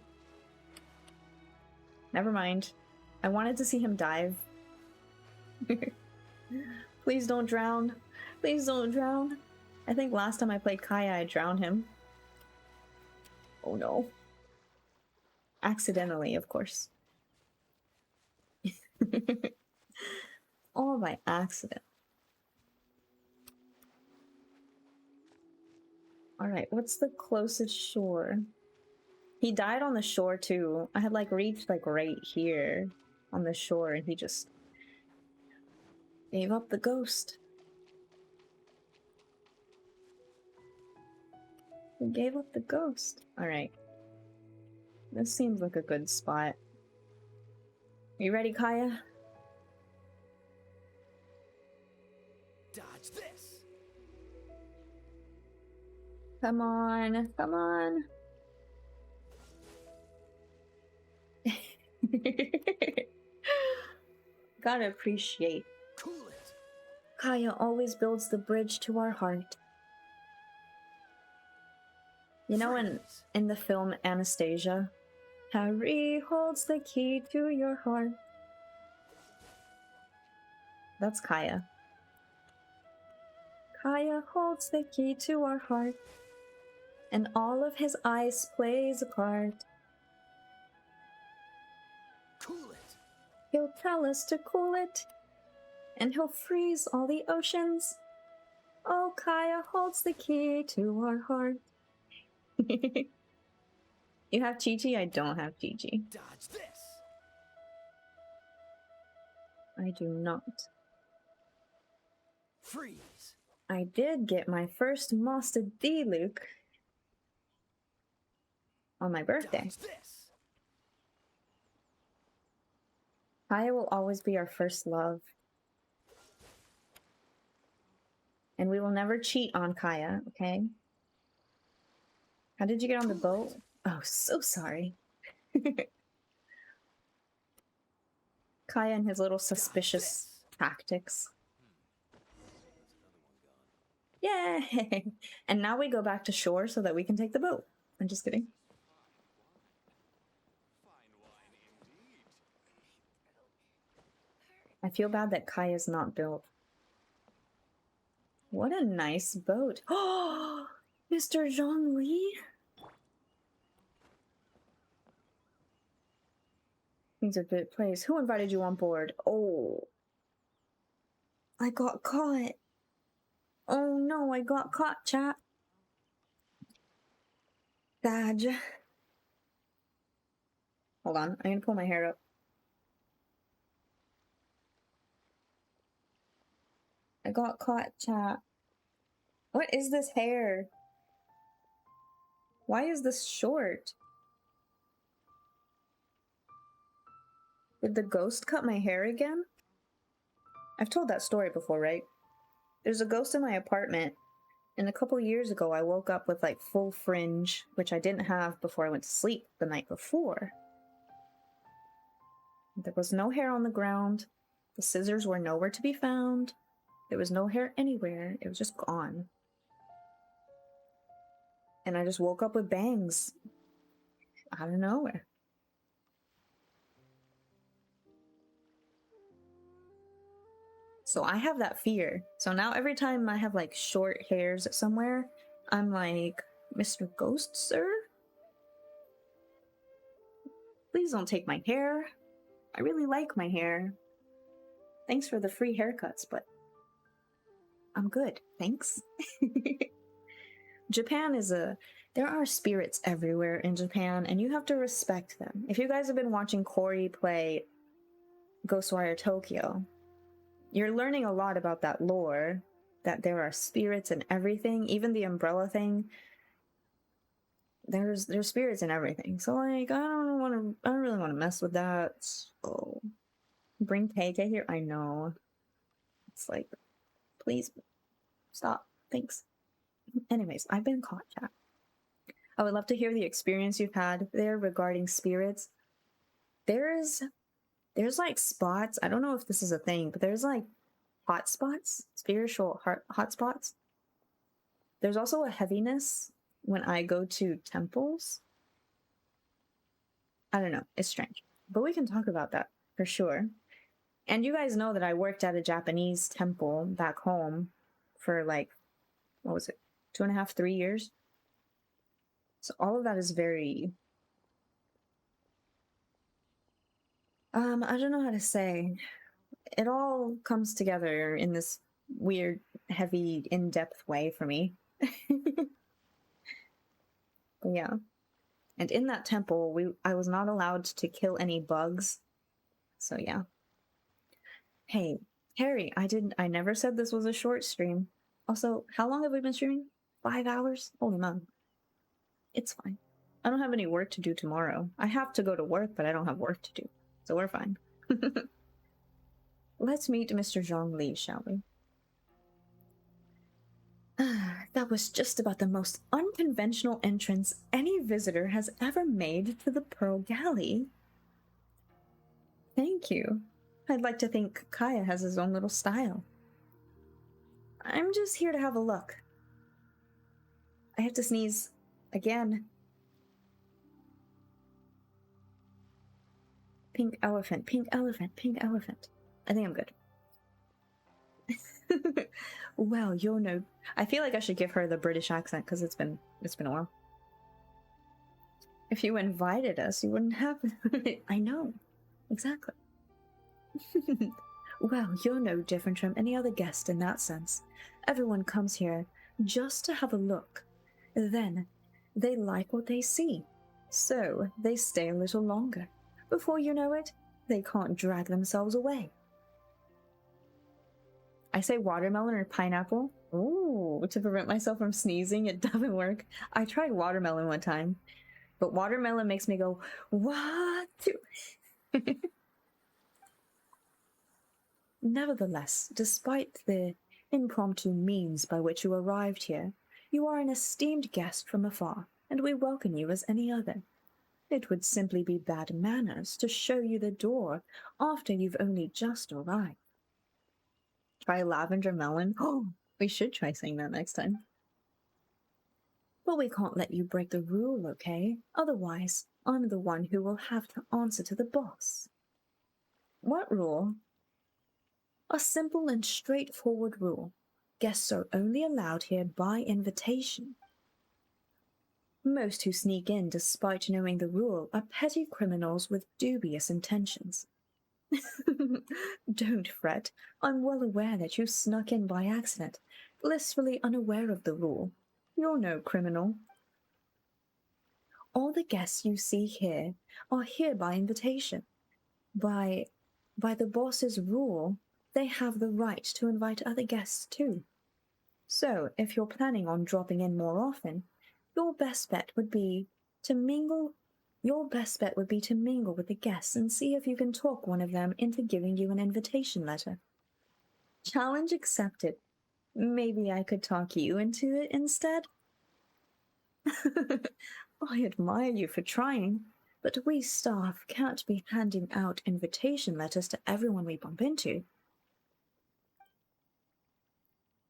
Never mind. I wanted to see him dive. Please don't drown. Please don't drown. I think last time I played Kaya, I drowned him. Oh no. Accidentally, of course. All by accident. Alright, what's the closest shore? He died on the shore too. I had like reached like right here on the shore and he just gave up the ghost. He gave up the ghost. Alright. This seems like a good spot. You ready, Kaya? Dodge this. Come on, come on. Gotta appreciate. Cool it. Kaya always builds the bridge to our heart. You know in the film Anastasia, Harry holds the key to your heart. That's Kaya. Kaya holds the key to our heart, and all of his ice plays a part. Cool it. He'll tell us to cool it, and he'll freeze all the oceans. Oh, Kaya holds the key to our heart. You have Chi-Chi? I don't have Chi-Chi. Dodge this. I do not. Freeze. I did get my first Master D Luke on my birthday. Dodge this. Kaya will always be our first love. And we will never cheat on Kaya, okay? How did you get on the boat? Oh, so sorry. Kaya and his little suspicious tactics. Yay! And now we go back to shore so that we can take the boat. I'm just kidding. I feel bad that Kaya's not built. What a nice boat. Oh, Mr. Zhongli. Things are a bit place. Who invited you on board? Oh. I got caught. Oh no, I got caught, chat. Badge. Hold on, I'm gonna pull my hair up. I got caught, chat. What is this hair? Why is this short? Did the ghost cut my hair again? I've told that story before, right? There's a ghost in my apartment, and a couple years ago I woke up with like full fringe, which I didn't have before I went to sleep the night before. There was no hair on the ground. The scissors were nowhere to be found. There was no hair anywhere. It was just gone. And I just woke up with bangs out of nowhere. So I have that fear. So now every time I have like short hairs somewhere, I'm like, Mr. Ghost, sir? Please don't take my hair. I really like my hair. Thanks for the free haircuts, but I'm good, thanks. Japan is there are spirits everywhere in Japan, and you have to respect them. If you guys have been watching Corey play Ghostwire Tokyo, you're learning a lot about that lore, that there are spirits and everything, even the umbrella thing. There's spirits and everything. So like, I don't really want to mess with that. So bring KK here. I know. It's like, please stop. Thanks. Anyways, I've been caught, chat. I would love to hear the experience you've had there regarding spirits. There's like spots. I don't know if this is a thing, but there's like hot spots, spiritual hot spots. There's also a heaviness when I go to temples. I don't know. It's strange, but we can talk about that for sure. And you guys know that I worked at a Japanese temple back home for like, what was it? 2.5, 3 years. So all of that is very, I don't know how to say. It all comes together in this weird, heavy, in-depth way for me. But yeah. And in that temple, I was not allowed to kill any bugs. So yeah. Hey, Harry, I never said this was a short stream. Also, how long have we been streaming? 5 hours? Holy mom. It's fine. I don't have any work to do tomorrow. I have to go to work, but I don't have work to do. So we're fine. Let's meet Mr. Zhongli, shall we? That was just about the most unconventional entrance any visitor has ever made to the Pearl Galley. Thank you. I'd like to think Kaya has his own little style. I'm just here to have a look. I have to sneeze again. Pink elephant, pink elephant, pink elephant. I think I'm good. Well, you'll know. I feel like I should give her the British accent because it's been a while. If you invited us, you wouldn't have. I know, exactly. Well, you're no different from any other guest in that sense. Everyone comes here just to have a look. Then, they like what they see, so they stay a little longer. Before you know it, they can't drag themselves away. I say watermelon or pineapple. Ooh, to prevent myself from sneezing, it doesn't work. I tried watermelon one time, but watermelon makes me go, what? Nevertheless, despite the impromptu means by which you arrived here, you are an esteemed guest from afar, and we welcome you as any other. It would simply be bad manners to show you the door after you've only just arrived. Try lavender melon? Oh, we should try saying that next time. But we can't let you break the rule, okay? Otherwise, I'm the one who will have to answer to the boss. What rule? A simple and straightforward rule. Guests are only allowed here by invitation. Most who sneak in despite knowing the rule are petty criminals with dubious intentions. Don't fret. I'm well aware that you snuck in by accident, blissfully unaware of the rule. You're no criminal. All the guests you see here are here by invitation. By the boss's rule, they have the right to invite other guests too. So, if you're planning on dropping in more often, your best bet would be to mingle with the guests and see if you can talk one of them into giving you an invitation letter. Challenge accepted. Maybe I could talk you into it instead? I admire you for trying, but we staff can't be handing out invitation letters to everyone we bump into.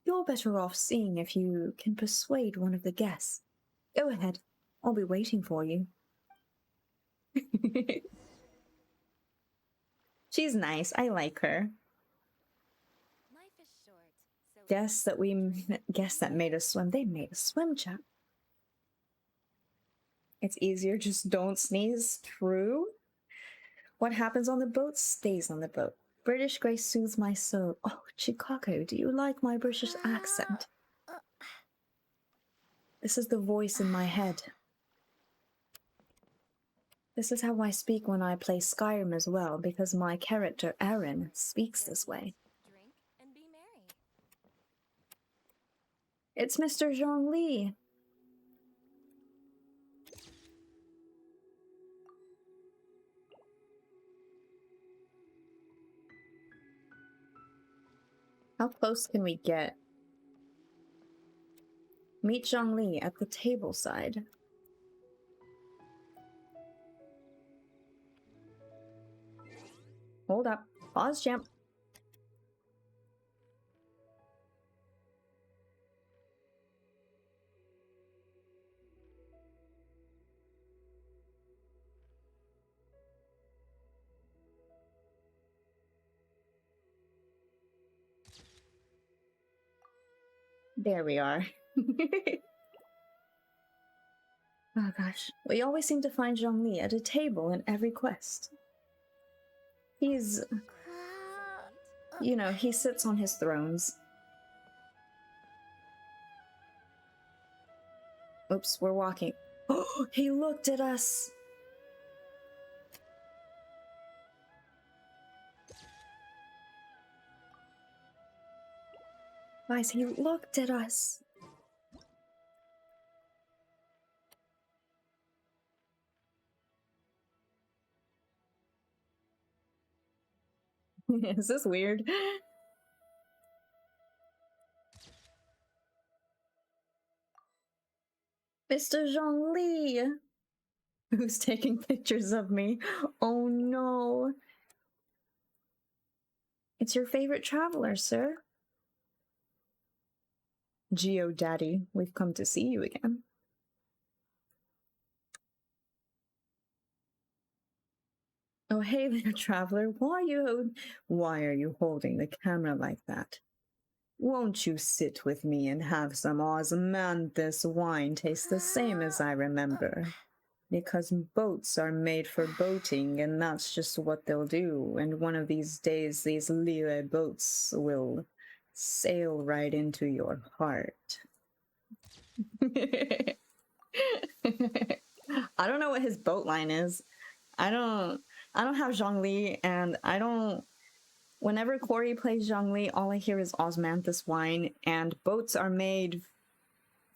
You're better off seeing if you can persuade one of the guests. Go ahead. I'll be waiting for you. She's nice. I like her. Guess that made us swim. They made us swim, chap. It's easier. Just don't sneeze. True. What happens on the boat stays on the boat. British grace soothes my soul. Oh, Chicago, do you like my British accent? This is the voice in my head. This is how I speak when I play Skyrim as well, because my character, Aaron, speaks this way. It's Mr. Zhongli. How close can we get? Meet Zhongli at the table side. Hold up. Pause jump. There we are. Oh gosh, we always seem to find Zhongli at a table in every quest. He's... you know, he sits on his thrones. Oops, we're walking. Oh, he looked at us. Guys, he looked at us. Is this weird? Mr. Zhongli, who's taking pictures of me. Oh no. It's your favorite traveler, sir. Geo Daddy, we've come to see you again. Oh, hey there, traveler. Why are you holding the camera like that? Won't you sit with me and have some osmanthus wine taste the same as I remember? Because boats are made for boating, and that's just what they'll do. And one of these days, these lire boats will sail right into your heart. I don't know what his boat line is. I don't have Zhongli, and I don't. Whenever Corey plays Zhongli, all I hear is osmanthus wine, and boats are made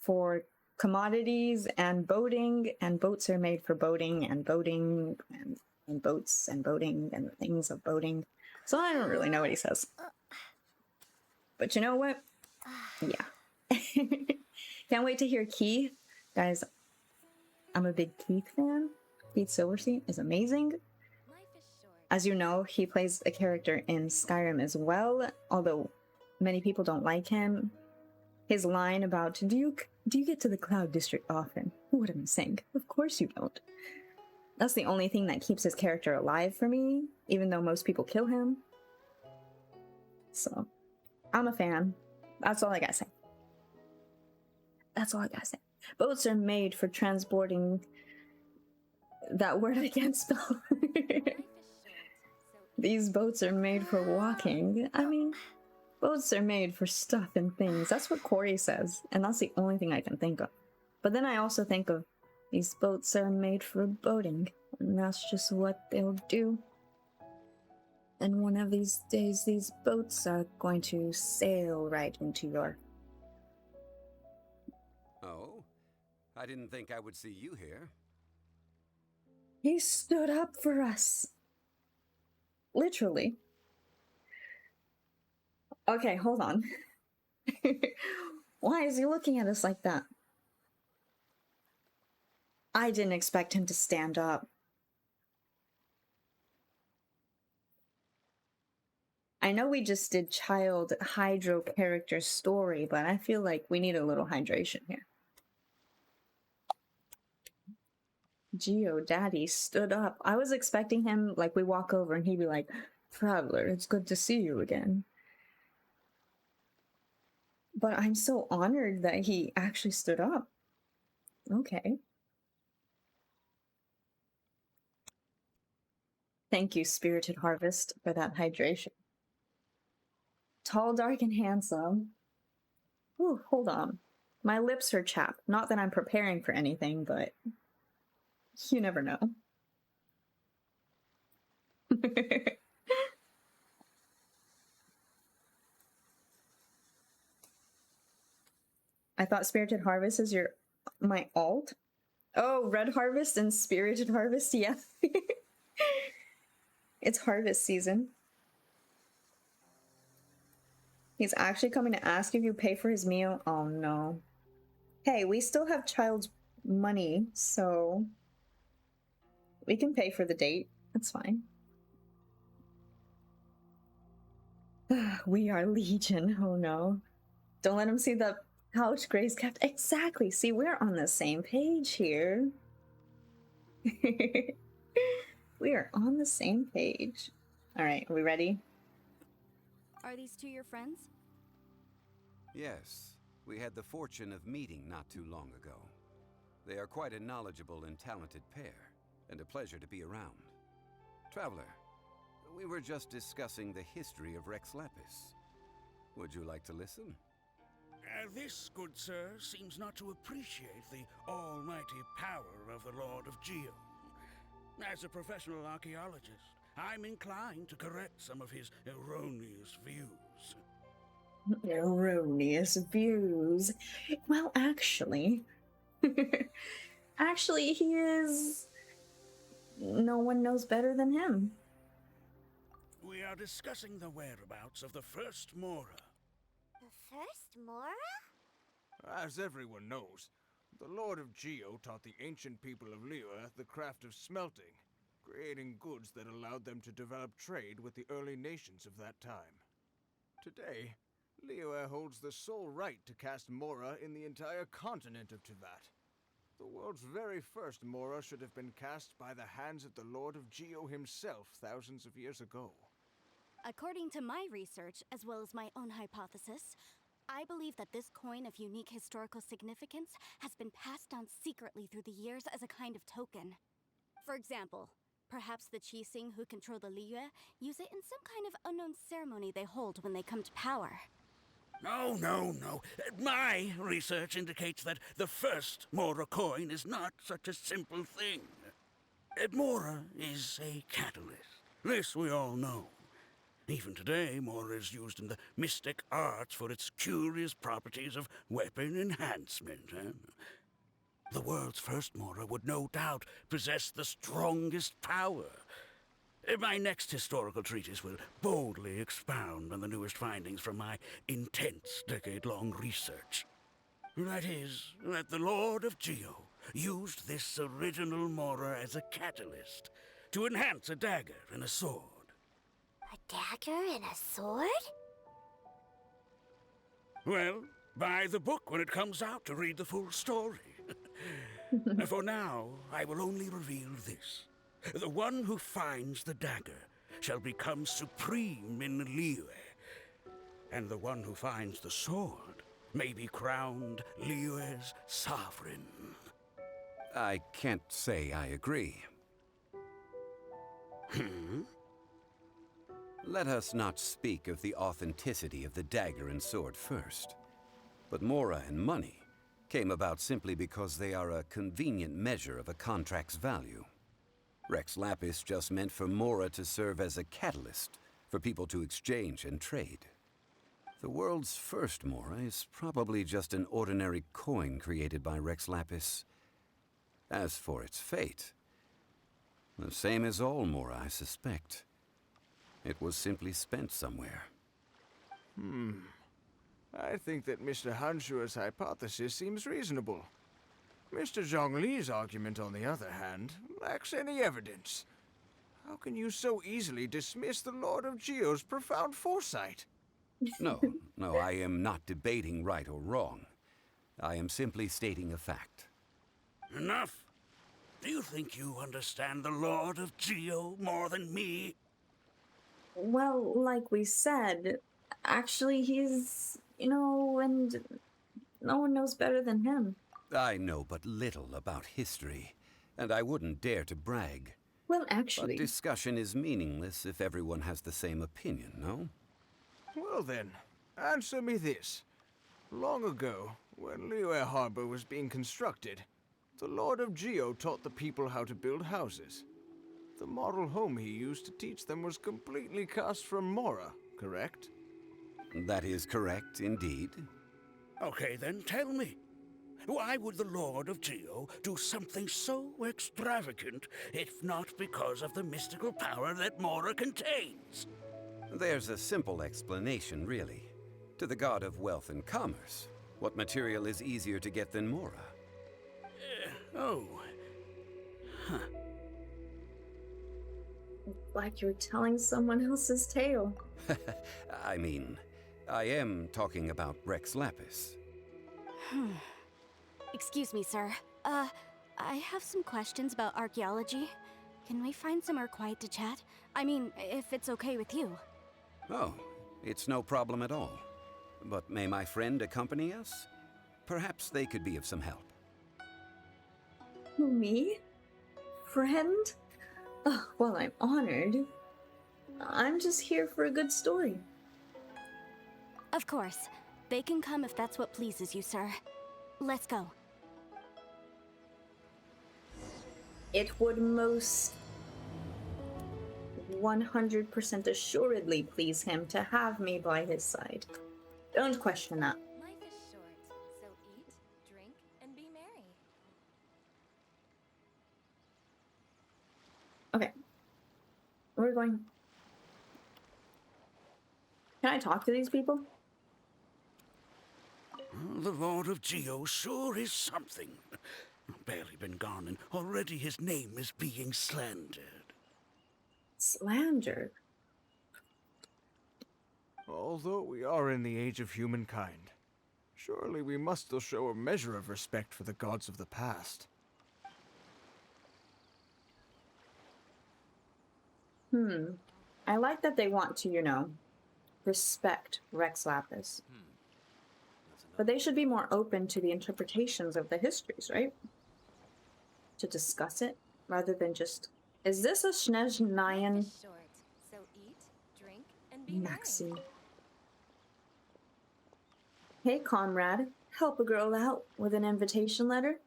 for commodities and boating, and boats are made for boating and boating and boats and boating and things of boating. So I don't really know what he says. But you know what? Yeah. Can't wait to hear Keith. Guys, I'm a big Keith fan. Keith Silverstein is amazing. As you know, he plays a character in Skyrim as well, although many people don't like him. His line about, do you get to the Cloud District often? What am I saying? Of course you don't. That's the only thing that keeps his character alive for me, even though most people kill him. So, I'm a fan. That's all I gotta say. That's all I gotta say. Boats are made for transporting... That word I can't spell. These boats are made for walking. I mean, boats are made for stuff and things. That's what Corey says, and that's the only thing I can think of. But then I also think of, these boats are made for boating, and that's just what they'll do. And one of these days, these boats are going to sail right into your... Oh? I didn't think I would see you here. He stood up for us. Literally. Okay, hold on. Why is he looking at us like that? I didn't expect him to stand up. I know we just did child hydro character story, but I feel like we need a little hydration here. Geo Daddy stood up. I was expecting him, like, we walk over and he'd be like, Traveler, it's good to see you again. But I'm so honored that he actually stood up. Okay. Thank you, Spirited Harvest, for that hydration. Tall, dark, and handsome. Ooh, hold on. My lips are chapped. Not that I'm preparing for anything, but you never know. I thought Spirited Harvest is my alt. Oh, Red Harvest and Spirited Harvest, yeah. It's harvest season. He's actually coming to ask if you pay for his meal. Oh no. Hey, we still have child's money, so we can pay for the date. That's fine. We are Legion. Oh no. Don't let him see the pouch Grace kept. Exactly. See, we're on the same page here. We are on the same page. All right, are we ready? Are these two your friends? Yes, we had the fortune of meeting not too long ago. They are quite a knowledgeable and talented pair, and a pleasure to be around. Traveler, we were just discussing the history of Rex Lapis. Would you like to listen? This, good sir, seems not to appreciate the almighty power of the Lord of Geo. As a professional archaeologist, I'm inclined to correct some of his erroneous views. Erroneous views. Well, actually, actually, he is. No one knows better than him. We are discussing the whereabouts of the first Mora. The first Mora? As everyone knows, the Lord of Geo taught the ancient people of Liyue the craft of smelting, creating goods that allowed them to develop trade with the early nations of that time. Today, Liyue holds the sole right to cast Mora in the entire continent of Tivat. The world's very first Mora should have been cast by the hands of the Lord of Geo himself thousands of years ago. According to my research, as well as my own hypothesis, I believe that this coin of unique historical significance has been passed down secretly through the years as a kind of token. For example, perhaps the Qixing who control the Liyue use it in some kind of unknown ceremony they hold when they come to power. No. My research indicates that the first Mora coin is not such a simple thing. Mora is a catalyst. This we all know. Even today, Mora is used in the mystic arts for its curious properties of weapon enhancement. The world's first Mora would no doubt possess the strongest power. My next historical treatise will boldly expound on the newest findings from my intense decade-long research. That is, that the Lord of Geo used this original Mora as a catalyst to enhance a dagger and a sword. A dagger and a sword? Well, buy the book when it comes out to read the full story. For now, I will only reveal this. The one who finds the dagger shall become supreme in Liyue, and the one who finds the sword may be crowned Liyue's sovereign. I can't say I agree. Let us not speak of the authenticity of the dagger and sword first. But Mora and money came about simply because they are a convenient measure of a contract's value. Rex Lapis just meant for Mora to serve as a catalyst for people to exchange and trade. The world's first Mora is probably just an ordinary coin created by Rex Lapis. As for its fate, the same as all Mora, I suspect. It was simply spent somewhere. I think that Mr. Hanshua's hypothesis seems reasonable. Mr. Zhongli's argument, on the other hand, lacks any evidence. How can you so easily dismiss the Lord of Geo's profound foresight? No, I am not debating right or wrong. I am simply stating a fact. Enough! Do you think you understand the Lord of Geo more than me? Well, like we said, actually he's, and no one knows better than him. I know but little about history, and I wouldn't dare to brag. Well, actually... But discussion is meaningless if everyone has the same opinion, no? Well then, answer me this. Long ago, when Liyue Harbor was being constructed, the Lord of Geo taught the people how to build houses. The model home he used to teach them was completely cast from Mora, correct? That is correct, indeed. Okay, then tell me. Why would the Lord of Geo do something so extravagant, if not because of the mystical power that Mora contains? There's a simple explanation, really. To the god of wealth and commerce, what material is easier to get than Mora? Like you're telling someone else's tale. I mean, I am talking about Rex Lapis. Excuse me, sir. I have some questions about archaeology. Can we find somewhere quiet to chat? I mean, if it's okay with you. Oh, it's no problem at all. But may my friend accompany us? Perhaps they could be of some help. Me? Friend? Oh, well, I'm honored. I'm just here for a good story. Of course. They can come if that's what pleases you, sir. Let's go. It would most 100% assuredly please him to have me by his side. Don't question that. Life is short, so eat, drink, and be merry. Okay. Where are we going? Can I talk to these people? The Lord of Geo sure is something. Barely been gone, and already his name is being slandered. Slandered? Although we are in the age of humankind, surely we must still show a measure of respect for the gods of the past. I like that they want to, you know, respect Rex Lapis. But they should be more open to the interpretations of the histories, right? To discuss it, rather than just... Is this a Snezhnayan Short, so eat, drink, and be merry. Maxi? Hey, comrade. Help a girl out with an invitation letter?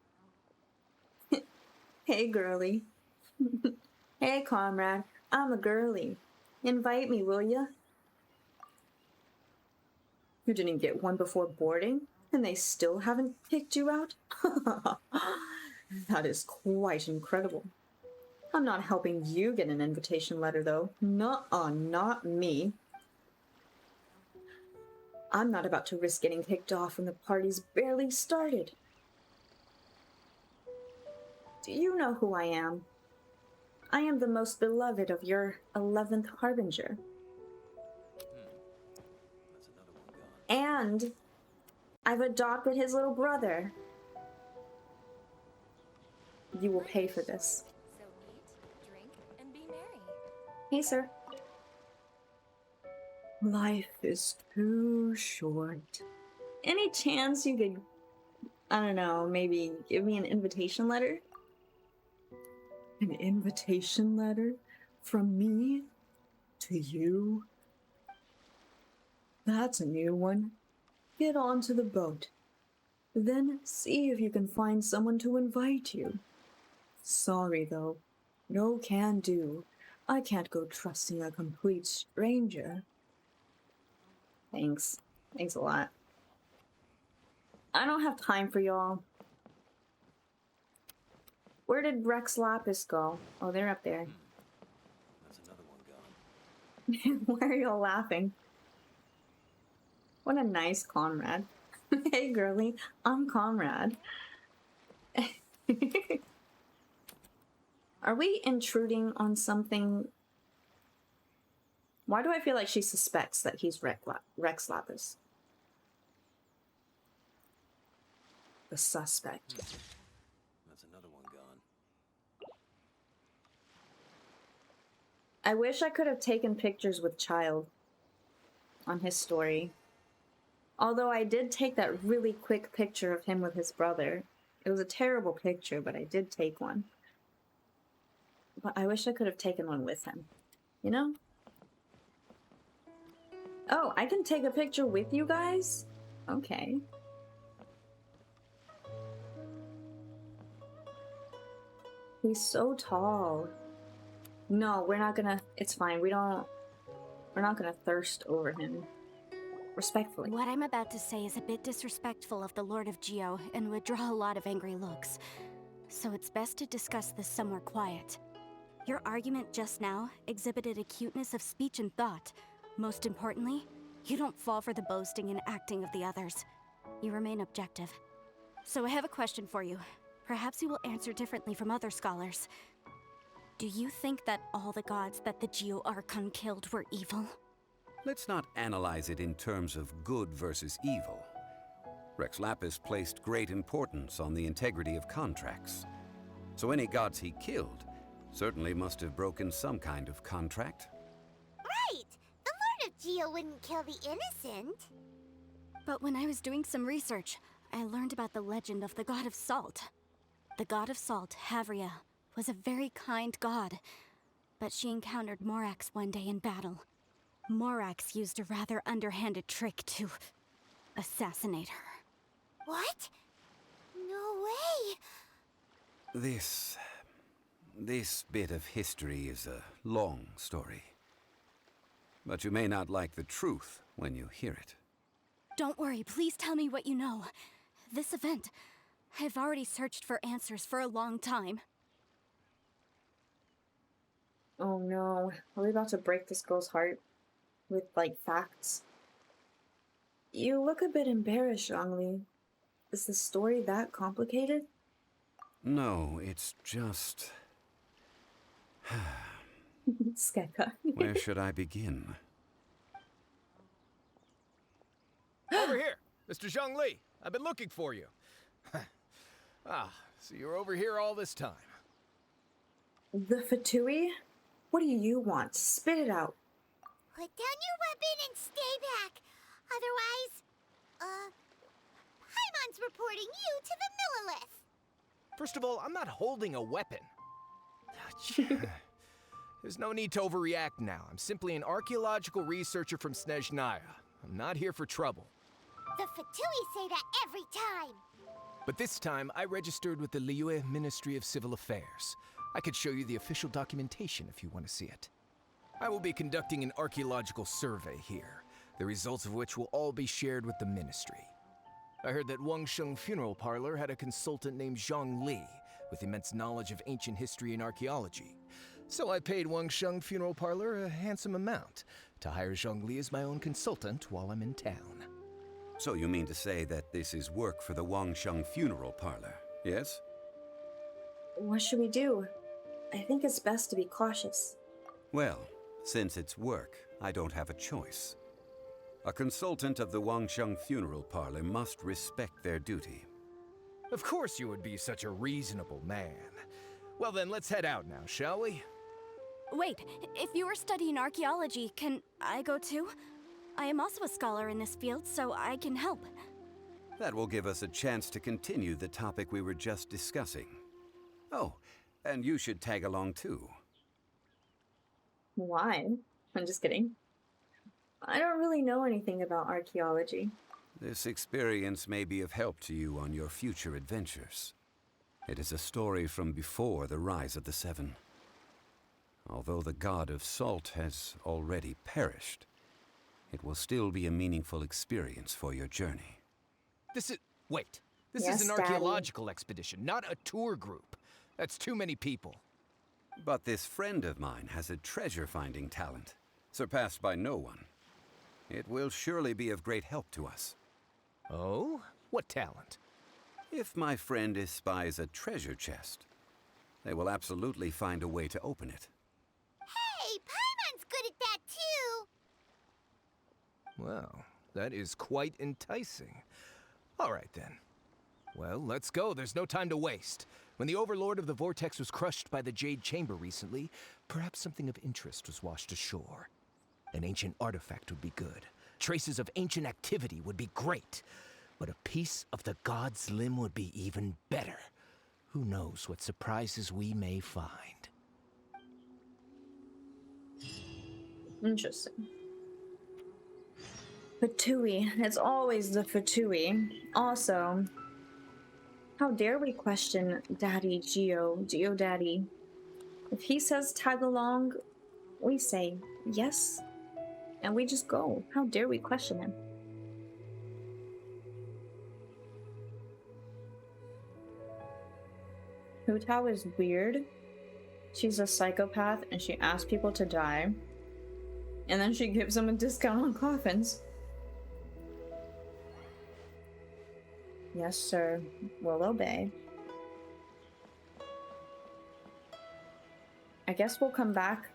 Hey, girly. Hey, comrade. I'm a girly. Invite me, will ya? You didn't get one before boarding, and they still haven't picked you out? That is quite incredible. I'm not helping you get an invitation letter, though. Nuh-uh, not me. I'm not about to risk getting kicked off when the party's barely started. Do you know who I am? I am the most beloved of your 11th Harbinger. And I've adopted his little brother. You will pay for this. So eat, drink, and be merry. Hey, sir. Life is too short. Any chance you could, I don't know, maybe give me an invitation letter? An invitation letter? From me? To you? That's a new one. Get onto the boat. Then see if you can find someone to invite you. Sorry, though. No can do. I can't go trusting a complete stranger. Thanks. Thanks a lot. I don't have time for y'all. Where did Rex Lapis go? Oh, they're up there. That's another one gone. Why are y'all laughing? What a nice comrade. Hey, girly. I'm comrade. Are we intruding on something? Why do I feel like she suspects that he's Rex Lapis? The suspect. That's another one gone. I wish I could have taken pictures with Child on his story. Although I did take that really quick picture of him with his brother. It was a terrible picture, but I did take one. But I wish I could have taken one with him. You know? Oh, I can take a picture with you guys? Okay. He's so tall. No, we're not gonna... It's fine. We're not gonna thirst over him. Respectfully. What I'm about to say is a bit disrespectful of the Lord of Geo and would draw a lot of angry looks. So it's best to discuss this somewhere quiet. Your argument just now exhibited acuteness of speech and thought. Most importantly, you don't fall for the boasting and acting of the others. You remain objective. So I have a question for you. Perhaps you will answer differently from other scholars. Do you think that all the gods that the Geo Archon killed were evil? Let's not analyze it in terms of good versus evil. Rex Lapis placed great importance on the integrity of contracts. So any gods he killed certainly must have broken some kind of contract. Right! The Lord of Geo wouldn't kill the innocent. But when I was doing some research, I learned about the legend of the god of salt. The god of salt, Havria, was a very kind god, but she encountered Morax one day in battle. Morax used a rather underhanded trick to assassinate her. What? No way! This bit of history is a long story. But you may not like the truth when you hear it. Don't worry, please tell me what you know. This event, I've already searched for answers for a long time. Oh no, are we about to break this girl's heart with, like, facts? You look a bit embarrassed, Zhongli. Is the story that complicated? No, it's just... Skeka. Where should I begin? Over here, Mr. Zhongli. I've been looking for you. So you're over here all this time. The Fatui? What do you want? Spit it out. Put down your weapon and stay back. Otherwise, Paimon's reporting you to the Millilith. First of all, I'm not holding a weapon. There's no need to overreact now. I'm simply an archaeological researcher from Snezhnaya. I'm not here for trouble. The Fatui say that every time. But this time, I registered with the Liyue Ministry of Civil Affairs. I could show you the official documentation if you want to see it. I will be conducting an archaeological survey here, the results of which will all be shared with the ministry. I heard that Wangsheng Funeral Parlor had a consultant named Zhongli with immense knowledge of ancient history and archaeology. So I paid Wangsheng Funeral Parlor a handsome amount to hire Zhongli as my own consultant while I'm in town. So you mean to say that this is work for the Wangsheng Funeral Parlor, yes? What should we do? I think it's best to be cautious. Well, since it's work, I don't have a choice. A consultant of the Wangsheng Funeral Parlor must respect their duty. Of course you would be such a reasonable man. Well then, let's head out now, shall we? Wait, if you are studying archaeology, can I go too? I am also a scholar in this field, so I can help. That will give us a chance to continue the topic we were just discussing. Oh, and you should tag along too. Why? I'm just kidding. I don't really know anything about archaeology. This experience may be of help to you on your future adventures. It is a story from before the rise of the Seven. Although the god of salt has already perished, it will still be a meaningful experience for your journey. Wait. This Yes, is an Daddy. archaeological expedition, not a tour group. That's too many people. But this friend of mine has a treasure-finding talent, surpassed by no one. It will surely be of great help to us. Oh? What talent? If my friend espies a treasure chest, they will absolutely find a way to open it. Hey, Paimon's good at that too. Well, that is quite enticing. All right then. Well, let's go. There's no time to waste. When the Overlord of the Vortex was crushed by the Jade Chamber recently, perhaps something of interest was washed ashore. An ancient artifact would be good. Traces of ancient activity would be great. But a piece of the god's limb would be even better. Who knows what surprises we may find. Interesting. Fatui. It's always the Fatui. Also, how dare we question Daddy Geo Daddy? If he says tag along, we say yes, and we just go. How dare we question him? Hu Tao is weird. She's a psychopath and she asks people to die. And then she gives them a discount on coffins. Yes, sir. We'll obey. I guess we'll come back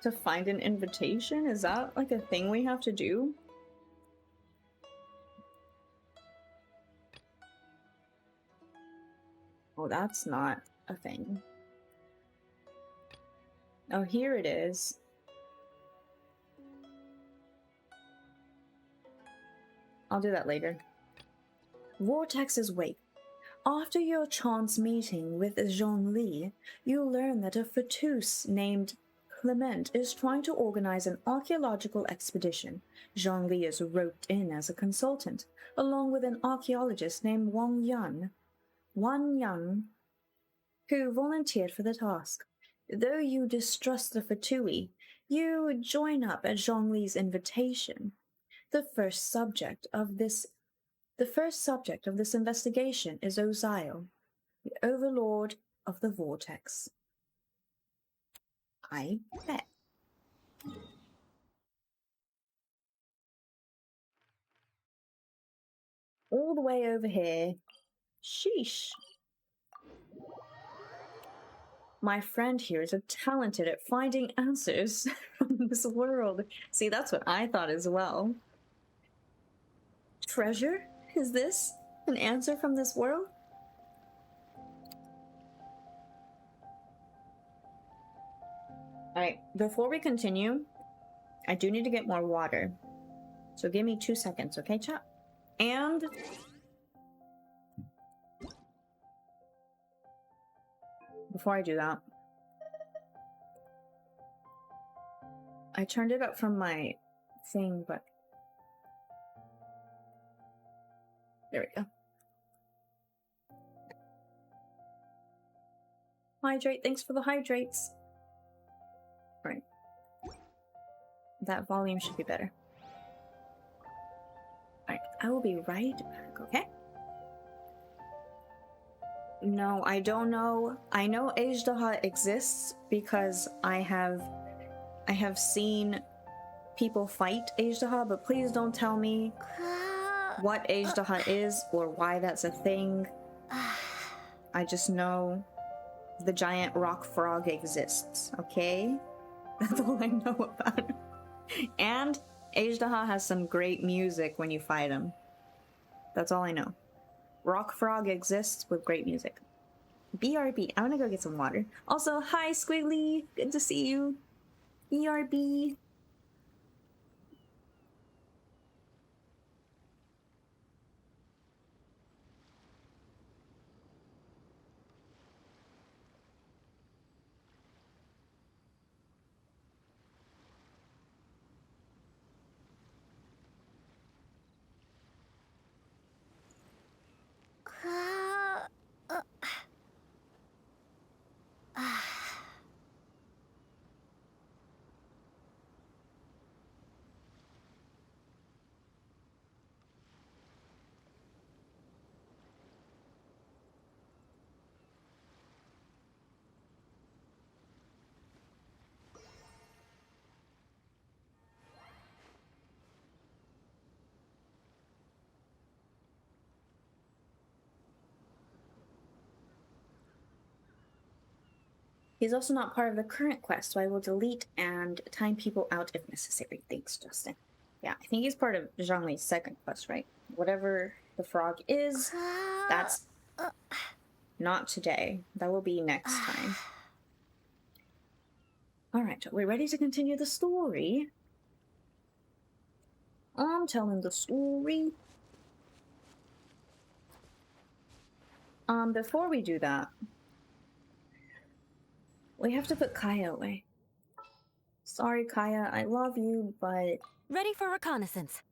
to find an invitation? Is that like a thing we have to do? Oh, that's not a thing. Oh, here it is. I'll do that later. Vortex's Wake. After your chance meeting with Zhongli, you learn that a Fatus named Clement is trying to organize an archaeological expedition. Zhongli is roped in as a consultant, along with an archaeologist named Wan Yang, who volunteered for the task. Though you distrust the Fatui, you join up at Zhongli's invitation. The first subject of this investigation is Ozile, the overlord of the vortex. I bet. All the way over here. Sheesh. My friend here is talented at finding answers from this world. See, that's what I thought as well. Treasure? Is this an answer from this world? Alright, before we continue, I do need to get more water. So give me 2 seconds, okay, chat? And before I do that, I turned it up from my thing, but there we go. Hydrate, thanks for the hydrates. Right. That volume should be better. Alright, I will be right back, okay? No, I don't know. I know Ajdaha exists because I have seen people fight Ajdaha, but please don't tell me what Ajdaha is or why that's a thing. I just know the giant rock frog exists, okay? That's all I know about it. And Ajdaha has some great music when you fight him. That's all I know. Rock frog exists with great music. BRB. I'm gonna go get some water. Also, hi Squiggly. Good to see you. BRB. He's also not part of the current quest, so I will delete and time people out if necessary. Thanks, Justin. Yeah, I think he's part of Zhongli's second quest, right? Whatever the frog is, that's not today. That will be next time. Alright, we're ready to continue the story. I'm telling the story. Before we do that, we have to put Kaya away. Sorry, Kaya, I love you, but... Ready for reconnaissance.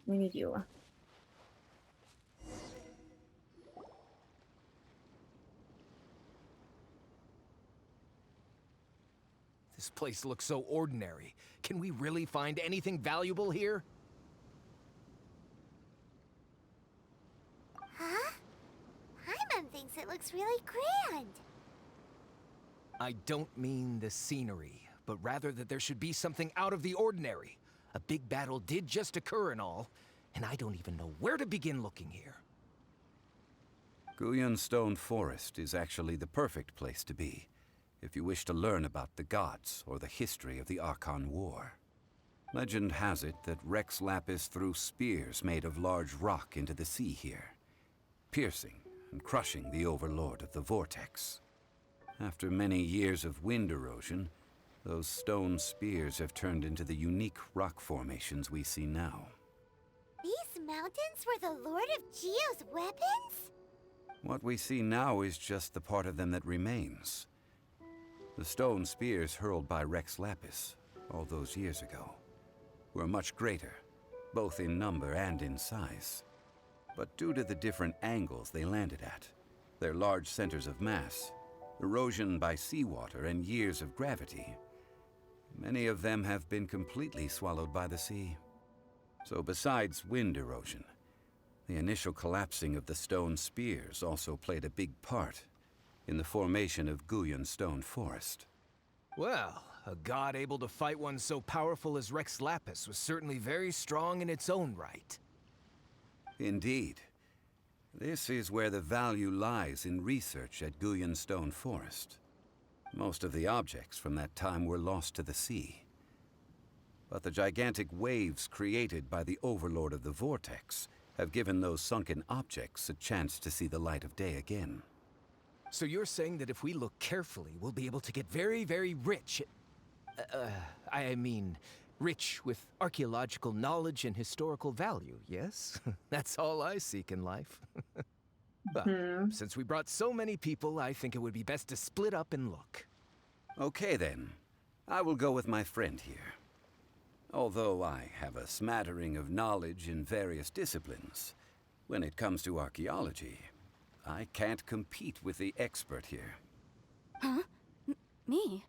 We need you. This place looks so ordinary. Can we really find anything valuable here? Huh? Paimon thinks it looks really grand. I don't mean the scenery, but rather that there should be something out of the ordinary. A big battle did just occur and all, and I don't even know where to begin looking here. Guyan Stone Forest is actually the perfect place to be, if you wish to learn about the gods or the history of the Archon War. Legend has it that Rex Lapis threw spears made of large rock into the sea here, piercing and crushing the overlord of the vortex. After many years of wind erosion, those stone spears have turned into the unique rock formations we see now. These mountains were the Lord of Geo's weapons? What we see now is just the part of them that remains. The stone spears hurled by Rex Lapis all those years ago were much greater, both in number and in size. But due to the different angles they landed at, their large centers of mass, erosion by seawater, and years of gravity, many of them have been completely swallowed by the sea. So besides wind erosion, the initial collapsing of the stone spears also played a big part in the formation of Guyan Stone Forest. Well, a god able to fight one so powerful as Rex Lapis was certainly very strong in its own right. Indeed. This is where the value lies in research at Guyan Stone Forest. Most of the objects from that time were lost to the sea. But the gigantic waves created by the Overlord of the Vortex have given those sunken objects a chance to see the light of day again. So you're saying that if we look carefully, we'll be able to get very, very rich. I mean, rich with archaeological knowledge and historical value, yes? That's all I seek in life. Well, since we brought so many people, I think it would be best to split up and look. Okay then. I will go with my friend here. Although I have a smattering of knowledge in various disciplines, when it comes to archaeology, I can't compete with the expert here. Huh? Me?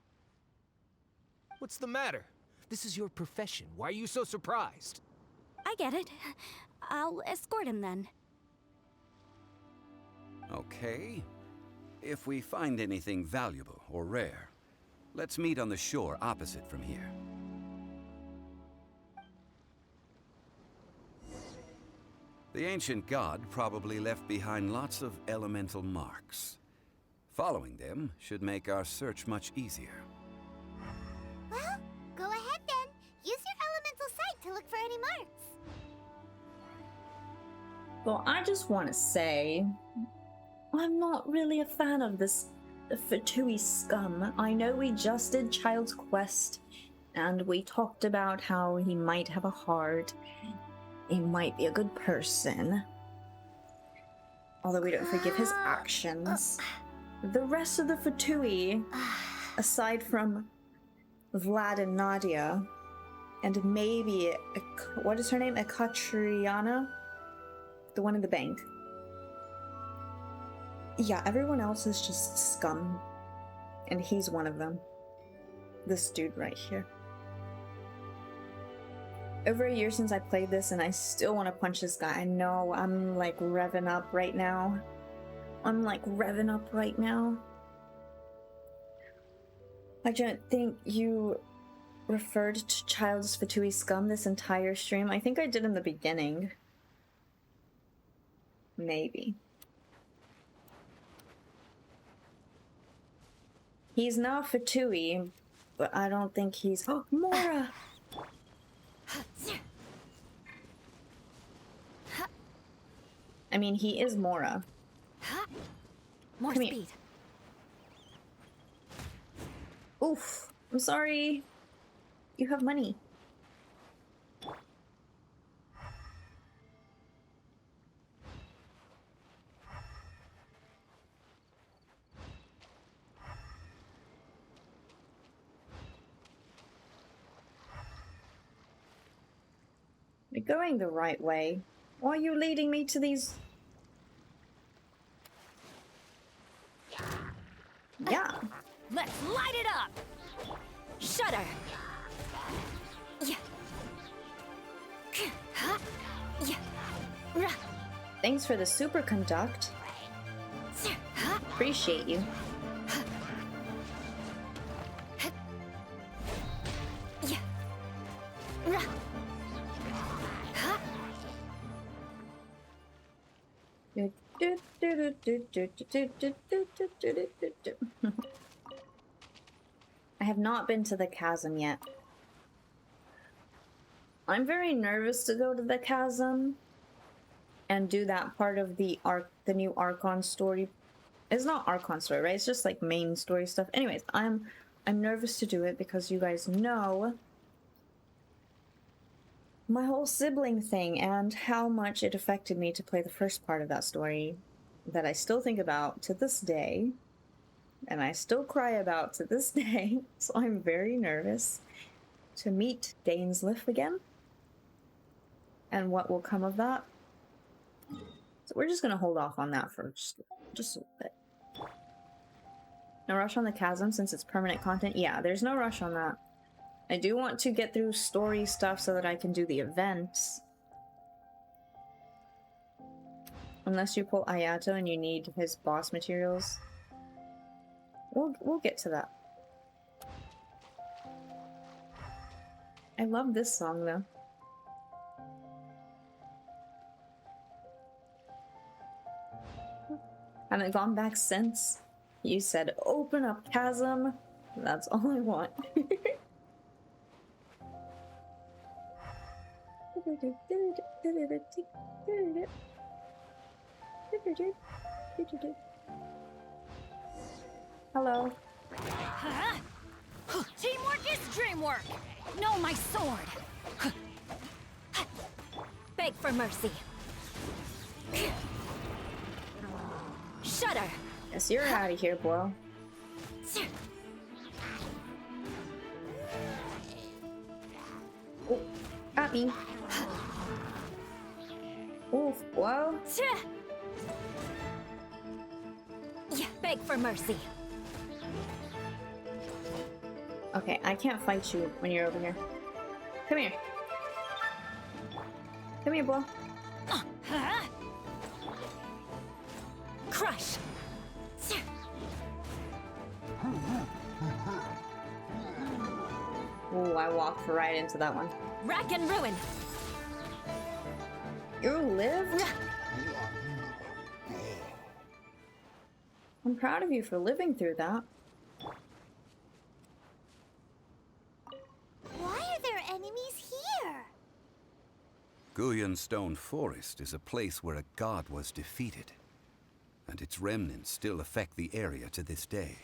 What's the matter? This is your profession. Why are you so surprised? I get it. I'll escort him then. Okay. If we find anything valuable or rare, let's meet on the shore opposite from here. The ancient god probably left behind lots of elemental marks. Following them should make our search much easier. Well, go ahead then. Use your elemental sight to look for any marks. Well, I just want to say, I'm not really a fan of this Fatui scum. I know we just did Child's Quest, and we talked about how he might have a heart. He might be a good person. Although we don't forgive his actions. The rest of the Fatui, aside from Vlad and Nadia, and maybe, what is her name? Ekaterina? The one in the bank. Yeah, everyone else is just scum. And he's one of them. This dude right here. Over a year since I played this and I still want to punch this guy. I know, I'm like revving up right now. I don't think you referred to Child's Fatui scum this entire stream. I think I did in the beginning. Maybe. He's now Fatui, but I don't think he's... Oh, Mora! I mean, he is Mora. More Come speed. here. Oof. I'm sorry. You have money. You're going the right way. Why are you leading me to these... Yeah. Let's light it up! Shudder! Yeah. Yeah. Thanks for the superconduct. Appreciate you. I have not been to the chasm yet. I'm very nervous to go to the chasm and do that part of the new Archon story. It's not Archon story, right? It's just like main story stuff. Anyways, I'm nervous to do it because you guys know my whole sibling thing and how much it affected me to play the first part of that story that I still think about to this day. and I still cry about to this day, so I'm very nervous to meet Dainsleif again and what will come of that. So we're just gonna hold off on that for just a little bit. No rush on the chasm since it's permanent content. Yeah, there's no rush on that. I do want to get through story stuff so that I can do the events. Unless you pull Ayato and you need his boss materials. We'll get to that. I love this song though. Haven't gone back since. You said open up chasm. That's all I want. Hello. Huh? Teamwork is dreamwork! No, my sword! Beg for mercy. Shudder! Yes, you're out of here, bro. Oh, got me. Oof, whoa. Yeah, beg for mercy. Okay, I can't fight you when you're over here. Come here. Come here, bro. Crush. Oh, I walked right into that one. Rack and ruin. You lived? I'm proud of you for living through that. Why are there enemies here? Guyan Stone Forest is a place where a god was defeated, and its remnants still affect the area to this day.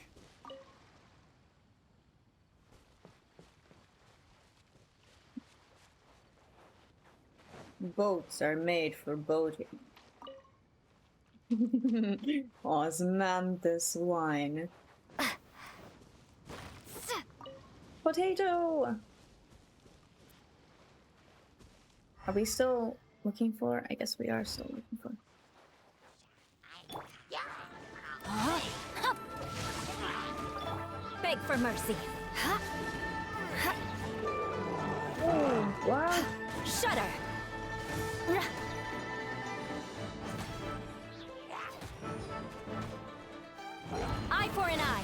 Boats are made for boating. Osmanthus wine. Potato! Are we still looking for? I guess we are still looking for. Beg for mercy. Oh, wow. Shudder. Eye for an eye.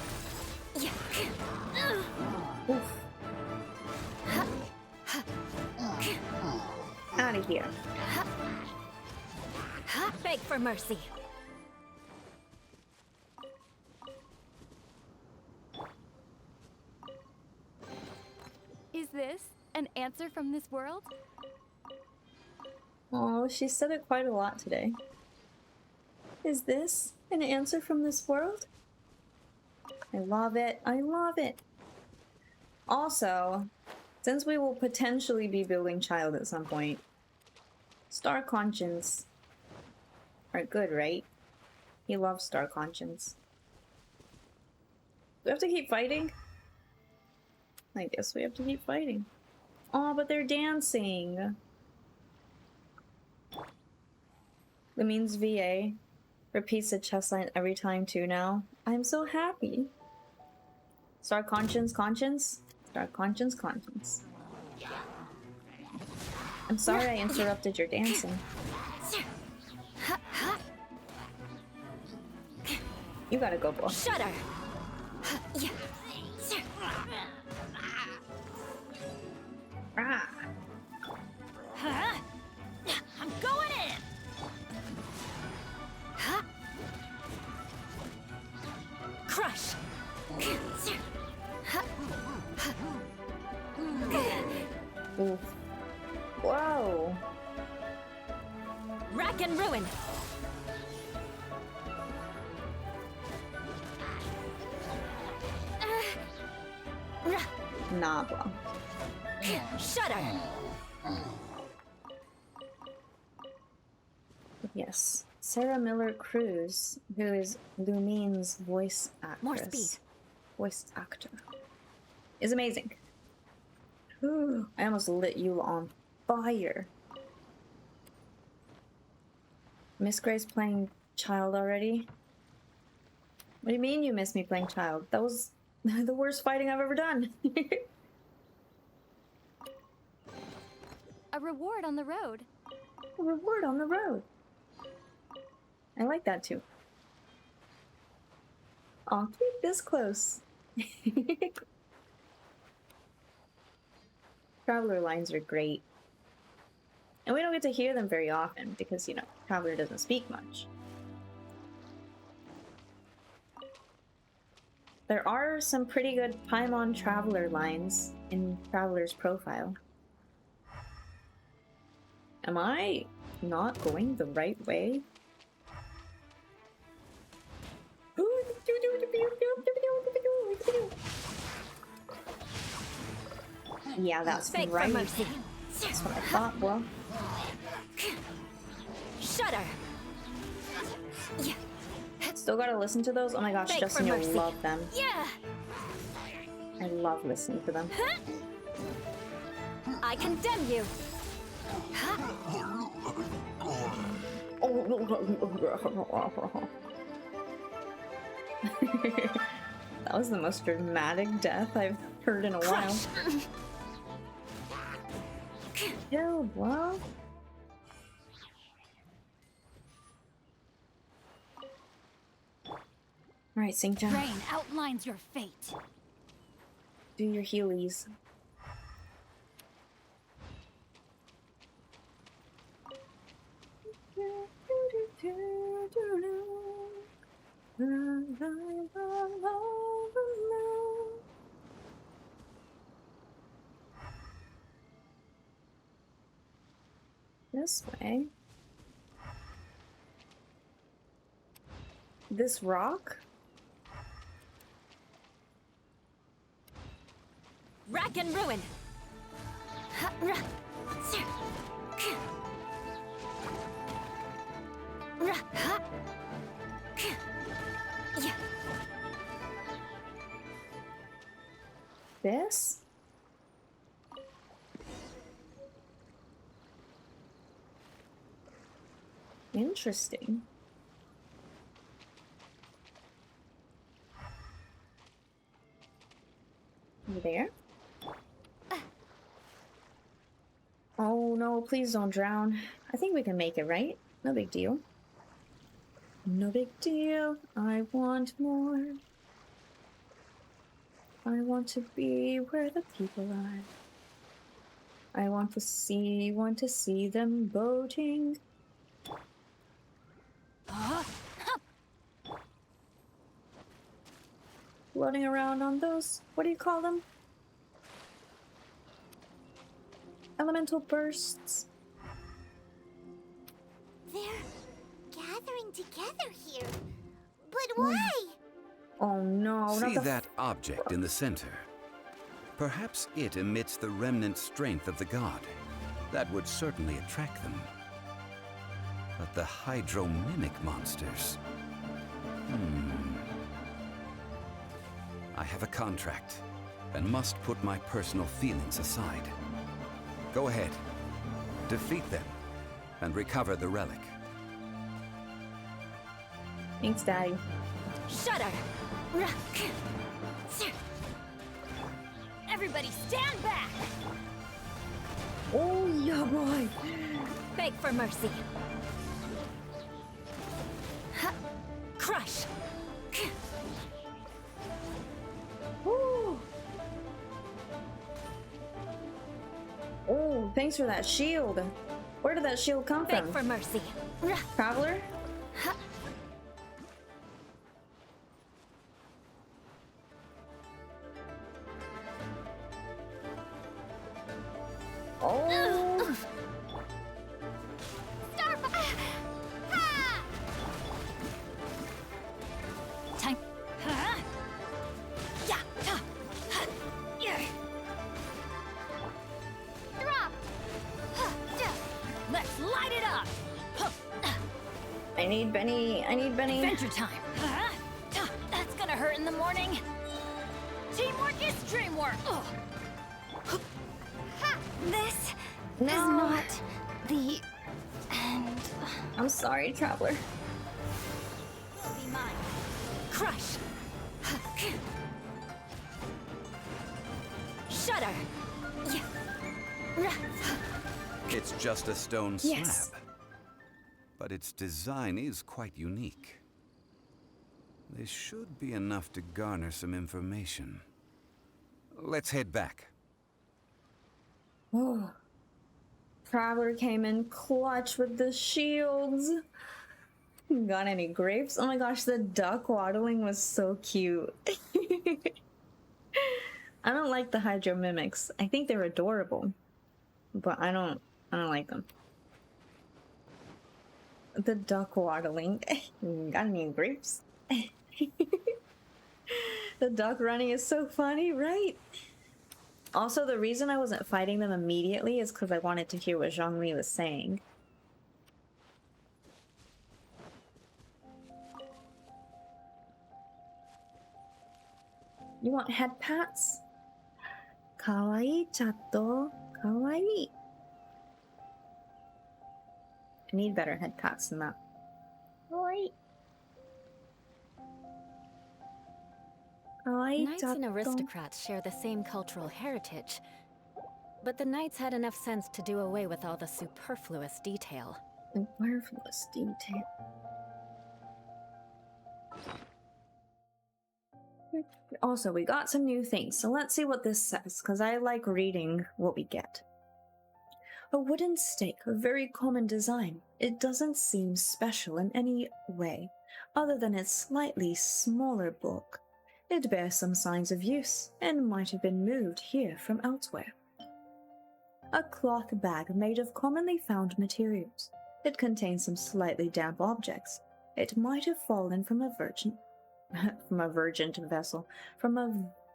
Oof. Out of here. Beg for mercy. Is this an answer from this world? Oh, she said it quite a lot today. Is this an answer from this world? I love it. I love it. Also, since we will potentially be building Child at some point, Star Conscience are good, right? He loves Star Conscience. Do we have to keep fighting? I guess we have to keep fighting. Oh, but they're dancing. That means VA repeats the chest line every time too now. I'm so happy. Star Conscience, Conscience? Star Conscience, Conscience. I'm sorry I interrupted your dancing. You gotta go, boy. Shudder. Ah. I'm going in. Crush. Oof. Whoa. Rack and ruin. Nah, bro. Shudder. Yes. Sarah Miller Cruz, who is Lumine's voice actress. More speed. Voice actor. Is amazing. Ooh, I almost lit you on fire. Miss Grace playing child already? What do you mean you miss me playing child? That was the worst fighting I've ever done. A reward on the road. A reward on the road. I like that too. I'll keep this close. Traveler lines are great. And we don't get to hear them very often because, you know, Traveler doesn't speak much. There are some pretty good Paimon Traveler lines in Traveler's profile. Am I not going the right way? Yeah, that's Fake right. for mercy. That's what I thought, bro. Shudder. Yeah. Still gotta listen to those? Oh my gosh, Fake Justin, for you'll mercy. love them. Yeah. I love listening to them. I condemn you. That was the most dramatic death I've heard in a while. Kill, bro. Alright, St. John. Rain outlines your fate. Do your healies. This way. This rock? Rack and ruin. This? Interesting. You there? Oh no, please don't drown. I think we can make it, right? No big deal. No big deal. I want more. I want to be where the people are. I want to see them boating. Floating around on those, what do you call them? Elemental bursts. They're gathering together here. But why? Oh no, not See the that object in the center? Perhaps it emits the remnant strength of the god. That would certainly attract them. But the hydro-mimic monsters... I have a contract, and must put my personal feelings aside. Go ahead. Defeat them, and recover the relic. Thanks, Daddy. Shudder. Everybody stand back. Oh yeah, boy. Beg for mercy. Crush. Woo. Oh, thanks for that shield. Where did that shield come Beg from? for mercy. Traveler? Oh. Time. Drop. Let's light it up. need Benny. I need Benny. Adventure time. That's gonna hurt in the morning. Teamwork is dreamwork. Ugh. This is not the end. I'm sorry, Traveler. Be mine. Crush. Shudder. It's just a stone slab. Yes. But its design is quite unique. This should be enough to garner some information. Let's head back. Oh. Traveler came in clutch with the shields. Got any grapes? Oh my gosh, the duck waddling was so cute. I don't like the hydro mimics. I think they're adorable, but I don't like them. The duck waddling. Got any grapes? The duck running is so funny, right? Also, the reason I wasn't fighting them immediately is because I wanted to hear what Zhongli was saying. You want head pats? Kawaii, chatto. Kawaii. I need better head pats than that. Kawaii. Kawaii, Knights and chatto. aristocrats share the same cultural heritage, but the knights had enough sense to do away with all the superfluous detail. Superfluous detail. Also, we got some new things, so let's see what this says, because I like reading what we get. A wooden stake, a very common design. It doesn't seem special in any way, other than its slightly smaller bulk. It bears some signs of use, and might have been moved here from elsewhere. A cloth bag made of commonly found materials. It contains some slightly damp objects. It might have fallen from a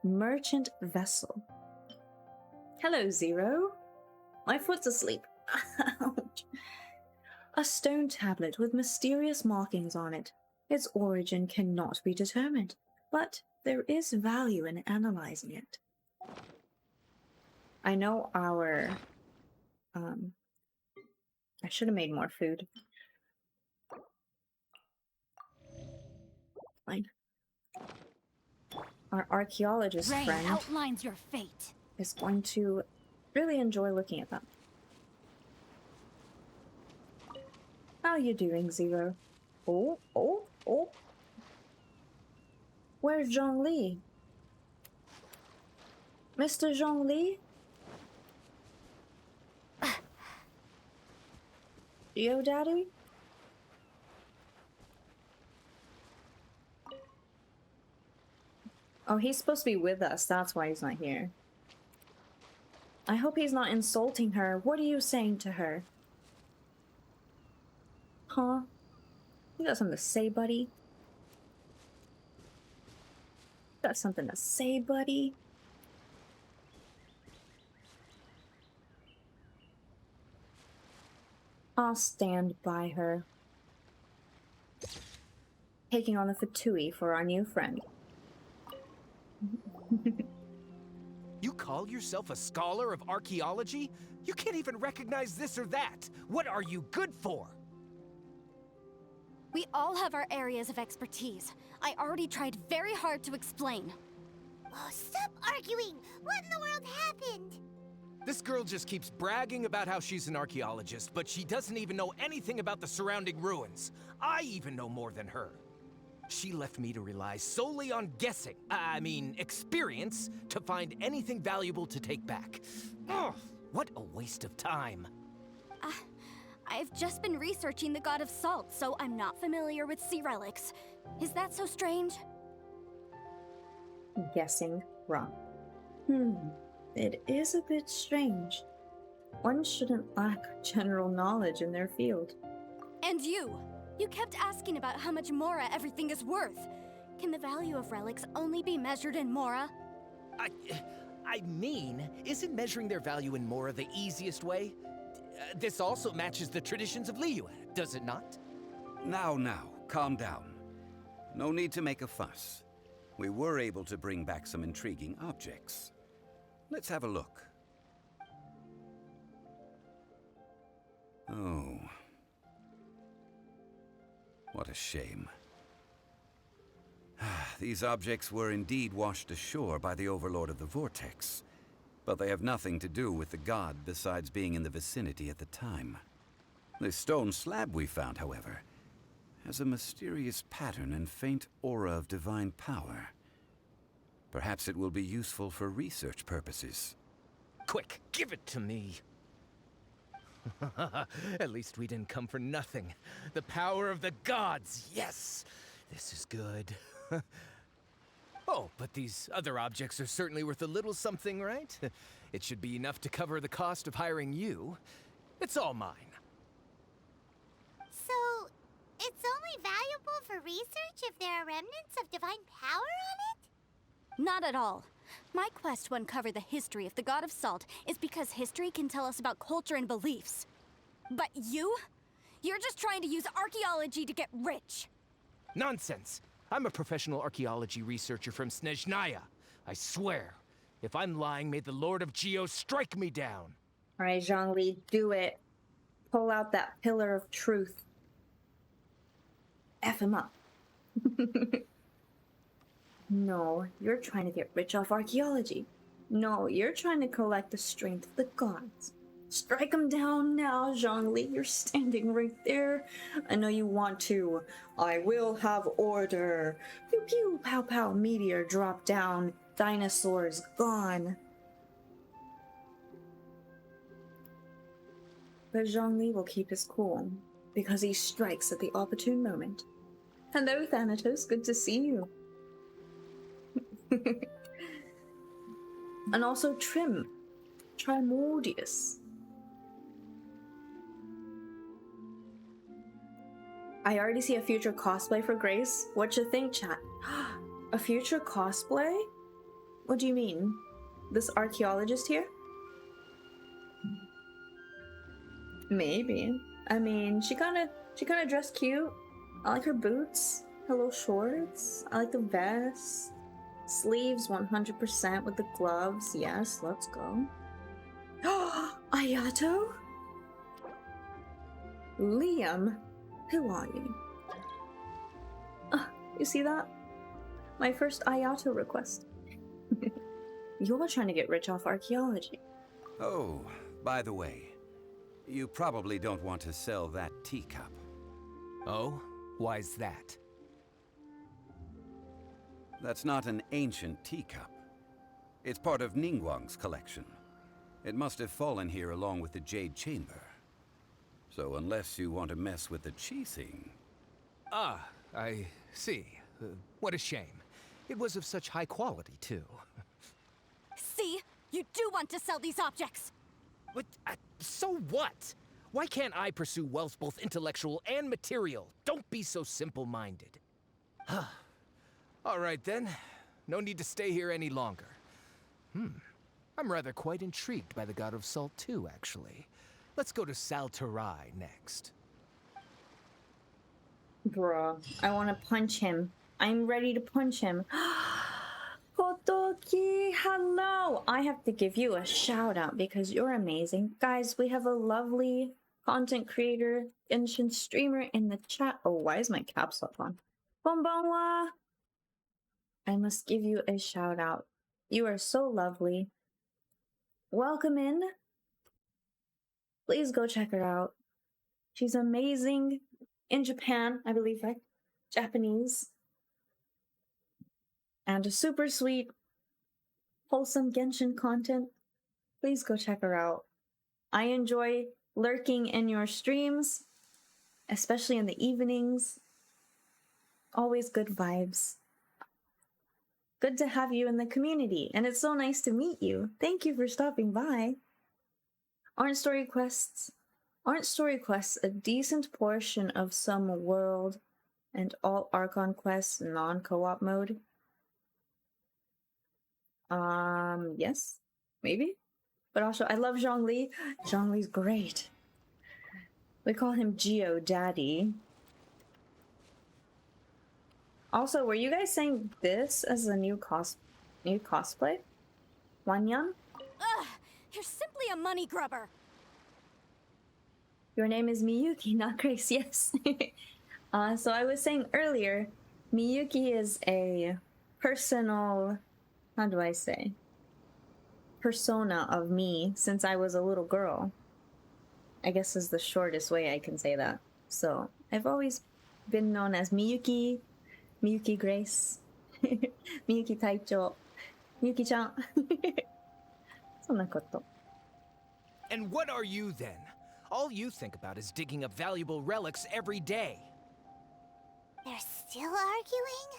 merchant vessel. Hello, Zero. My foot's asleep. Ouch. A stone tablet with mysterious markings on it. Its origin cannot be determined, but there is value in analyzing it. I know our... I should have made more food. Fine. Our archaeologist Rain friend outlines your fate. is going to really enjoy looking at them. How you doing, Zero? Oh. Where's Zhongli? Mr. Zhongli? Yo, Daddy? Oh, he's supposed to be with us. That's why he's not here. I hope he's not insulting her. What are you saying to her? Huh? You got something to say, buddy? Got something to say, buddy? I'll stand by her. Taking on the Fatui for our new friend. You call yourself a scholar of archaeology? You can't even recognize this or that. What are you good for? We all have our areas of expertise. I already tried very hard to explain. Oh, stop arguing! What in the world happened? This girl just keeps bragging about how she's an archaeologist, but she doesn't even know anything about the surrounding ruins. I even know more than her. She left me to rely solely on guessing, experience, to find anything valuable to take back. Ugh, what a waste of time. I've just been researching the god of salt, so I'm not familiar with sea relics. Is that so strange? Guessing wrong. It is a bit strange. One shouldn't lack general knowledge in their field. And you! You kept asking about how much Mora everything is worth. Can the value of relics only be measured in Mora? Isn't measuring their value in Mora the easiest way? This also matches the traditions of Liyue, does it not? Now, calm down. No need to make a fuss. We were able to bring back some intriguing objects. Let's have a look. Oh. What a shame. These objects were indeed washed ashore by the Overlord of the Vortex, but they have nothing to do with the god besides being in the vicinity at the time. This stone slab we found, however, has a mysterious pattern and faint aura of divine power. Perhaps it will be useful for research purposes. Quick, give it to me. At least we didn't come for nothing. The power of the gods, yes! This is good. Oh, but these other objects are certainly worth a little something, right? It should be enough to cover the cost of hiring you. It's all mine. So, it's only valuable for research if there are remnants of divine power on it? Not at all. My quest to uncover the history of the God of Salt is because history can tell us about culture and beliefs. But you're just trying to use archaeology to get rich. Nonsense! I'm a professional archaeology researcher from Snezhnaya. I swear. If I'm lying, may the Lord of Geo strike me down. All right, Zhongli, do it. Pull out that pillar of truth. F him up. No, you're trying to get rich off archaeology. No, you're trying to collect the strength of the gods. Strike him down now, Zhongli. You're standing right there. I know you want to. I will have order. Pew pew, pow pow, meteor drop down. Dinosaurs gone. But Zhongli will keep his cool, because he strikes at the opportune moment. Hello, Thanatos. Good to see you. And also Trim. Trimordius. I already see a future cosplay for Grace. What you think, chat? A future cosplay? What do you mean? This archaeologist here? Maybe. I mean, she kinda dressed cute. I like her boots, her little shorts. I like the vest. Sleeves 100% with the gloves. Yes, let's go. Ayato? Liam? Who are you? You see that? My first Ayato request. You're trying to get rich off archaeology. Oh, by the way, you probably don't want to sell that teacup. Oh? Why's that? That's not an ancient teacup. It's part of Ningguang's collection. It must have fallen here along with the Jade Chamber. So unless you want to mess with the Qixing... Ah, I see. What a shame. It was of such high quality, too. See? You do want to sell these objects! But, so what? Why can't I pursue wealth both intellectual and material? Don't be so simple-minded. All right, then. No need to stay here any longer. I'm rather quite intrigued by the God of Salt, too, actually. Let's go to Saltarai next. Bruh, I want to punch him. I'm ready to punch him. Kotoki, hello! I have to give you a shout out because you're amazing. Guys, we have a lovely content creator, Genshin streamer in the chat. Oh, why is my caps lock on? Bonbonwa! I must give you a shout out. You are so lovely. Welcome in. Please go check her out. She's amazing. In Japan, I believe, right? Japanese. And a super sweet, wholesome Genshin content. Please go check her out. I enjoy lurking in your streams, especially in the evenings. Always good vibes. Good to have you in the community, and it's so nice to meet you. Thank you for stopping by. Aren't story quests a decent portion of some world and all Archon quests non-co-op mode? Yes, maybe. But also, I love Zhongli. Zhongli's great. We call him Geo Daddy. Also, were you guys saying this as a new cosplay? Wanyan? Ugh! You're simply a money grubber! Your name is Miyuki, not Grace, yes. So I was saying earlier, Miyuki is a personal, how do I say? Persona of me since I was a little girl. I guess is the shortest way I can say that. So I've always been known as Miyuki, Miyuki Grace, Miyuki Taicho, Miyuki-chan. そんなこと。 And what are you then? All you think about is digging up valuable relics every day. They're still arguing?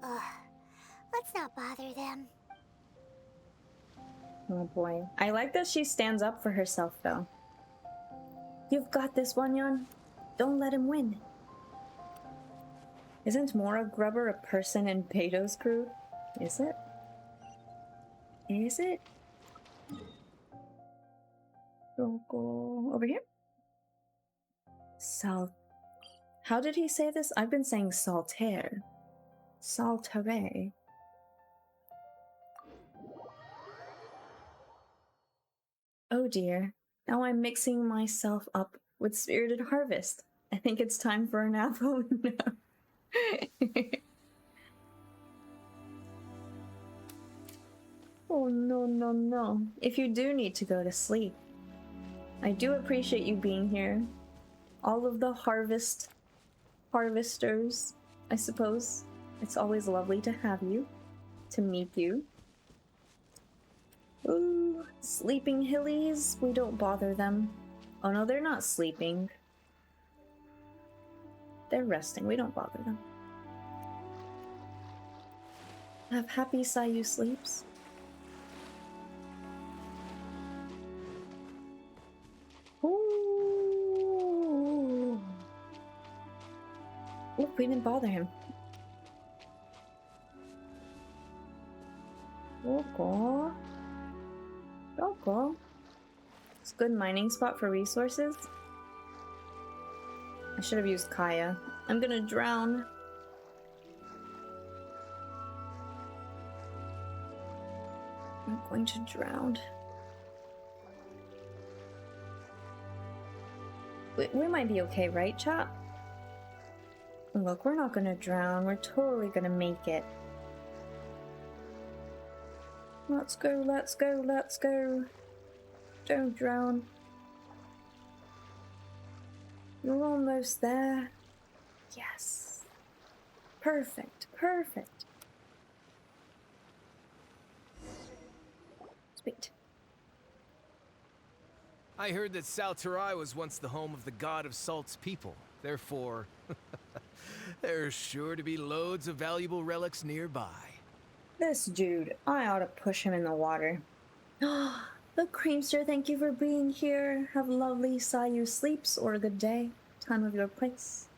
Ugh. Let's not bother them. Oh boy. I like that she stands up for herself though. You've got this, Wanyan. Don't let him win. Isn't Mora Grubber a person in Beto's crew? Is it? Is it? We'll go over here. Salt. How did he say this? I've been saying Saltaire. Saltaire. Oh dear. Now I'm mixing myself up with Spirited Harvest. I think it's time for an apple. No. Oh no, no, no. If you do need to go to sleep, I do appreciate you being here. All of the harvesters, I suppose. It's always lovely to have you, to meet you. Ooh, sleeping hillies, we don't bother them. Oh no, they're not sleeping. They're resting, we don't bother them. Have happy Sayu sleeps. Ooh. Look, we didn't bother him. Loco. Loco. It's a good mining spot for resources. I should have used Kaya. I'm gonna drown. I'm going to drown. We might be okay, right, chat? Look, we're not gonna drown. We're totally gonna make it. Let's go, let's go, let's go. Don't drown. You're almost there. Yes. Perfect, perfect. Sweet. I heard that Saltarai was once the home of the god of Salt's people. Therefore, there's sure to be loads of valuable relics nearby. This dude, I ought to push him in the water. The Creamster, thank you for being here. Have lovely Sayu sleeps or a good day. Time of your place.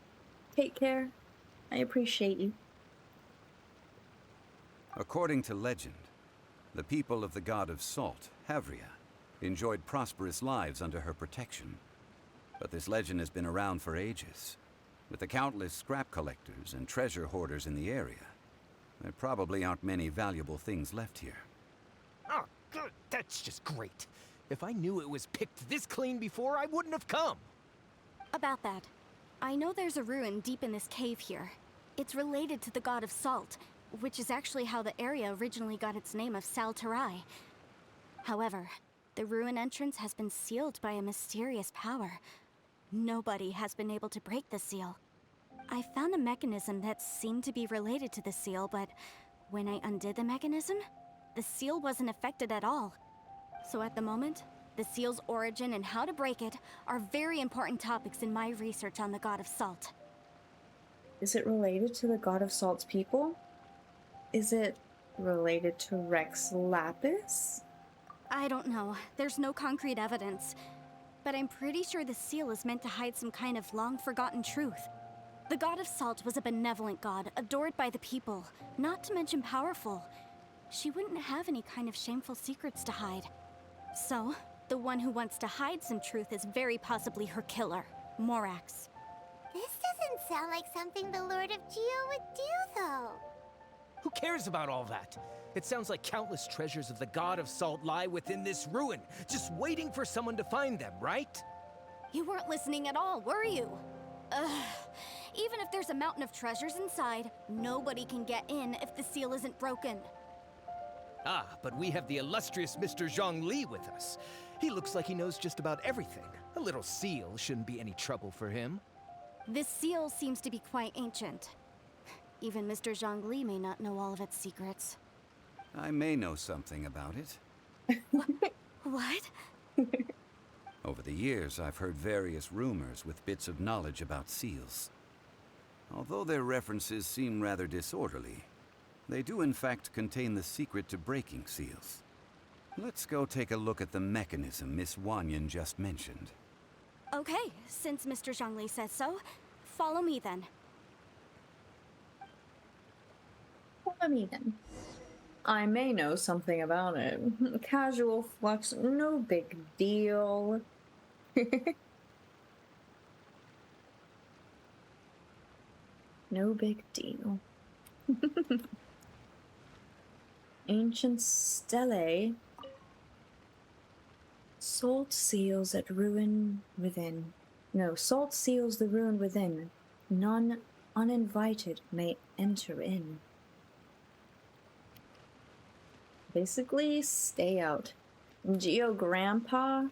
Take care. I appreciate you. According to legend, the people of the god of Salt, Havria, enjoyed prosperous lives under her protection. But this legend has been around for ages. With the countless scrap collectors and treasure hoarders in the area, there probably aren't many valuable things left here. Oh, good. That's just great. If I knew it was picked this clean before, I wouldn't have come. About that, I know there's a ruin deep in this cave here. It's related to the god of Salt, which is actually how the area originally got its name of Saltarai. However, the ruin entrance has been sealed by a mysterious power. Nobody has been able to break the seal. I found a mechanism that seemed to be related to the seal, but when I undid the mechanism, the seal wasn't affected at all. So at the moment, the seal's origin and how to break it are very important topics in my research on the god of Salt. Is it related to the god of Salt's people? Is it related to Rex Lapis? I don't know. There's no concrete evidence. But I'm pretty sure the seal is meant to hide some kind of long-forgotten truth. The god of Salt was a benevolent god, adored by the people, not to mention powerful. She wouldn't have any kind of shameful secrets to hide. So, the one who wants to hide some truth is very possibly her killer, Morax. This doesn't sound like something the Lord of Geo would do, though. Who cares about all that? It sounds like countless treasures of the God of Salt lie within this ruin, just waiting for someone to find them, right? You weren't listening at all, were you? Ugh. Even if there's a mountain of treasures inside, nobody can get in if the seal isn't broken. Ah, but we have the illustrious Mr. Zhongli with us. He looks like he knows just about everything. A little seal shouldn't be any trouble for him. This seal seems to be quite ancient. Even Mr. Zhongli may not know all of its secrets. I may know something about it. What? Over the years, I've heard various rumors with bits of knowledge about seals. Although their references seem rather disorderly, they do in fact contain the secret to breaking seals. Let's go take a look at the mechanism Miss Wanyan just mentioned. Okay, since Mr. Zhongli says so, follow me then. Follow me then. I may know something about it. Casual flex, no big deal. No big deal. Ancient stelae. Salt seals at ruin within. No, salt seals the ruin within. None uninvited may enter in. Basically, stay out. Geo Grandpa?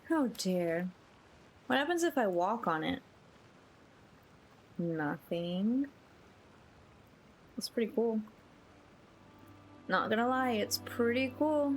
How dare. What happens if I walk on it? Nothing. It's pretty cool. Not gonna lie, it's pretty cool.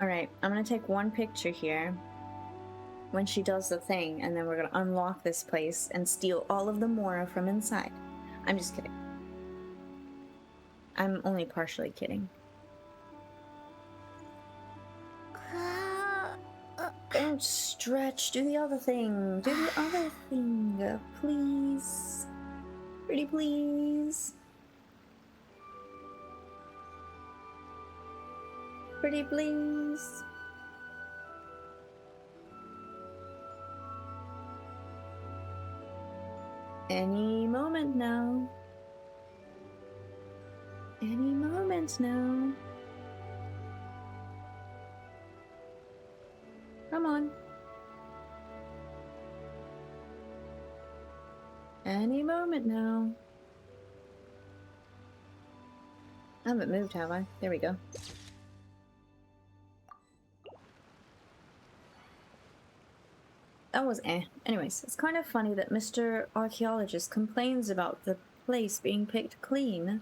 Alright, I'm gonna take one picture here when she does the thing, and then we're gonna unlock this place and steal all of the Mora from inside. I'm just kidding. I'm only partially kidding. Don't stretch. Do the other thing. Do the other thing. Please. Pretty please. Pretty please. Any moment now. Any moment now. Come on. Any moment now. I haven't moved, have I? There we go. That was eh. Anyways, it's kind of funny that Mr. Archaeologist complains about the place being picked clean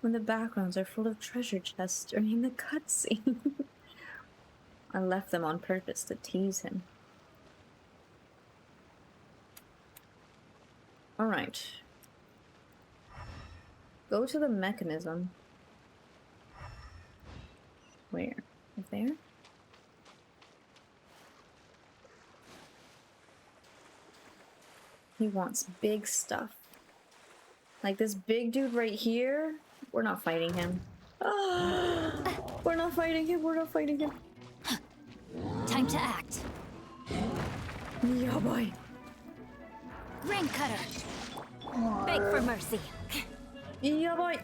when the backgrounds are full of treasure chests during the cutscene. I left them on purpose to tease him. Alright. Go to the mechanism. Where? Up there? He wants big stuff. Like this big dude right here? We're not fighting him. We're not fighting him. We're not fighting him. Time to act. Yeah, boy. Grain cutter. Beg for mercy. Yeah, boy.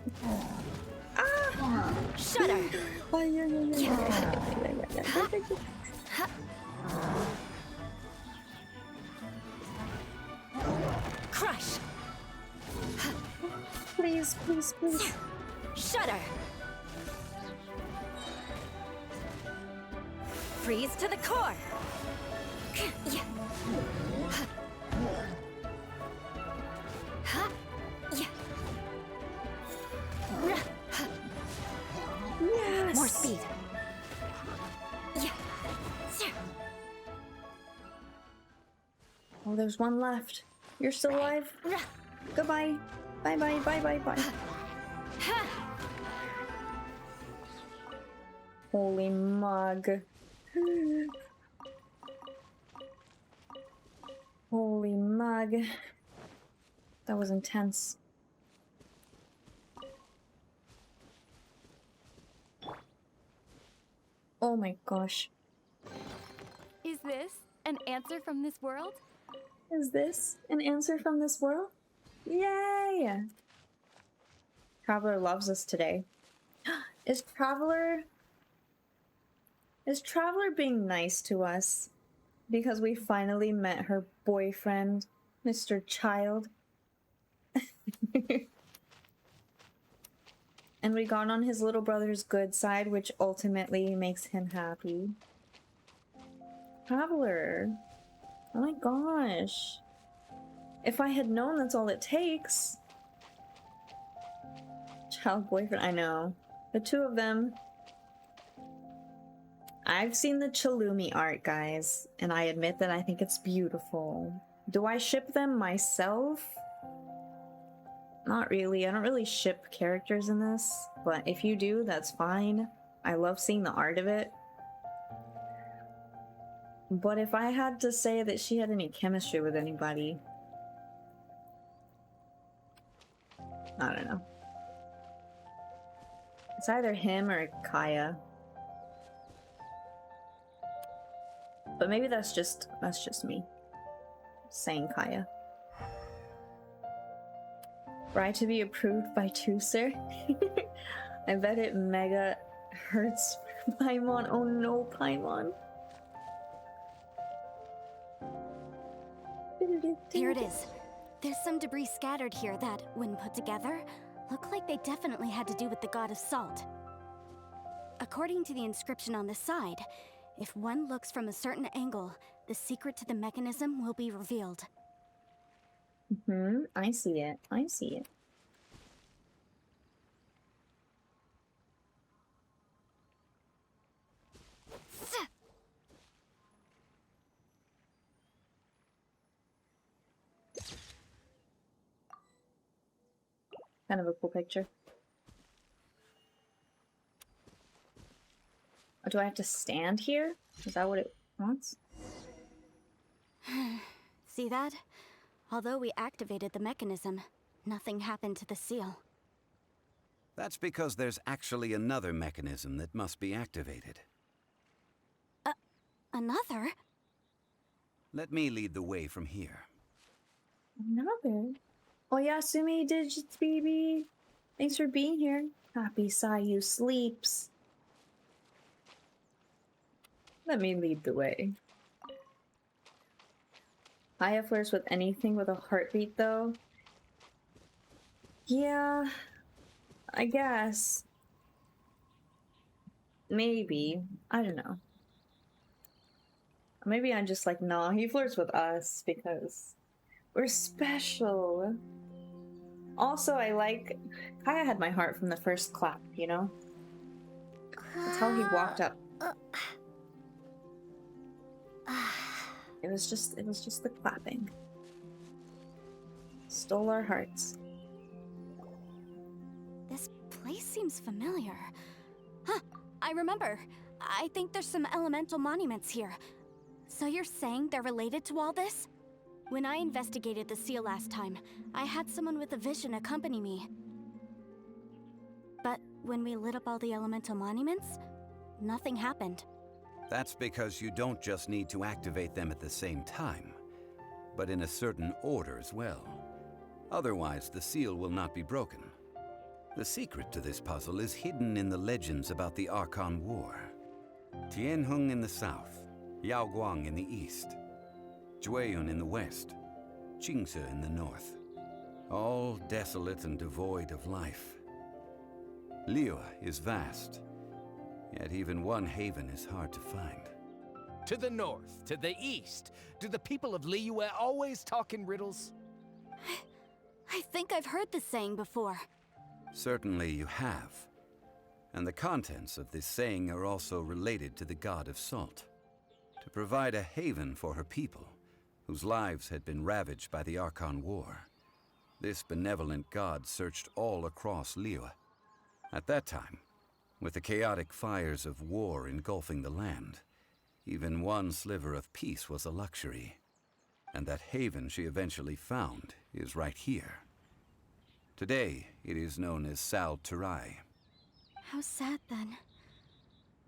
Ah! Shudder. Crush. Please, please, please. Shudder. Freeze to the core. Yes. More speed. Oh, there's one left. You're still alive? Goodbye. Bye bye, bye bye, bye. Holy mug. Holy mug. That was intense. Oh my gosh. Is this an answer from this world? Is this an answer from this world? Yay! Traveler loves us today. Is Traveler being nice to us because we finally met her boyfriend, Mr. Child? And we got on his little brother's good side, which ultimately makes him happy. Traveler. Oh my gosh. If I had known that's all it takes. Child boyfriend, I know. The two of them. I've seen the Chalumi art, guys, and I admit that I think it's beautiful. Do I ship them myself? Not really. I don't really ship characters in this, but if you do, that's fine. I love seeing the art of it. But if I had to say that she had any chemistry with anybody, I don't know. It's either him or Kaya. But maybe that's just me saying Kaya. Bride to be approved by Tuser. I bet it mega hurts for Paimon. Oh no, Paimon. Here it is. There's some debris scattered here that, when put together, look like they definitely had to do with the god of salt. According to the inscription on the side, if one looks from a certain angle, the secret to the mechanism will be revealed. I see it. I see it. Kind of a cool picture. Or do I have to stand here? Is that what it wants? See that? Although we activated the mechanism, nothing happened to the seal. That's because there's actually another mechanism that must be activated. Another? Let me lead the way from here. Another? Oh yeah, Sumi Digits baby. Thanks for being here. Happy Sayu sleeps. Let me lead the way. Aya flirts with anything with a heartbeat though. Yeah, I guess. Maybe. I don't know. Maybe I'm just like, nah, he flirts with us because we're special. Also, I like... Kaya had my heart from the first clap, you know? That's how he walked up. It was just the clapping. Stole our hearts. This place seems familiar. Huh, I remember. I think there's some elemental monuments here. So you're saying they're related to all this? When I investigated the seal last time, I had someone with a vision accompany me. But when we lit up all the elemental monuments, nothing happened. That's because you don't just need to activate them at the same time, but in a certain order as well. Otherwise, the seal will not be broken. The secret to this puzzle is hidden in the legends about the Archon War. Tianheng in the south, Yaoguang in the east, Jueyun in the west, Qingce in the north. All desolate and devoid of life. Liyue is vast, yet even one haven is hard to find. To the north, to the east. Do the people of Liyue always talk in riddles? I think I've heard this saying before. Certainly you have. And the contents of this saying are also related to the god of salt. To provide a haven for her people, whose lives had been ravaged by the Archon War, this benevolent god searched all across Liyue. At that time, With the chaotic fires of war engulfing the land, even one sliver of peace was a luxury. And that haven she eventually found is right here. Today, it is known as Sal Turai. How sad then.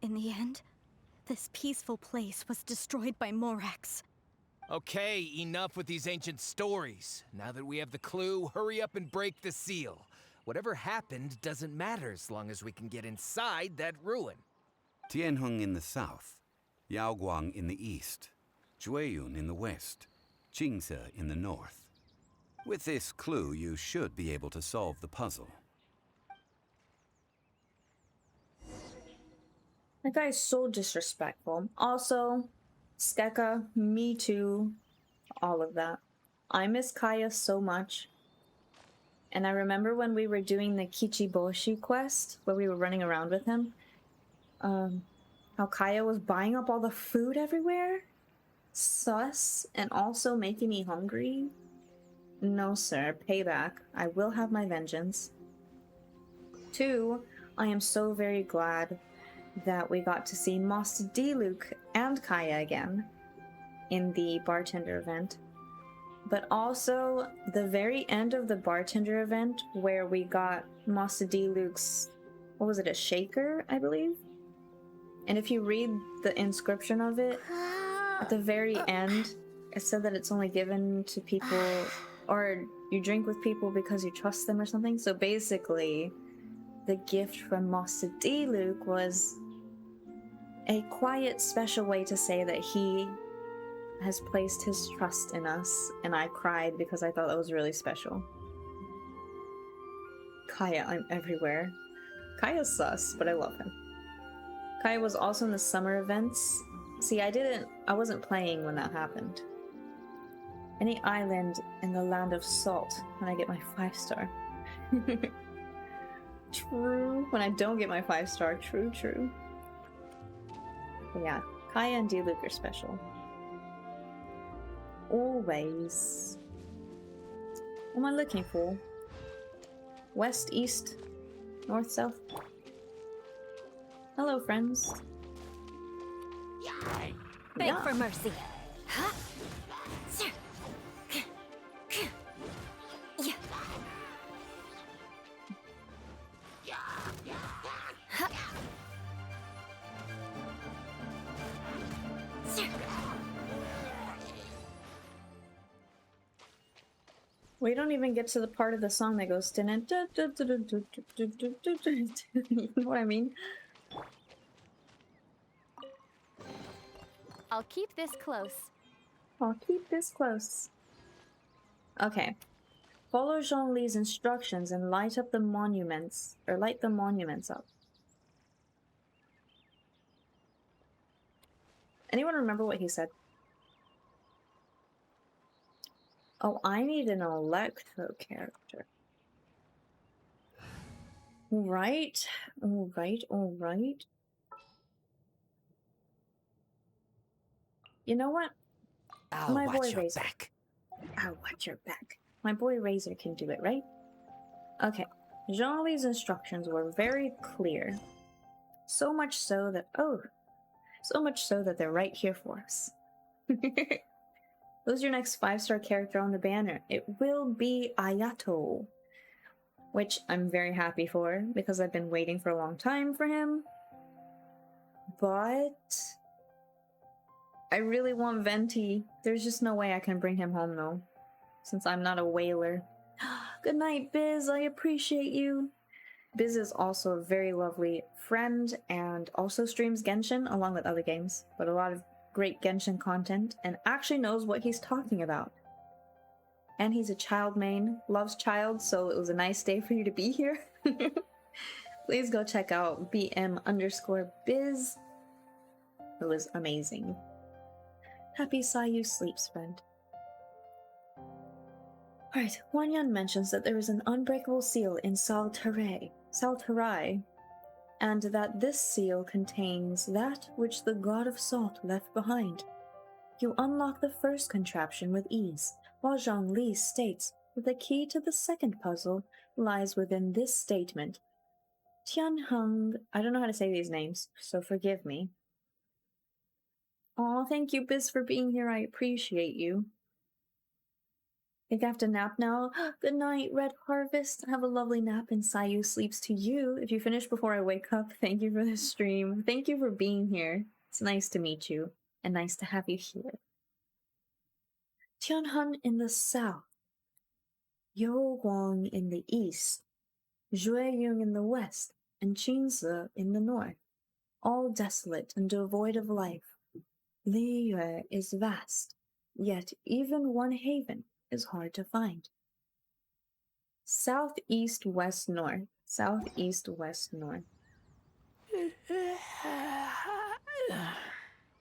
In the end, this peaceful place was destroyed by Morax. Okay, enough with these ancient stories. Now that we have the clue, hurry up and break the seal. Whatever happened doesn't matter as long as we can get inside that ruin. Tianheng in the south, Yaoguang in the east, Jueyun in the west, Jingze in the north. With this clue, you should be able to solve the puzzle. That guy is so disrespectful. Also, Skeka, me too. All of that. I miss Kaya so much. And I remember when we were doing the Kichiboshi quest, where we were running around with him, how Kaya was buying up all the food everywhere. Sus, and also making me hungry. No, sir. Payback. I will have my vengeance. 2, I am so very glad that we got to see Master D-Luke and Kaya again in the bartender event. But also, the very end of the bartender event where we got Master D-Luke's, what was it, a shaker, I believe? And if you read the inscription of it, at the very end, it said that it's only given to people, or you drink with people because you trust them or something. So basically, the gift from Master D-Luke was a quiet, special way to say that he has placed his trust in us, and I cried because I thought that was really special. Kaya, I'm everywhere. Kaya's sus, but I love him. Kaya was also in the summer events. See, I wasn't playing when that happened. Any island in the land of salt when I get my 5-star. True. When I don't get my 5-star, true. But yeah, Kaya and D-Luke are special. Always. What am I looking for? West, east, north, south? Hello, friends. Beg for mercy. We don't even get to the part of the song that goes. You know what I mean? I'll keep this close. I'll keep this close. Okay. Follow Zhongli's instructions and light up the monuments, or light the monuments up. Anyone remember what he said? Oh, I need an electro character. Alright. You know what? I'll watch your back. I'll watch your back. My boy Razor can do it, right? Okay. Zhongli's instructions were very clear. So much so that they're right here for us. Who's your next 5-star character on the banner? It will be Ayato. Which I'm very happy for, because I've been waiting for a long time for him. But I really want Venti. There's just no way I can bring him home though, since I'm not a whaler. Good night, Biz. I appreciate you. Biz is also a very lovely friend and also streams Genshin along with other games, but a lot of great Genshin content, and actually knows what he's talking about. And he's a child main, loves child, so it was a nice day for you to be here. Please go check out BM_biz. It was amazing. Happy Sayu sleeps, friend. Alright, Wanyan mentions that there is an unbreakable seal in Sal Turai, and that this seal contains that which the god of salt left behind. You unlock the first contraption with ease, while Zhongli states that the key to the second puzzle lies within this statement. Tianheng. I don't know how to say these names, so forgive me. Aw, thank you, Biz, for being here. I appreciate you. Think I have to nap now? Good night, Red Harvest. Have a lovely nap, and Sayu sleeps to you. If you finish before I wake up, thank you for the stream. Thank you for being here. It's nice to meet you, and nice to have you here. Tianhan in the south, Youguang in the east, Zhueying in the west, and Qingzi in the north, all desolate and devoid of life. Liyue is vast, yet even one haven is hard to find. Southeast, west, north. Southeast, west, north.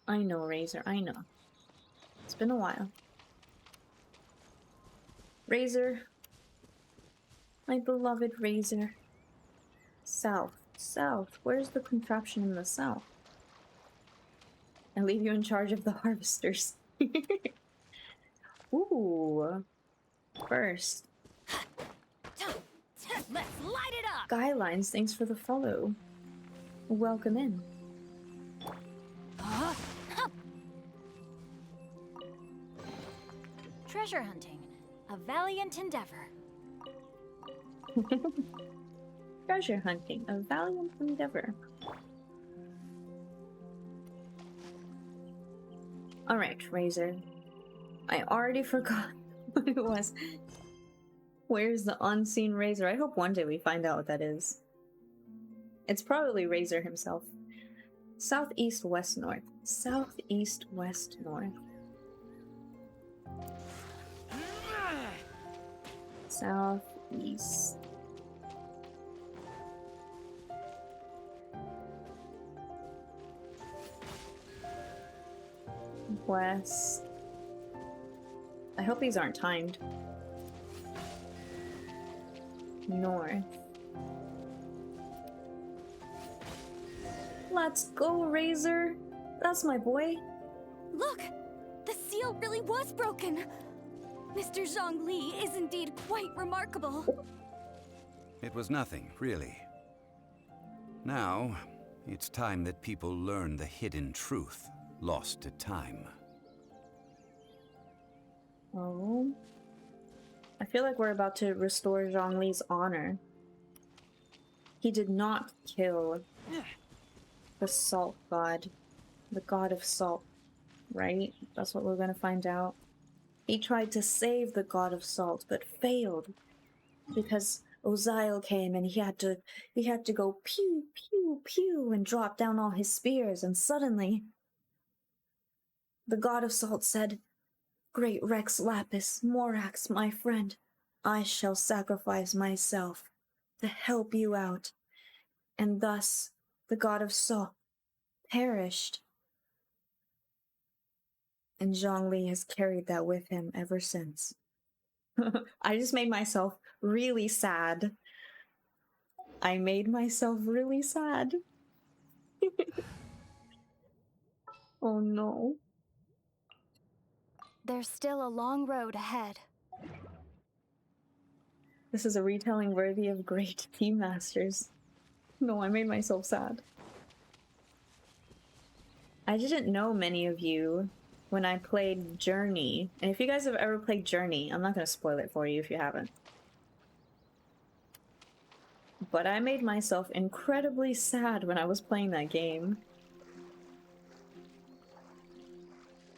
I know, Razor, I know. It's been a while. Razor. My beloved Razor. South. South. Where's the contraption in the south? I leave you in charge of the harvesters. Ooh. First. Let's light it up! Skylines, thanks for the follow. Welcome in. Treasure hunting, a valiant endeavor. Treasure hunting, a valiant endeavor. Alright, Razor. I already forgot what it was. Where's the unseen Razor? I hope one day we find out what that is. It's probably Razor himself. Southeast, west, north. Southeast, west, north. Southeast. West. I hope these aren't timed. North. Let's go, Razor. That's my boy. Look! The seal really was broken! Mr. Zhongli is indeed quite remarkable. It was nothing, really. Now, it's time that people learn the hidden truth lost to time. Oh. I feel like we're about to restore Zhongli's honor. He did not kill the salt god. The god of salt. Right? That's what we're gonna find out. He tried to save the god of salt, but failed. Because Oziel came and he had to go pew, pew, pew and drop down all his spears, and suddenly the god of salt said, "Great Rex Lapis, Morax, my friend, I shall sacrifice myself to help you out." And thus the god of salt perished. And Zhongli has carried that with him ever since. I just made myself really sad. I made myself really sad. Oh no. There's still a long road ahead. This is a retelling worthy of great team masters. No, I made myself sad. I didn't know many of you when I played Journey. And if you guys have ever played Journey, I'm not going to spoil it for you if you haven't. But I made myself incredibly sad when I was playing that game.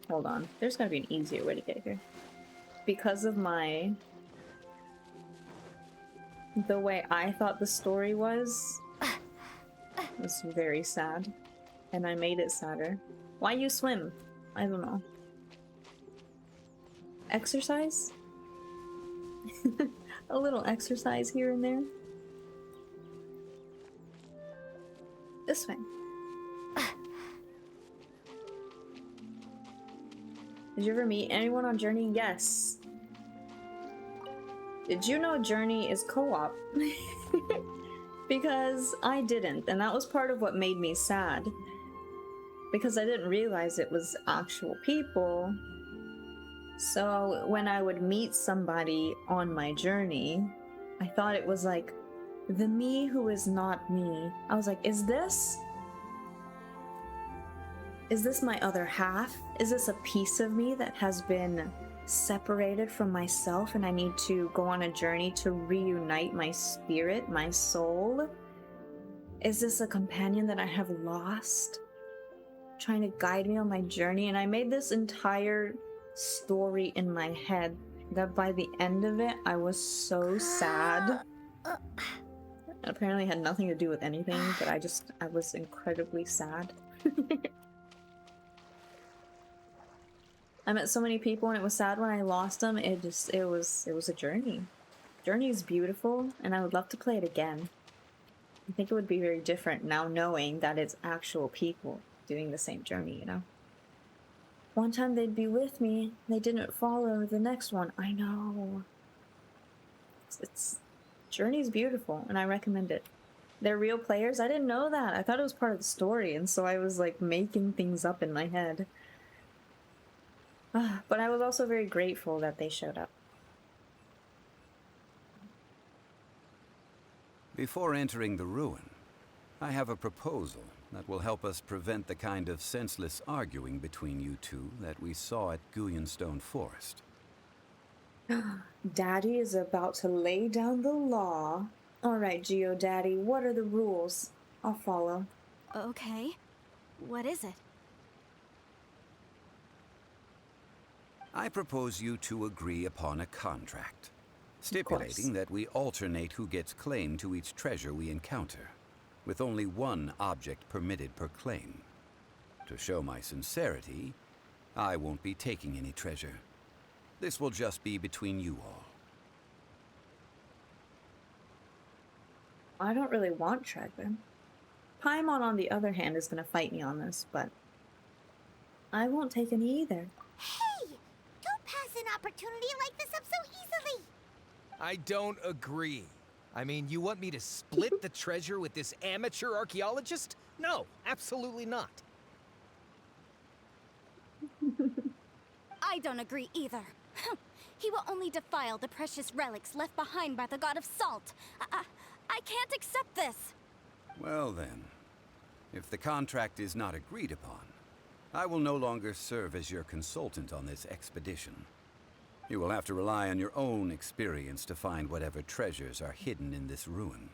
Hold on. There's gotta be an easier way to get here. Because of the way I thought the story was very sad. And I made it sadder. Why you swim? I don't know. Exercise? A little exercise here and there. This way. Did you ever meet anyone on Journey? Yes. Did you know Journey is co-op? Because I didn't, and that was part of what made me sad. Because I didn't realize it was actual people. So when I would meet somebody on my journey, I thought it was like The me who is not me. I was like, is this my other half? Is this a piece of me that has been separated from myself and I need to go on a journey to reunite my spirit, my soul? Is this a companion that I have lost, trying to guide me on my journey? And I made this entire story in my head that by the end of it, I was so sad. It apparently had nothing to do with anything, but I was incredibly sad. I met so many people and it was sad when I lost them. It was a journey. Journey is beautiful and I would love to play it again. I think it would be very different now knowing that it's actual people doing the same journey, you know? One time they'd be with me, they didn't follow the next one. I know. Journey's beautiful and I recommend it. They're real players? I didn't know that. I thought it was part of the story and so I was like making things up in my head. But I was also very grateful that they showed up. Before entering the ruin, I have a proposal that will help us prevent the kind of senseless arguing between you two that we saw at Guyonstone Forest. Daddy is about to lay down the law. Alright, Geo Daddy, what are the rules? I'll follow. Okay. What is it? I propose you to agree upon a contract, stipulating that we alternate who gets claim to each treasure we encounter, with only one object permitted per claim. To show my sincerity, I won't be taking any treasure. This will just be between you all. I don't really want treasure. Paimon, on the other hand, is gonna fight me on this, but I won't take any either. Hey! Don't pass an opportunity like this up so easily! I don't agree. I mean, you want me to split the treasure with this amateur archaeologist? No, absolutely not. I don't agree either. He will only defile the precious relics left behind by the god of salt. I can't accept this. Well then, if the contract is not agreed upon, I will no longer serve as your consultant on this expedition. You will have to rely on your own experience to find whatever treasures are hidden in this ruin,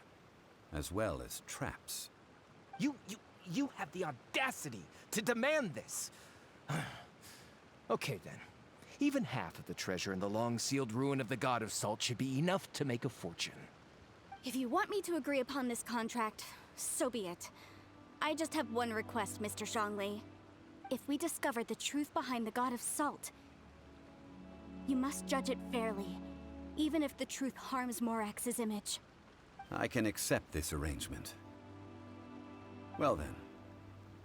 as well as traps. You have the audacity to demand this. Okay then. Even half of the treasure in the long-sealed ruin of the God of Salt should be enough to make a fortune. If you want me to agree upon this contract, so be it. I just have one request, Mr. Zhongli. If we discover the truth behind the God of Salt, you must judge it fairly, even if the truth harms Morax's image. I can accept this arrangement. Well then,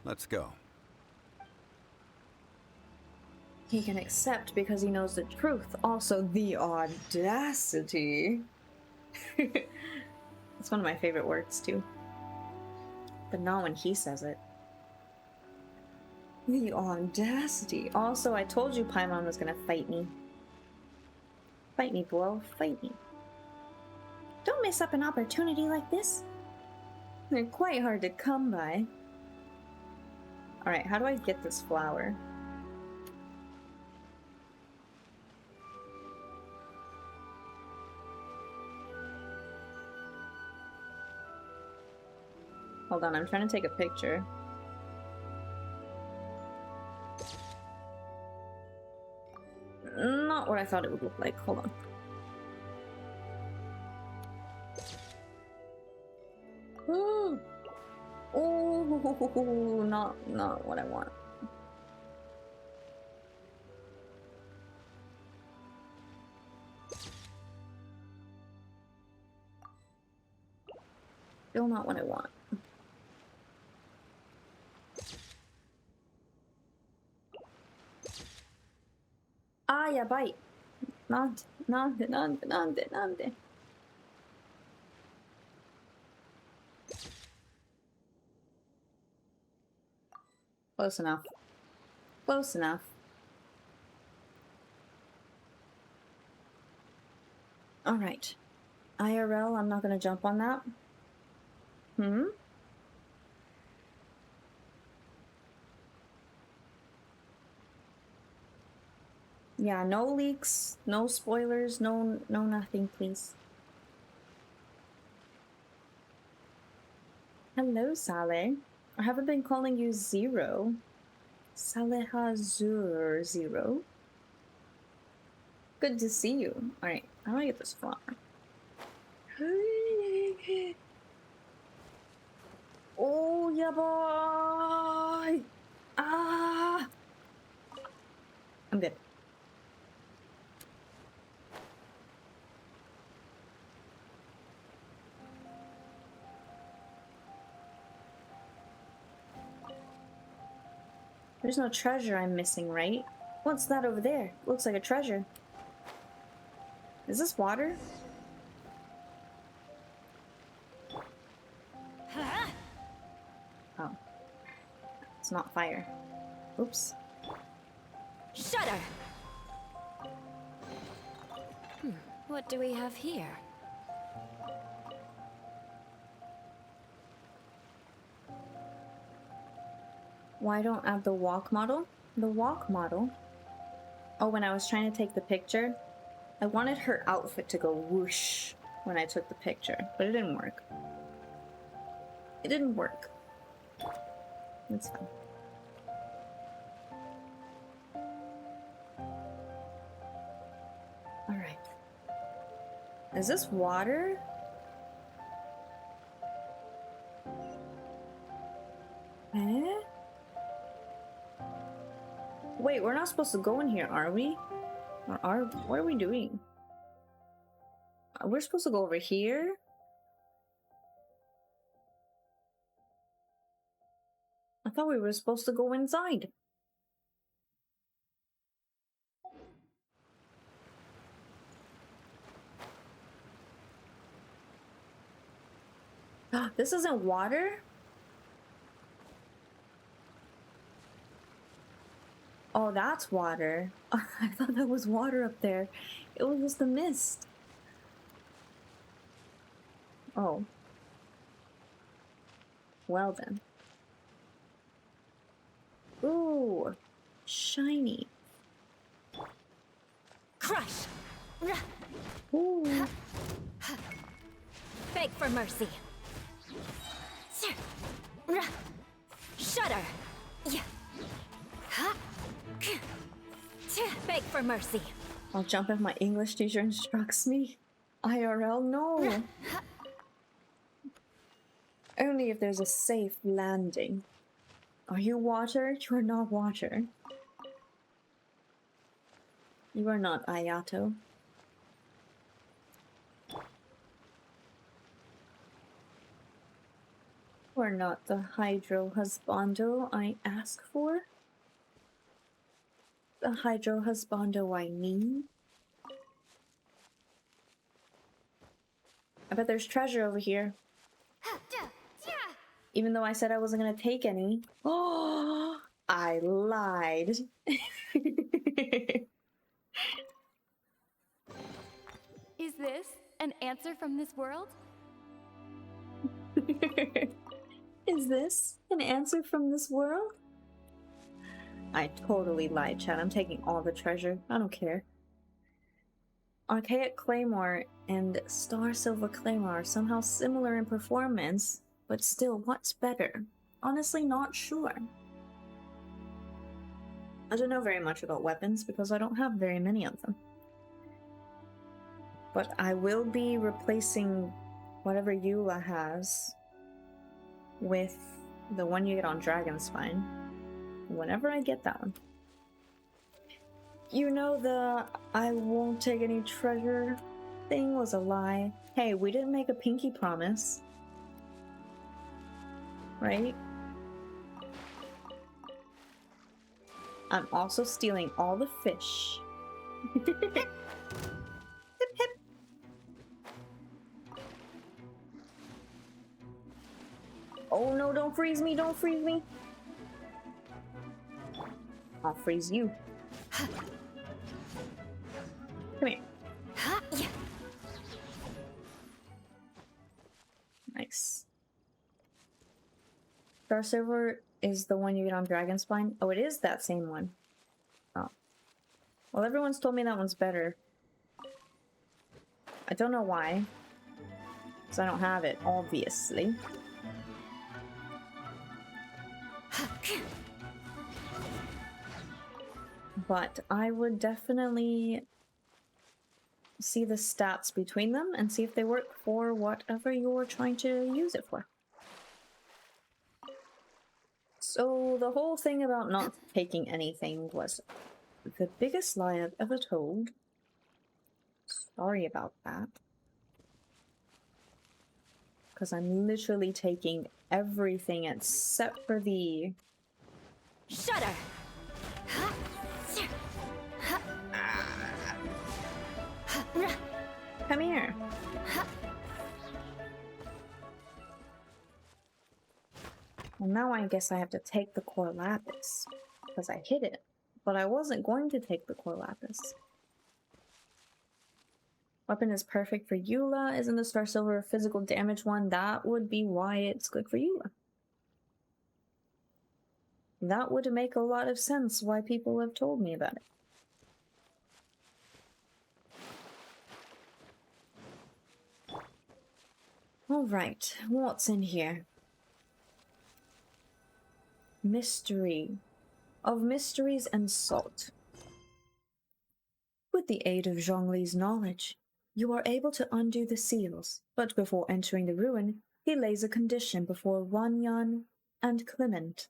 let's go. He can accept because he knows the truth. Also, the audacity. It's one of my favorite words, too. But not when he says it. The audacity. Also, I told you Paimon was gonna fight me. Fight me, bro. Fight me. Don't miss up an opportunity like this. They're quite hard to come by. Alright, how do I get this flower? Hold on, I'm trying to take a picture. Not what I thought it would look like. Hold on. Ooh. Ooh, not what I want. Still not what I want. Ah, yeah, bite. Nande. Close enough. Close enough. Alright. IRL, I'm not gonna jump on that. Hmm? Yeah, no leaks, no spoilers, no nothing, please. Hello, Saleh. I haven't been calling you Zero. Salehazur Zero. Good to see you. Alright, how do I get this flower? Oh, yeah, boy! Ah! I'm good. There's no treasure I'm missing, right? What's that over there? Looks like a treasure. Is this water? Oh. It's not fire. Oops. Shudder! What do we have here? Why don't I have the walk model? The walk model? Oh, when I was trying to take the picture, I wanted her outfit to go whoosh when I took the picture, but it didn't work. It didn't work. It's fine. Alright. Is this water? Eh? Wait, we're not supposed to go in here, are we? Or what are we doing? We're supposed to go over here? I thought we were supposed to go inside. This isn't water? Oh, that's water. I thought that was water up there. It was just the mist. Oh. Well then. Ooh. Shiny. Crush! Ooh. Beg for mercy. Shudder! Beg for mercy. I'll jump if my English teacher instructs me. IRL, no. Only if there's a safe landing. Are you water? You are not water. You are not Ayato. You are not the hydro husbando I ask for. The hydro husbando I need. I bet there's treasure over here. Even though I said I wasn't gonna take any. Oh, I lied. Is this an answer from this world? Is this an answer from this world? I totally lied, Chad. I'm taking all the treasure. I don't care. Archaic Claymore and Star Silver Claymore are somehow similar in performance, but still, what's better? Honestly, not sure. I don't know very much about weapons because I don't have very many of them. But I will be replacing whatever Eula has with the one you get on Dragonspine whenever I get that one. You know, the I won't take any treasure thing was a lie. Hey, we didn't make a pinky promise. Right? I'm also stealing all the fish. Hip hip. Oh no, don't freeze me, don't freeze me. I'll freeze you. Come here. Star Silver is the one you get on Dragonspine? Oh, it is that same one. Oh. Well, everyone's told me that one's better. I don't know why. Because I don't have it, obviously. But I would definitely see the stats between them and see if they work for whatever you're trying to use it for. So the whole thing about not taking anything was the biggest lie I've ever told. Sorry about that. Because I'm literally taking everything except for the... Shudder! Come here. Well, now I guess I have to take the core lapis. Because I hit it. But I wasn't going to take the core lapis. Weapon is perfect for Eula. Isn't the Star Silver a physical damage one? That would be why it's good for Eula. That would make a lot of sense why people have told me about it. Alright, what's in here? Mystery. Of mysteries and salt. With the aid of Zhongli's knowledge, you are able to undo the seals, but before entering the ruin, he lays a condition before Wanyan and Clement.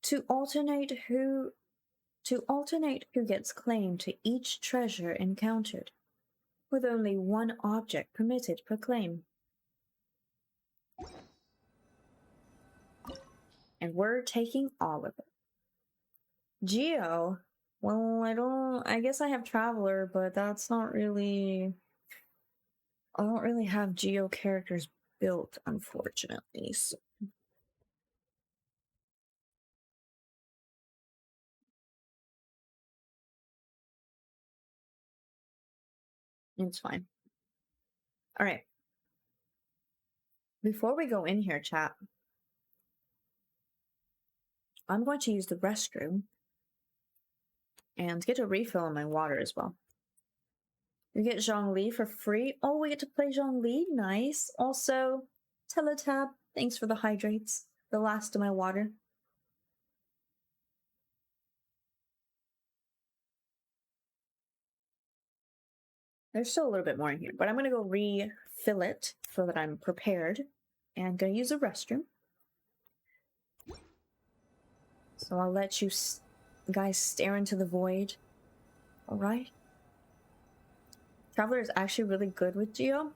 To alternate who gets claim to each treasure encountered, with only one object permitted per claim. And we're taking all of it. Geo, well, I guess I have Traveler, but that's not really... I don't really have Geo characters built, unfortunately, so... It's fine. Alright. Before we go in here, chat, I'm going to use the restroom and get a refill on my water as well. We get Zhongli for free. Oh, we get to play Zhongli. Nice. Also, Teletab, thanks for the hydrates. The last of my water. There's still a little bit more in here, but I'm going to go refill it so that I'm prepared. And I'm going to use a restroom. So I'll let you guys stare into the void. Alright? Traveler is actually really good with Geo.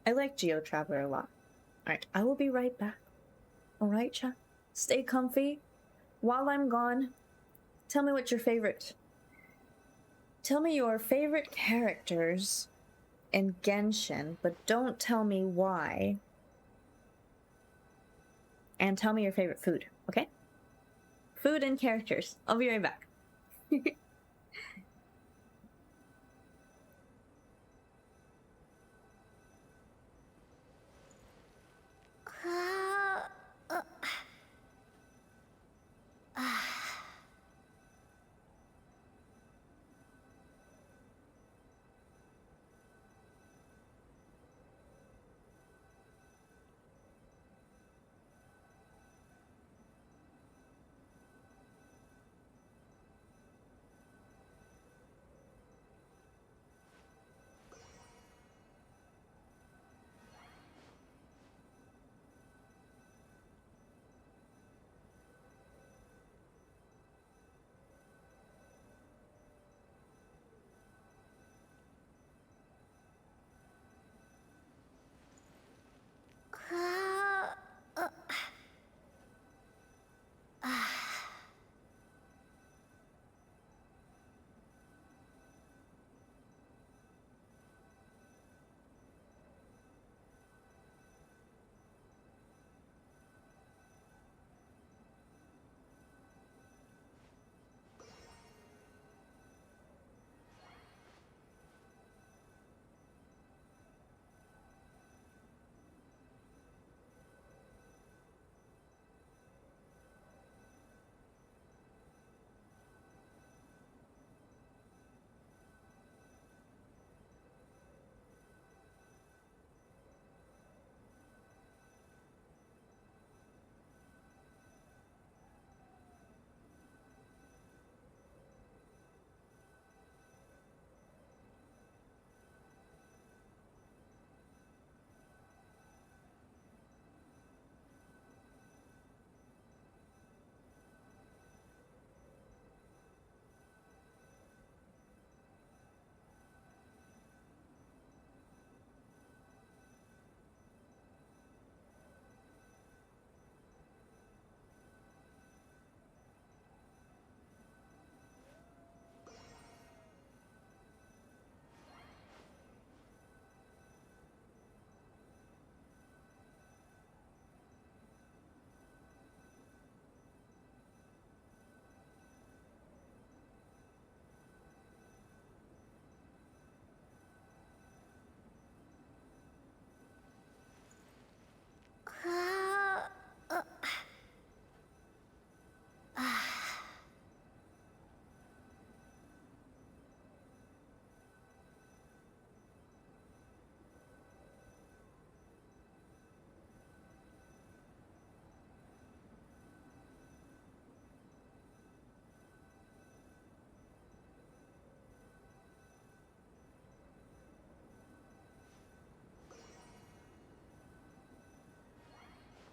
I like Geo Traveler a lot. Alright, I will be right back. Alright, chat? Stay comfy. While I'm gone, tell me what your favorite... Tell me your favorite characters in Genshin, but don't tell me why. And tell me your favorite food, okay? Food and characters. I'll be right back.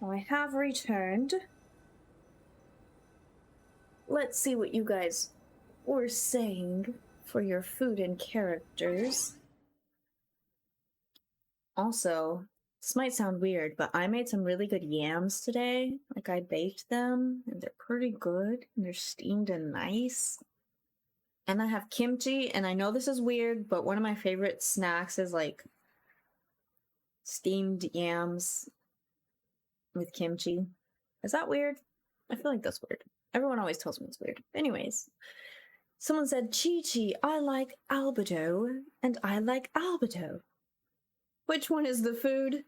I have returned. Let's see what you guys were saying for your food and characters. Also, this might sound weird, but I made some really good yams today. Like, I baked them, and they're pretty good, and they're steamed and nice. And I have kimchi, and I know this is weird, but one of my favorite snacks is, like, steamed yams with kimchi. Is that weird? I feel like that's weird. Everyone always tells me it's weird. Anyways, someone said, Chi-Chi, I like albedo, and I like albedo. Which one is the food?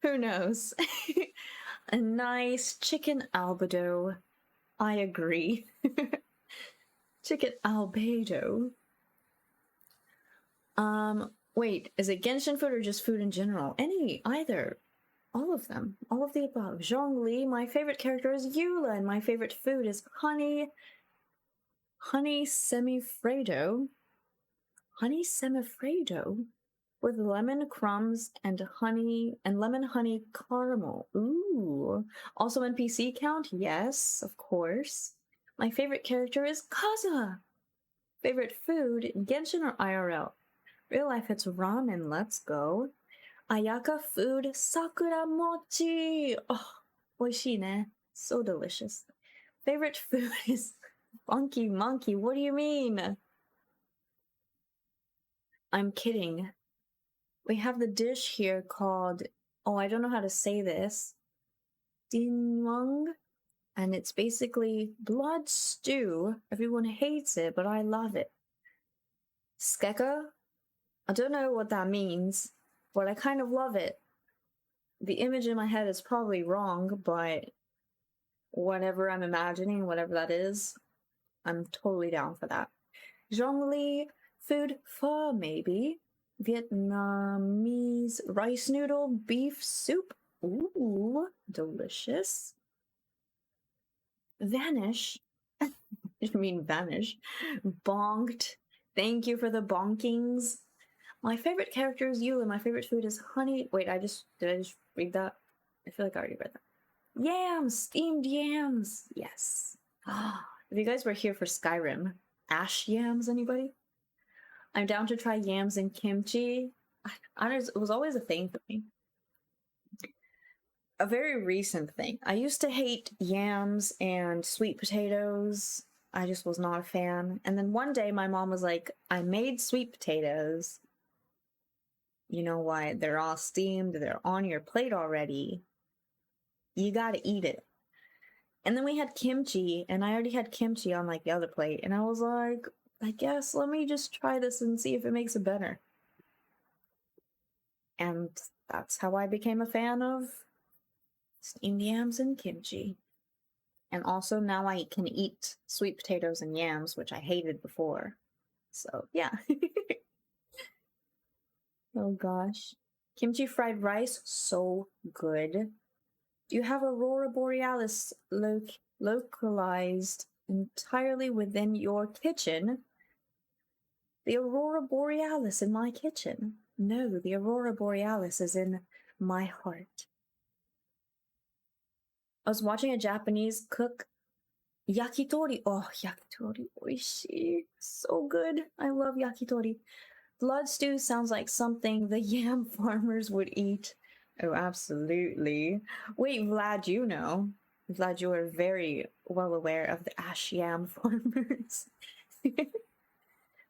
Who knows? A nice chicken albedo. I agree. Chicken albedo. Wait, is it Genshin food or just food in general? Either. All of them. All of the above. Zhongli, my favorite character is Eula, and my favorite food is honey semifredo. Honey semifredo? With lemon crumbs and lemon honey caramel. Ooh. Also NPC count? Yes, of course. My favorite character is Kazuha. Favorite food, Genshin or IRL? Real life, it's ramen. Let's go. Ayaka food, sakura mochi. Oh, oishii ne. So delicious. Favorite food is funky monkey. What do you mean? I'm kidding. We have the dish here called, oh, I don't know how to say this, dinwang, and it's basically blood stew. Everyone hates it, but I love it. Skeka? I don't know what that means, but I kind of love it. The image in my head is probably wrong, but whatever I'm imagining, whatever that is, I'm totally down for that. Zhongli, food pho maybe. Vietnamese rice noodle beef soup. Ooh, delicious. Vanish. I mean vanish. Bonked. Thank you for the bonkings. My favorite character is you, and my favorite food is honey. Wait, did I just read that? I feel like I already read that. Yams! Steamed yams! Yes. If you guys were here for Skyrim, ash yams, anybody? I'm down to try yams and kimchi. It was always a thing for me. A very recent thing. I used to hate yams and sweet potatoes. I just was not a fan. And then one day my mom was like, I made sweet potatoes. You know why? They're all steamed. They're on your plate already. You gotta eat it. And then we had kimchi, and I already had kimchi on like the other plate. And I was like, I guess let me just try this and see if it makes it better. And that's how I became a fan of steamed yams and kimchi. And also now I can eat sweet potatoes and yams, which I hated before. So, yeah. Oh gosh. Kimchi fried rice, so good. Do you have Aurora Borealis localized entirely within your kitchen? The Aurora Borealis in my kitchen? No, the Aurora Borealis is in my heart. I was watching a Japanese cook yakitori. Oh, yakitori, oishii. So good. I love yakitori. Blood stew sounds like something the yam farmers would eat. Oh, absolutely. Wait, Vlad, you know. Vlad, you are very well aware of the ash yam farmers.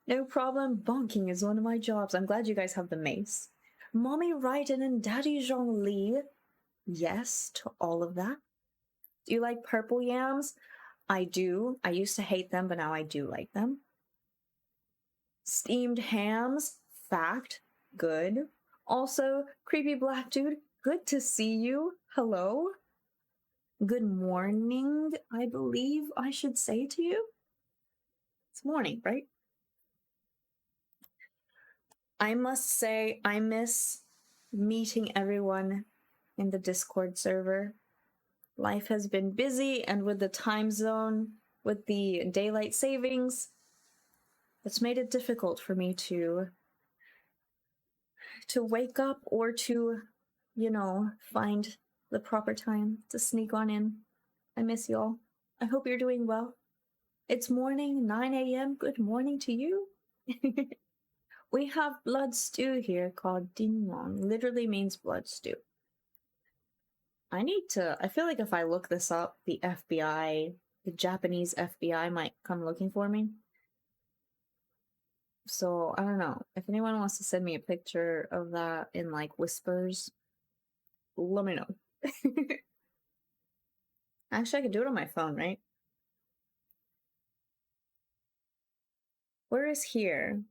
No problem. Bonking is one of my jobs. I'm glad you guys have the mace. Mommy Raiden and Daddy Zhongli. Yes to all of that. Do you like purple yams? I do. I used to hate them, but now I do like them. Steamed hams. Fact. Good. Also, creepy black dude, good to see you. Hello. Good morning, I believe I should say to you. It's morning, right? I must say, I miss meeting everyone in the Discord server. Life has been busy, and with the time zone, with the daylight savings, it's made it difficult for me to wake up or to, you know, find the proper time to sneak on in. I miss y'all. I hope you're doing well. It's morning, 9 a.m. Good morning to you. We have blood stew here called dingyong. Literally means blood stew. I feel like if I look this up, the FBI, the Japanese FBI might come looking for me. So, I don't know. If anyone wants to send me a picture of that in like whispers, let me know. Actually, I could do it on my phone, right? Where is here?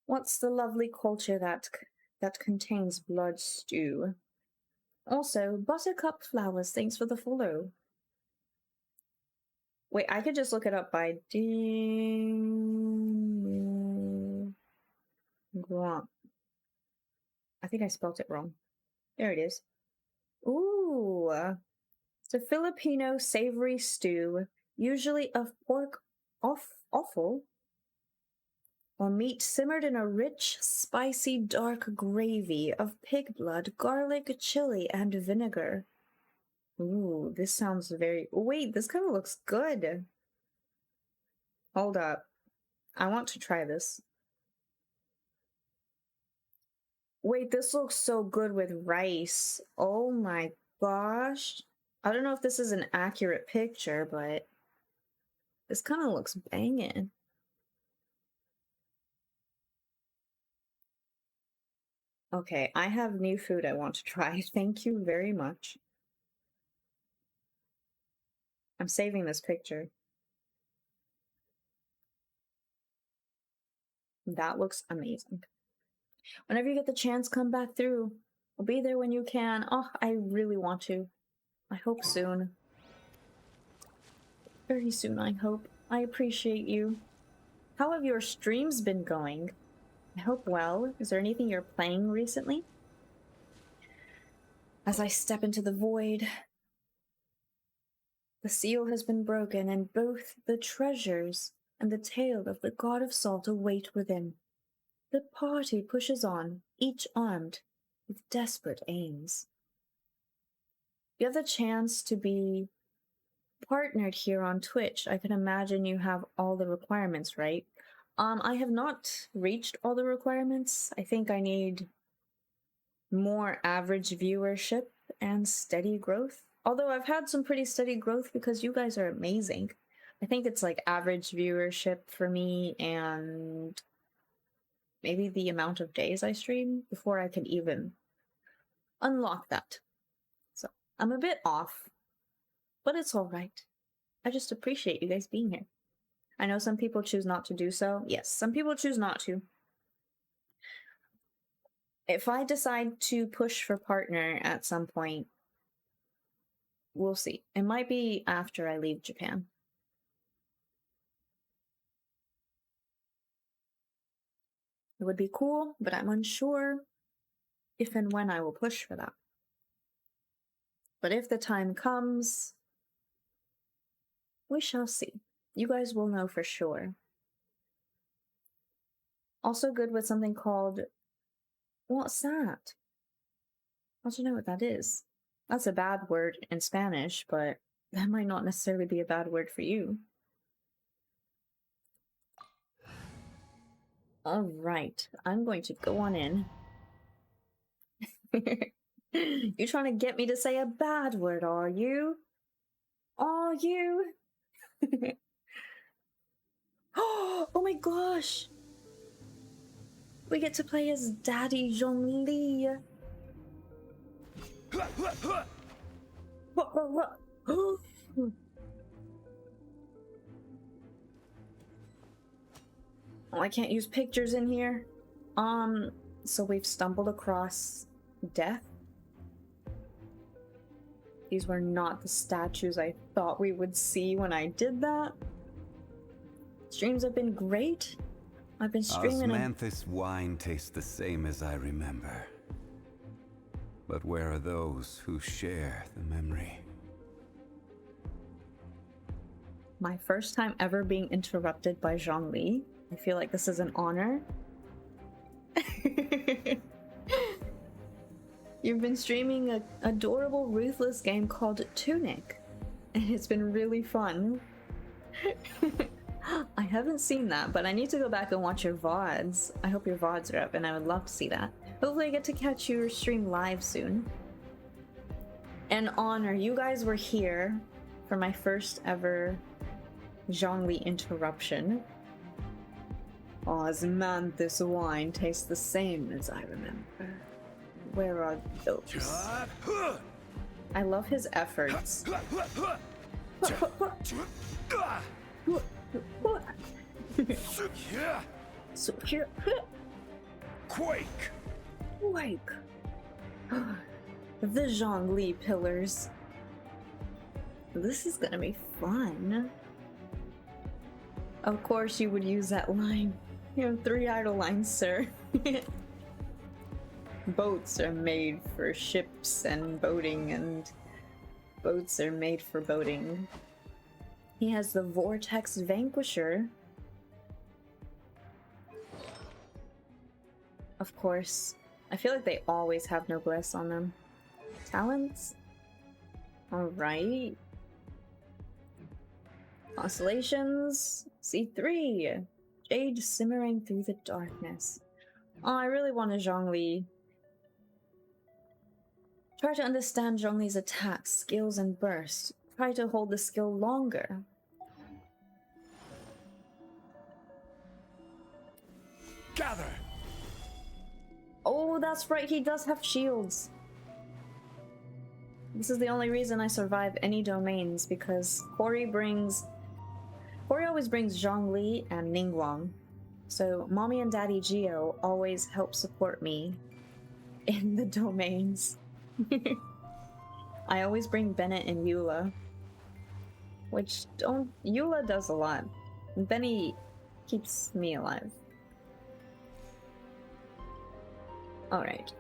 What's the lovely culture that contains blood stew? Also, buttercup flowers, thanks for the follow. Wait, I could just look it up by Ding. I think I spelled it wrong. There it is. Ooh. It's a Filipino savory stew, usually of pork offal or meat simmered in a rich, spicy, dark gravy of pig blood, garlic, chili, and vinegar. Ooh, this sounds very... Wait, this kind of looks good. Hold up. I want to try this. Wait, this looks so good with rice. Oh my gosh. I don't know if this is an accurate picture, but this kind of looks banging. Okay, I have new food I want to try. Thank you very much. I'm saving this picture. That looks amazing. Whenever you get the chance, come back through. I'll be there when you can. Oh, I really want to. I hope soon. Very soon, I hope. I appreciate you. How have your streams been going? I hope well. Is there anything you're playing recently? As I step into the void, the seal has been broken, and both the treasures and the tale of the God of Salt await within. The party pushes on, each armed with desperate aims. You have the chance to be partnered here on Twitch. I can imagine you have all the requirements, right? I have not reached all the requirements. I think I need more average viewership and steady growth. Although I've had some pretty steady growth because you guys are amazing. I think it's like average viewership for me and maybe the amount of days I stream before I can even unlock that. So I'm a bit off, but it's all right. I just appreciate you guys being here. I know some people choose not to do so. Yes, some people choose not to. If I decide to push for partner at some point, we'll see. It might be after I leave Japan. It would be cool, but I'm unsure if and when I will push for that. But if the time comes, we shall see. You guys will know for sure. Also good with something called... What's that? I don't know what that is. That's a bad word in Spanish, but that might not necessarily be a bad word for you. Alright, I'm going to go on in. You're trying to get me to say a bad word, are you? Are you? Oh my gosh! We get to play as Daddy Zhongli. Oh, I can't use pictures in here. So we've stumbled across death. These were not the statues I thought we would see when I did that. Streams have been great. I've been streaming. Osmanthus wine tastes the same as I remember. But where are those who share the memory? My first time ever being interrupted by Zhongli. I feel like this is an honor. You've been streaming an adorable, ruthless game called Tunic, and it's been really fun. I haven't seen that, but I need to go back and watch your VODs. I hope your VODs are up, and I would love to see that. Hopefully I get to catch your stream live soon. An honor. You guys were here for my first ever Zhongli interruption. Osmanthus wine tastes the same as I remember. Where are those? I love his efforts. Quake! Quake! The Zhongli pillars. This is gonna be fun. Of course you would use that line. You have 3 idle lines, sir. Boats are made for ships and boating, and boats are made for boating. He has the Vortex Vanquisher. Of course. I feel like they always have noblesse on them. Talents? Alright. Constellations. C3. Jade simmering through the darkness. Oh, I really want a Zhongli. Try to understand Zhongli's attacks, skills, and bursts. Try to hold the skill longer. Gather! Oh, that's right, he does have shields. This is the only reason I survive any domains, because Hori always brings Zhongli and Ningguang. So Mommy and Daddy Geo always help support me in the domains. I always bring Bennett and Eula. Eula does a lot. Benny keeps me alive. Alright.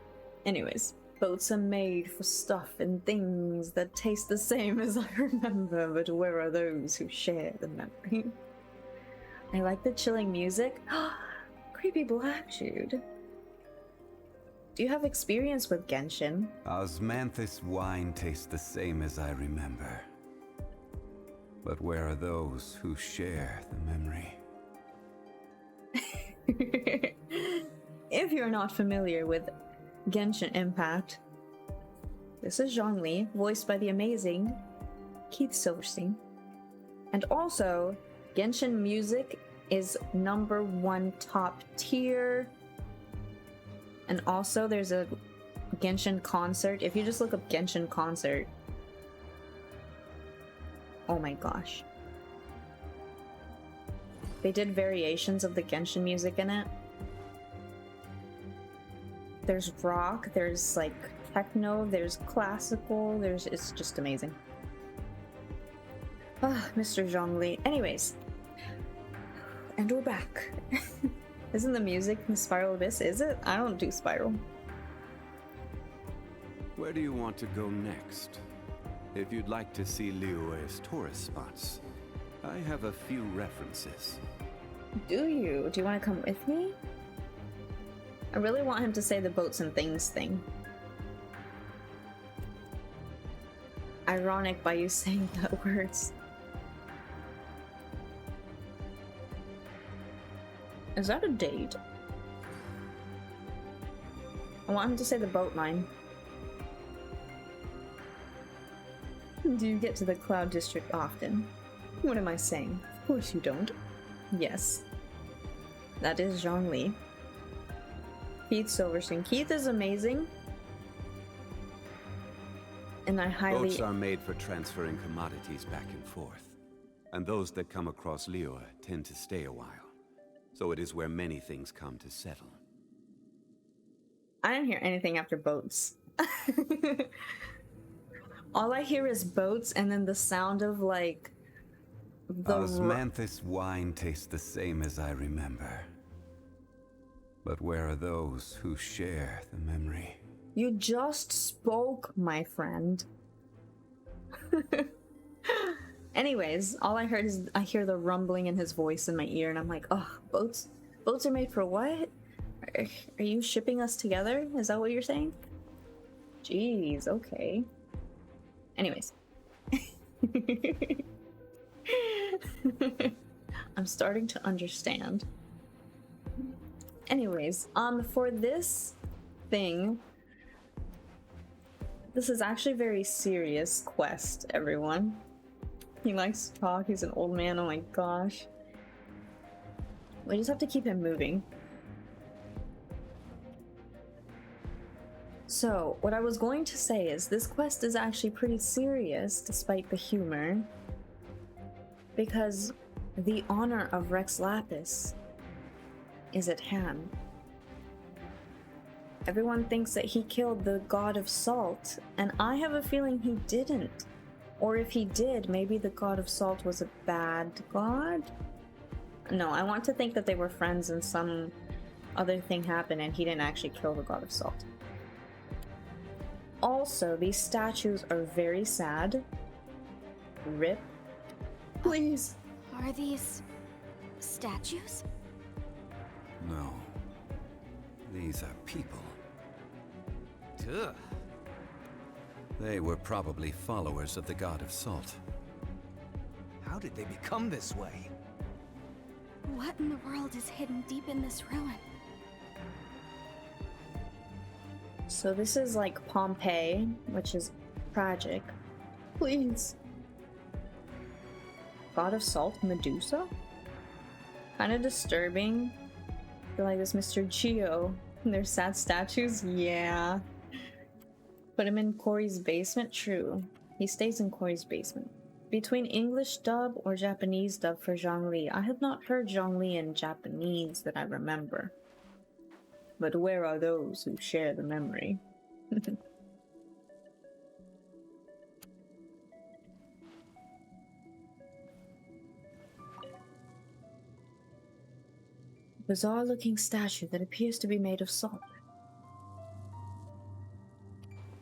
Anyways, boats are made for stuff and things that taste the same as I remember, but where are those who share the memory? I like the chilling music. Creepy black dude. Do you have experience with Genshin? Osmanthus wine tastes the same as I remember. But where are those who share the memory? If you're not familiar with Genshin Impact, this is Zhongli, voiced by the amazing Keith Silverstein. And also, Genshin music is #1 top tier. And also, there's a Genshin concert. If you just look up Genshin concert, oh my gosh. They did variations of the Genshin music in it. There's rock, there's like techno, there's classical, it's just amazing. Ah, Mr. Zhongli. Anyways. And we're back. Isn't the music in Spiral Abyss, is it? I don't do Spiral. Where do you want to go next? If you'd like to see Liyue's tourist spots, I have a few references. Do you? Do you want to come with me? I really want him to say the boats and things thing. Ironic by you saying that words. Is that a date? I want him to say the boat line. Do you get to the Cloud District often? What am I saying? Of course you don't. Yes. That is Zhongli. Keith Silverstein. Keith is amazing. And I highly... Boats are made for transferring commodities back and forth. And those that come across Liyue tend to stay a while. So it is where many things come to settle. I didn't hear anything after boats. All I hear is boats and then the sound of like... Osmanthus wine tastes the same as I remember. But where are those who share the memory? You just spoke, my friend. Anyways, all I heard is I hear the rumbling in his voice in my ear, and I'm like, oh, boats are made for what? Are you shipping us together? Is that what you're saying? Jeez, okay. Anyways. I'm starting to understand. Anyways, for this thing, this is actually a very serious quest, everyone. He likes to talk, he's an old man, oh my gosh. We just have to keep him moving. So, what I was going to say is this quest is actually pretty serious despite the humor, because the honor of Rex Lapis is at hand. Everyone thinks that he killed the god of salt, and I have a feeling he didn't. Or if he did, maybe the god of salt was a bad god? No, I want to think that they were friends and some other thing happened and he didn't actually kill the god of salt. Also, these statues are very sad. Rip. Please. Are these statues? No. These are people. Ugh. They were probably followers of the god of salt. How did they become this way? What in the world is hidden deep in this ruin? So this is like Pompeii, which is tragic. Please. God of Salt, Medusa? Kind of disturbing. I feel like this Mr. Geo. Their sad statues? Yeah. Put him in Corey's basement? True. He stays in Corey's basement. Between English dub or Japanese dub for Zhongli. I have not heard Zhongli in Japanese that I remember. But where are those who share the memory? Bizarre-looking statue that appears to be made of salt.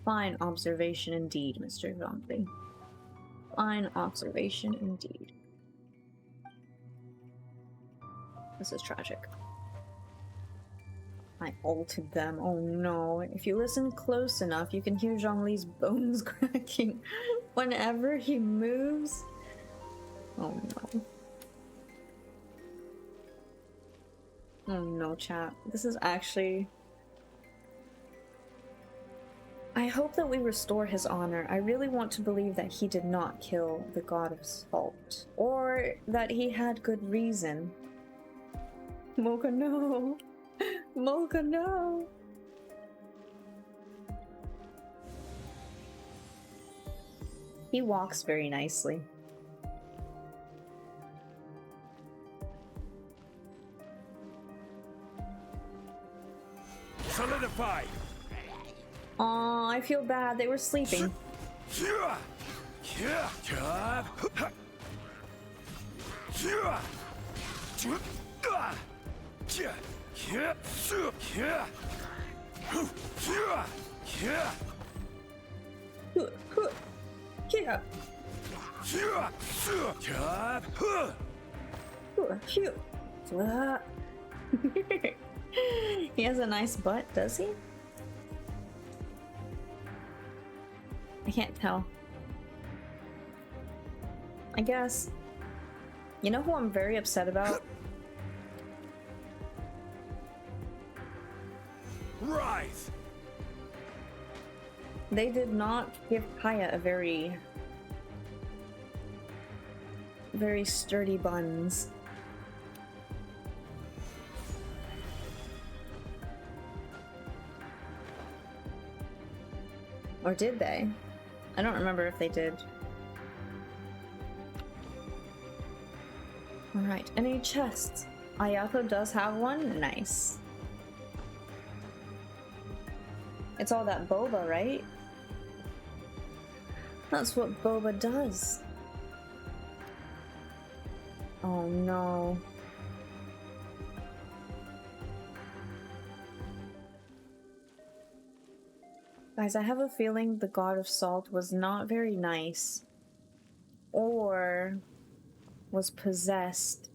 Fine observation indeed, Mr. Zhongli. Fine observation indeed. This is tragic. I ulted them. Oh no. If you listen close enough, you can hear Zhongli's bones cracking whenever he moves. Oh no. Oh no, chat. This is actually... I hope that we restore his honor. I really want to believe that he did not kill the god of salt. Or that he had good reason. Mocha, no! Mocha, no! He walks very nicely. Solidify! Aw, I feel bad. They were sleeping. He has a nice butt, does he? I can't tell. I guess. You know who I'm very upset about? Rise! They did not give Kaya a very sturdy buns. Or did they? I don't remember if they did. Alright, any chests? Ayato does have one? Nice. It's all that boba, right? That's what boba does. Oh no. Guys, I have a feeling the god of salt was not very nice. Or was possessed.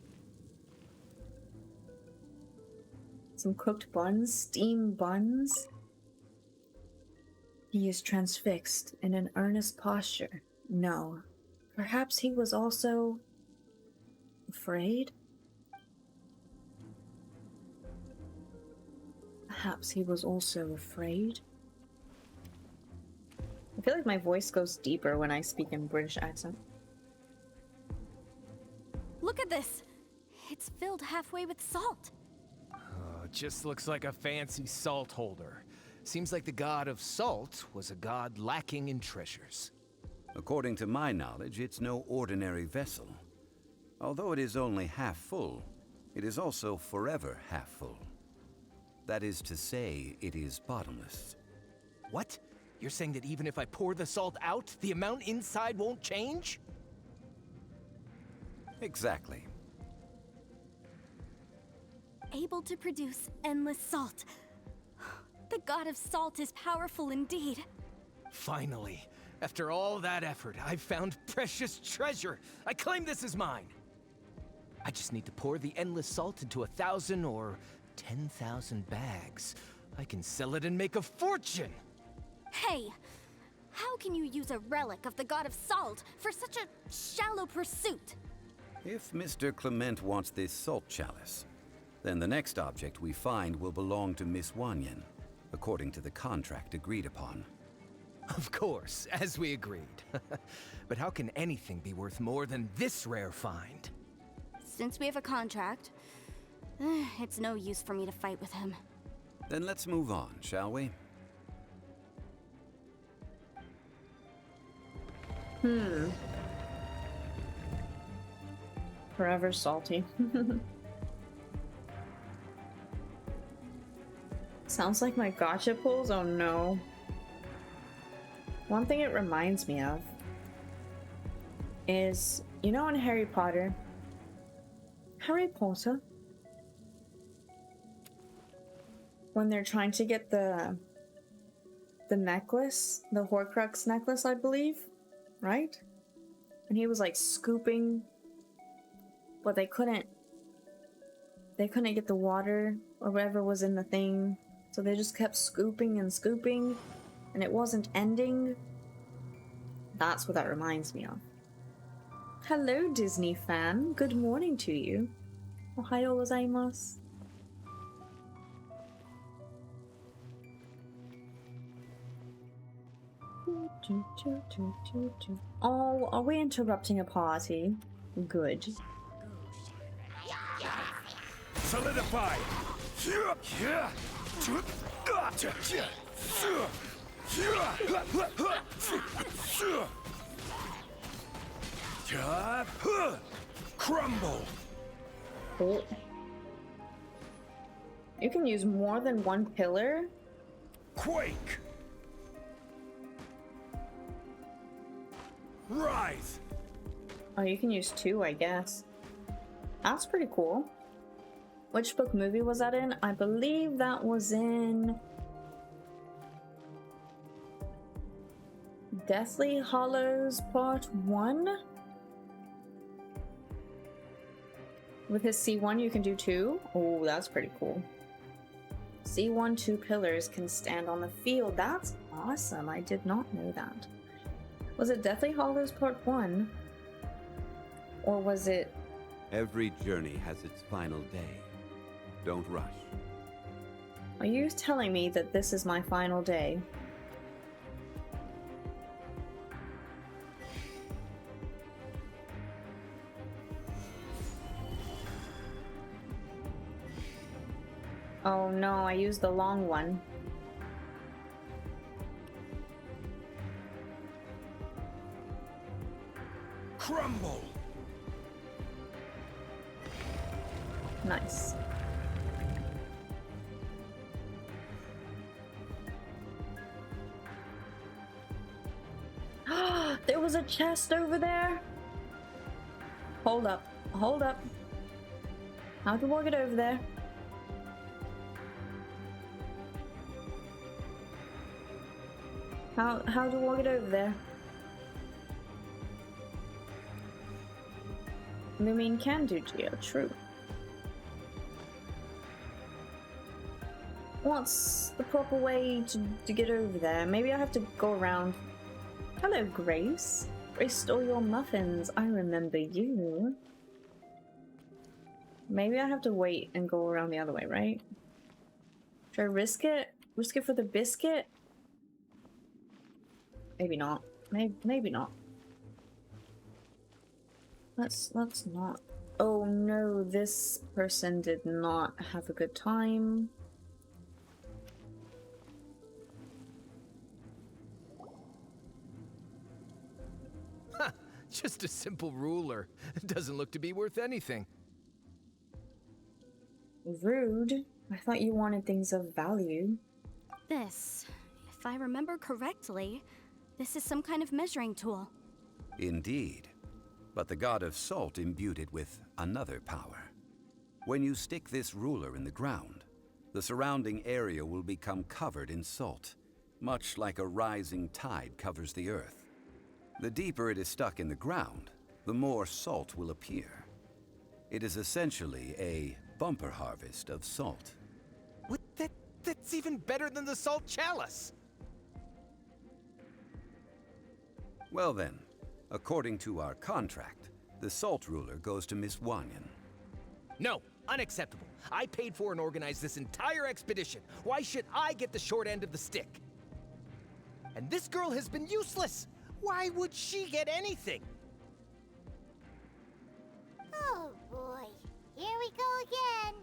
Some cooked buns? Steamed buns? He is transfixed in an earnest posture. No. Perhaps he was also afraid? Perhaps he was also afraid? I feel like my voice goes deeper when I speak in British accent. Look at this! It's filled halfway with salt. Oh, it just looks like a fancy salt holder. Seems like the god of salt was a god lacking in treasures. According to my knowledge, it's no ordinary vessel. Although it is only half full, it is also forever half full. That is to say, it is bottomless. What? You're saying that even if I pour the salt out, the amount inside won't change? Exactly. Able to produce endless salt. The god of salt is powerful indeed. Finally, after all that effort, I've found precious treasure. I claim this as mine. I just need to pour the endless salt into 1,000 or 10,000 bags. I can sell it and make a fortune. Hey, how can you use a relic of the god of salt for such a shallow pursuit? If Mr. Clement wants this salt chalice, then the next object we find will belong to Miss Wanyan, according to the contract agreed upon. Of course, as we agreed. But how can anything be worth more than this rare find? Since we have a contract, it's no use for me to fight with him. Then let's move on, shall we? Forever salty. Sounds like my gotcha pulls? Oh no. One thing it reminds me of is, you know, in Harry Potter, when they're trying to get the necklace, the Horcrux necklace, I believe, right? And he was like scooping, but they couldn't get the water or whatever was in the thing, so they just kept scooping and scooping, and it wasn't ending. That's what that reminds me of. Hello, Disney fan. Good morning to you. Ohayo gozaimasu. Oh, are we interrupting a party? Good. Solidify! Crumble! Oh. You can use more than one pillar? Quake! Rise! Oh, you can use two, I guess. That's pretty cool. Which book movie was that in? I believe that was in Deathly Hallows Part 1? With his C1 you can do two? Oh, that's pretty cool. C1 2 pillars can stand on the field. That's awesome. I did not know that. Was it Deathly Hallows Part 1? Or was it... Every journey has its final day. Don't rush. Are you telling me that this is my final day? Oh no, I used the long one. Crumble! Nice. There was a chest over there. Hold up. Hold up. How do I get over there? How do I get over there? Lumine can do Geo, true. What's the proper way to get over there? Maybe I have to go around. Hello, Grace. Grace stole your muffins. I remember you. Maybe I have to wait and go around the other way, right? Should I risk it? Risk it for the biscuit? Maybe not. Maybe not. Let's not. Oh no, this person did not have a good time. Ha! Just a simple ruler. It doesn't look to be worth anything. Rude. I thought you wanted things of value. This, if I remember correctly, this is some kind of measuring tool. Indeed. But the god of salt imbued it with another power. When you stick this ruler in the ground, the surrounding area will become covered in salt, much like a rising tide covers the earth. The deeper it is stuck in the ground, the more salt will appear. It is essentially a bumper harvest of salt. What? That's even better than the salt chalice! Well then, according to our contract, the salt ruler goes to Miss Wanyan. No, unacceptable. I paid for and organized this entire expedition. Why should I get the short end of the stick? And this girl has been useless. Why would she get anything? Oh boy, here we go again.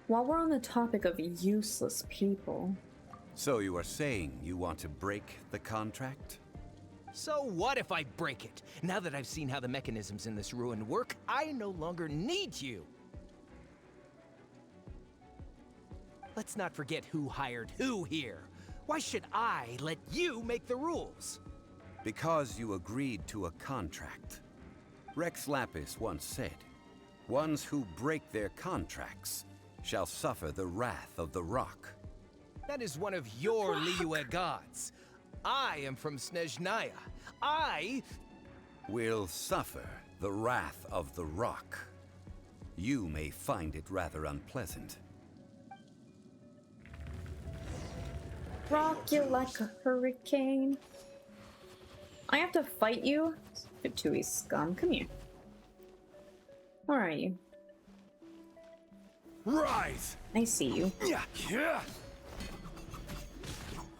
While we're on the topic of useless people... So you are saying you want to break the contract? So what if I break it? Now that I've seen how the mechanisms in this ruin work, I no longer need you. Let's not forget who hired who here. Why should I let you make the rules? Because you agreed to a contract. Rex Lapis once said, "Ones who break their contracts shall suffer the wrath of the rock." That is one of your Liyue gods. I am from Snezhnaya. I will suffer the wrath of the rock. You may find it rather unpleasant. Rock you like a hurricane. I have to fight you? Fatui scum, come here. Where are you? Rise! I see you. Yeah.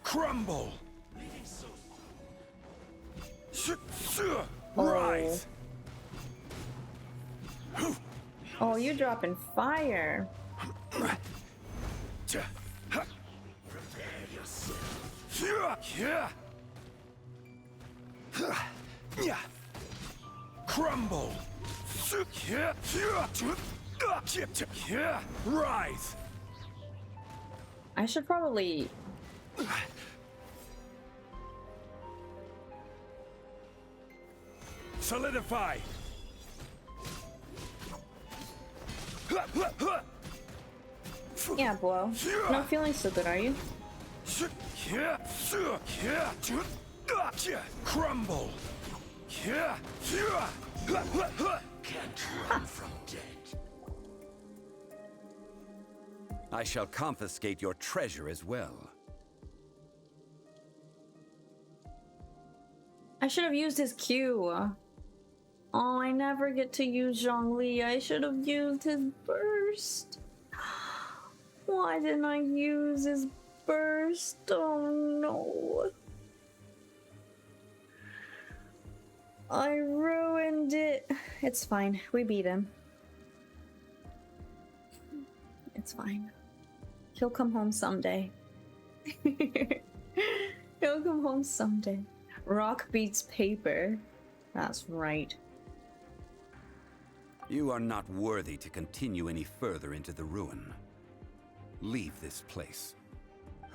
Crumble! Rise! Oh, you're dropping fire. Crumble! Rise! I should probably... Solidify! Yeah, blow. Not feeling so good, are you? Crumble! Can't run from dead. I shall confiscate your treasure as well. I should have used his Q. Oh, I never get to use Zhongli. I should have used his burst. Why didn't I use his burst? Oh no. I ruined it. It's fine. We beat him. It's fine. He'll come home someday. He'll come home someday. Rock beats paper. That's right. You are not worthy to continue any further into the ruin. Leave this place.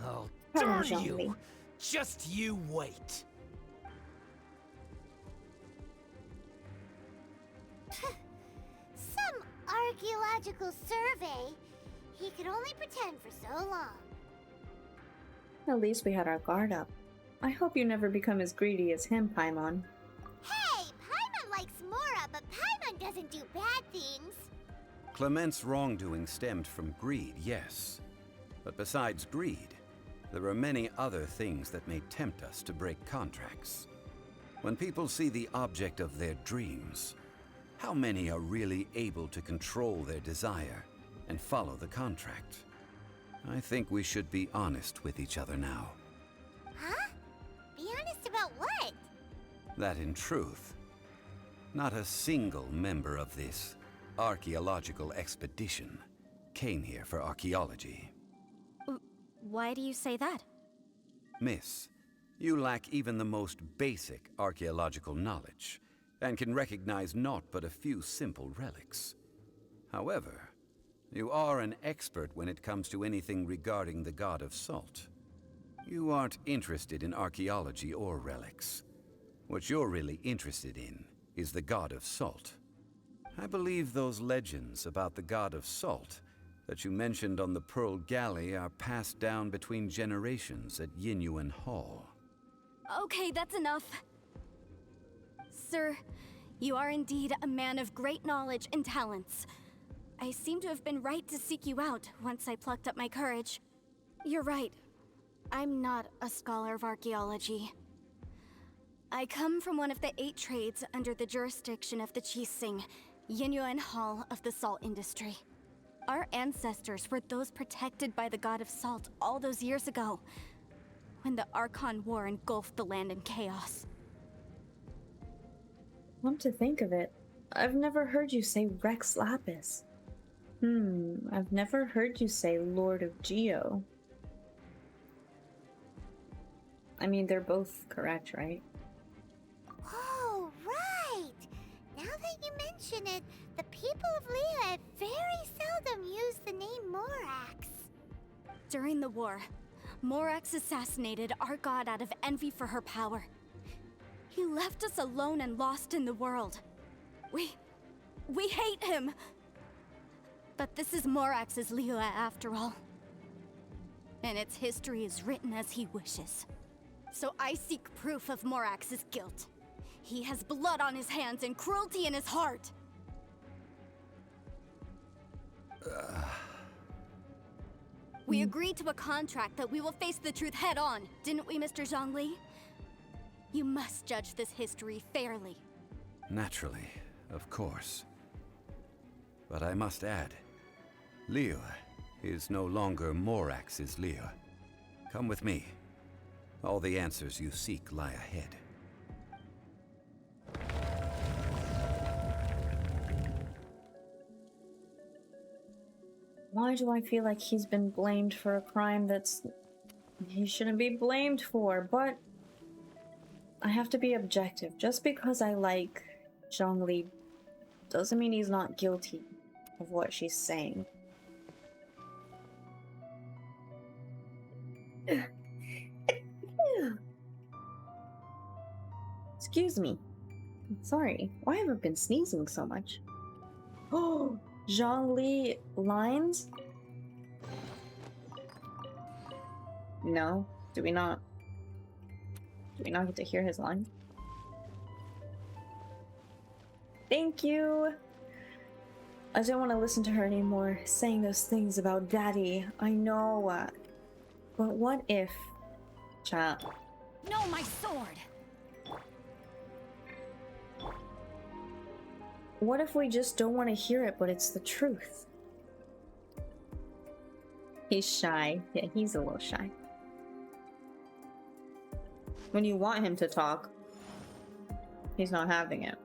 Oh, darn you! Just you wait. Some archaeological survey. He could only pretend for so long. At least we had our guard up. I hope you never become as greedy as him, Paimon. Hey, Paimon likes Mora, but Paimon doesn't do bad things. Clement's wrongdoing stemmed from greed, yes. But besides greed, there are many other things that may tempt us to break contracts. When people see the object of their dreams, how many are really able to control their desire and follow the contract? I think we should be honest with each other now. Huh? Be honest about what? That in truth, not a single member of this archaeological expedition came here for archaeology. Why do you say that? Miss, you lack even the most basic archaeological knowledge, and can recognize naught but a few simple relics. However, you are an expert when it comes to anything regarding the god of salt. You aren't interested in archaeology or relics. What you're really interested in is the god of salt. I believe those legends about the god of salt that you mentioned on the Pearl Galley are passed down between generations at Yinyuan Hall. Okay, that's enough. Sir, you are indeed a man of great knowledge and talents. I seem to have been right to seek you out once I plucked up my courage. You're right. I'm not a scholar of archaeology. I come from one of the 8 trades under the jurisdiction of the Qixing, Yinyuan Hall of the salt industry. Our ancestors were those protected by the god of salt all those years ago, when the Archon War engulfed the land in chaos. Come to think of it, I've never heard you say Rex Lapis. I've never heard you say Lord of Geo. I mean, they're both correct, right? Oh, right! Now that you mention it, the people of Liyue very seldom use the name Morax. During the war, Morax assassinated our god out of envy for her power. He left us alone and lost in the world. We hate him! But this is Morax's Liyue after all. And its history is written as he wishes. So I seek proof of Morax's guilt. He has blood on his hands and cruelty in his heart. We agreed to a contract that we will face the truth head on, didn't we, Mr. Zhongli? You must judge this history fairly. Naturally, of course. But I must add, Liyue is no longer Morax's Liyue. Come with me. All the answers you seek lie ahead. Why do I feel like he's been blamed for a crime he shouldn't be blamed for? But I have to be objective. Just because I like Zhongli doesn't mean he's not guilty of what she's saying. Excuse me. Sorry, why have I been sneezing so much? Oh, Zhongli lines? No, do we not? Do we not get to hear his line? Thank you! I don't want to listen to her anymore, saying those things about Daddy. I know. But what if... Child. No, my sword! What if we just don't want to hear it, but it's the truth? He's shy. Yeah, he's a little shy. When you want him to talk, he's not having it.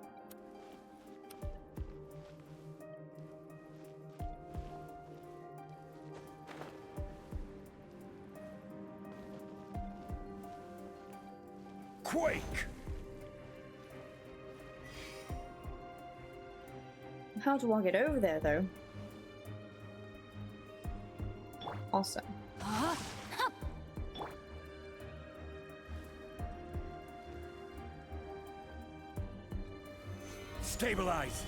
Quake! How do I get over there, though? Also. Stabilize!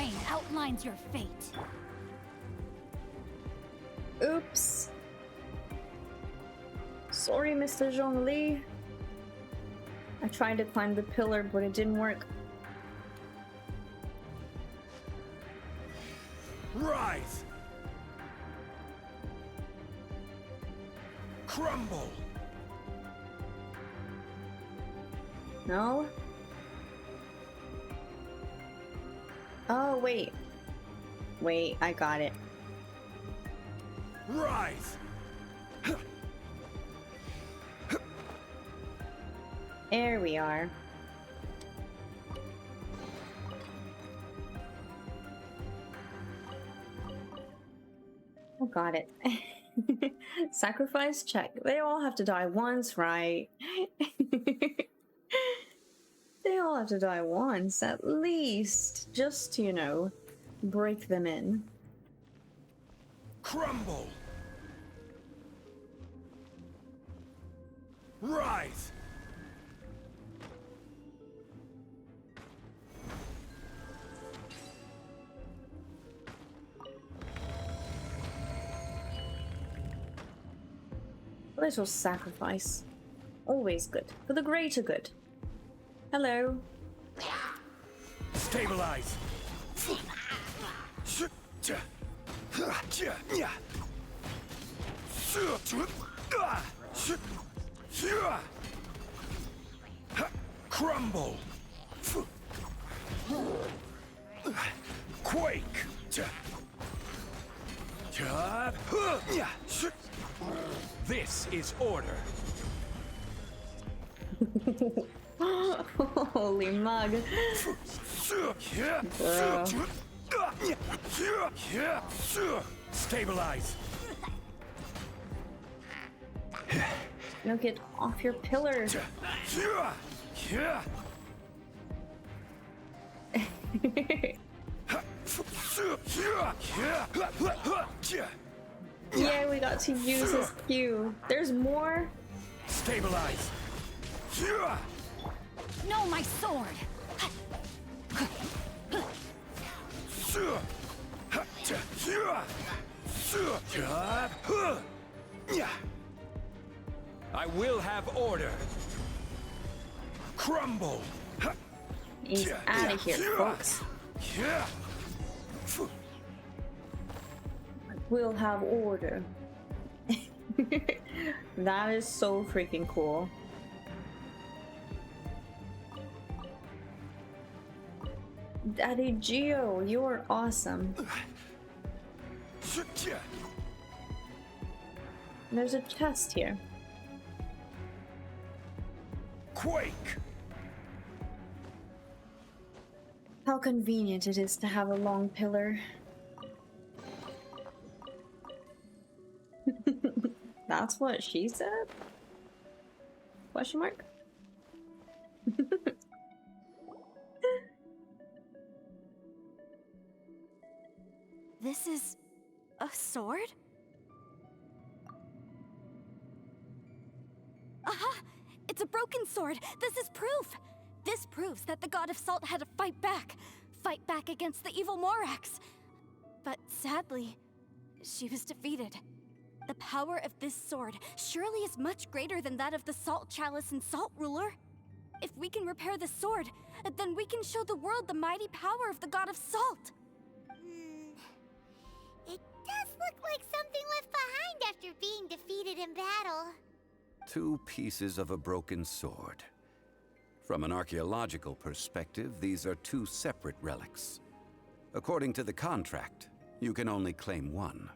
terrain outlines your fate. Oops. Sorry, Mr. Zhongli. I tried to climb the pillar, but it didn't work. Rise! Crumble! No? Oh, wait. Wait, I got it. Rise! There we are. Oh, got it. Sacrifice check. They all have to die once, right? They all have to die once, at least. Just to, you know, break them in. Crumble! Rise! Little sacrifice. Always good. For the greater good. Hello. Stabilize! Crumble! Quake! This is order. Holy mug. Bro. Stabilize. No, get off your pillar. Yeah, we got to use his Q. There's more. Stabilize. No, my sword. I will have order. Crumble. He's out of here, folks. We'll have order. That is so freaking cool. Daddy Geo, you're awesome. There's a chest here. Quake! How convenient it is to have a long pillar. That's what she said? Question mark? This is a sword? Aha! It's a broken sword! This is proof! This proves that the god of salt had to fight back against the evil Morax. But sadly, she was defeated. The power of this sword surely is much greater than that of the Salt Chalice and Salt Ruler. If we can repair the sword, then we can show the world the mighty power of the god of salt. It does look like something left behind after being defeated in battle. 2 pieces of a broken sword. From an archaeological perspective, these are 2 separate relics. According to the contract, you can only claim one.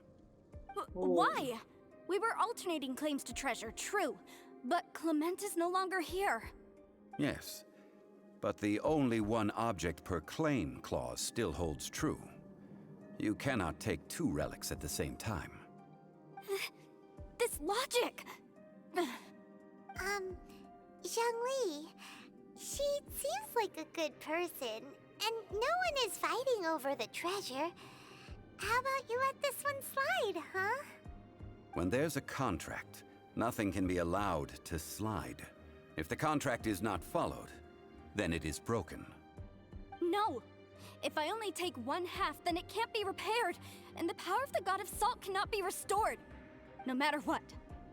Why? We were alternating claims to treasure, true. But Clement is no longer here. Yes, but the only one object per claim clause still holds true. You cannot take 2 relics at the same time. This logic! Zhongli, she seems like a good person, and no one is fighting over the treasure. How about you let this one slide, huh? When there's a contract, nothing can be allowed to slide. If the contract is not followed, then it is broken. No! If I only take 1/2, then it can't be repaired, and the power of the God of Salt cannot be restored. No matter what,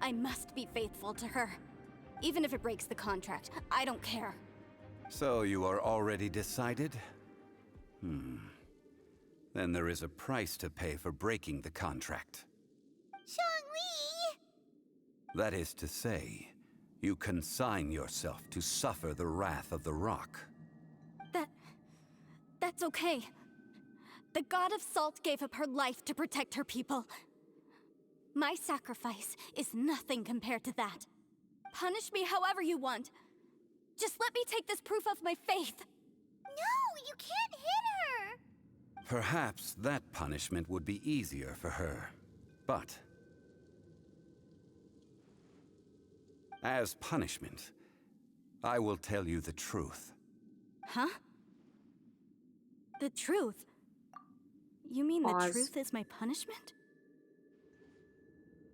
I must be faithful to her. Even if it breaks the contract, I don't care. So you are already decided? Then there is a price to pay for breaking the contract. Zhongli! That is to say, you consign yourself to suffer the wrath of the rock. That's okay. The God of Salt gave up her life to protect her people. My sacrifice is nothing compared to that. Punish me however you want. Just let me take this proof of my faith. No, you can't hit her! Perhaps that punishment would be easier for her. But as punishment, I will tell you the truth. Huh? The truth? You mean Pause. the truth is my punishment?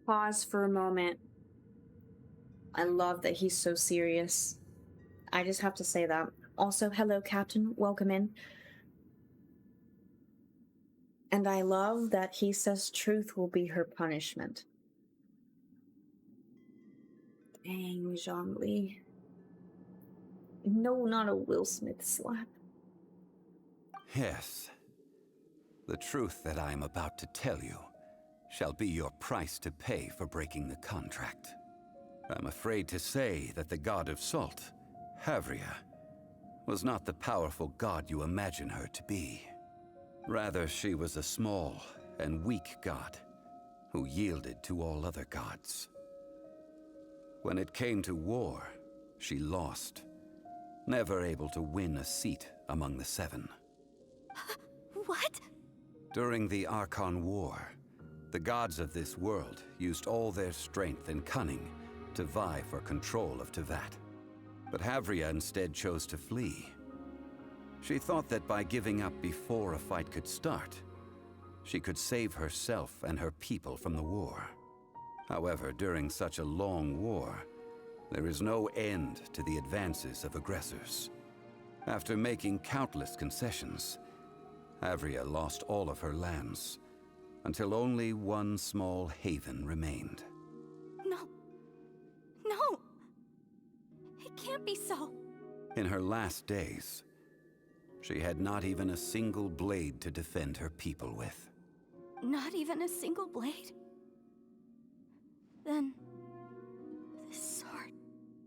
Pause for a moment. I love that he's so serious. I just have to say that. Also, hello, Captain. Welcome in. And I love that he says truth will be her punishment. Dang, Zhongli. No, not a Will Smith slap. Yes. The truth that I am about to tell you shall be your price to pay for breaking the contract. I'm afraid to say that the God of Salt, Havria, was not the powerful god you imagine her to be. Rather, she was a small and weak god who yielded to all other gods. When it came to war, she lost, never able to win a seat among the seven. What? During the Archon War, the gods of this world used all their strength and cunning to vie for control of Tevat. But Havria instead chose to flee. She thought that by giving up before a fight could start, she could save herself and her people from the war. However, during such a long war, there is no end to the advances of aggressors. After making countless concessions, Havria lost all of her lands, until only one small haven remained. No! It can't be so. In her last days, she had not even a single blade to defend her people with. Not even a single blade? Then, this sword...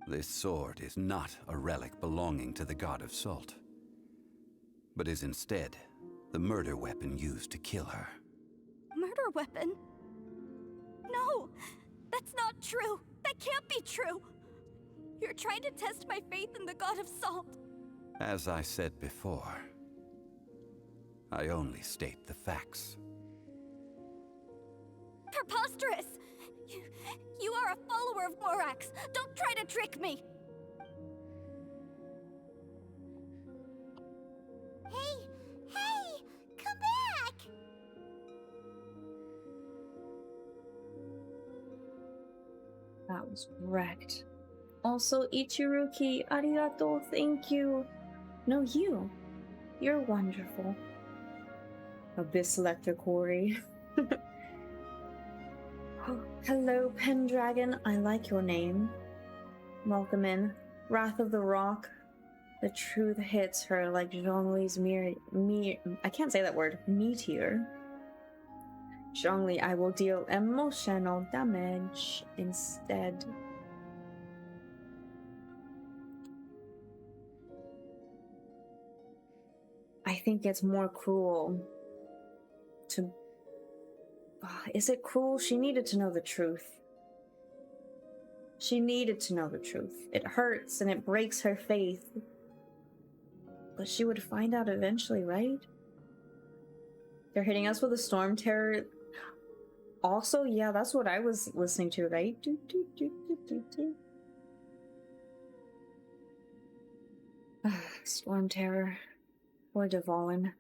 This sword is not a relic belonging to the God of Salt, but is instead the murder weapon used to kill her. Murder weapon? No! That's not true! That can't be true! You're trying to test my faith in the God of Salt. As I said before, I only state the facts. Preposterous! You are a follower of Morax! Don't try to trick me! Hey! Come back! That was wrecked. Also, Ichiruki, arigato, thank you. No, you. You're wonderful. Abyss Selector Corey. Oh, hello, Pendragon. I like your name. Welcome in. Wrath of the Rock. The truth hits her like Zhongli's I can't say that word. Meteor. Zhongli, I will deal emotional damage instead. I think it's more cruel to... Is it cruel? She needed to know the truth. She needed to know the truth. It hurts and it breaks her faith. But she would find out eventually, right? They're hitting us with a storm terror. Also, yeah, that's what I was listening to, right? Storm terror. Poor Devon.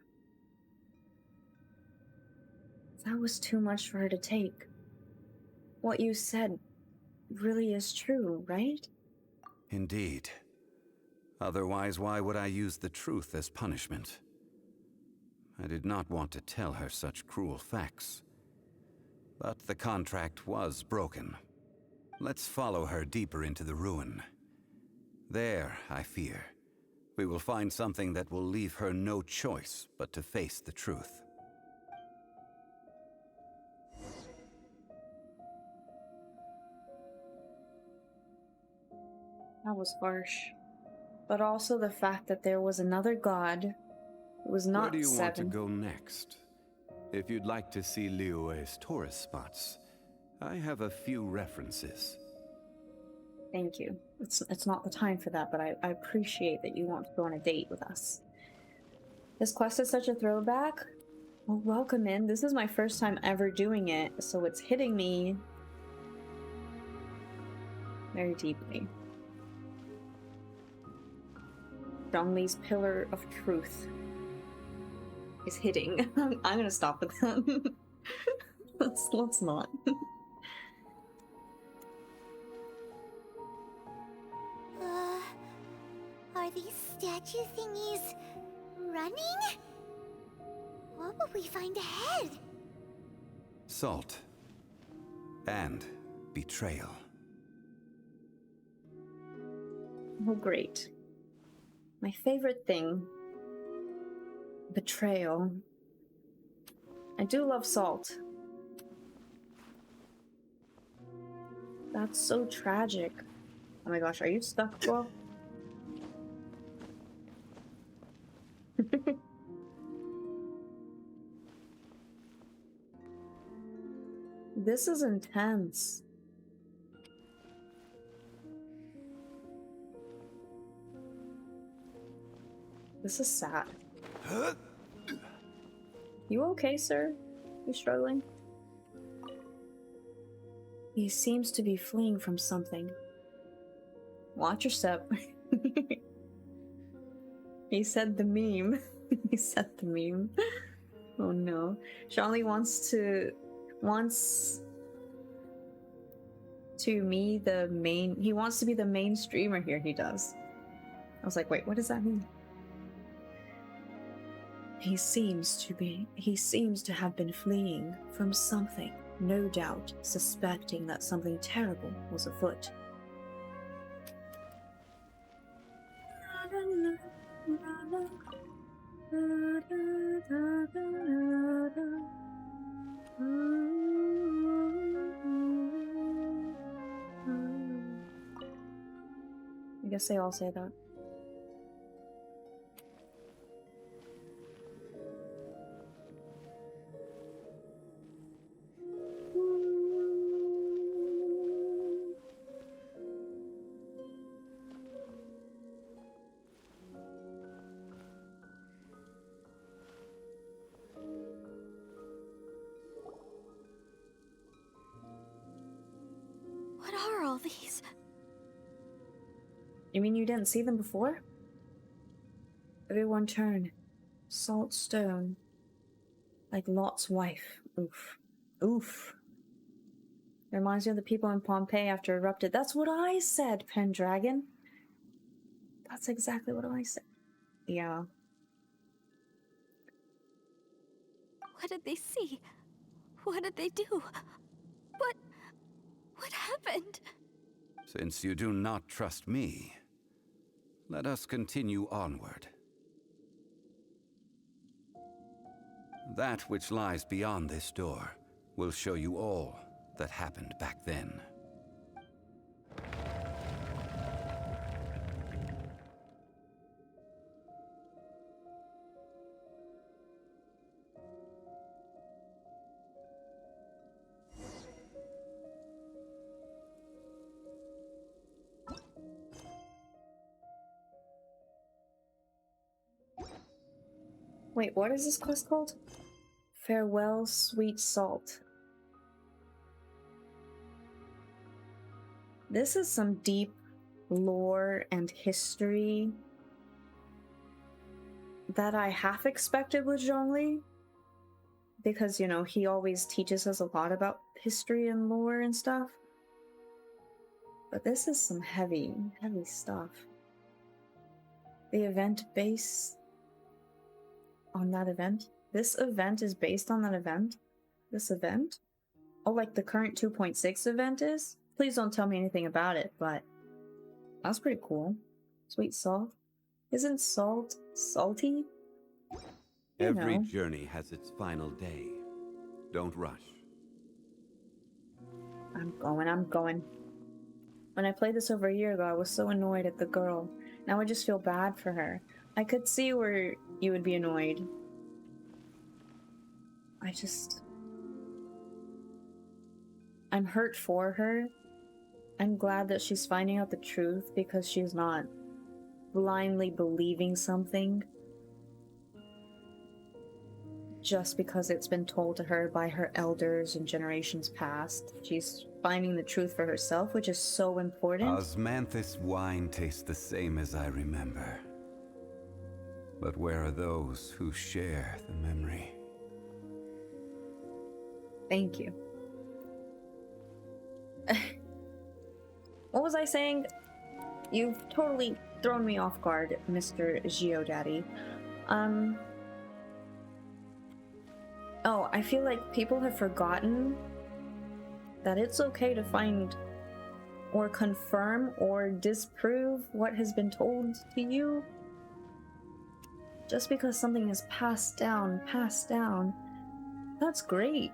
That was too much for her to take. What you said really is true, right? Indeed. Otherwise, why would I use the truth as punishment? I did not want to tell her such cruel facts. But the contract was broken. Let's follow her deeper into the ruin. There, I fear, we will find something that will leave her no choice but to face the truth. That was harsh. But also the fact that there was another god who was not Where do you want to 7. go next? If you'd like to see Liyue's tourist spots, I have a few references. Thank you. It's not the time for that, but I appreciate that you want to go on a date with us. This quest is such a throwback. Well, welcome in. This is my first time ever doing it, so it's hitting me very deeply. Zhongli's Pillar of Truth is hitting. I'm gonna stop with that. Let's not. Are these statue thingies running? What will we find ahead? Salt. And betrayal. Oh, great. My favorite thing. Betrayal. I do love salt. That's so tragic. Oh my gosh, are you stuck, bro? This is intense. This is sad. You okay, sir? You struggling? He seems to be fleeing from something. Watch your step. He said the meme. He said the meme. Oh no. Zhongli wants to be the main. He wants to be the main streamer here. He does. I was like, wait, what does that mean? He seems to have been fleeing from something, no doubt suspecting that something terrible was afoot. I guess they all say that. What are all these? You mean you didn't see them before? Everyone turn. Salt stone. Like Lot's wife. Oof. Oof. It reminds me of the people in Pompeii after erupted. That's what I said, Pendragon. That's exactly what I said. Yeah. What did they see? What did they do? What happened? Since you do not trust me, let us continue onward. That which lies beyond this door will show you all that happened back then. Wait, what is this quest called? Farewell, Sweet Salt. This is some deep lore and history that I half expected with Zhongli. Because, you know, he always teaches us a lot about history and lore and stuff. But this is some heavy, heavy stuff. The event base on that event, This event is based on that event? This event? Oh, like the current 2.6 event is? Please don't tell me anything about it, but that's pretty cool. Sweet salt. Isn't salt salty? You Every know. journey has its final day. Don't rush. I'm going. When I played this over a year ago, I was so annoyed at the girl. Now I just feel bad for her. I could see where you would be annoyed. I'm hurt for her. I'm glad that she's finding out the truth because she's not blindly believing something just because it's been told to her by her elders in generations past. She's finding the truth for herself, which is so important. Osmanthus wine tastes the same as I remember. But where are those who share the memory? Thank you. What was I saying? You've totally thrown me off guard, Mr. Geo Daddy. Oh, I feel like people have forgotten that it's okay to find or confirm or disprove what has been told to you. Just because something is passed down, that's great.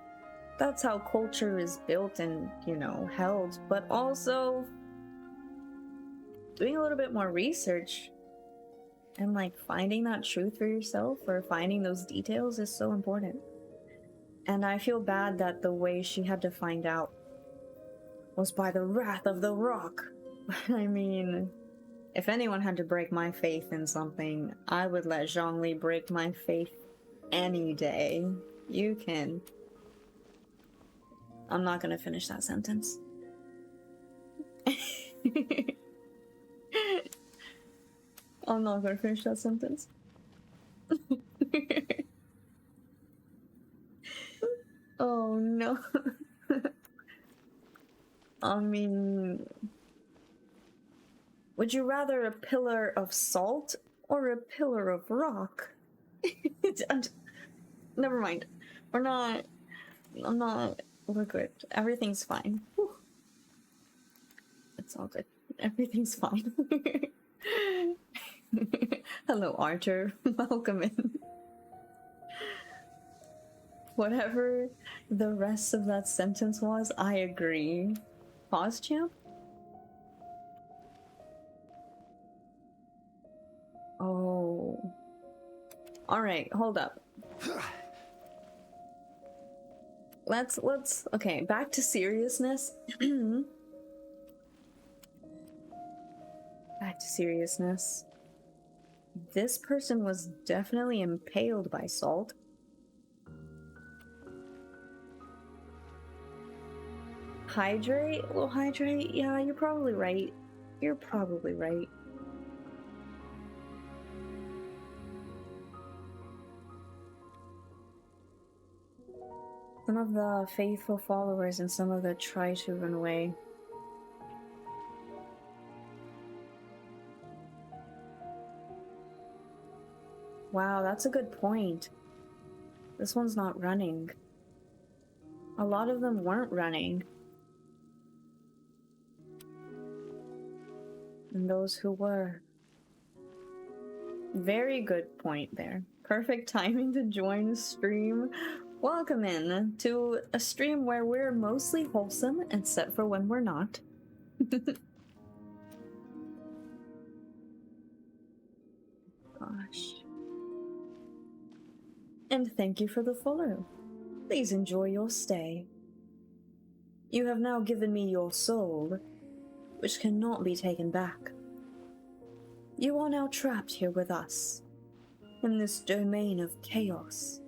That's how culture is built and, you know, held. But also, doing a little bit more research and, like, finding that truth for yourself or finding those details is so important. And I feel bad that the way she had to find out was by the wrath of the rock. I mean, if anyone had to break my faith in something, I would let Zhongli break my faith any day. You can. I'm not gonna finish that sentence. I'm not gonna finish that sentence. Oh no. I mean, would you rather a pillar of salt or a pillar of rock? Never mind. We're good. Everything's fine. Whew. It's all good. Everything's fine. Hello, Archer. Welcome in. Whatever the rest of that sentence was, I agree. Pause, champ? Oh. Alright, hold up. Let's, okay, back to seriousness. Back to seriousness. This person was definitely impaled by salt. Hydrate? Well, hydrate? Yeah, you're probably right. You're probably right. Some of the faithful followers and some of the try to run away. Wow, that's a good point. This one's not running. A lot of them weren't running. And those who were. Very good point there. Perfect timing to join the stream. Welcome in to a stream where we're mostly wholesome, except for when we're not. Gosh. And thank you for the follow. Please enjoy your stay. You have now given me your soul, which cannot be taken back. You are now trapped here with us, in this domain of chaos,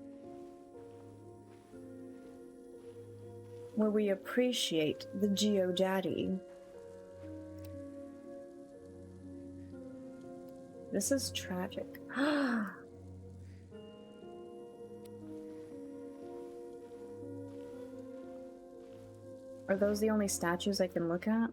where we appreciate the Geo Daddy. This is tragic. Are those the only statues I can look at?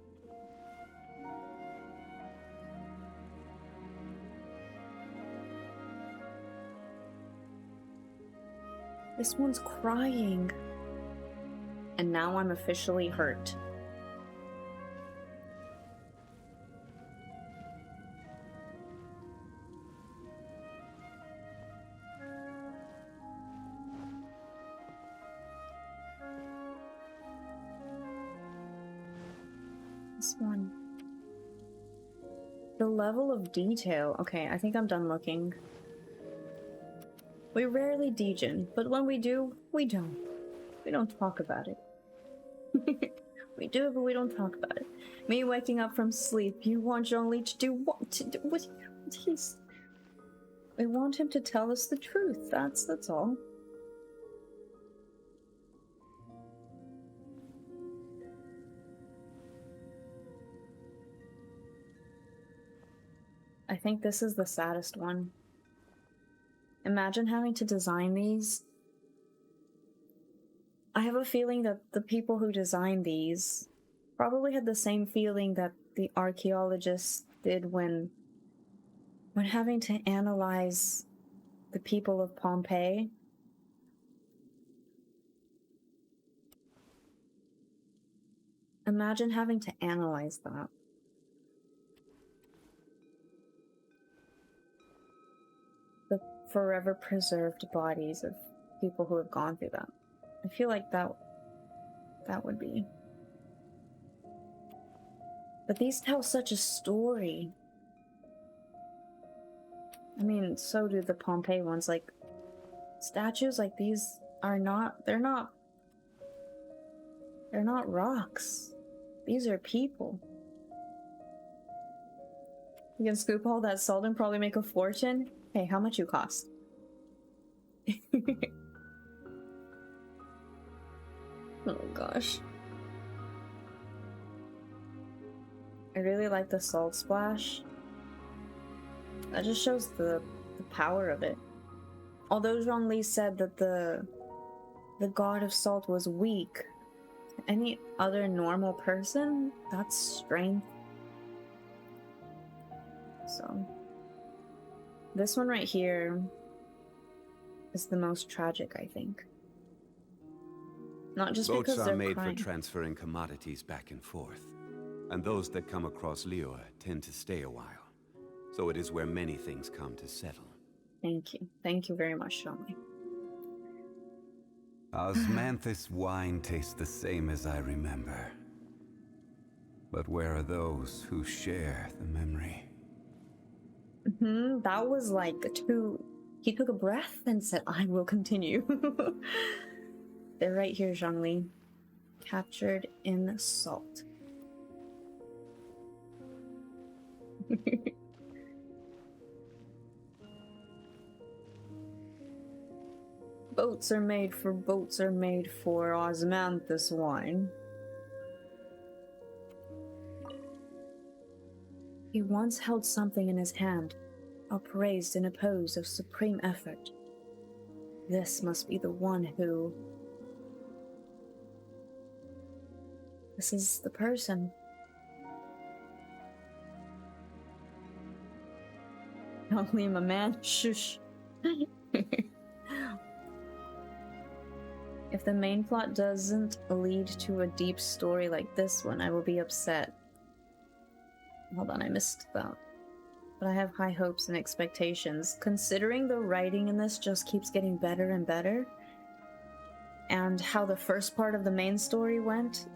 This one's crying. And now I'm officially hurt. This one. The level of detail. Okay, I think I'm done looking. We rarely degen, but when we do, we don't. We don't talk about it. We do, but we don't talk about it. Me waking up from sleep, you want Zhongli to do what? To do what? He's... We want him to tell us the truth. That's all. I think this is the saddest one. Imagine having to design these. I have a feeling that the people who designed these probably had the same feeling that the archaeologists did when having to analyze the people of Pompeii. Imagine having to analyze that. The forever preserved bodies of people who have gone through that. I feel like that would be. But these tell such a story. I mean, so do the Pompeii ones. Like, statues like these are not, they're not rocks. These are people. You can scoop all that salt and probably make a fortune. Hey, how much you cost? Oh gosh. I really like the salt splash. That just shows the power of it. Although Zhongli said that the god of salt was weak, any other normal person, that's strength. So, this one right here is the most tragic, I think. Not just because Boats they're are made crying. for transferring commodities back and forth, and those that come across Liu tend to stay a while. So it is where many things come to settle. Thank you. Thank you very much, Zhongli. Osmanthus wine tastes the same as I remember. But where are those who share the memory? That was like he took a breath and said, I will continue. They're right here, Zhongli. Captured in salt. Boats are made for Osmanthus wine. He once held something in his hand, upraised in a pose of supreme effort. This must be the one who... This is the person. Only my man, shush. If the main plot doesn't lead to a deep story like this one, I will be upset. Hold on, I missed that. But I have high hopes and expectations. Considering the writing in this just keeps getting better and better, and how the first part of the main story went,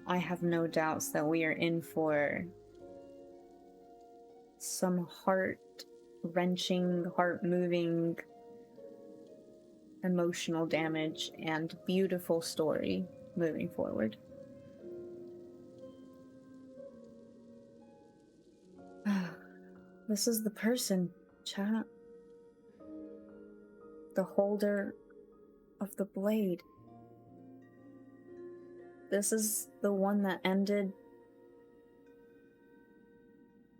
I have no doubts that we are in for some heart-wrenching, heart-moving, emotional damage and beautiful story moving forward. This is the person, chat. The holder of the blade. This is the one that ended.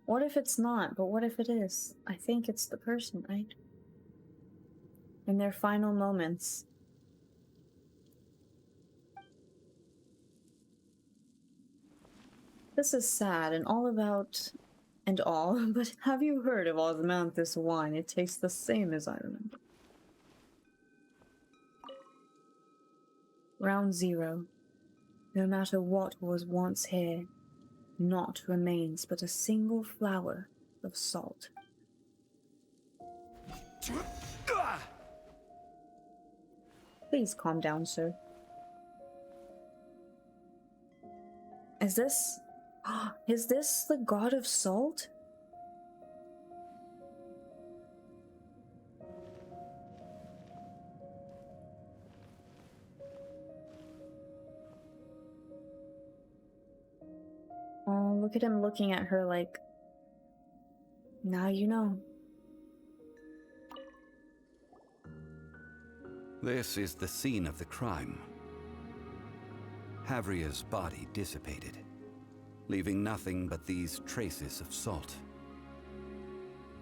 What if it's not? But what if it is? I think it's the person, right? In their final moments. This is sad and all about... and all, but have you heard of Osmanthus wine? It tastes the same as I remember. Ground zero. No matter what was once here, naught remains but a single flower of salt. Please calm down, sir. Is this the god of salt? Oh, look at him looking at her like, now you know. This is the scene of the crime. Havria's body dissipated, leaving nothing but these traces of salt.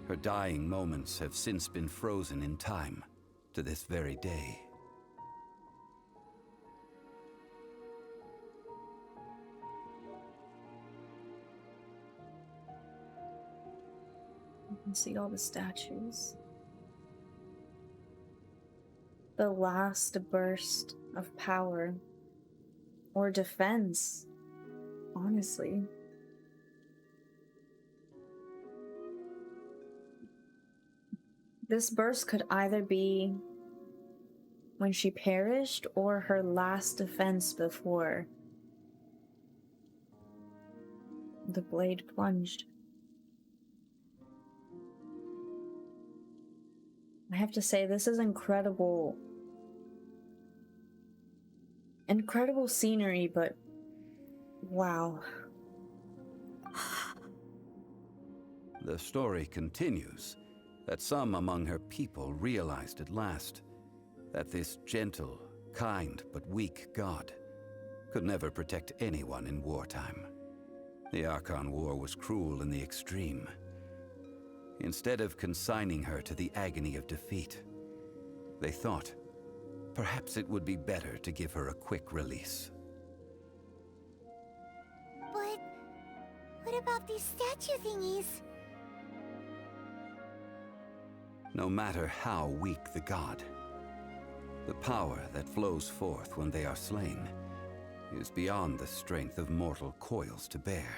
Her dying moments have since been frozen in time to this very day. You can see all the statues. The last burst of power or defense, honestly. This burst could either be when she perished or her last defense before the blade plunged. I have to say, this is incredible. Incredible scenery, but wow. The story continues that some among her people realized at last that this gentle, kind, but weak god could never protect anyone in wartime. The Archon War was cruel in the extreme. Instead of consigning her to the agony of defeat, they thought perhaps it would be better to give her a quick release. But what about these statue thingies? No matter how weak the god, the power that flows forth when they are slain is beyond the strength of mortal coils to bear.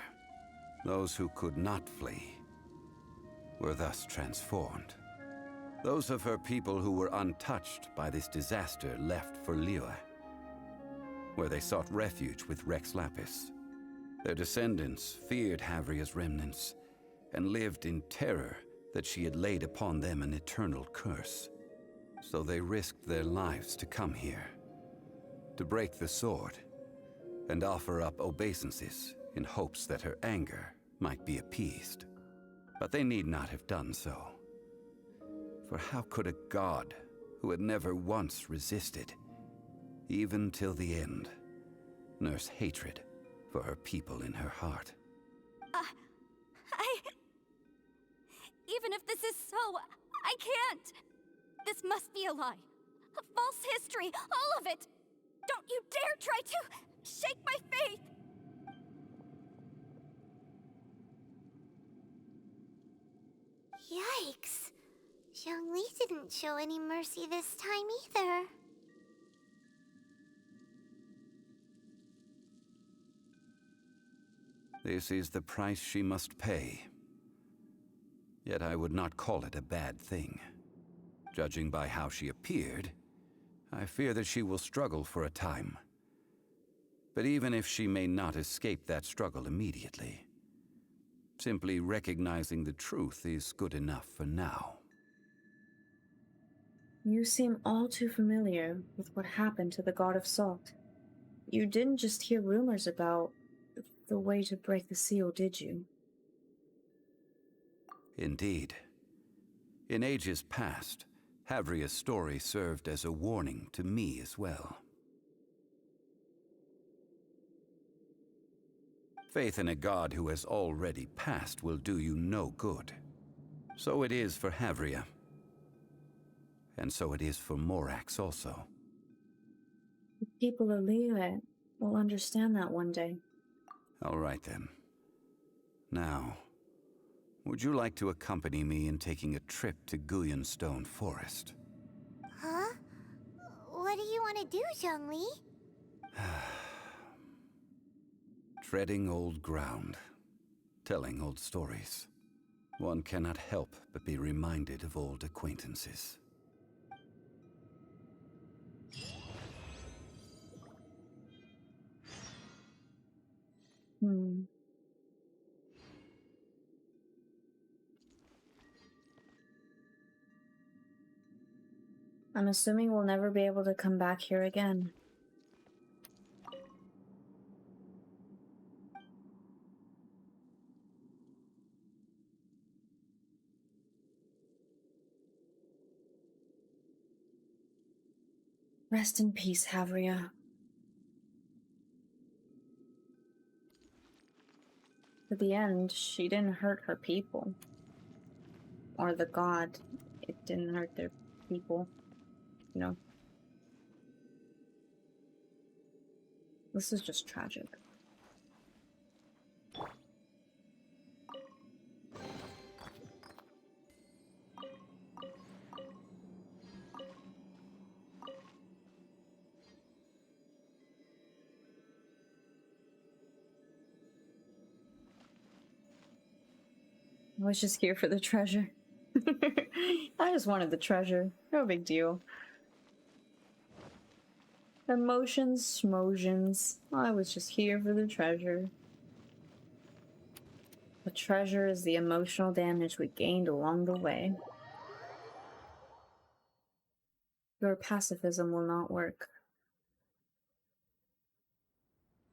Those who could not flee were thus transformed. Those of her people who were untouched by this disaster left for Liyue, where they sought refuge with Rex Lapis. Their descendants feared Havria's remnants and lived in terror that she had laid upon them an eternal curse. So they risked their lives to come here, to break the sword, and offer up obeisances in hopes that her anger might be appeased. But they need not have done so. For how could a god who had never once resisted, even till the end, nurse hatred for her people in her heart? Even if this is so, I can't! This must be a lie. A false history, all of it! Don't you dare try to shake my faith! Yikes. Zhongli didn't show any mercy this time either. This is the price she must pay. Yet I would not call it a bad thing. Judging by how she appeared, I fear that she will struggle for a time. But even if she may not escape that struggle immediately, simply recognizing the truth is good enough for now. You seem all too familiar with what happened to the God of Salt. You didn't just hear rumors about the way to break the seal, did you? Indeed. In ages past, Havria's story served as a warning to me as well. Faith in a god who has already passed will do you no good. So it is for Havria. And so it is for Morax also. The people of Liyue will understand that one day. All right then. Now, would you like to accompany me in taking a trip to Guyonstone Forest? Huh? What do you want to do, Zhongli? Treading old ground, telling old stories. One cannot help but be reminded of old acquaintances. I'm assuming we'll never be able to come back here again. Rest in peace, Havria. At the end, she didn't hurt her people. Or the god. It didn't hurt their people. You know. This is just tragic. I was just here for the treasure. I just wanted the treasure. No big deal. Emotions, smotions. I was just here for the treasure. The treasure is the emotional damage we gained along the way. Your pacifism will not work.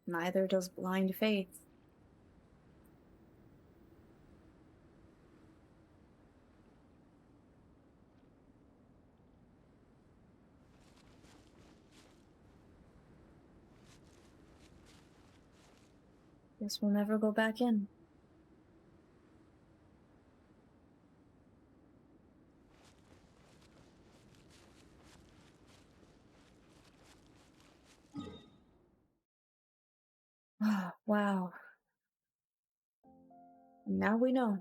Neither does blind faith. Guess we'll never go back in. Oh, wow. Now we know.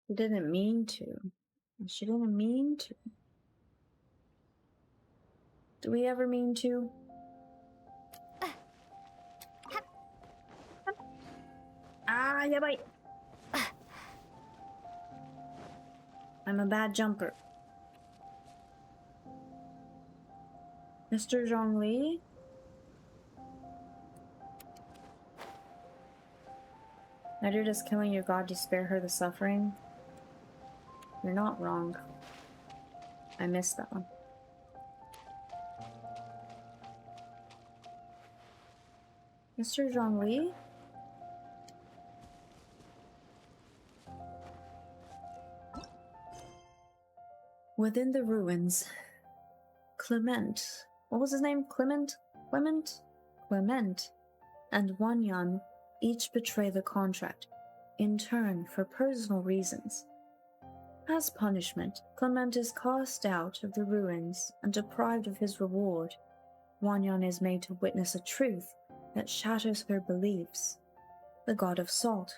She didn't mean to. She didn't mean to. Do we ever mean to? Ah, yeah, bite. I'm a bad jumper. Mr. Zhongli? Neither does killing your god to spare her the suffering. You're not wrong. I missed that one. Mr. Zhongli? Within the ruins, Clement. What was his name? Clement? Clement? Clement and Wanyan each betray the contract, in turn for personal reasons. As punishment, Clement is cast out of the ruins and deprived of his reward. Wanyan is made to witness a truth that shatters her beliefs. The god of salt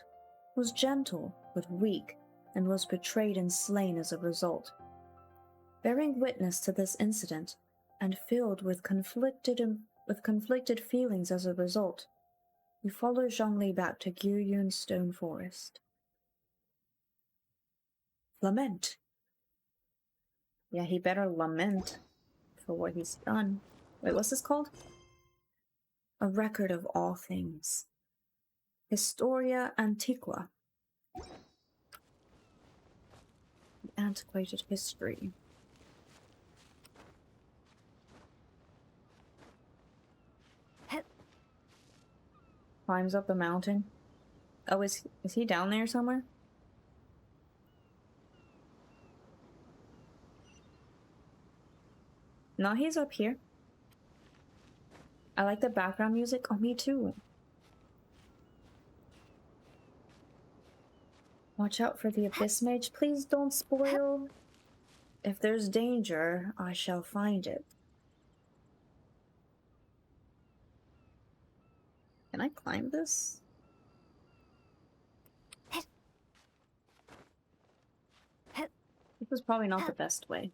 was gentle but weak and was betrayed and slain as a result. Bearing witness to this incident and filled with conflicted feelings as a result, we follow Zhongli back to Gyuyun Stone Forest. Lament. Yeah, he better lament for what he's done. Wait, what's this called? A record of all things. Historia Antiqua. Antiquated history. Climbs up a mountain. Oh, is he down there somewhere? No, he's up here. I like the background music. Oh, me too. Watch out for the Abyss Mage. Please don't spoil. If there's danger, I shall find it. Can I climb this? This is probably not the best way.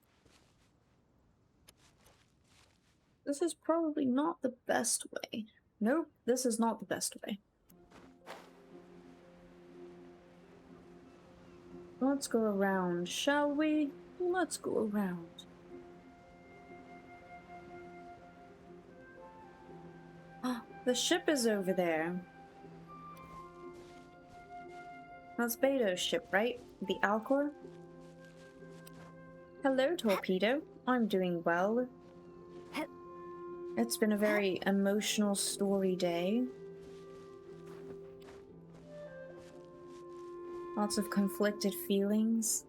This is probably not the best way. Nope, this is not the best way. Let's go around, shall we? Let's go around. Ah, the ship is over there. That's Beto's ship, right? The Alcor? Hello, Torpedo. I'm doing well. It's been a very emotional story day. Lots of conflicted feelings.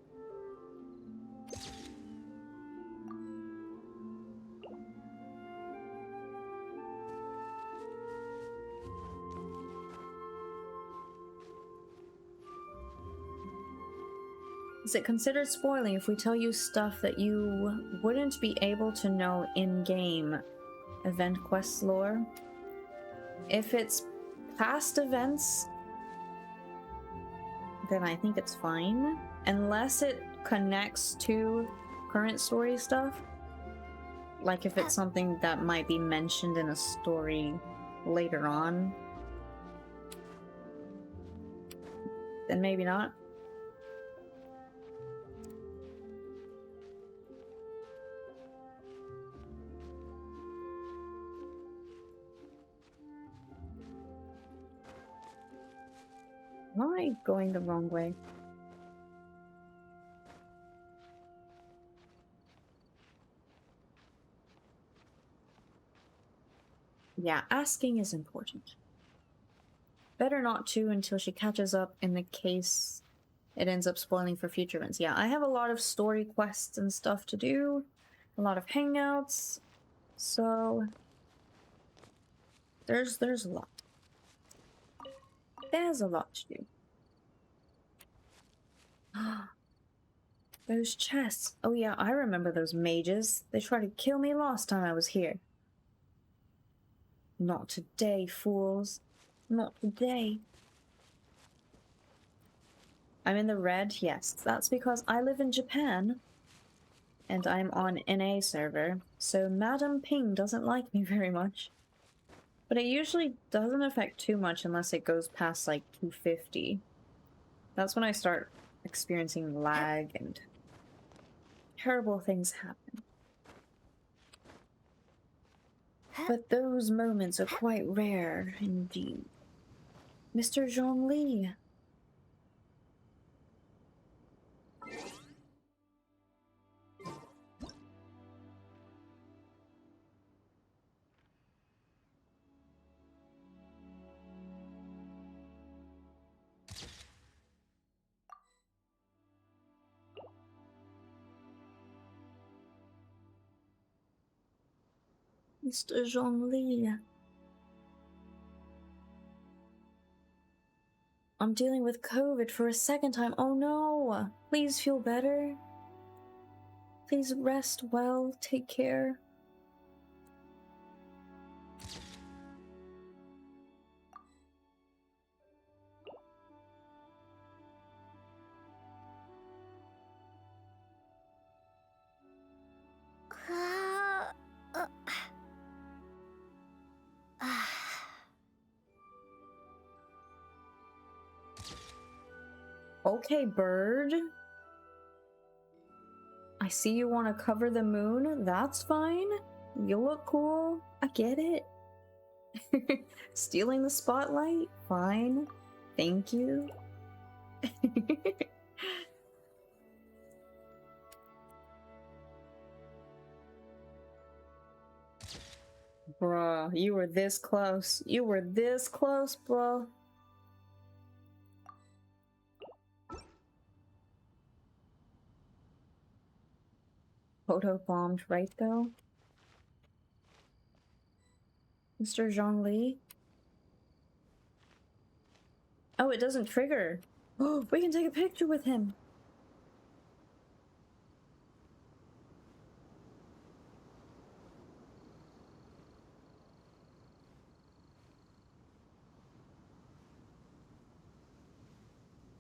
Is it considered spoiling if we tell you stuff that you wouldn't be able to know in-game event quest lore? If it's past events, then I think it's fine. Unless it connects to current story stuff. Like if it's something that might be mentioned in a story later on, then maybe not. Am I going the wrong way? Yeah, asking is important. Better not to until she catches up in the case it ends up spoiling for future events. Yeah, I have a lot of story quests and stuff to do. A lot of hangouts. So there's a lot. There's a lot to do. Those chests. Oh yeah, I remember those mages. They tried to kill me last time I was here. Not today, fools. Not today. I'm in the red, yes. That's because I live in Japan. And I'm on NA server, so Madam Ping doesn't like me very much. But it usually doesn't affect too much unless it goes past like 250. That's when I start experiencing lag and terrible things happen. But those moments are quite rare indeed. Mr. Zhongli. Mr. Zhongli. I'm dealing with COVID for a second time. Oh no! Please feel better. Please rest well. Take care. Okay, bird. I see you want to cover the moon. That's fine. You look cool. I get it. Stealing the spotlight? Fine. Thank you. Bruh, you were this close. You were this close, bro. Photo bombed, right though? Mr. Zhongli? Oh, it doesn't trigger. Oh, we can take a picture with him.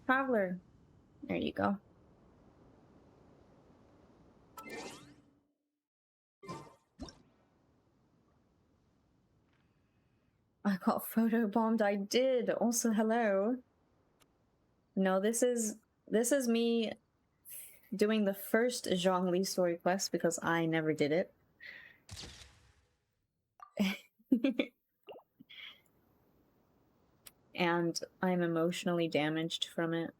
Traveler. There you go. I got photobombed. I did. Also, hello. No, this is me doing the first Zhongli story quest because I never did it. And I'm emotionally damaged from it.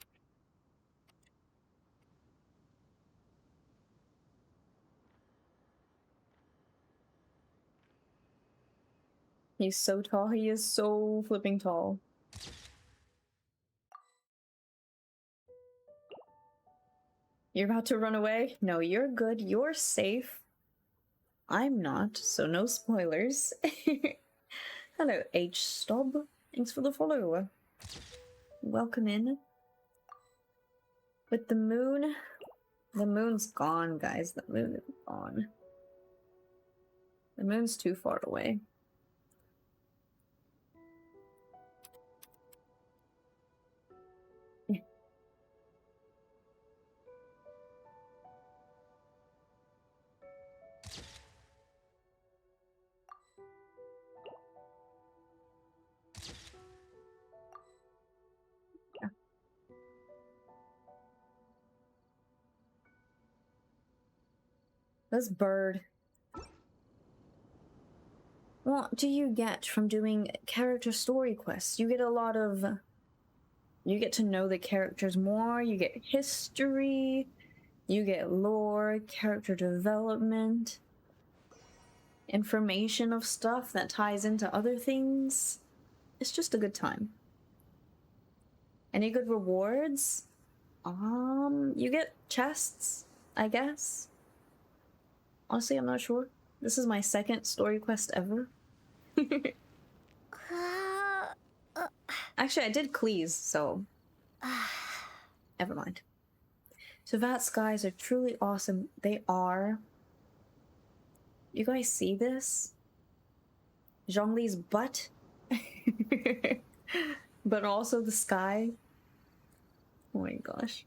He's so tall. He is so flipping tall. You're about to run away? No, you're good. You're safe. I'm not, so no spoilers. Hello, H-Stob. Thanks for the follow. Welcome in. But the moon's gone, guys. The moon is gone. The moon's too far away. This bird. What do you get from doing character story quests? You get a lot of... You get to know the characters more, you get history, you get lore, character development, information of stuff that ties into other things. It's just a good time. Any good rewards? You get chests, I guess. Honestly, I'm not sure. This is my second story quest ever. Actually, I did Cleese, so... Never mind. So that skies are truly awesome. They are. You guys see this? Zhongli's butt? But also the sky. Oh my gosh.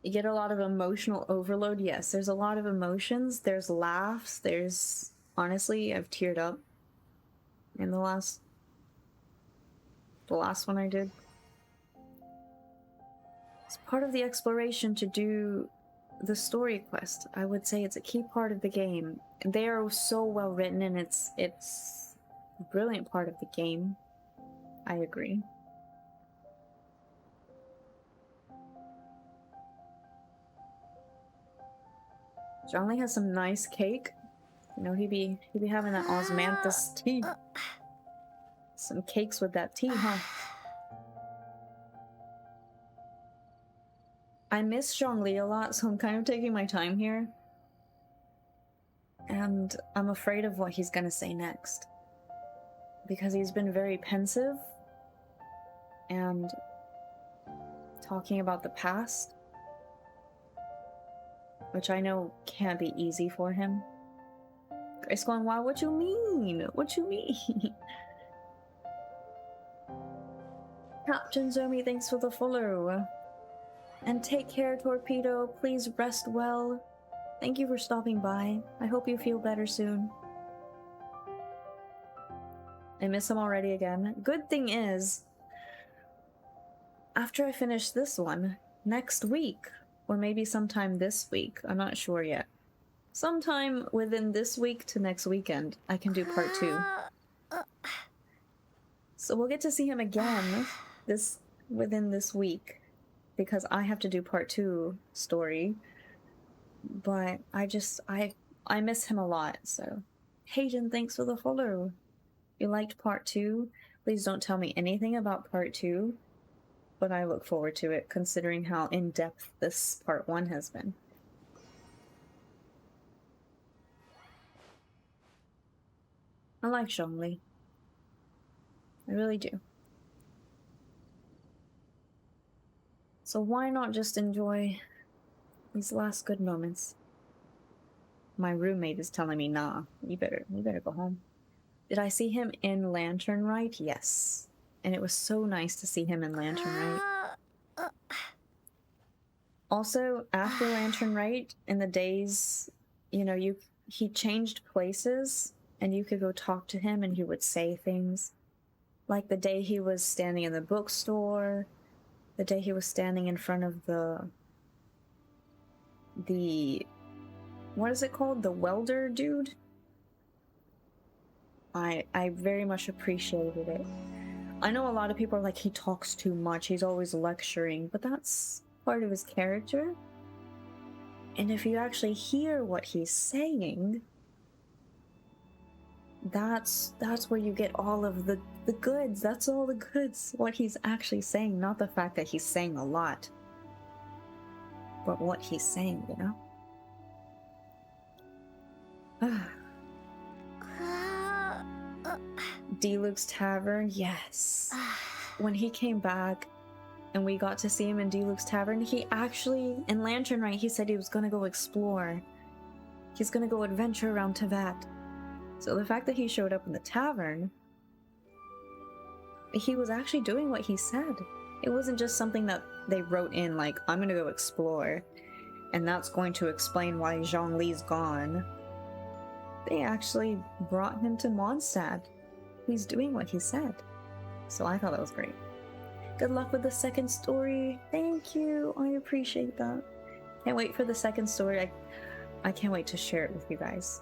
You get a lot of emotional overload. Yes, there's a lot of emotions. There's laughs. There's... Honestly, I've teared up in the last one I did. It's part of the exploration to do the story quest. I would say it's a key part of the game. They are so well written, and it's a brilliant part of the game. I agree. Zhongli has some nice cake. You know, he'd be having that osmanthus tea. Some cakes with that tea, huh? I miss Zhongli a lot, so I'm kind of taking my time here. And I'm afraid of what he's gonna say next. Because he's been very pensive and talking about the past, which I know can't be easy for him. Grace going, wow, what you mean? What you mean? Captain Zomi, thanks for the follow. And take care, Torpedo. Please rest well. Thank you for stopping by. I hope you feel better soon. I miss him already again. Good thing is, after I finish this one, next week, or maybe sometime this week, I'm not sure yet. Sometime within this week to next weekend, I can do part 2. So we'll get to see him again within this week, because I have to do part 2 story. But I miss him a lot, so. Hayden, thanks for the follow. You liked part 2? Please don't tell me anything about part 2, but I look forward to it, considering how in-depth this part 1 has been. I like Zhongli. I really do. So why not just enjoy these last good moments? My roommate is telling me, nah, we better go home. Did I see him in Lantern Rite? Yes. And it was so nice to see him in Lantern Rite. Also, after Lantern Rite, in the days, you know, he changed places, and you could go talk to him, and he would say things. Like the day he was standing in the bookstore, the day he was standing in front of the what is it called? The welder dude? I very much appreciated it. I know a lot of people are like, he talks too much, he's always lecturing, but that's part of his character. And if you actually hear what he's saying, that's where you get all of the goods. That's all the goods. What he's actually saying, not the fact that he's saying a lot, but what he's saying, you know? D-Luke's Tavern, yes. When he came back and we got to see him in D-Luke's Tavern, he actually, in Lantern Rite, he said he was gonna go explore. He's gonna go adventure around Teyvat. So the fact that he showed up in the tavern, he was actually doing what he said. It wasn't just something that they wrote in like, I'm gonna go explore, and that's going to explain why Zhongli's gone. They actually brought him to Mondstadt. He's doing what he said. So I thought that was great. Good luck with the second story. Thank you. I appreciate that. Can't wait for the second story. I can't wait to share it with you guys.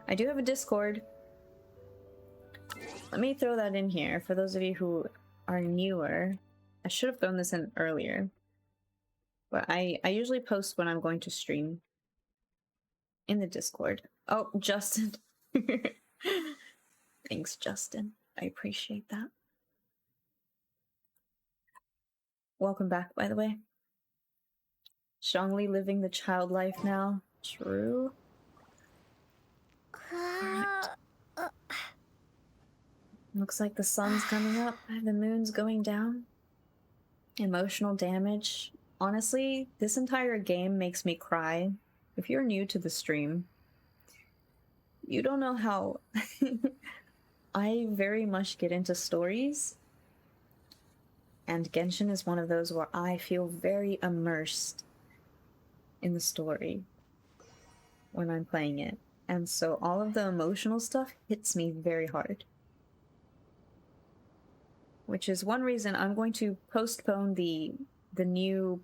I do have a Discord. Let me throw that in here for those of you who are newer. I should have thrown this in earlier. But I usually post when I'm going to stream in the Discord. Oh, Justin. Thanks, Justin. I appreciate that. Welcome back, by the way. Zhongli living the child life now. True. Alright. Looks like the sun's coming up, the moon's going down. Emotional damage. Honestly, this entire game makes me cry. If you're new to the stream, you don't know how I very much get into stories, and Genshin is one of those where I feel very immersed in the story when I'm playing it. And so all of the emotional stuff hits me very hard. Which is one reason I'm going to postpone the new,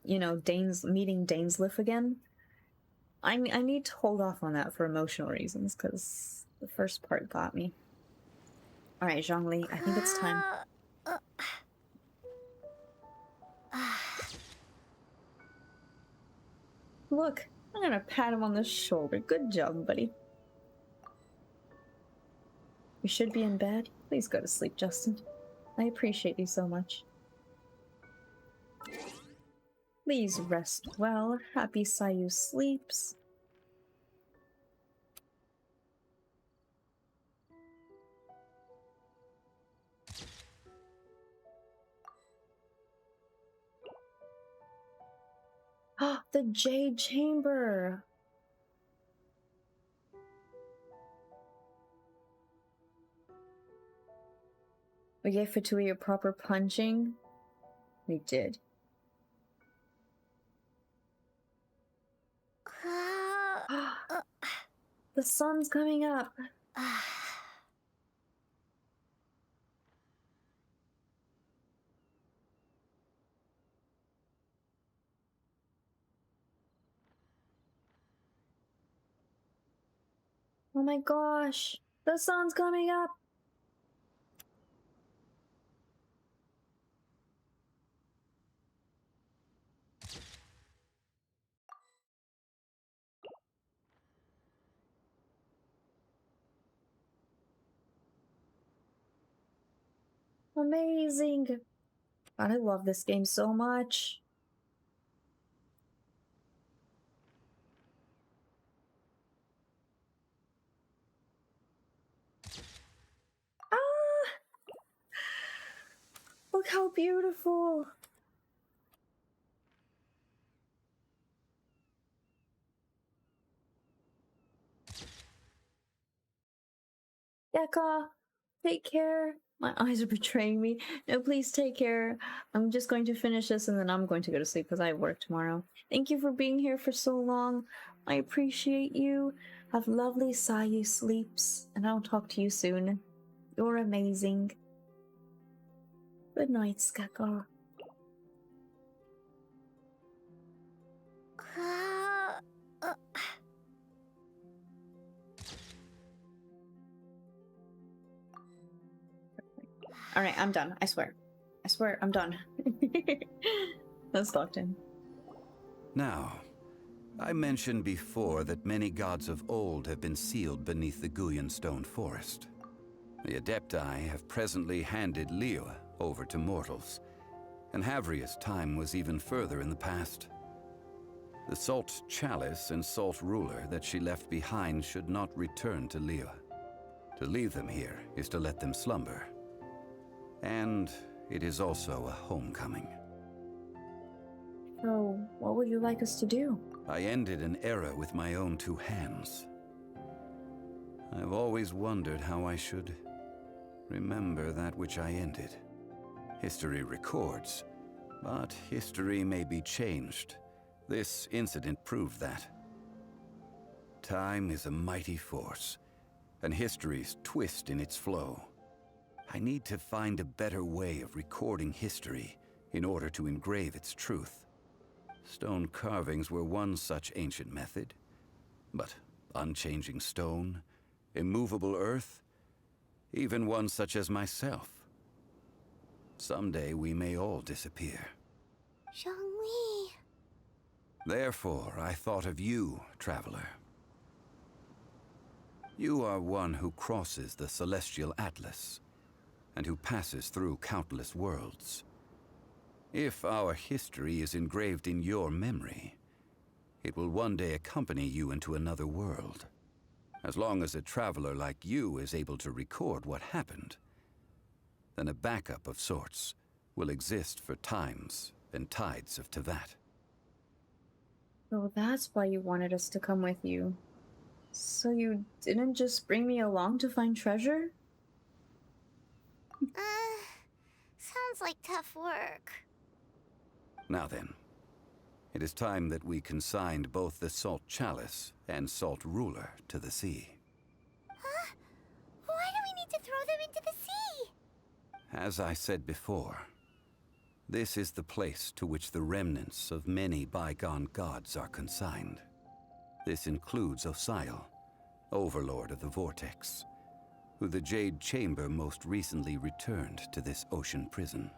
you know, meeting Dainsleif again. I need to hold off on that for emotional reasons, because the first part got me. Alright, Zhongli, I think it's time. Look, I'm gonna pat him on the shoulder. Good job, buddy. You should be in bed. Please go to sleep, Justin. I appreciate you so much. Please rest well. Happy Sayu sleeps. Ah, the Jade Chamber! We gave Fatui a proper punching. We did. The sun's coming up. Oh my gosh, the sun's coming up. Amazing. God, I love this game so much. Ah! Look how beautiful. Dekka, take care. My eyes are betraying me. No, please take care. I'm just going to finish this and then I'm going to go to sleep because I work tomorrow. Thank you for being here for so long. I appreciate you. Have lovely Sayu sleeps, and I'll talk to you soon. You're amazing. Good night, Skakar. Alright, I'm done. I swear. I swear, I'm done. Let's talk to him. Now, I mentioned before that many gods of old have been sealed beneath the Guyan stone forest. The Adepti have presently handed Liyue over to mortals, and Havria's time was even further in the past. The Salt Chalice and Salt Ruler that she left behind should not return to Liyue. To leave them here is to let them slumber. And it is also a homecoming. So, what would you like us to do? I ended an era with my own two hands. I've always wondered how I should remember that which I ended. History records, but history may be changed. This incident proved that. Time is a mighty force, and history's twist in its flow. I need to find a better way of recording history in order to engrave its truth. Stone carvings were one such ancient method, but unchanging stone, immovable earth, even one such as myself. Someday we may all disappear. Zhongli. Therefore, I thought of you, traveler. You are one who crosses the celestial atlas, and who passes through countless worlds. If our history is engraved in your memory, it will one day accompany you into another world. As long as a traveler like you is able to record what happened, then a backup of sorts will exist for times and tides of Teyvat. So that's why you wanted us to come with you. So you didn't just bring me along to find treasure? Sounds like tough work. Now then, it is time that we consigned both the Salt Chalice and Salt Ruler to the sea. Huh? Why do we need to throw them into the sea? As I said before, this is the place to which the remnants of many bygone gods are consigned. This includes Osial, Overlord of the Vortex, who the Jade Chamber most recently returned to this ocean prison.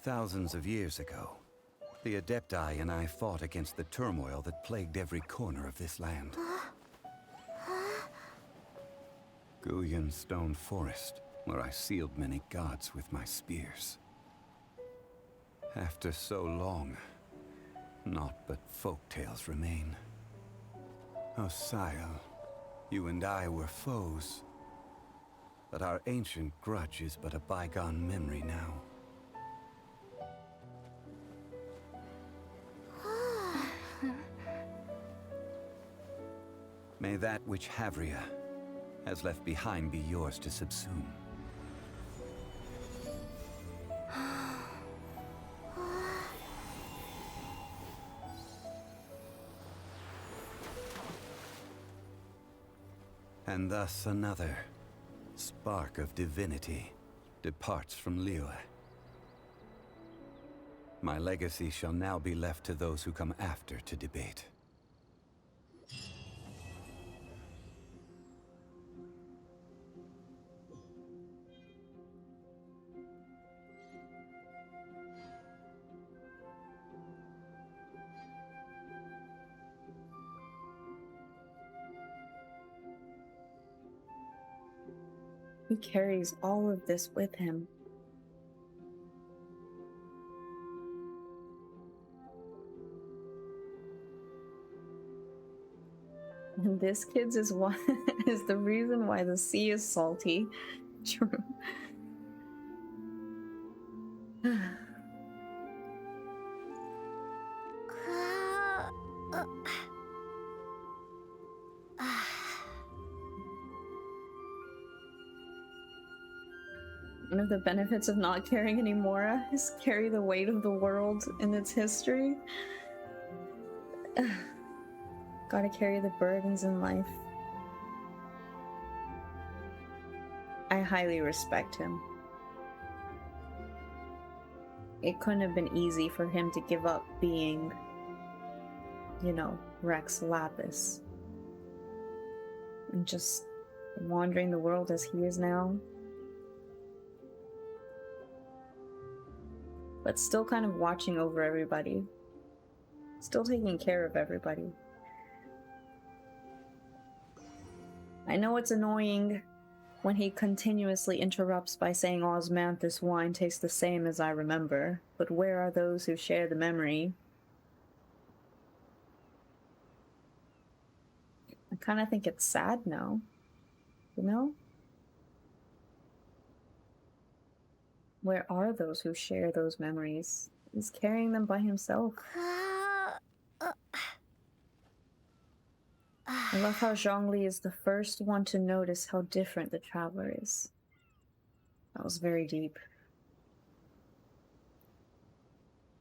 Thousands of years ago, the Adepti and I fought against the turmoil that plagued every corner of this land. Guyan Stone Forest, where I sealed many gods with my spears. After so long, naught but folktales remain. Osial, you and I were foes, but our ancient grudge is but a bygone memory now. May that which Havria has left behind be yours to subsume. And thus another spark of divinity departs from Liyue. My legacy shall now be left to those who come after to debate. He carries all of this with him. And this, kids, is why is the reason why the sea is salty. True. One of the benefits of not carrying any Mora is carry the weight of the world and its history. Gotta carry the burdens in life. I highly respect him. It couldn't have been easy for him to give up being, you know, Rex Lapis. And just wandering the world as he is now. But still kind of watching over everybody. Still taking care of everybody. I know it's annoying when he continuously interrupts by saying osmanthus wine tastes the same as I remember, but where are those who share the memory? I kind of think it's sad now, you know? Where are those who share those memories? He's carrying them by himself. I love how Zhongli is the first one to notice how different the traveler is. That was very deep.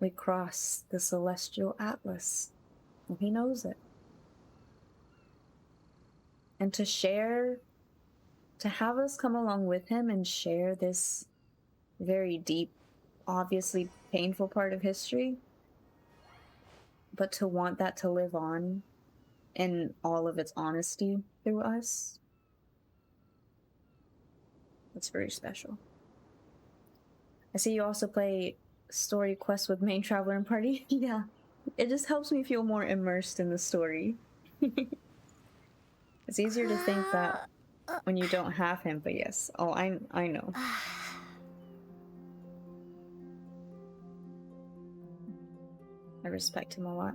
We cross the celestial atlas, and he knows it. And to have us come along with him and share this very deep, obviously painful part of history, but to want that to live on in all of its honesty through us, that's very special. I see you also play story quests with main traveler and party. Yeah, it just helps me feel more immersed in the story. It's easier to think that when you don't have him, but yes. Oh, I know. I respect him a lot.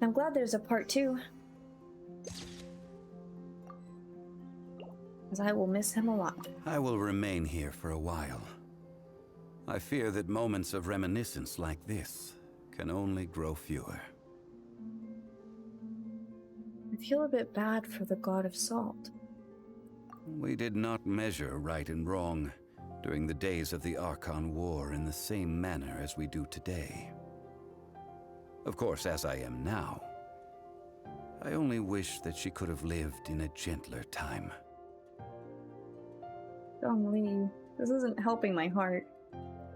I'm glad there's a part 2. As I will miss him a lot. I will remain here for a while. I fear that moments of reminiscence like this can only grow fewer. I feel a bit bad for the god of salt. We did not measure right and wrong during the days of the Archon War in the same manner as we do today. Of course, as I am now, I only wish that she could have lived in a gentler time. Zhongli, this isn't helping my heart.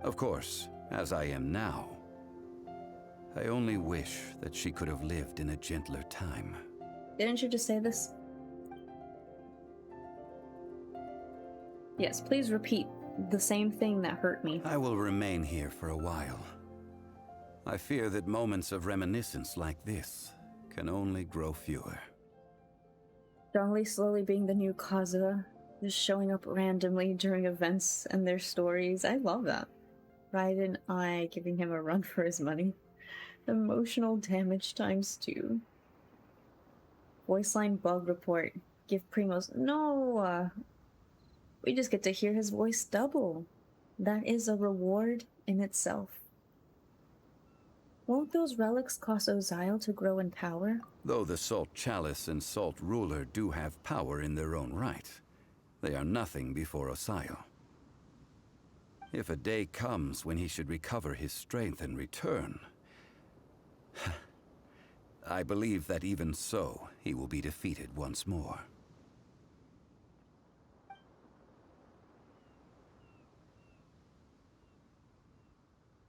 Of course, as I am now, I only wish that she could have lived in a gentler time. Didn't you just say this? Yes, please repeat the same thing that hurt me. I will remain here for a while. I fear that moments of reminiscence like this can only grow fewer. Zhongli slowly being the new Kazuha, just showing up randomly during events and their stories. I love that. Raiden I giving him a run for his money. Emotional damage ×2. Voice line bug report. Give Primos. No! We just get to hear his voice double. That is a reward in itself. Won't those relics cause Ozyle to grow in power? Though the Salt Chalice and Salt Ruler do have power in their own right, they are nothing before Ozyle. If a day comes when he should recover his strength and return, I believe that even so, he will be defeated once more.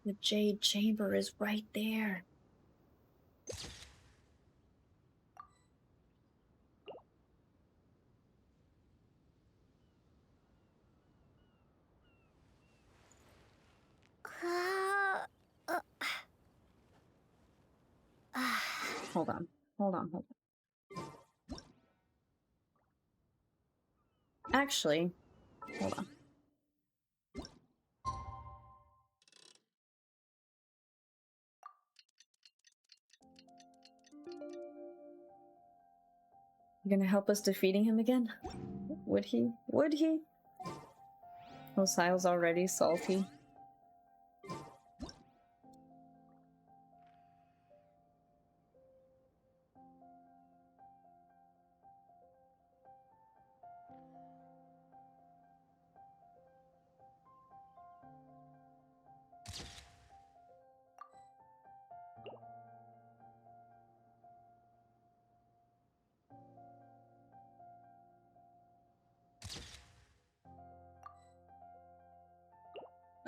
The Jade Chamber is right there. Hold on. Actually, hold on. You gonna help us defeating him again? Would he? Would he? Ozyle's already salty.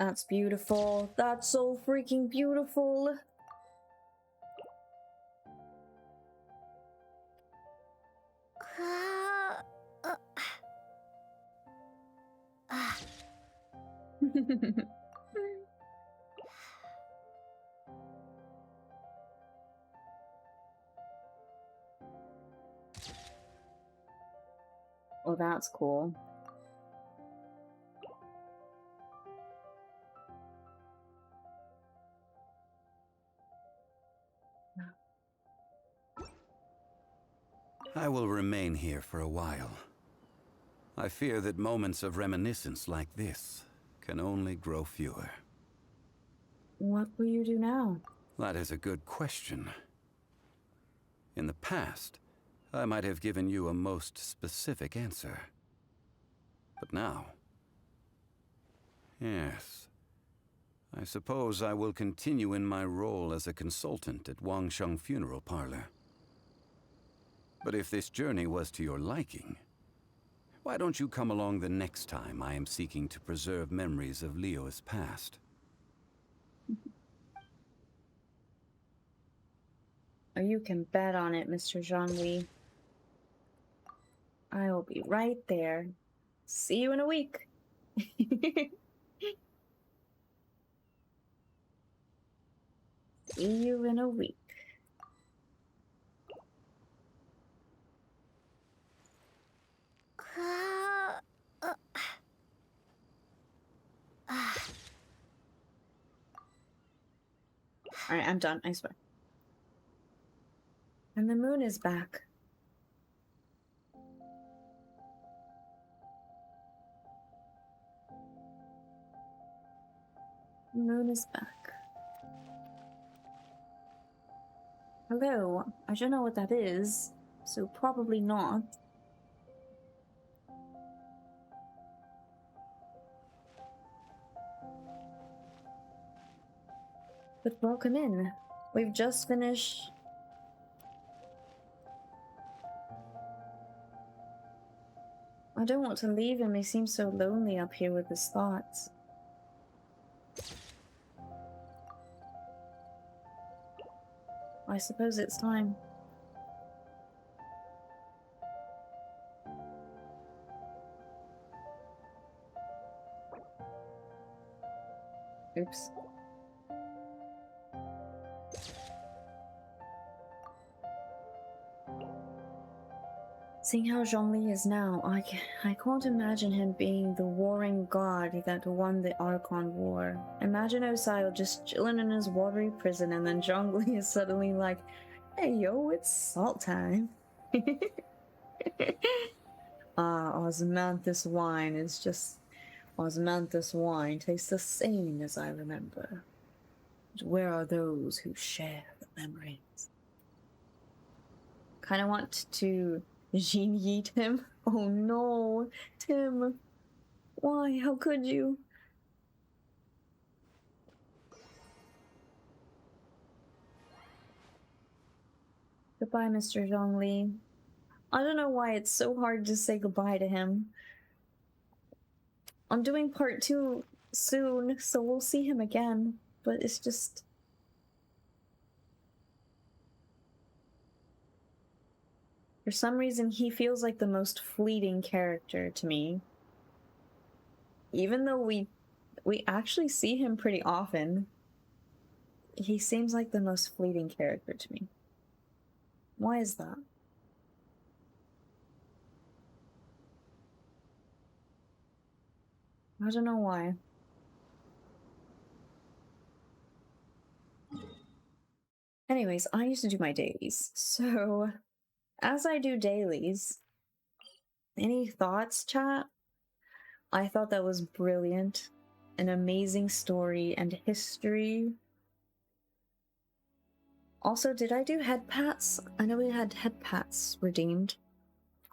That's beautiful. That's so freaking beautiful. Oh, that's cool. I will remain here for a while. I fear that moments of reminiscence like this can only grow fewer. What will you do now? That is a good question. In the past, I might have given you a most specific answer. But now... yes. I suppose I will continue in my role as a consultant at Wangsheng Funeral Parlor. But if this journey was to your liking, why don't you come along the next time I am seeking to preserve memories of Leo's past? Oh, you can bet on it, Mr. Zhongli. I will be right there. See you in a week. See you in a week. Alright, I'm done, I swear. And the moon is back. The moon is back. Hello, I don't know what that is, so probably not. But welcome in. We've just finished... I don't want to leave him, he seems so lonely up here with his thoughts. I suppose it's time. Oops. Seeing how Zhongli is now, I can't imagine him being the warring god that won the Archon War. Imagine Osile just chilling in his watery prison and then Zhongli is suddenly like, hey yo, it's salt time. Osmanthus wine is just... Osmanthus wine tastes the same as I remember. But where are those who share the memories? Kinda want to... Jean yeet him? Oh no, Tim. Why? How could you? Goodbye, Mr. Zhongli. I don't know why it's so hard to say goodbye to him. I'm doing part 2 soon, so we'll see him again. But it's just... for some reason, he feels like the most fleeting character to me. Even though we actually see him pretty often, he seems like the most fleeting character to me. Why is that? I don't know why. Anyways, I need to do my dailies. So, as I do dailies, any thoughts, chat? I thought that was brilliant. An amazing story and history. Also, did I do head pats? I know we had head pats redeemed.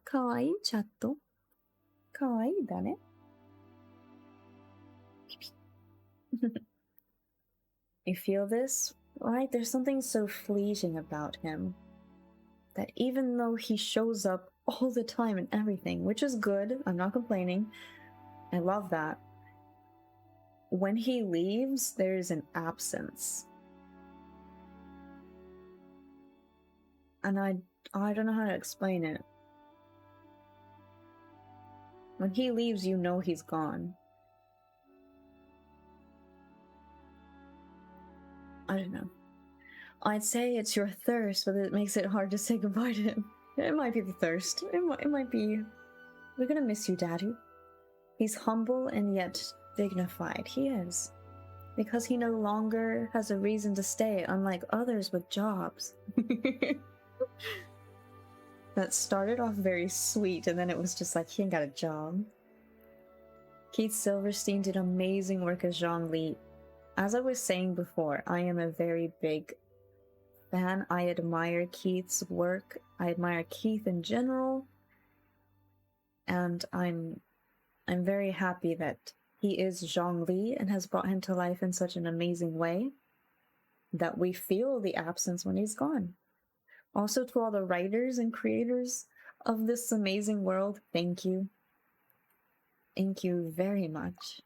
Kawaii chatto. Kawaii da ne. You feel this? Right? There's something so fleeting about him. That even though he shows up all the time and everything, which is good, I'm not complaining. I love that. when he leaves, there's an absence. And I don't know how to explain it. When he leaves, you know he's gone. I don't know. I'd say it's your thirst, but it makes it hard to say goodbye to him. It might be the thirst. It might be... We're gonna miss you, Daddy. He's humble and yet dignified. He is. Because he no longer has a reason to stay, unlike others with jobs. That started off very sweet, and then it was just like, he ain't got a job. Keith Silverstein did amazing work as Zhongli. As I was saying before, I am a very big fan. I admire Keith's work. I admire Keith in general. And I'm very happy that he is Zhongli and has brought him to life in such an amazing way that we feel the absence when he's gone. Also, to all the writers and creators of this amazing world, thank you. Thank you very much.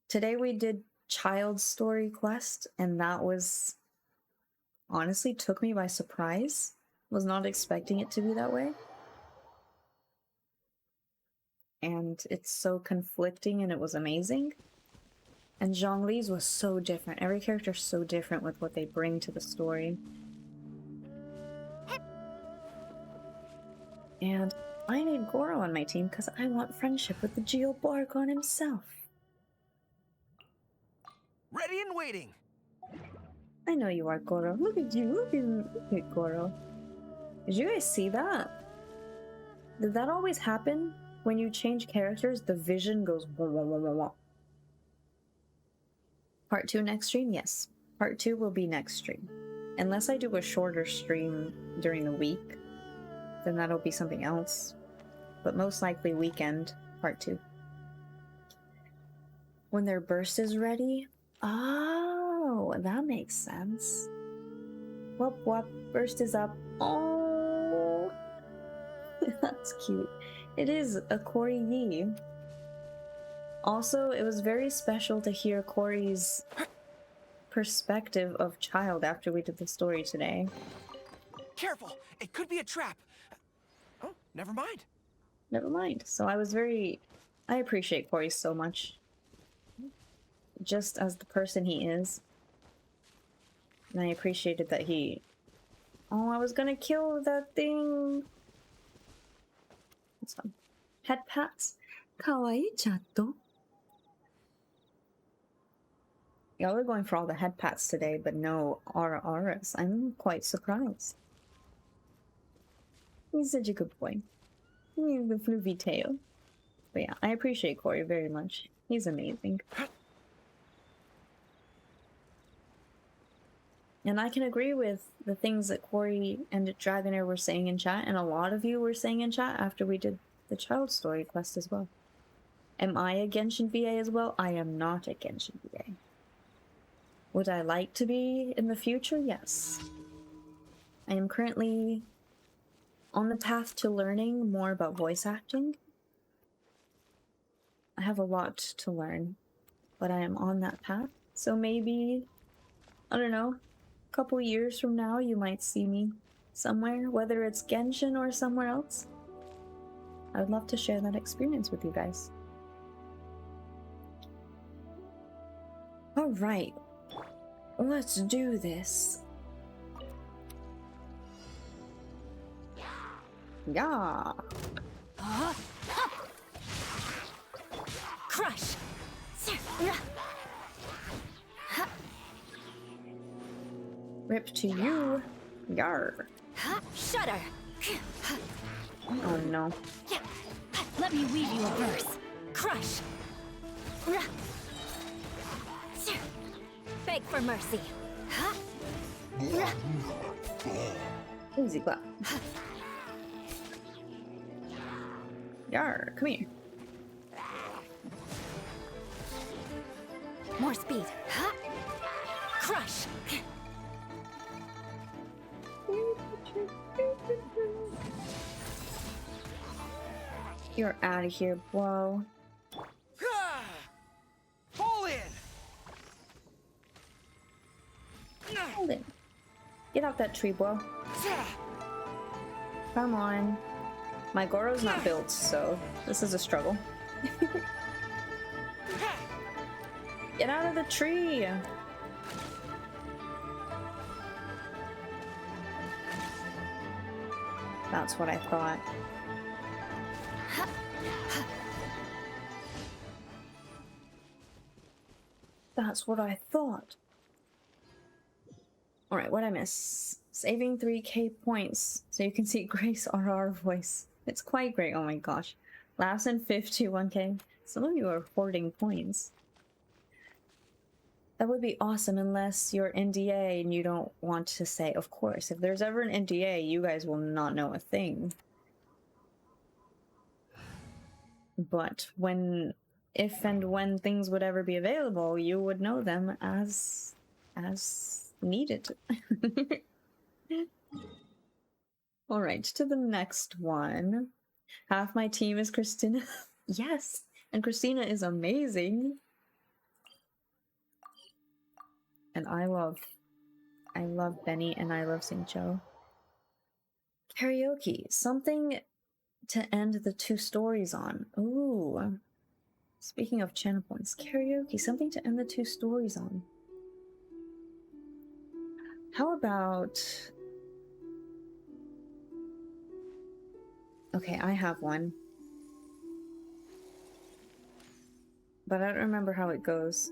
Today we did Child Story Quest, and that was... honestly took me by surprise. Was not expecting it to be that way. And it's so conflicting, and it was amazing. And Zhongli's was so different. Every character's so different with what they bring to the story. And I need Goro on my team because I want friendship with the Geo Archon himself. Ready and waiting! I know you are, Goro. Look at you. Look at Goro. Did you guys see that? Did that always happen? When you change characters, the vision goes wah, wah, wah, wah, wah. Part 2 next stream? Yes. Part 2 will be next stream. Unless I do a shorter stream during the week, then that'll be something else. But most likely weekend, part 2. When their burst is ready? Oh, that makes sense. Whoop whoop, burst is up. Oh, that's cute. It is a Corey Yee. Also, it was very special to hear Corey's perspective of Child after we did the story today. Careful! It could be a trap! Oh, never mind. Never mind. So I appreciate Corey so much. Just as the person he is. And I appreciated that he... Oh, I was gonna kill that thing! It's fun. Head pats. Kawaii chatto. Y'all are going for all the head pats today, but no auras. I'm quite surprised. He's such a good boy. He's the floofy tail. But yeah, I appreciate Corey very much. He's amazing. And I can agree with the things that Corey and Dragonair were saying in chat, and a lot of you were saying in chat after we did the Child Story quest as well. Am I a Genshin VA as well? I am not a Genshin VA. Would I like to be in the future? Yes. I am currently on the path to learning more about voice acting. I have a lot to learn, but I am on that path. So maybe, I don't know, a couple years from now you might see me somewhere, whether it's Genshin or somewhere else. I would love to share that experience with you guys. Alright, let's do this. Yeah. Crush. Rip to you. Yar. Shudder. Oh no. Let me weave you a verse. Crush. Beg for mercy. Easy clap. Yar, come here. More speed. Crush. You're out of here, bro. Get off that tree, bro. Come on. My Goro's not built, so this is a struggle. Get out of the tree! That's what I thought. That's what I thought. Alright, what'd I miss? Saving 3k points so you can see Grace RR voice. It's quite great, oh my gosh. Laughs and 51k. Some of you are hoarding points. That would be awesome unless you're NDA and you don't want to say, of course. If there's ever an NDA, you guys will not know a thing. But when, if and when things would ever be available, you would know them as needed. All right, to the next one. Half my team is Christina. Yes, and Christina is amazing. And I love Benny and I love Sincho. Karaoke, something to end the 2 stories on. Ooh. Speaking of channel points, karaoke, something to end the 2 stories on. How about... Okay, I have one. But I don't remember how it goes.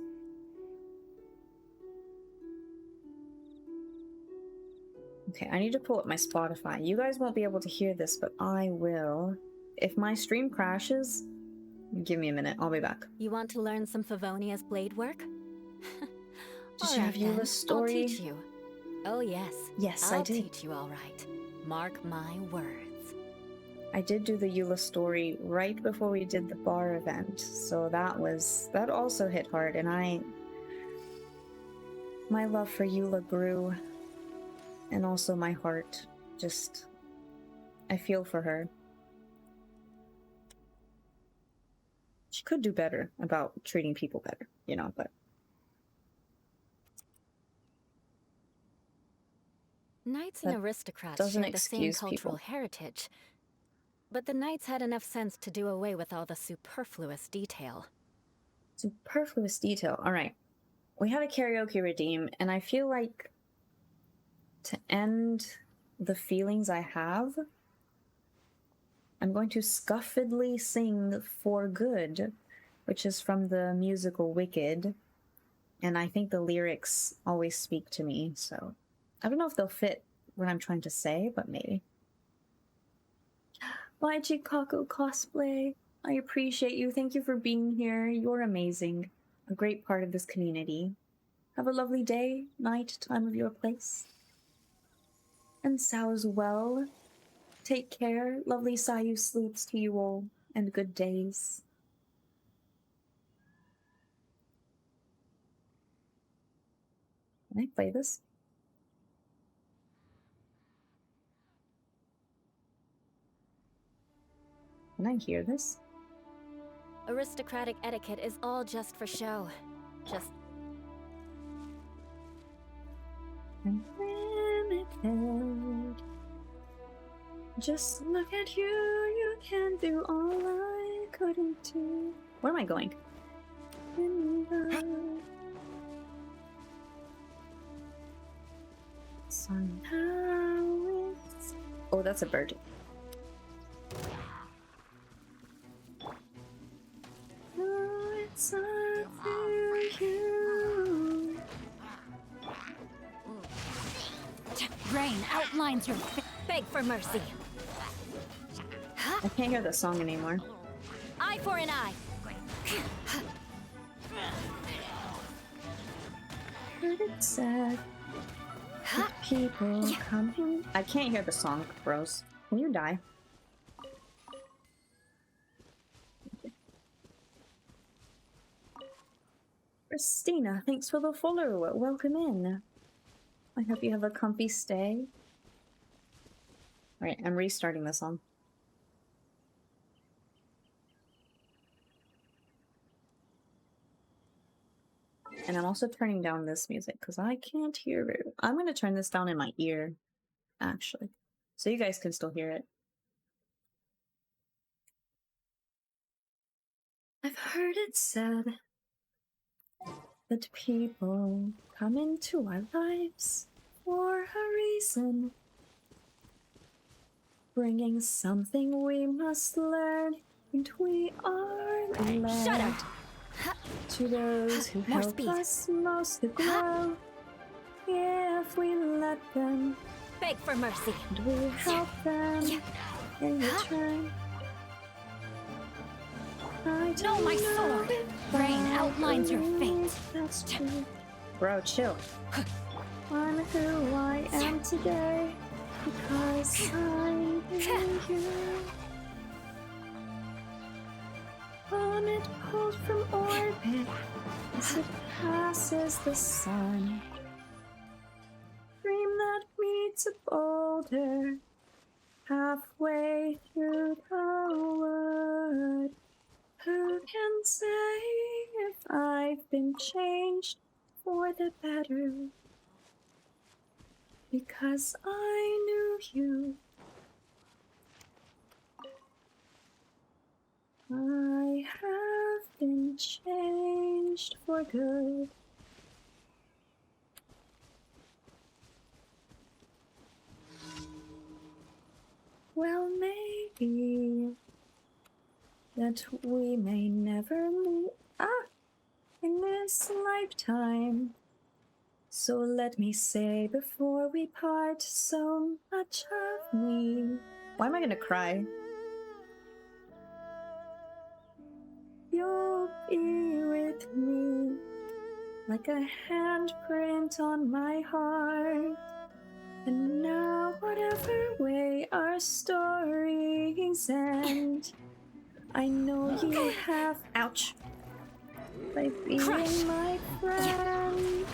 Okay, I need to pull up my Spotify. You guys won't be able to hear this, but I will. If my stream crashes, give me a minute. I'll be back. You want to learn some Favonia's blade work? Did you have Eula's story? I'll teach you. Oh yes. Yes, I'll I did. teach you all right. Mark my words. I did do the Eula story right before we did the bar event, so that also hit hard, and my love for Eula grew, and also my heart. Just, I feel for her. She could do better about treating people better, you know, but... Knights and aristocrats doesn't share the same excuse cultural people. heritage. But the knights had enough sense to do away with all the superfluous detail. Superfluous detail. Alright. We had a karaoke redeem, and I feel like to end the feelings I have, I'm going to scuffedly sing For Good, which is from the musical Wicked. And I think the lyrics always speak to me, so I don't know if they'll fit what I'm trying to say, but maybe. Bye, Chikaku Cosplay. I appreciate you. Thank you for being here. You're amazing. A great part of this community. Have a lovely day, night, time of your place. And Sao as well. Take care. Lovely Sayu sleeps to you all, and good days. Can I play this? Can I hear this? Aristocratic etiquette is all just for show. Just... Unlimited. Just look at you, you can do all I couldn't do. Where am I going? Somehow it's... Oh, that's a bird. Oh, it's up to you. Rain outlines your... Beg for mercy. I can't hear the song anymore. Eye for an eye. Heard it said that people coming. I can't hear the song, bros. Can you die? Christina, thanks for the follow. Welcome in. I hope you have a comfy stay. Alright, I'm restarting the song. And I'm also turning down this music because I can't hear it. I'm going to turn this down in my ear, actually, so you guys can still hear it. I've heard it said that people come into our lives for a reason, bringing something we must learn, and we are led. Shut up! To those who More help speed. us most to grow, if we let them, Beg for mercy. and we help them in return. I Know my don't sword. if Rain I outlines your believe fate. That's true. Bro, chill. I'm who I am today because I knew you. Comet pulled from orbit as it passes the sun. Dream that meets a boulder halfway through the wood. Who can say if I've been changed for the better? Because I knew you. I have been changed for good. Well, maybe that we may never meet in this lifetime. So let me say before we part, so much of me. Why am I gonna cry? You'll be with me like a handprint on my heart. And now, whatever way our stories end, I know you have, ouch, by being my friend.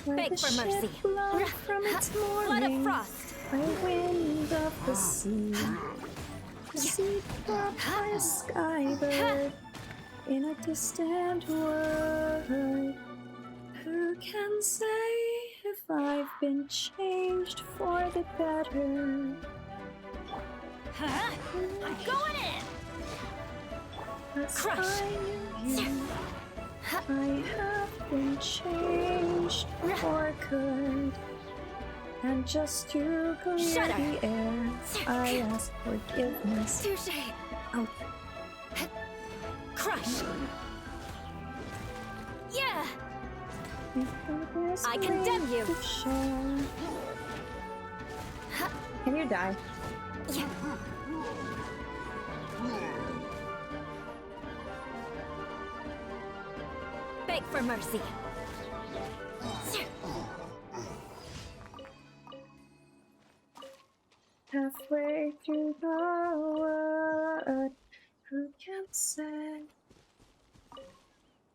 Beg for mercy. From its Flood of morning, frost. by wind of the sea. Seed dropped by a skybird in a distant wood. Who can say if I've been changed for the better? I'm going in! Crush! I knew you. I have been changed for good. And just to clear the air, I ask forgiveness. Touche! Oh. Crush! Yeah! I I condemn you! Can you die? Yeah. Beg for mercy. Halfway through the wood, who can say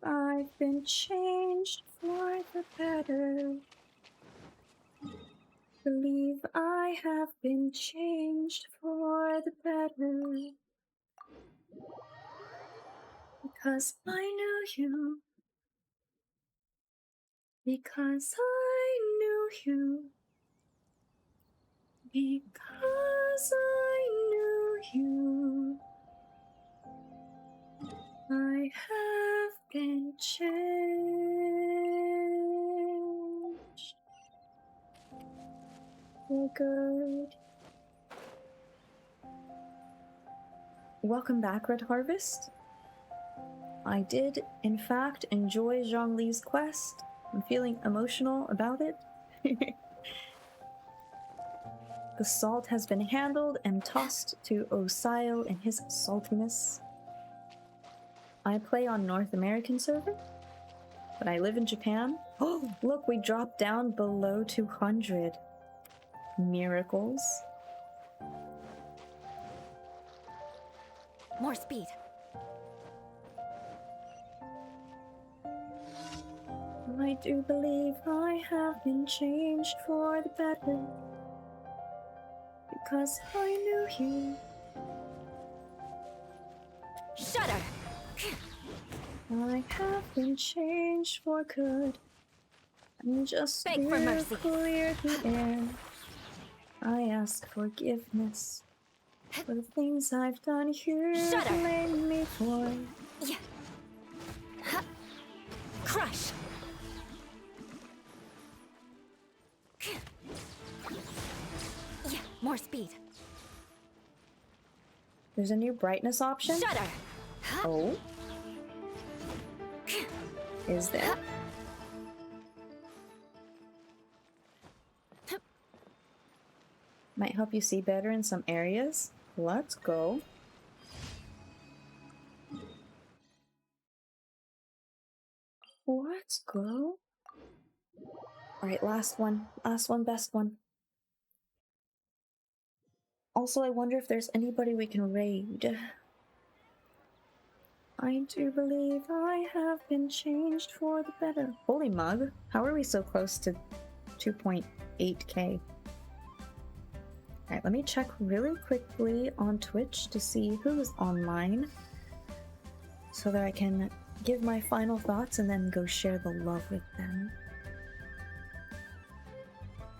I've been changed for the better? Believe I have been changed for the better. Because I knew you. Because I knew you. Because I knew you. I have been changed for good. Welcome back, Red Harvest. I did, in fact, enjoy Zhongli's quest. I'm feeling emotional about it. The salt has been handled and tossed to Osile and his saltiness. I play on North American server, but I live in Japan. Oh, look, we dropped down below 200. Miracles. More speed. I do believe I have been changed for the better. Because I knew you. Shudder! I have been changed for good. And just Beg for mercy. clear the air. I ask forgiveness for the things I've done here. Shudder. Blame me for. Yeah. Ha. Crush. Yeah, more speed. There's a new brightness option. Shudder. Oh. Is there? Might help you see better in some areas. Let's go. Let's go. Alright, last one. Last one, best one. Also, I wonder if there's anybody we can raid. I do believe I have been changed for the better. Holy mug. How are we so close to 2.8k? Alright, let me check really quickly on Twitch to see who's online so that I can give my final thoughts and then go share the love with them.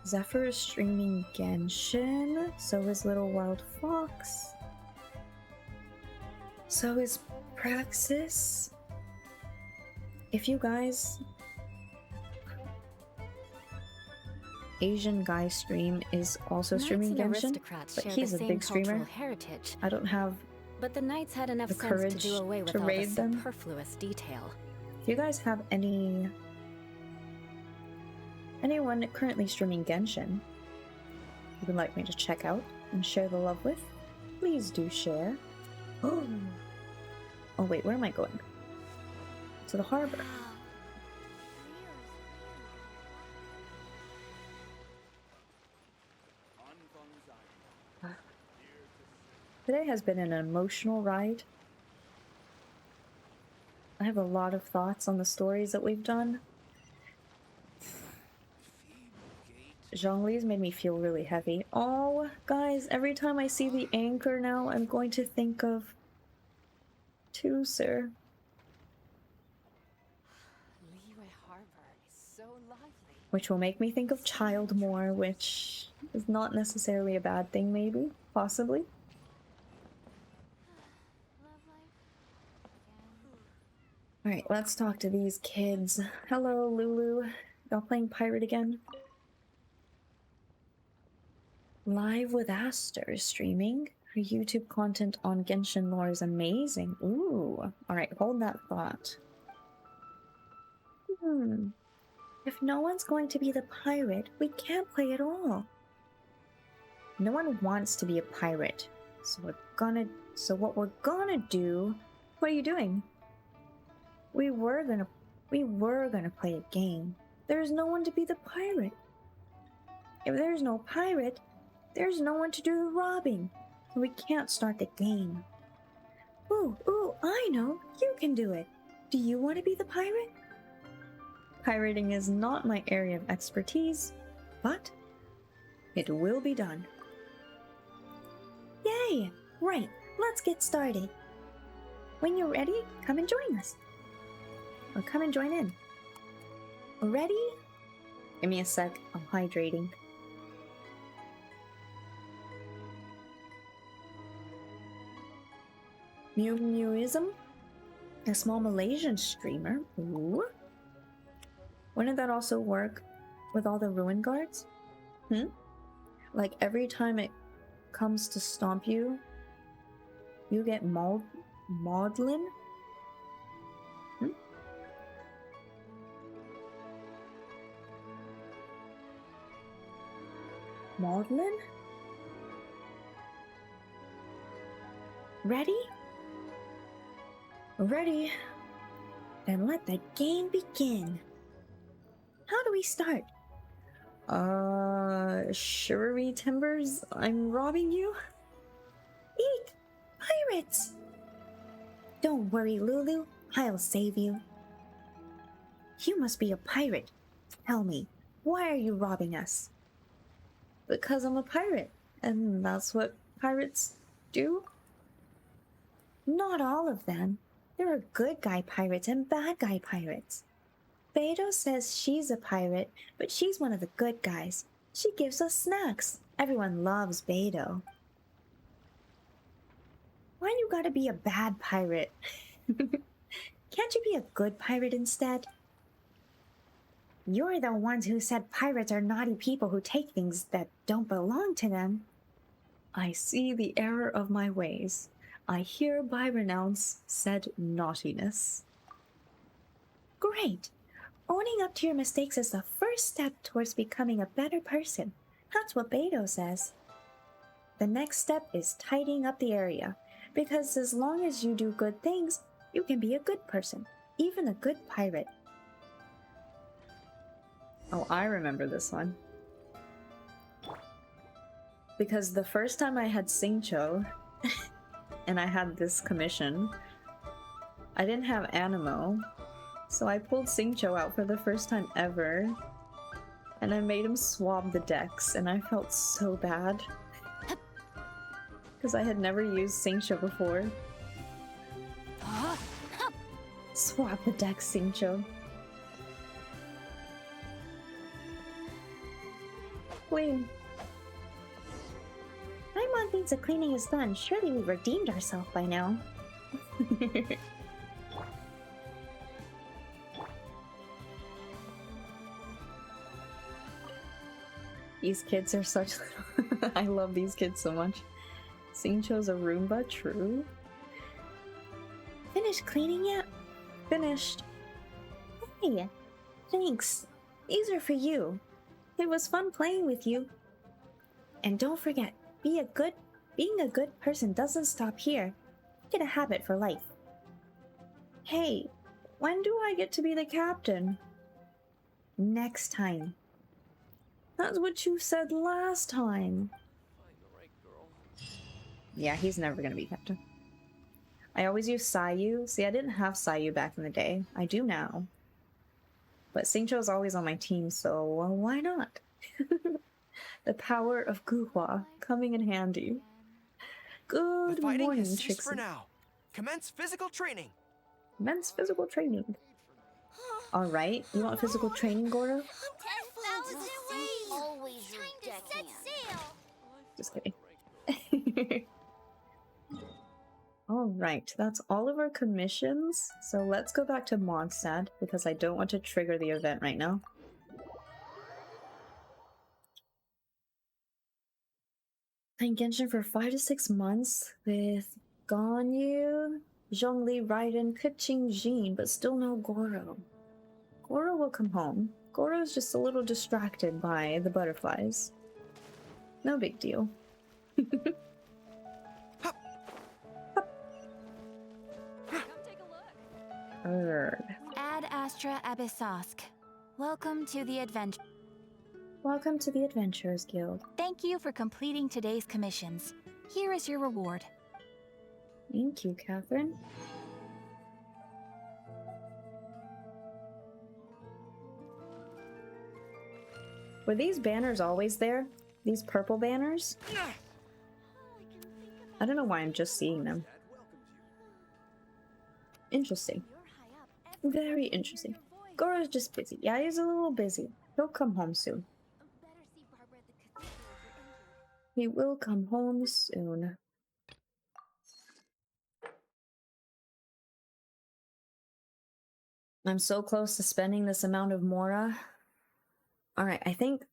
Zephyr is streaming Genshin, so is Little Wild Fox, so is Praxis. If you guys... Asian guy stream is also streaming Genshin, but he's a big streamer. Heritage, I don't have but the Knights had enough the sense courage to do away with to all raid the them. superfluous detail. If you guys have anyone currently streaming Genshin you would like me to check out and share the love with, please do share. Oh wait, where am I going? To the harbor. Today has been an emotional ride. I have a lot of thoughts on the stories that we've done. Zhongli's made me feel really heavy. Oh, guys, every time I see the anchor now, I'm going to think of Tusser. Leeway Harbor is so lively. Which will make me think of Child more, which is not necessarily a bad thing, maybe, possibly. Alright, let's talk to these kids. Hello, Lulu. Y'all playing Pirate again? Live with Aster is streaming. Her YouTube content on Genshin lore is amazing. Ooh. Alright, hold that thought. If no one's going to be the pirate, we can't play at all. No one wants to be a pirate. So what we're gonna do... What are you doing? We were gonna play a game. There's no one to be the pirate. If there's no pirate, there's no one to do the robbing. We can't start the game. Ooh, I know. You can do it. Do you want to be the pirate? Pirating is not my area of expertise, but it will be done. Yay! Right, let's get started. When you're ready, come and join us. Or come and join in. Ready? Give me a sec, I'm hydrating. Mew Mewism? A small Malaysian streamer. Ooh. Wouldn't that also work with all the ruin guards? Like every time it comes to stomp you, you get maudlin? Maudlin? Ready? Ready? Then let the game begin. How do we start? Shivery Timbers, I'm robbing you? Eat! Pirates! Don't worry, Lulu. I'll save you. You must be a pirate. Tell me, why are you robbing us? Because I'm a pirate, and that's what pirates do? Not all of them. There are good guy pirates and bad guy pirates. Beidou says she's a pirate, but she's one of the good guys. She gives us snacks. Everyone loves Beidou. Why you gotta be a bad pirate? Can't you be a good pirate instead? You're the ones who said pirates are naughty people who take things that don't belong to them. I see the error of my ways. I hereby renounce said naughtiness. Great! Owning up to your mistakes is the first step towards becoming a better person. That's what Beidou says. The next step is tidying up the area, because as long as you do good things, you can be a good person, even a good pirate. Oh, I remember this one. Because the first time I had Xingqiu, and I had this commission, I didn't have Animo, so I pulled Xingqiu out for the first time ever, and I made him swab the decks, and I felt so bad. Because I had never used Xingqiu before. Swab the decks, Xingqiu. Clean. 9 months means the cleaning is done. Surely we've redeemed ourselves by now. These kids are such... I love these kids so much. Xingqiu's a Roomba, true. Finished cleaning yet? Finished. Hey, thanks. These are for you. It was fun playing with you. And don't forget, being a good person doesn't stop here. Get a habit for life. Hey, when do I get to be the captain? Next time. That's what you said last time. Yeah, he's never gonna be captain. I always use Sayu. See, I didn't have Sayu back in the day. I do now. But Xingqiu is always on my team, so why not? The power of Guhua coming in handy. Good morning, has ceased Trixie. for now. Commence physical training. Commence physical training. Alright, you want physical training, Goro? 10,000 ways! Always your deckhand. Just kidding. Alright, that's all of our commissions. So let's go back to Mondstadt, because I don't want to trigger the event right now. Playing Genshin for 5 to 6 months with Ganyu, Zhongli, Raiden, Keqing, Jin, but still no Goro. Goro will come home. Goro's just a little distracted by the butterflies. No big deal. Ad Astra Abyssosk. Welcome to the adventure. Welcome to the Adventurers Guild. Thank you for completing today's commissions. Here is your reward. Thank you, Catherine. Were these banners always there? These purple banners? I don't know why I'm just seeing them. Interesting. Very interesting. Goro's just busy. Yeah, he's a little busy. He'll come home soon. He will come home soon. I'm so close to spending this amount of Mora. Alright, I think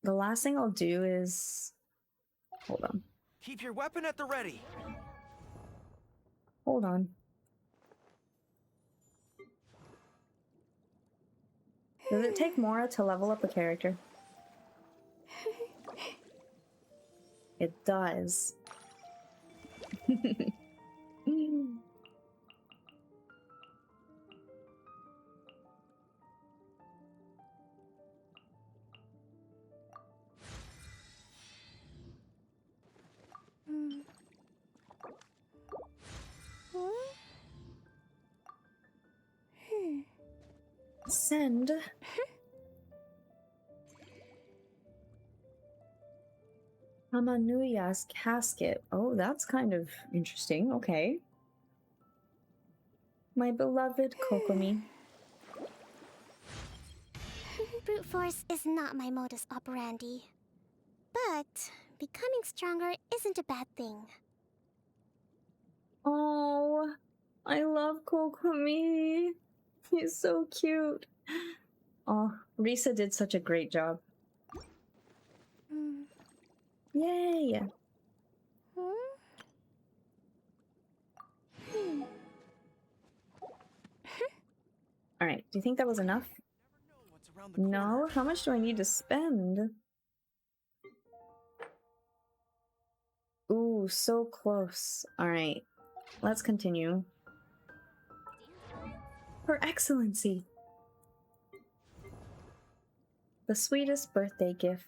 the last thing I'll do is... Hold on. Keep your weapon at the ready. Hold on. Does it take Mora to level up a character? It does. Send. Hamanuya's casket. Oh, that's kind of interesting. Okay. My beloved Kokomi. Brute force is not my modus operandi. But becoming stronger isn't a bad thing. Oh, I love Kokomi. He's so cute. Oh, Risa did such a great job. Yay! Alright, do you think that was enough? No? How much do I need to spend? Ooh, so close. Alright, let's continue. Her Excellency! The sweetest birthday gift.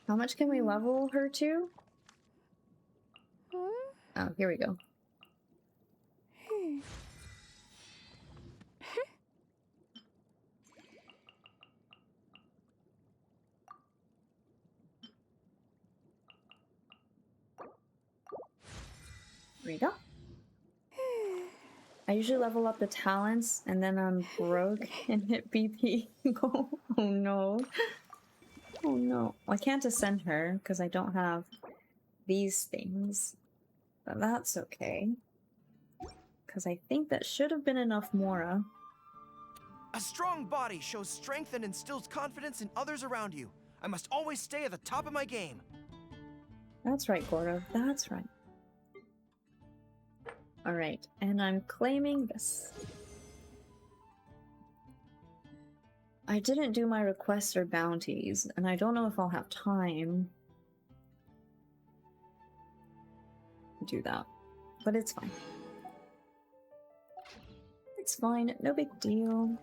How much can we level her to? Oh, here we go. There we go. I usually level up the talents and then I'm broke and hit BP. Oh no. Oh no. Well, I can't ascend her because I don't have these things. But that's okay. Because I think that should have been enough Mora. A strong body shows strength and instills confidence in others around you. I must always stay at the top of my game. That's right, Gordo. That's right. Alright, and I'm claiming this. I didn't do my requests or bounties, and I don't know if I'll have time to do that. But it's fine. It's fine, no big deal.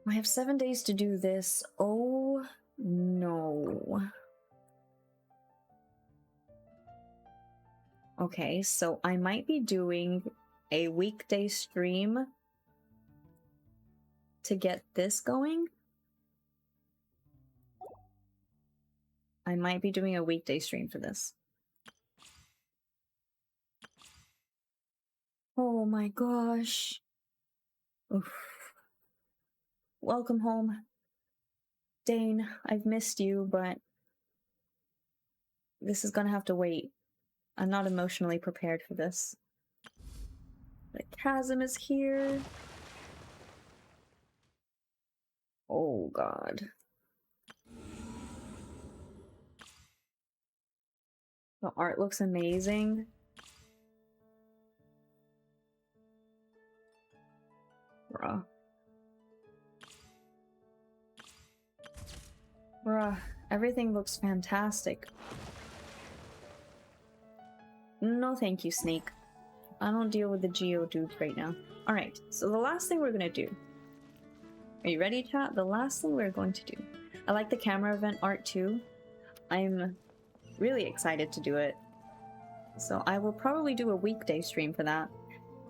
I have 7 days to do this. Oh no. Okay, so I might be doing a weekday stream to get this going. I might be doing a weekday stream for this. Oh my gosh. Oof. Welcome home. Dane, I've missed you, but this is gonna have to wait. I'm not emotionally prepared for this. The chasm is here. Oh god. The art looks amazing. Bruh. Bruh, everything looks fantastic. No thank you, Snake. I don't deal with the Geo dudes right now. Alright, so the last thing we're gonna do. Are you ready, chat? The last thing we're going to do. I like the camera event art too. I'm really excited to do it. So I will probably do a weekday stream for that.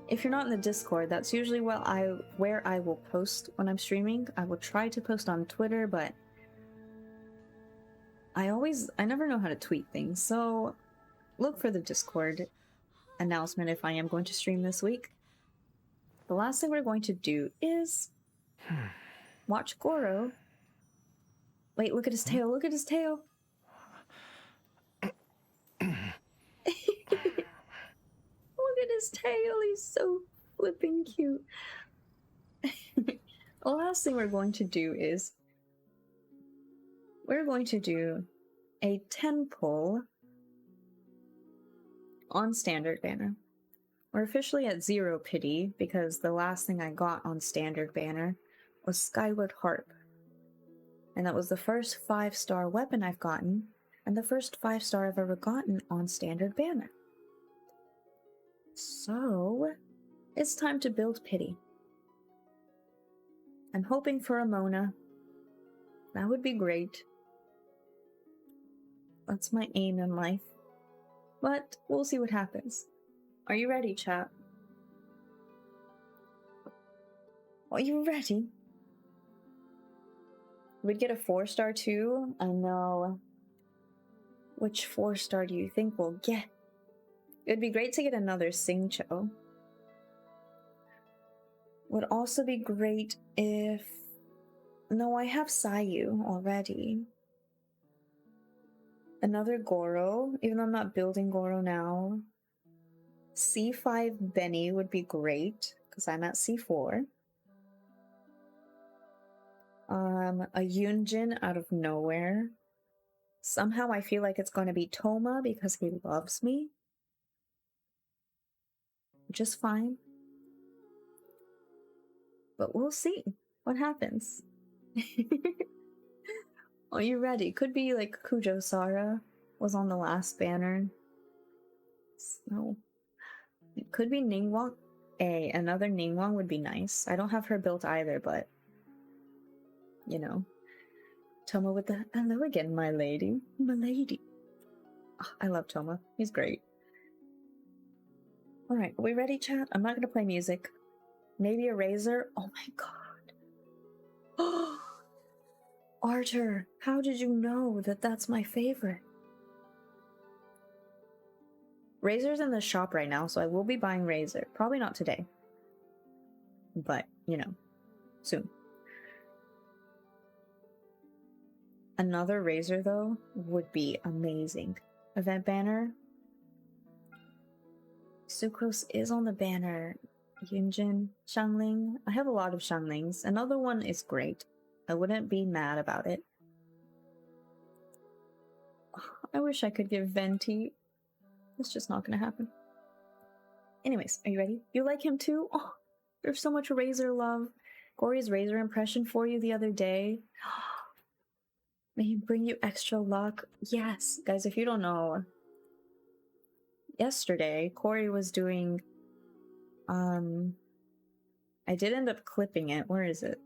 If you're not in the Discord, that's usually where I will post when I'm streaming. I will try to post on Twitter, but I never know how to tweet things, so look for the Discord announcement if I am going to stream this week. The last thing we're going to do is watch Goro. Wait, look at his tail, look at his tail! Look at his tail, he's so flipping cute. The last thing we're going to do is we're going to do a 10 pull on standard banner. We're officially at 0 pity because the last thing I got on standard banner was Skyward Harp. And that was the first 5-star weapon I've gotten and the first 5-star I've ever gotten on standard banner. So, it's time to build pity. I'm hoping for a Mona. That would be great. That's my aim in life. But we'll see what happens. Are you ready, chat? Are you ready? We'd get a 4-star too? I know. Which 4-star do you think we'll get? It'd be great to get another Singcho. Would also be great if... No, I have Sayu already. Another Goro, even though I'm not building Goro now. C5 Benny would be great, because I'm at C4. A Yunjin out of nowhere. Somehow I feel like it's going to be Toma because he loves me. Which is fine. But we'll see what happens. Are you ready? Could be like Kujo Sara was on the last banner. No. It could be Ningguang. Another Ningguang would be nice. I don't have her built either, but you know. Toma with the hello again, my lady. My lady. Oh, I love Toma. He's great. Alright, are we ready, chat? I'm not gonna play music. Maybe a Razor? Oh my god. Oh, Arthur, how did you know that that's my favorite? Razor's in the shop right now, so I will be buying Razor. Probably not today. But, you know, soon. Another Razor, though, would be amazing. Event banner. Sucrose is on the banner. Yunjin, Xiangling. I have a lot of Xianglings. Another one is great. I wouldn't be mad about it. I wish I could give Venti. It's just not gonna happen. Anyways, are you ready? You like him too? Oh, there's so much Razor love. Gory's Razor impression for you the other day. May he bring you extra luck. Yes, guys, if you don't know, yesterday, Corey was doing, I did end up clipping it. Where is it?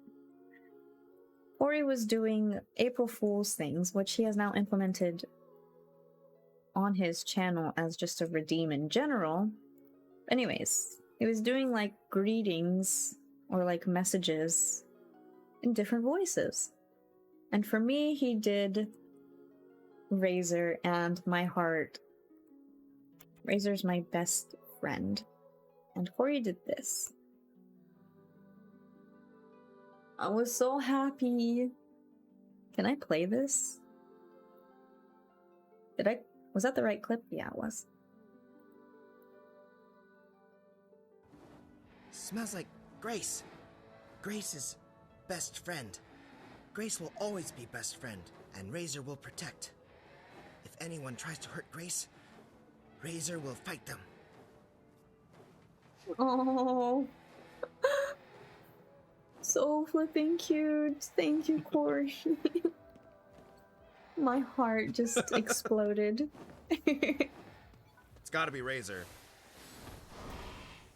Corey was doing April Fool's things, which he has now implemented on his channel as just a redeem in general. Anyways, he was doing like greetings or like messages in different voices. And for me, he did Razor and my heart. Razor's my best friend. And Corey did this. I was so happy. Can I play this? Was that the right clip? Yeah, it was. Smells like Grace. Grace's best friend. Grace will always be best friend, and Razor will protect. If anyone tries to hurt Grace, Razor will fight them. Oh. So flipping cute. Thank you, Corey. My heart just exploded. It's gotta be Razor.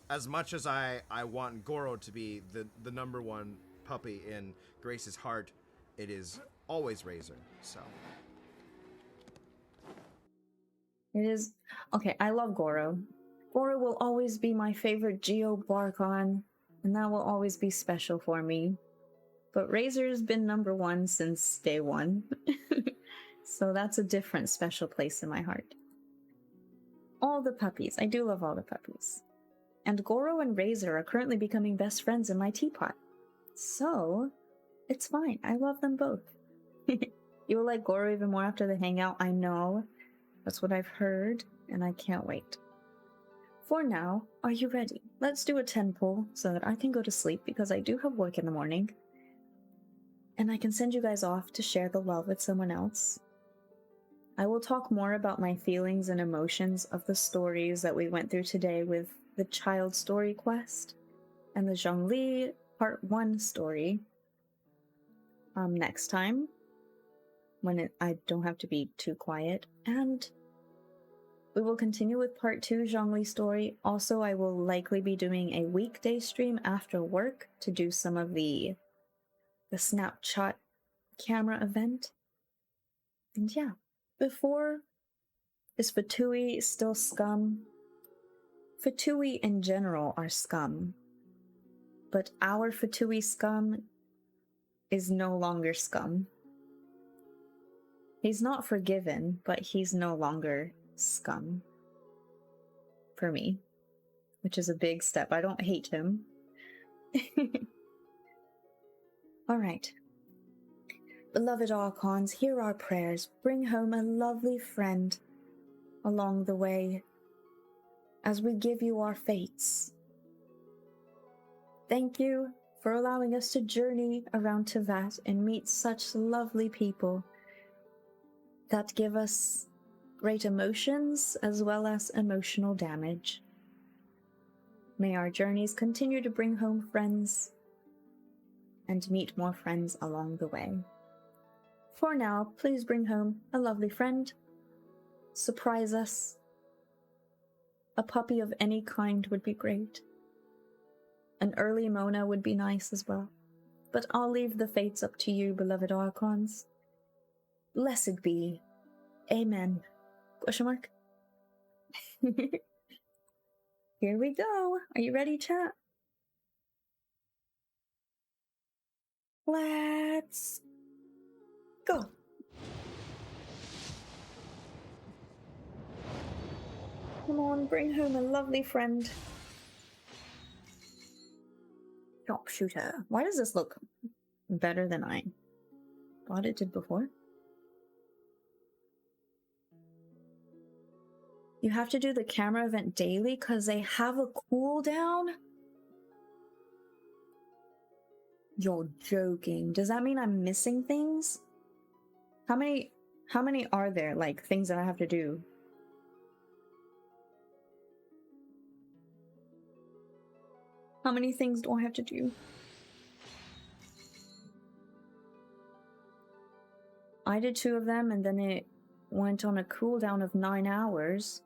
As much as I want Goro to be the number one puppy in Grace's heart, it is always Razor, so. It is. Okay, I love Goro. Goro will always be my favorite Geo Archon, and that will always be special for me. But Razor's been number one since day one. So that's a different special place in my heart. All the puppies. I do love all the puppies. And Goro and Razor are currently becoming best friends in my teapot. So, it's fine. I love them both. You will like Goro even more after the hangout, I know. That's what I've heard, and I can't wait. For now, are you ready? Let's do a 10 pull so that I can go to sleep because I do have work in the morning. And I can send you guys off to share the love with someone else. I will talk more about my feelings and emotions of the stories that we went through today with the Child Story Quest and the Zhongli Part 1 story next time, when I don't have to be too quiet, and we will continue with Part 2 Zhongli story. Also, I will likely be doing a weekday stream after work to do some of the Snapchat camera event. And yeah, before? Is Fatui still scum? Fatui in general are scum. But our Fatui scum is no longer scum. He's not forgiven, but he's no longer scum. For me. Which is a big step. I don't hate him. Alright. Beloved Archons, hear our prayers. Bring home a lovely friend along the way as we give you our fates. Thank you for allowing us to journey around Tevat and meet such lovely people that give us great emotions as well as emotional damage. May our journeys continue to bring home friends and meet more friends along the way. For now, please bring home a lovely friend. Surprise us. A puppy of any kind would be great. An early Mona would be nice as well. But I'll leave the fates up to you, beloved Archons. Blessed be. Amen. Question mark? Here we go. Are you ready, chat? Let's go. Come on, bring home a lovely friend. Sharpshooter. Why does this look better than I thought it did before? You have to do the camera event daily because they have a cooldown? You're joking. Does that mean I'm missing things? How many are there, like, things that I have to do? How many things do I have to do? I did 2 of them and then it went on a cooldown of 9 hours.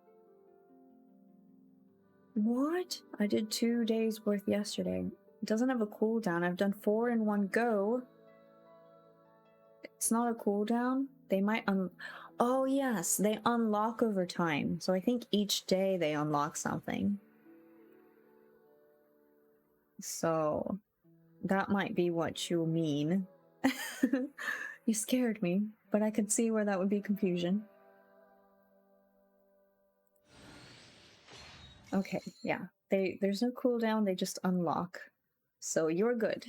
What? I did 2 days worth yesterday. It doesn't have a cooldown. I've done 4 in one go. It's not a cooldown. They might oh yes, they unlock over time. So I think each day they unlock something. So that might be what you mean. You scared me, but I could see where that would be confusion. Okay, yeah. There's no cooldown, they just unlock. So you're good.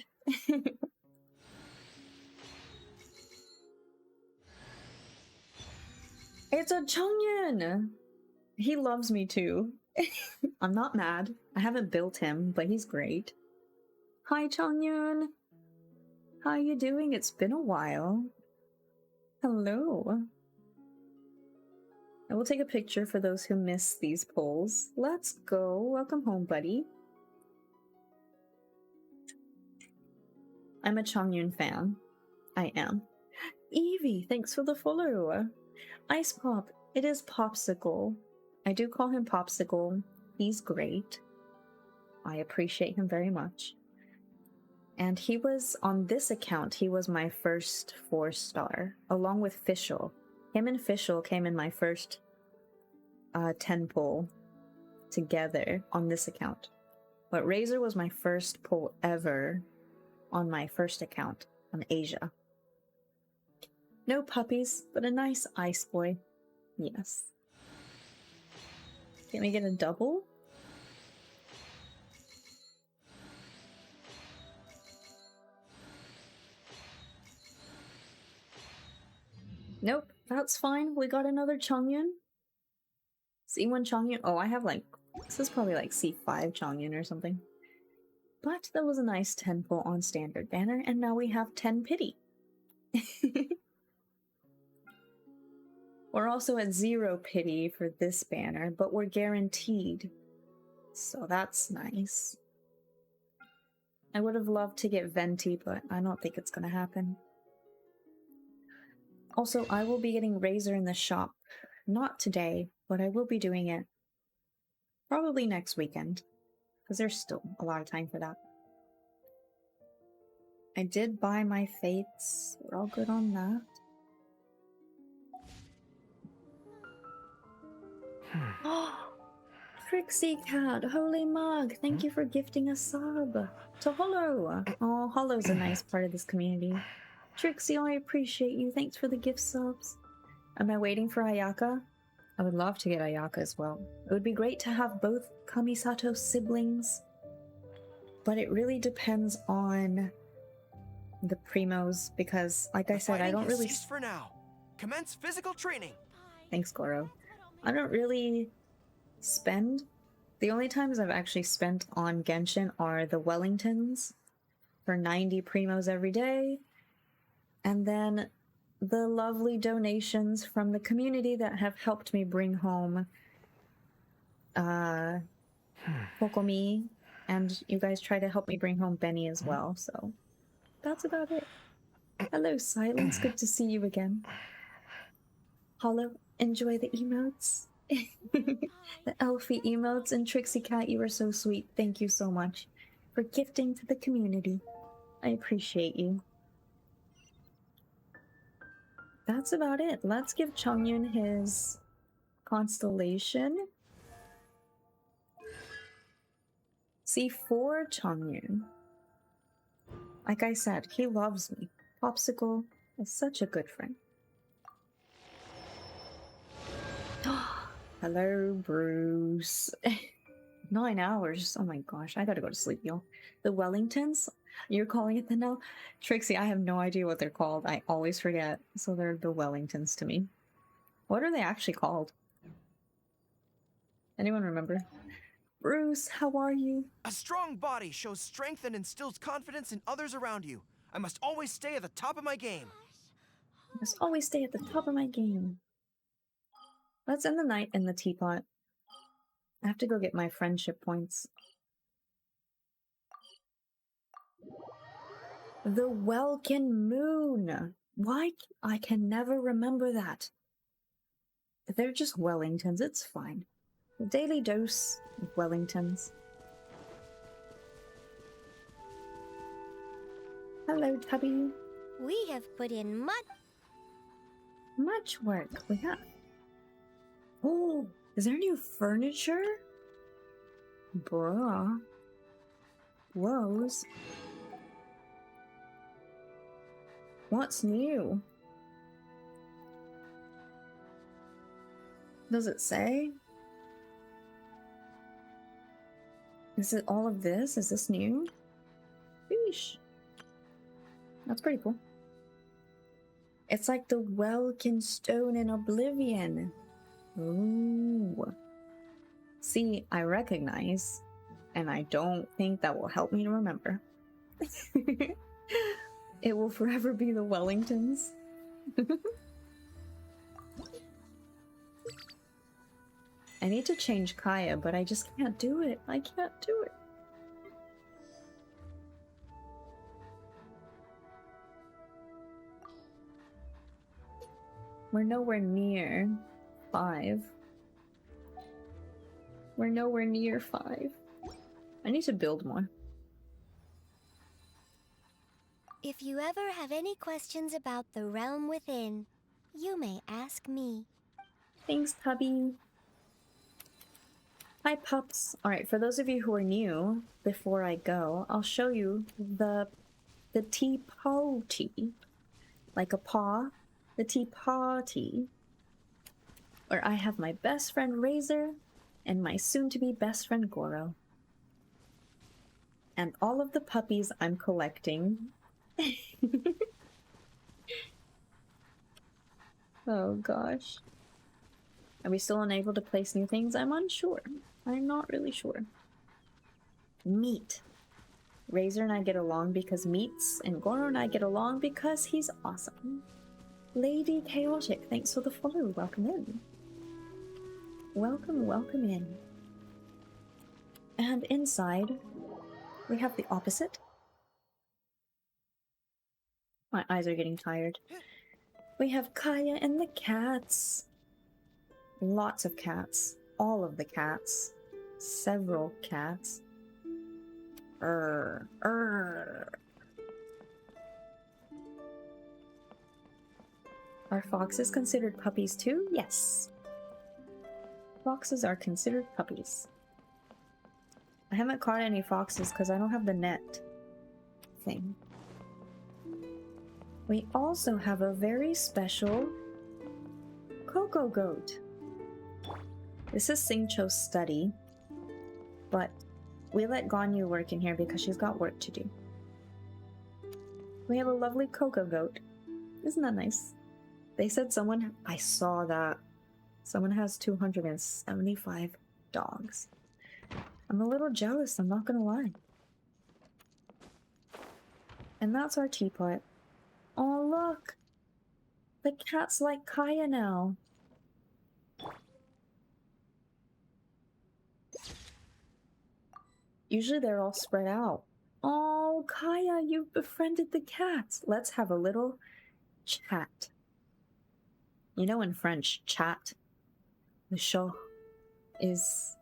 It's a Chongyun! He loves me too. I'm not mad. I haven't built him, but he's great. Hi, Chongyun. How you doing? It's been a while. Hello. I will take a picture for those who miss these polls. Let's go. Welcome home, buddy. I'm a Chongyun fan. I am. Evie, thanks for the follow. Ice Pop, it is Popsicle. I do call him Popsicle. He's great. I appreciate him very much. And he was, on this account, he was my first 4-star, along with Fischl. Him and Fischl came in my first 10 poll together on this account. But Razor was my first poll ever on my first account on Asia. No puppies, but a nice ice boy. Yes. Can we get a double? Nope, that's fine. We got another Chongyun. C1 Chongyun. Oh, I have like, this is probably like C5 Chongyun or something. But that was a nice 10 pull on standard banner, and now we have 10 pity. We're also at 0 pity for this banner, but we're guaranteed. So that's nice. I would have loved to get Venti, but I don't think it's gonna happen. Also, I will be getting Razor in the shop. Not today, but I will be doing it probably next weekend, because there's still a lot of time for that. I did buy my fates. We're all good on that. Trixie Cat, Holy Mug, thank you for gifting a sub. To Hollow. Oh, Hollow's a nice part of this community. Trixie, I appreciate you. Thanks for the gift subs. Am I waiting for Ayaka? I would love to get Ayaka as well. It would be great to have both Kamisato siblings, but it really depends on the primos because, like I said, I don't really. Cease for now. Commence physical training. Thanks, Goro. I don't really spend. The only times I've actually spent on Genshin are the Wellingtons for 90 primos every day, and then the lovely donations from the community that have helped me bring home Kokomi, and you guys try to help me bring home Benny as well, so that's about it. Hello, Silence, good to see you again. Hollow, enjoy the emotes. The Elfie emotes, and Trixie Cat, you are so sweet. Thank you so much for gifting to the community. I appreciate you. That's about it. Let's give Chongyun his constellation. See, for Chongyun, like I said, he loves me. Popsicle is such a good friend. Hello, Bruce. 9 hours. Oh my gosh, I gotta go to sleep, y'all. The Wellingtons? You're calling it that now? Trixie, I have no idea what they're called. I always forget. So they're the Wellingtons to me. What are they actually called? Anyone remember? Bruce, how are you? A strong body shows strength and instills confidence in others around you. I must always stay at the top of my game. I must always stay at the top of my game. Let's end the night in the teapot. I have to go get my friendship points. The Welkin Moon! Why? I can never remember that. They're just Wellingtons, it's fine. A daily dose of Wellingtons. Hello, Tubby. We have put in much work. We have. Oh, is there new furniture? Bruh. Woes. What's new? Does it say? Is it all of this? Is this new? Sheesh. That's pretty cool. It's like the Welkin Stone in Oblivion. Ooh. See, I recognize, and I don't think that will help me to remember. It will forever be the Wellingtons. I need to change Kaya, but I just can't do it. I can't do it. We're nowhere near 5. We're nowhere near 5. I need to build more. If you ever have any questions about the realm within, you may ask me. Thanks, Tubby. Hi, pups. Alright, for those of you who are new, before I go, I'll show you the teapotty. Like a paw. The teapotty. Where I have my best friend Razor and my soon-to-be best friend Goro. And all of the puppies I'm collecting. Oh gosh. Are we still unable to place new things? I'm unsure. I'm not really sure. Meat. Razor and I get along because meats, and Goro and I get along because he's awesome. Lady Chaotic, thanks for the follow. Welcome in. Welcome, welcome in. And inside, we have the opposite. My eyes are getting tired. We have Kaya and the cats. Lots of cats. All of the cats. Several cats. Are foxes considered puppies too? Yes. Foxes are considered puppies. I haven't caught any foxes because I don't have the net thing. We also have a very special Coco goat. This is Singcho's study, but we let Ganyu work in here because she's got work to do. We have a lovely Coco goat. Isn't that nice? They said someone... I saw that. Someone has 275 dogs. I'm a little jealous, I'm not gonna lie. And that's our teapot. Oh, look! The cat's like Kaya now. Usually they're all spread out. Oh, Kaya, you've befriended the cats. Let's have a little chat. You know, in French, chat, the show is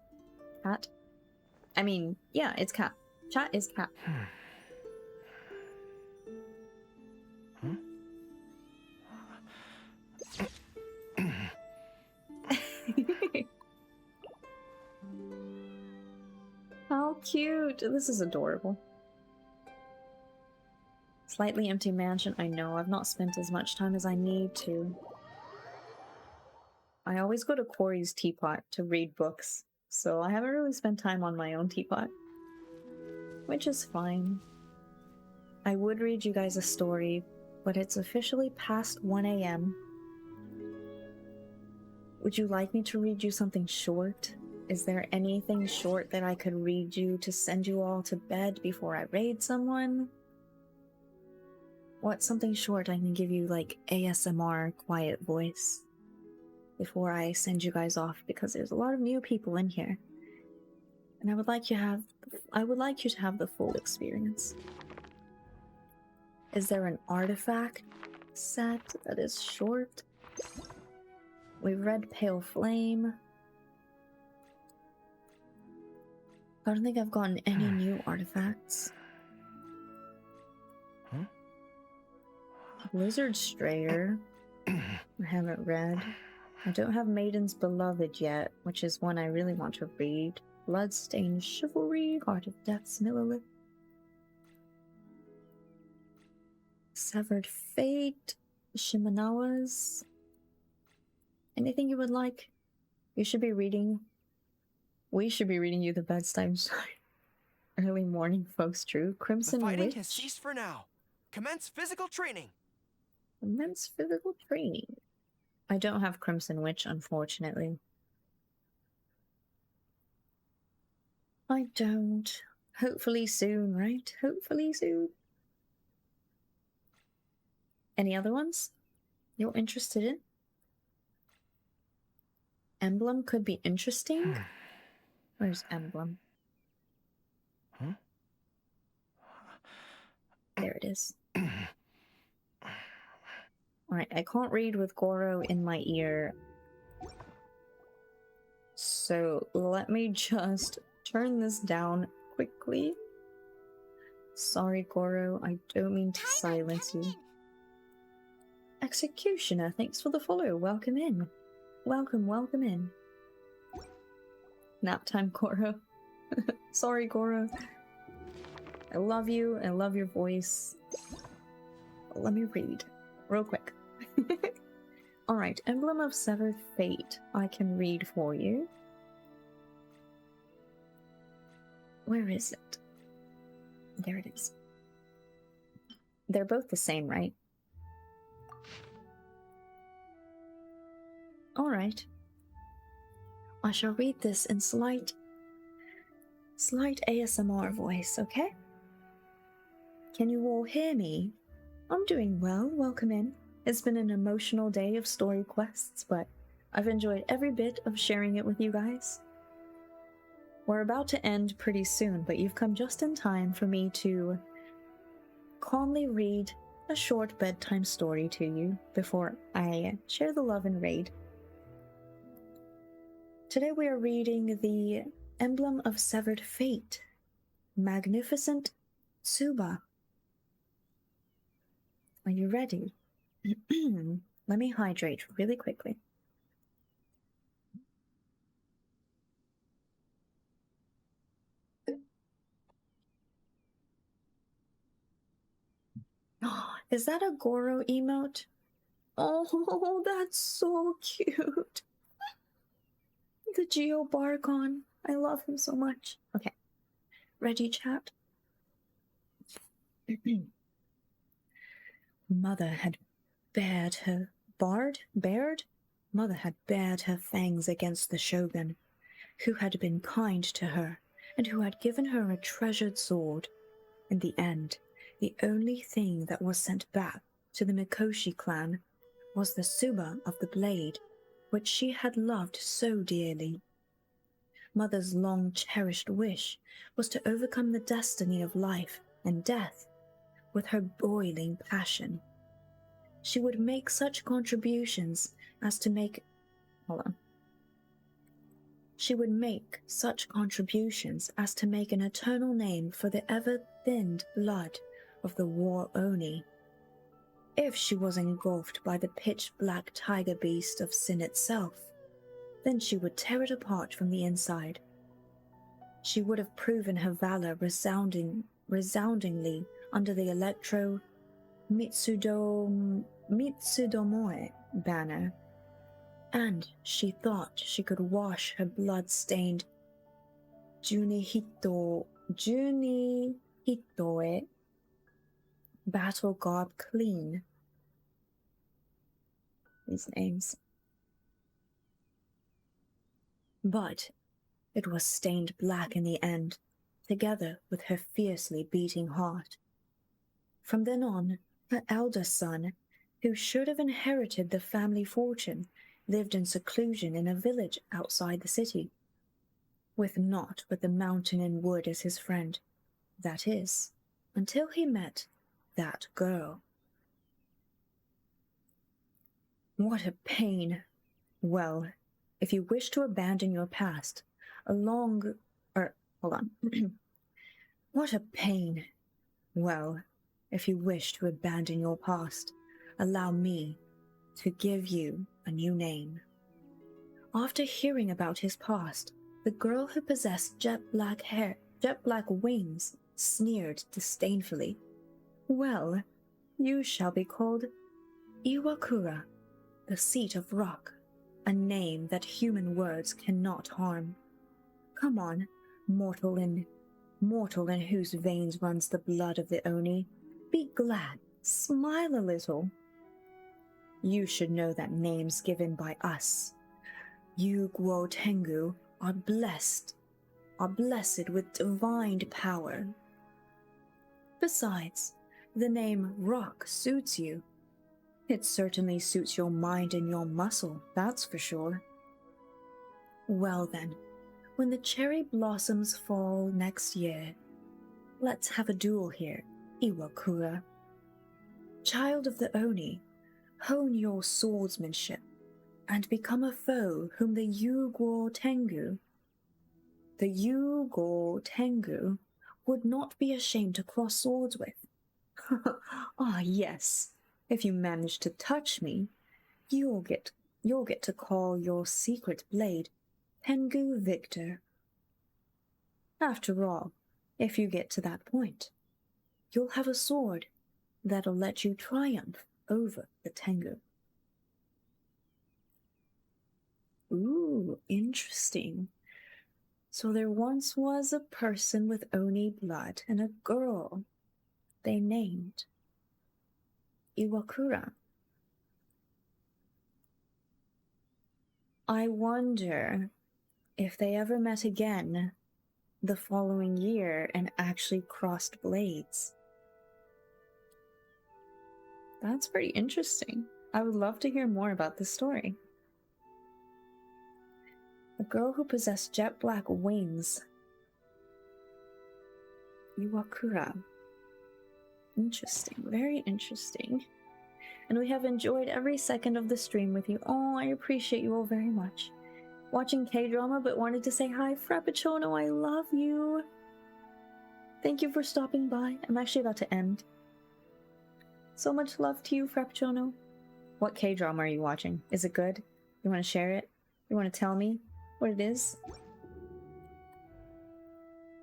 cat. I mean, yeah, it's cat. Chat is cat. How cute! This is adorable. Slightly empty mansion. I know, I've not spent as much time as I need to. I always go to Corey's teapot to read books, so I haven't really spent time on my own teapot. Which is fine. I would read you guys a story, but it's officially past 1 AM. Would you like me to read you something short? Is there anything short that I could read you to send you all to bed before I raid someone? What's something short I can give you, like ASMR quiet voice before I send you guys off, because there's a lot of new people in here. And I would like you to have the full experience. Is there an artifact set that is short? We've read Pale Flame. I don't think I've gotten any new artifacts. Lizard Strayer. I haven't read. I don't have Maiden's Beloved yet, which is one I really want to read. Bloodstained Chivalry, Heart of Death's Millilith. Severed Fate, Shimenawa's. Anything you would like? You should be reading. We should be reading you the bedtime story. Early morning, folks. True. Crimson The fighting Witch. has ceased for now. Commence physical training. Commence physical training. I don't have Crimson Witch, unfortunately. I don't. Hopefully soon, right? Hopefully soon. Any other ones you're interested in? Emblem could be interesting. Where's Emblem? There it is. Alright, I can't read with Goro in my ear. So let me just turn this down quickly. Sorry, Goro, I don't mean to silence you. Executioner, thanks for the follow. Welcome in. Welcome, welcome in. Nap time, Goro. Sorry, Goro. I love you. I love your voice. Let me read real quick. Alright, Emblem of Severed Fate. I can read for you. Where is it? There it is. They're both the same, right? Alright. I shall read this in slight ASMR voice, okay? Can you all hear me? I'm doing well, welcome in. It's been an emotional day of story quests, but I've enjoyed every bit of sharing it with you guys. We're about to end pretty soon, but you've come just in time for me to calmly read a short bedtime story to you before I share the love and raid. Today we are reading the Emblem of Severed Fate, Magnificent Tsuba. Are you ready? Let me hydrate really quickly. Is that a Goro emote? Oh, that's so cute. The Geo Archon. I love him so much. Okay. Ready, chat? Mother had bared her Mother had bared her fangs against the shogun, who had been kind to her and who had given her a treasured sword. In the end, the only thing that was sent back to the Mikoshi clan was the Suba of the blade, which she had loved so dearly. Mother's long-cherished wish was to overcome the destiny of life and death with her boiling passion. She would make such contributions as to make... She would make such contributions as to make an eternal name for the ever-thinned blood of the war Oni. If she was engulfed by the pitch-black tiger beast of sin itself, then she would tear it apart from the inside. She would have proven her valor resoundingly under the Electro Mitsudomoe banner, and she thought she could wash her blood-stained Junihitoe battle garb clean. These names. But it was stained black in the end, together with her fiercely beating heart. From then on, her eldest son, who should have inherited the family fortune, lived in seclusion in a village outside the city, with naught but the mountain and wood as his friend. That is, until he met that girl. What a pain! Well, if you wish to abandon your past, hold on. What a pain! Well, if you wish to abandon your past, allow me to give you a new name. After hearing about his past, the girl who possessed jet black wings sneered disdainfully. Well, you shall be called Iwakura, the seat of rock, a name that human words cannot harm. Come on, mortal in whose veins runs the blood of the Oni. Be glad, smile a little. You should know that names given by us, Yu-Guo Tengu, are blessed with divine power. Besides, the name Rock suits you. It certainly suits your mind and your muscle, that's for sure. Well then, when the cherry blossoms fall next year, let's have a duel here, Iwakura. Child of the Oni, hone your swordsmanship and become a foe whom the Yu-Guo Tengu would not be ashamed to cross swords with. Ah, yes. If you manage to touch me, you'll get to call your secret blade Tengu Victor. After all, if you get to that point, you'll have a sword that'll let you triumph over the Tengu. Ooh, interesting. So there once was a person with Oni blood and a girl they named Iwakura. I wonder if they ever met again the following year and actually crossed blades. That's pretty interesting. I would love to hear more about this story. A girl who possessed jet black wings. Iwakura. Interesting, very interesting. And we have enjoyed every second of the stream with you. Oh, I appreciate you all very much. Watching K-drama, but wanted to say hi. Frappuccino, I love you. Thank you for stopping by. I'm actually about to end. So much love to you, Frappuccino. What K-drama are you watching? Is it good? You want to share it? You want to tell me what it is?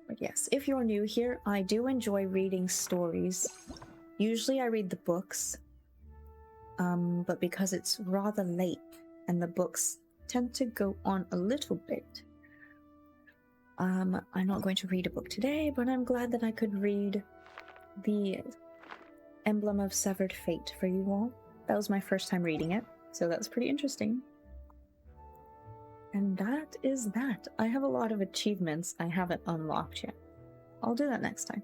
But yes, if you're new here, I do enjoy reading stories Usually I read the books, but because it's rather late and the books tend to go on a little bit, I'm not going to read a book today, but I'm glad that I could read the Emblem of Severed Fate for you all. That was my first time reading it, so that's pretty interesting. And that is that. I have a lot of achievements I haven't unlocked yet. I'll do that next time.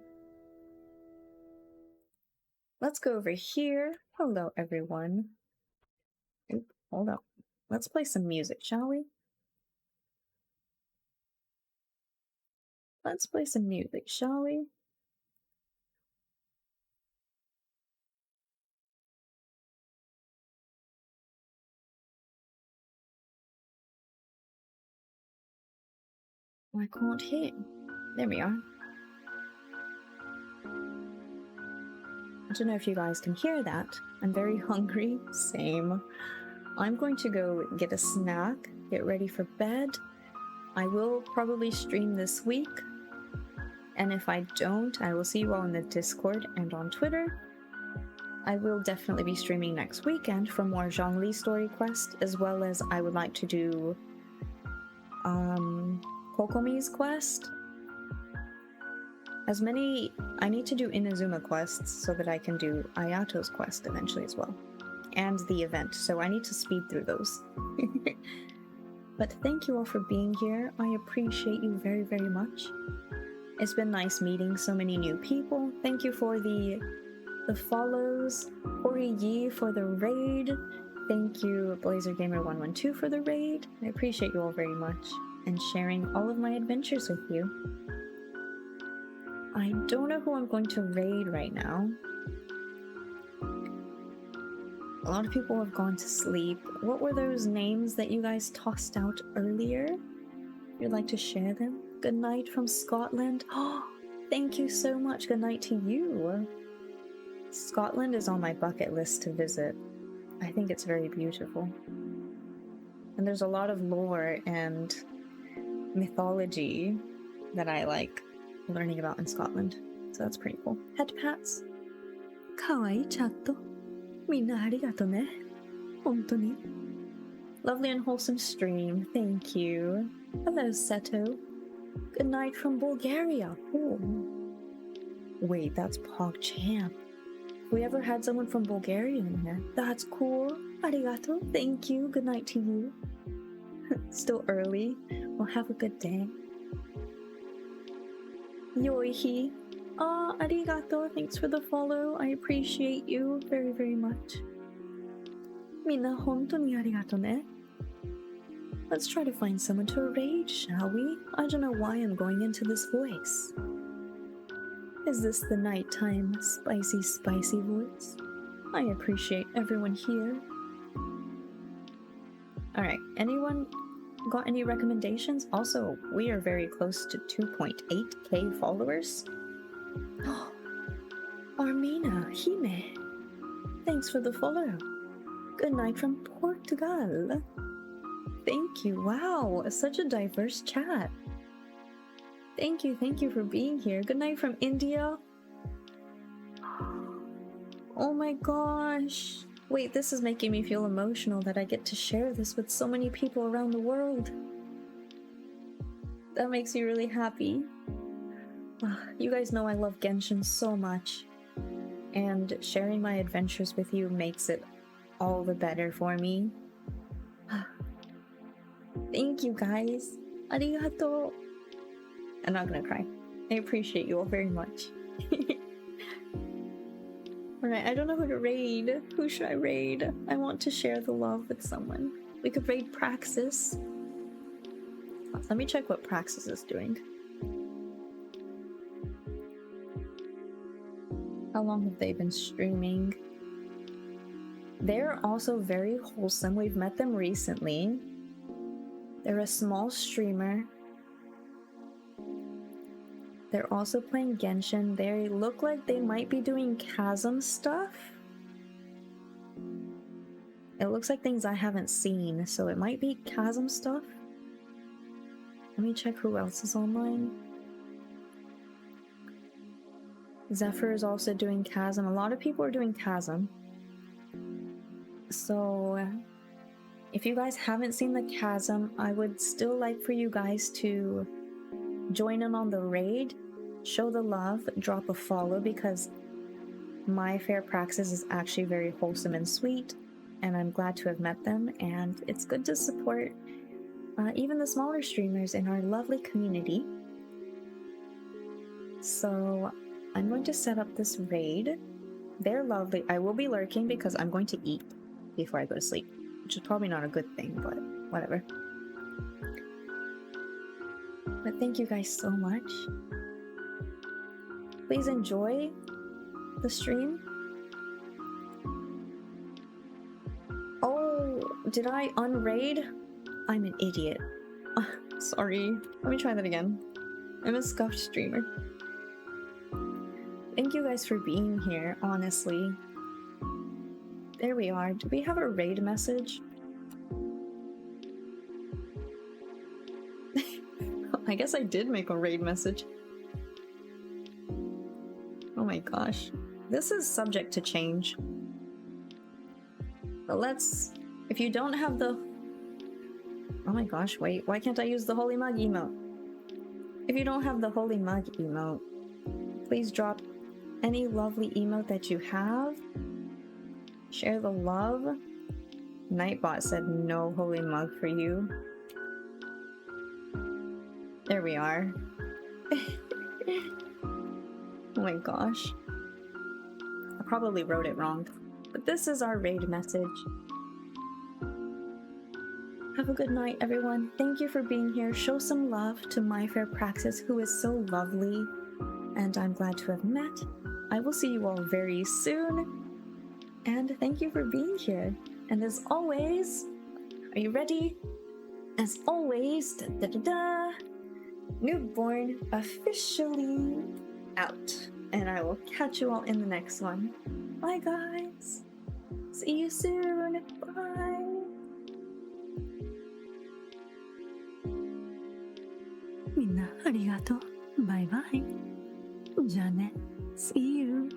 Let's go over here. Hello, everyone. Oop, hold up. Let's play some music, shall we? Let's play some music, shall we? I can't hear. There we are. I don't know if you guys can hear that. I'm very hungry. Same. I'm going to go get a snack, get ready for bed. I will probably stream this week. And if I don't, I will see you all in the Discord and on Twitter. I will definitely be streaming next weekend for more Zhongli story quest, as well as I would like to do Kokomi's quest. I need to do Inazuma quests so that I can do Ayato's quest eventually as well. And the event, so I need to speed through those. But thank you all for being here. I appreciate you very, very much. It's been nice meeting so many new people. Thank you for the follows. Hori Yi for the raid. Thank you, BlazerGamer112 for the raid. I appreciate you all very much and sharing all of my adventures with you. I don't know who I'm going to raid right now. A lot of people have gone to sleep. What were those names that you guys tossed out earlier? You'd like to share them? Good night from Scotland. Oh, thank you so much. Good night to you. Scotland is on my bucket list to visit. I think it's very beautiful. And there's a lot of lore and mythology that I like learning about in Scotland. So that's pretty cool. Head pats. Kawaii chatto. Minna arigato ne. Hontoni. Lovely and wholesome stream. Thank you. Hello, Seto. Good night from Bulgaria. Oh. Wait, that's PogChamp. We ever had someone from Bulgaria in here? That's cool. Arigato. Thank you. Good night to you. Still early. Well, have a good day. Yoihi. Ah, arigato. Thanks for the follow. I appreciate you very, very much. Minna hontoni arigato ne. Let's try to find someone to raid, shall we? I don't know why I'm going into this voice. Is this the nighttime spicy, spicy voice? I appreciate everyone here. Alright, anyone got any recommendations? Also, we are very close to 2.8k followers. Armina, Hime. Thanks for the follow. Good night from Portugal. Thank you. Wow, such a diverse chat. Thank you for being here. Good night from India. Oh my gosh. Wait, this is making me feel emotional that I get to share this with so many people around the world. That makes me really happy. You guys know I love Genshin so much, and sharing my adventures with you makes it all the better for me. Thank you guys. Arigato. I'm not gonna cry. I appreciate you all very much. Alright, I don't know who to raid. Who should I raid? I want to share the love with someone. We could raid Praxis. Let me check what Praxis is doing. How long have they been streaming? They're also very wholesome. We've met them recently. They're a small streamer. They're also playing Genshin. They look like they might be doing Chasm stuff. It looks like things I haven't seen, so it might be Chasm stuff. Let me check who else is online. Zephyr is also doing Chasm. A lot of people are doing Chasm. So if you guys haven't seen the Chasm, I would still like for you guys to join in on the raid, show the love, drop a follow, because My Fair Praxis is actually very wholesome and sweet, and I'm glad to have met them, and it's good to support even the smaller streamers in our lovely community. So I'm going to set up this raid. They're lovely. I will be lurking because I'm going to eat before I go to sleep, which is probably not a good thing, but whatever. But thank you guys so much. Please enjoy the stream. Oh, did I unraid? I'm an idiot. Sorry. Let me try that again. I'm a scuffed streamer. Thank you guys for being here, honestly. There we are. Do we have a raid message? I guess I did make a raid message. Oh my gosh. This is subject to change. But let's... If you don't have the... Oh my gosh, wait. Why can't I use the Holy Mug emote? If you don't have the Holy Mug emote, please drop any lovely emote that you have. Share the love. Nightbot said no Holy Mug for you. There we are. Oh my gosh. I probably wrote it wrong. But this is our raid message. Have a good night, everyone. Thank you for being here. Show some love to My Fair Praxis, who is so lovely, and I'm glad to have met. I will see you all very soon. And thank you for being here. And as always, are you ready? As always, da da da da, Newborn officially out. And I will catch you all in the next one. Bye, guys. See you soon. Bye. みんなありがとう。バイバイ。じゃあね。See you.